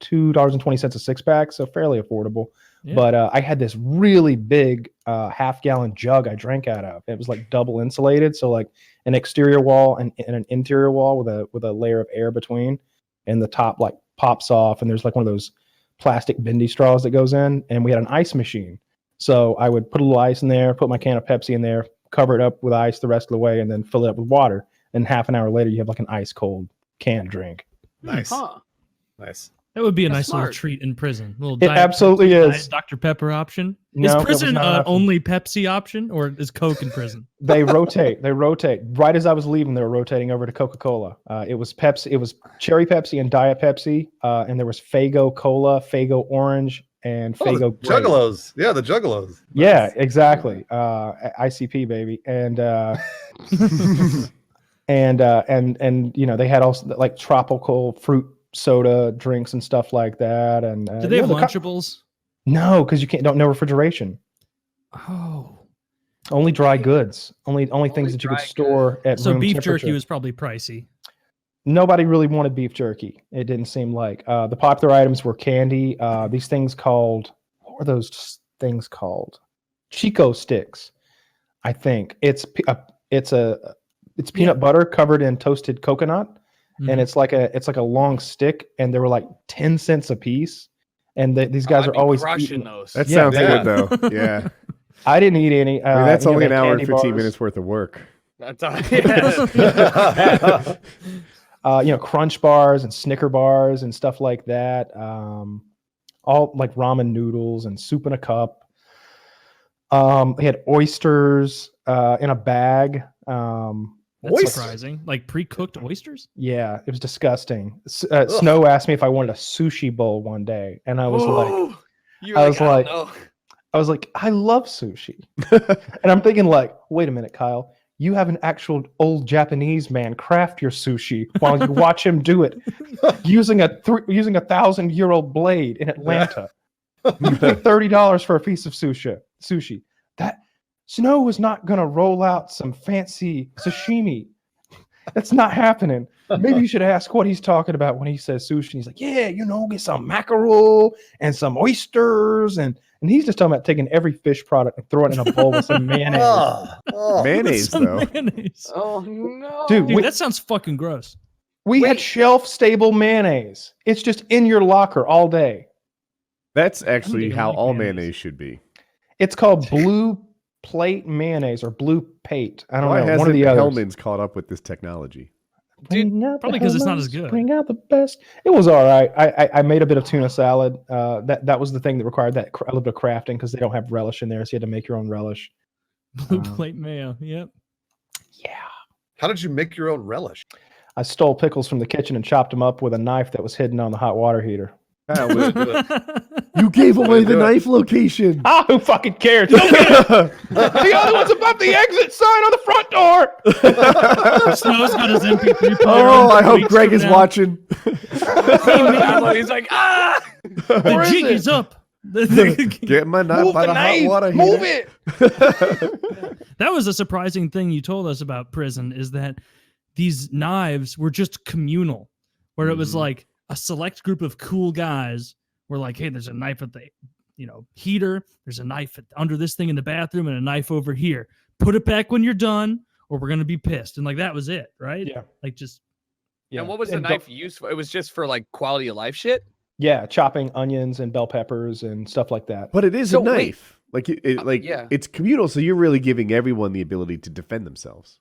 $2.20 a 6-pack, so fairly affordable. Yeah. But I had this really big half-gallon jug I drank out of. It was like double insulated, so like an exterior wall and an interior wall with a layer of air between, and the top like pops off, and there's like one of those plastic bendy straws that goes in, and we had an ice machine. So I would put a little ice in there, put my can of Pepsi in there, cover it up with ice the rest of the way, and then fill it up with water. And half an hour later, you have like an ice cold canned drink. Nice. Huh. Nice. That would be a That's nice little smart. treat in prison. Little It Diet absolutely Pepsi, is. Diet Dr. Pepper option. No, Is it was prison not an option. only Pepsi option, or is Coke in prison? They rotate. Right as I was leaving, they were rotating over to Coca-Cola. It was Pepsi. It was cherry Pepsi and Diet Pepsi, and there was Faygo Cola, Faygo Orange, and Oh, Faygo the Grape. Juggalos. Yeah, the Juggalos. Yeah, exactly. ICP baby, and and you know they had also like tropical fruit soda drinks and stuff like that. And Do they have the Lunchables? no, because you don't know refrigeration. Oh, Only dry goods. Only things that you could dry store at so room beef temperature. jerky was probably pricey. Nobody really wanted beef jerky. It didn't seem like the popular items were candy. These things called, what were those things called? Chico sticks. I think it's peanut butter covered in toasted coconut, Mhm. and it's like a long stick, and they were like 10 cents a piece. And these guys I'd are be always crushing eating. those. That Yeah, sounds yeah. good though. Yeah. I didn't eat any. I mean, that's you know, only they an had hour and candy 15 bars. minutes worth of work. That's all. You know, Crunch bars and Snicker bars and stuff like that. All like ramen noodles and soup in a cup. They had oysters in a bag. That's Oysters? surprising. Like pre-cooked oysters? Yeah, it was disgusting. Snow asked me if I wanted a sushi bowl one day, and I was like, You're I was like- don't know. I was like, I love sushi. And I'm thinking like, wait a minute, Kyle, you have an actual old Japanese man craft your sushi while you watch him do it using a 1,000-year-old blade in Atlanta. You pay $30 for a piece of sushi. That Snow was not gonna roll out some fancy sashimi. That's not happening. Maybe you should ask what he's talking about when he says sushi. He's like, yeah, you know, get some mackerel and some oysters, and he's just talking about taking every fish product and throwing it in a bowl with some mayonnaise. Mayonnaise Some though. mayonnaise. Oh no, Dude, Dude, we- that sounds fucking gross. We had Wait. shelf-stable mayonnaise. It's just in your locker all day. That's actually even how like all mayonnaise. mayonnaise should be. It's called Blue Plate mayonnaise or Blue Pate. I don't Why know. One hasn't of the others. Hellman's caught up with this technology? Dude, Bring out the probably 'cause it's not as Hellmann's, good. Bring out the best. It was all right. I made a bit of tuna salad. That was the thing that required a little bit of crafting because they don't have relish in there, so you had to make your own relish. Blue plate mayo. Yep. Yeah. How did you make your own relish? I stole pickles from the kitchen and chopped them up with a knife that was hidden on the hot water heater. You gave away the do it. knife location. Ah, who fucking cares? Go get it! The other one's above the exit sign on the front door. Snow's got his MP3 player. Oh, on I hope weeks Greg from is now. watching. He's like, ah. The jig is up. Get my knife Move by the the hot knife. water Move heater. it. That was a surprising thing you told us about prison, is that these knives were just communal, where it was Mhm. like a select group of cool guys were like, hey, there's a knife at the heater, there's a knife under this thing in the bathroom, and a knife over here. Put it back when you're done, or we're gonna be pissed. And like that was it, right? Yeah. Like just Yeah. And what was the And knife used for? It was just for like quality of life shit. Yeah, chopping onions and bell peppers and stuff like that. But it is So a wait. knife. Like yeah. it's communal, so you're really giving everyone the ability to defend themselves.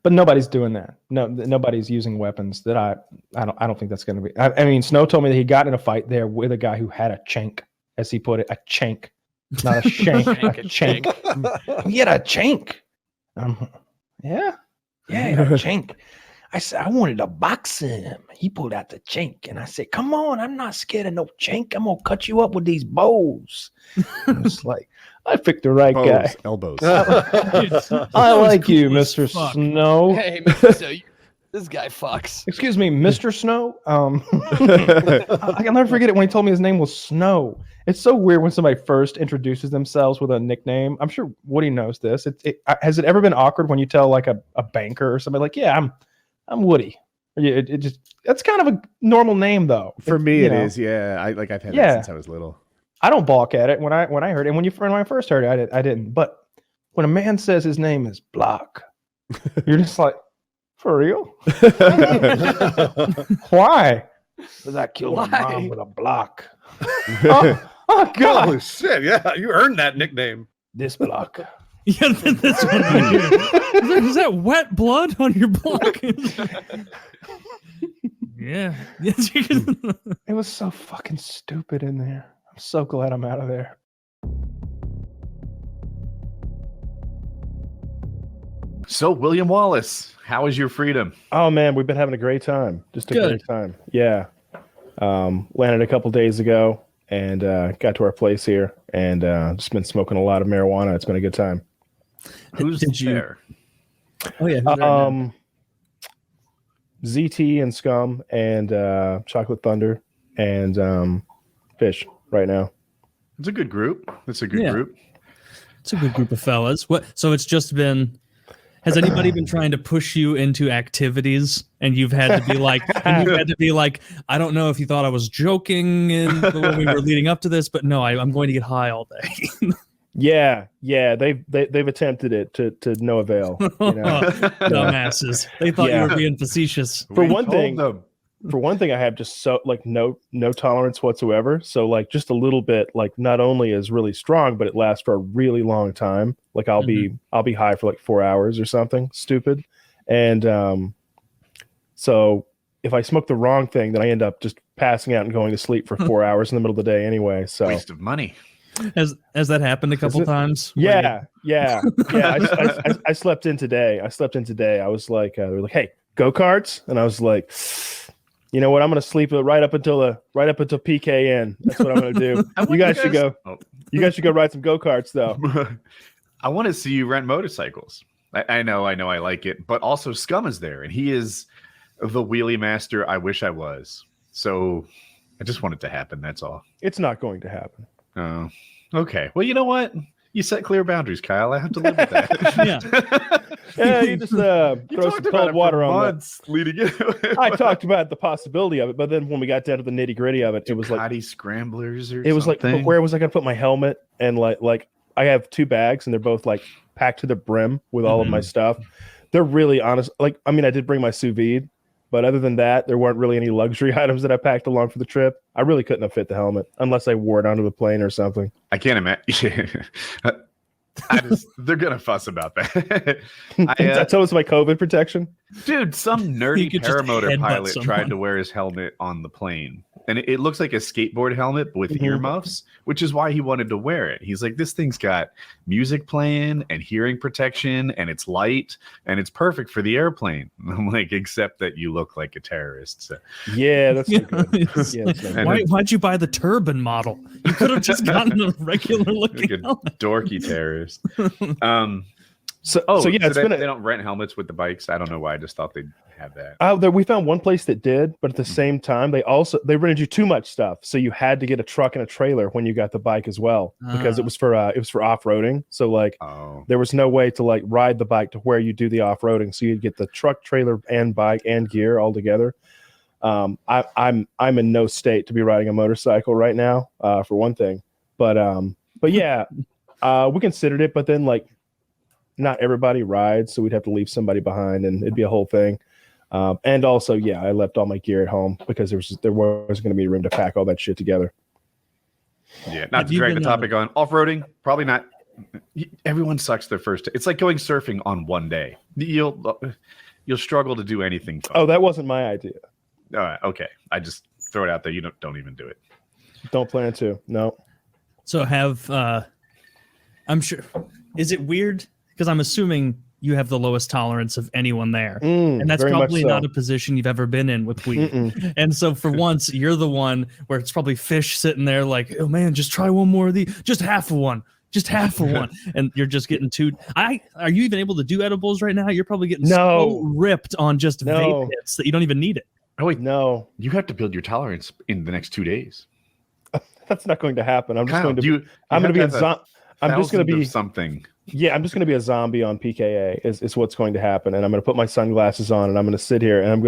But nobody's doing that. No, nobody's using weapons. That I don't think that's going to be. I mean, Snow told me that he got in a fight there with a guy who had a chank, as he put it, a chank, not a shank, a chank. He had a chank. Yeah, he had a chank. I said I wanted to box him. He pulled out the chank, and I said, "Come on, I'm not scared of no chank. I'm gonna cut you up with these bows." It's like I picked the right guy. Bows, elbows. I like you, Mr. Fuck. Snow. Hey, Mr. So this guy fucks. Excuse me, Mr. Snow. I can never forget it when he told me his name was Snow. It's so weird when somebody first introduces themselves with a nickname. I'm sure Woody knows this. Has it ever been awkward when you tell like a banker or somebody like, yeah, I'm I'm Woody. Yeah, it just that's kind of a normal name though. For me, you it know. is. Yeah, I've had that Yeah. since I was little. I don't balk at it when I heard it. And when I first heard it, I didn't. But when a man says his name is Block, you're just like, for real? Why? Because I killed my mom with a block. oh God! Holy shit! Yeah, you earned that nickname. This block. Yeah, this one right here. Is that wet blood on your block? Yeah. It was so fucking stupid in there. I'm so glad I'm out of there. So, William Wallace, how is your freedom? Oh man, we've been having a great time. Just a Good. great time. Yeah. Landed a couple days ago and got to our place here and just been smoking a lot of marijuana. It's been a good time. Who's there? Oh yeah. who's right ZT and Scum and Chocolate Thunder and Fish right now. It's a good group. It's a good Yeah. group. It's a good group of fellas. What? So it's just been. Has anybody been trying to push you into activities, and you've had to be like, I don't know if you thought I was joking when we were leading up to this, but no, I'm going to get high all day. Yeah, they've attempted it to no avail. You know? Dumbasses. They thought you Yeah. were being facetious. For We one told thing, them. I have just so like no tolerance whatsoever. So like just a little bit, like not only is really strong, but it lasts for a really long time. Like I'll be high for like 4 hours or something stupid. And so if I smoke the wrong thing, then I end up just passing out and going to sleep for 4 hours in the middle of the day anyway. So Waste of money. Has that happened a couple times? yeah. I slept in today. I was like, they were like, hey, go-karts, and I was like, you know what? I'm gonna sleep right up until PKN. That's what I'm gonna do. You guys should go. You guys should go ride some go-karts though. I want to see you rent motorcycles. I know I like it, but also Scum is there, and he is the wheelie master I wish I was. So I just want it to happen. That's all. It's not going to happen. Oh, okay. Well, you know what? You set clear boundaries, Kyle. I have to live with that. Yeah, you just throw some cold water on months leading it. I talked about the possibility of it, but then when we got down to the nitty gritty of it, it was like Ducati scramblers or it was like, something. but where was I going to put my helmet? And like I have 2 bags, and they're both like packed to the brim with all of my stuff. They're really honest. Like, I mean, I did bring my sous vide, but other than that, there weren't really any luxury items that I packed along for the trip. I really couldn't have fit the helmet unless I wore it onto the plane or something. I can't imagine. They're gonna fuss about that. I told it's my COVID protection. Dude, some You nerdy could just paramotor headbutt pilot someone. tried to wear his helmet on the plane. And it looks like a skateboard helmet with earmuffs, which is why he wanted to wear it. He's like, this thing's got music playing and hearing protection, and it's light, and it's perfect for the airplane. I'm like, except that you look like a terrorist. So. Yeah, that's good. It's Yeah, like, that's no good. why'd you buy the turban model? You could have just gotten a regular looking Like a helmet. dorky terrorist. So yeah, it's they been don't rent helmets with the bikes. I don't know why. I just thought they'd have that. we found one place that did, but at the same time, they rented you too much stuff, so you had to get a truck and a trailer when you got the bike as well, because it was for off-roading. So like, there was no way to like ride the bike to where you do the off-roading. So you'd get the truck, trailer, and bike and gear all together. I'm in no state to be riding a motorcycle right now, for one thing. But yeah, we considered it, but then like, not everybody rides, so we'd have to leave somebody behind, and it'd be a whole thing. And also, yeah, I left all my gear at home because there was going to be room to pack all that shit together. Yeah, not Have to you drag the been, topic on off-roading. Probably not. Everyone sucks their first. It's like going surfing on one day. You'll struggle to do anything fun. Oh, that wasn't my idea. Okay. I just throw it out there. You don't even do it. Don't plan to. No. So I'm sure. Is it weird? Because I'm assuming you have the lowest tolerance of anyone there. And that's very much probably so. not a position you've ever been in with weed. And so for once, you're the one where it's probably Fish sitting there like, oh man, just try one more of these. Just half of one. Just half of one. And you're just getting are you even able to do edibles right now? You're probably getting so ripped on just vape hits that you don't even need it. Oh, wait. No. You have to build your tolerance in the next 2 days. That's not going to happen. I'm just Kyle, going to I'm going to be in I'm just going to be something Yeah, I'm just going to be a zombie on PKA is what's going to happen. And I'm going to put my sunglasses on and I'm going to sit here and I'm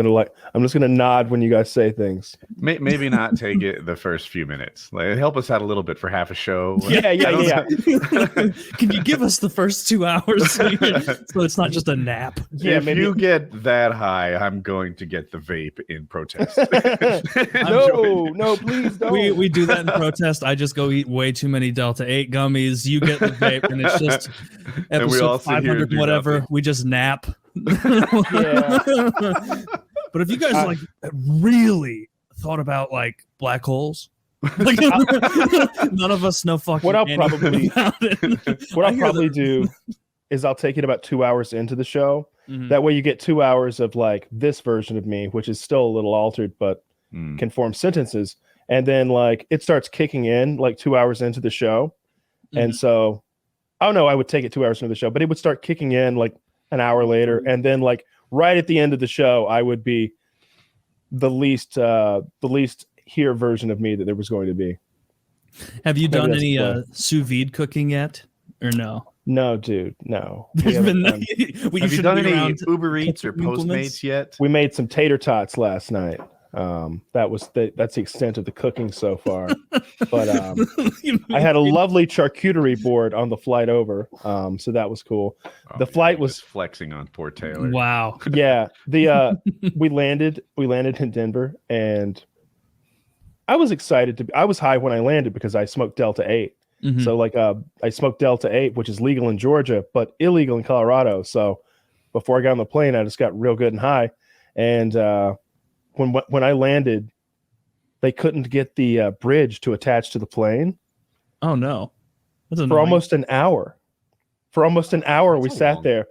just going to nod when you guys say things. Maybe not take it the first few minutes. Like, help us out a little bit for half a show. Yeah. Can you give us the first 2 hours so it's not just a nap? Yeah, if you get that high, I'm going to get the vape in protest. No, please don't. We do that in protest. I just go eat way too many Delta 8 gummies. You get the vape, and it's just And we all episode sit here and 500 do whatever. nothing. We just nap. Yeah. But if you guys like really thought about like black holes, like, none of us know fucking What I'll anything probably- about it. What I I'll hear probably that- do is I'll take it about 2 hours into the show. Mhm. That way you get 2 hours of like this version of me, which is still a little altered, but can form sentences. And then like it starts kicking in like 2 hours into the show. And so, oh no, I would take it 2 hours into the show, but it would start kicking in like an hour later. And then like right at the end of the show, I would be the least here version of me that there was going to be. Have you Maybe done that's any the plan. sous vide cooking yet, or no? No, dude, no. There's been Have you done any Uber Eats or cooking implements? Postmates yet? We made some tater tots last night. That's the extent of the cooking so far. But I had a lovely charcuterie board on the flight over, so that was cool. The flight was just flexing on poor Taylor. Wow. Yeah, we landed in Denver, and I was excited I was high when I landed because I smoked Delta 8. Mhm. So like I smoked Delta 8, which is legal in Georgia but illegal in Colorado. So before I got on the plane, I just got real good and high. And when I landed, they couldn't get the bridge to attach to the plane. Oh no. That's For annoying. almost an hour. We sat there,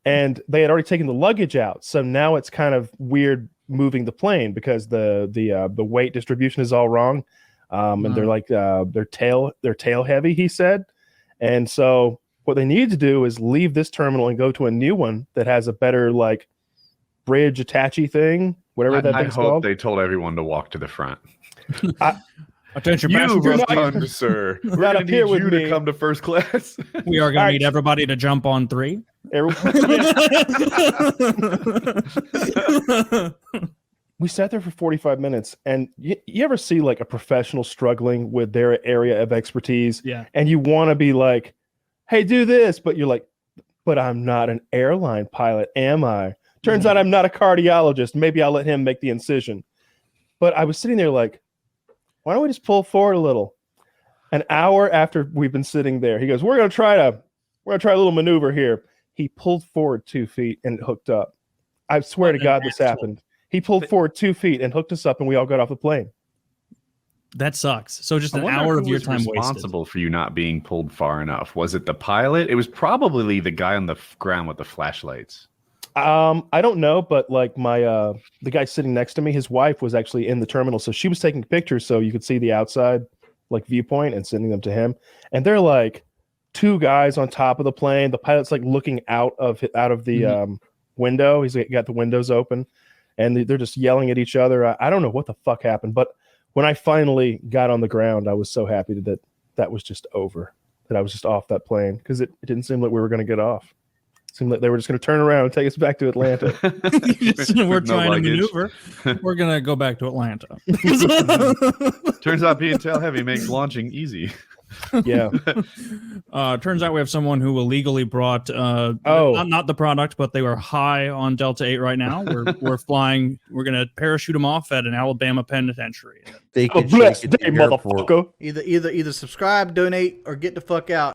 and they had already taken the luggage out. So now it's kind of weird moving the plane because the weight distribution is all wrong. And they're like they're tail heavy, he said. And so what they need to do is leave this terminal and go to a new one that has a better like bridge attachy thing, whatever that I thing's hope called. they told everyone to walk to the front. Attention, You passengers. rotund, sir. We're Not going up to here need with you me. to come to first class. We are going All to right. need everybody to jump on 3. We sat there for 45 minutes, and you ever see like a professional struggling with their area of expertise, Yeah. and you want to be like, hey, do this, but you're like, but I'm not an airline pilot, am I? Turns out I'm not a cardiologist. Maybe I'll let him make the incision. But I was sitting there like, why don't we just pull forward a little? An hour after we've been sitting there, he goes, we're gonna try a little maneuver here. He pulled forward 2 feet and it hooked up. I swear What to God an this asshole. happened. He pulled forward 2 feet and hooked us up, and we all got off the plane. That sucks. So just I an wonder hour who of your was time wasted. responsible for you not being pulled far enough. Was it the pilot? It was probably the guy on the ground with the flashlights. I don't know, but like the guy sitting next to me, his wife was actually in the terminal, so she was taking pictures so you could see the outside like viewpoint and sending them to him. And they're like 2 guys on top of the plane. The pilot's like looking out of the window. He's got the windows open, and they're just yelling at each other. I don't know what the fuck happened, but when I finally got on the ground, I was so happy that was just over, that I was just off that plane, because it didn't seem like we were going to get off. It seemed like they were just going to turn around and take us back to Atlanta. We're With no trying luggage. to maneuver. We're going to go back to Atlanta. Turns out being tail heavy makes launching easy. Yeah. Turns out we have someone who illegally brought not the product, but they were high on Delta 8 right now. We're flying. We're going to parachute them off at an Alabama penitentiary. They Have a can blessed shake it day, at the airport. motherfucker. Either subscribe, donate, or get the fuck out.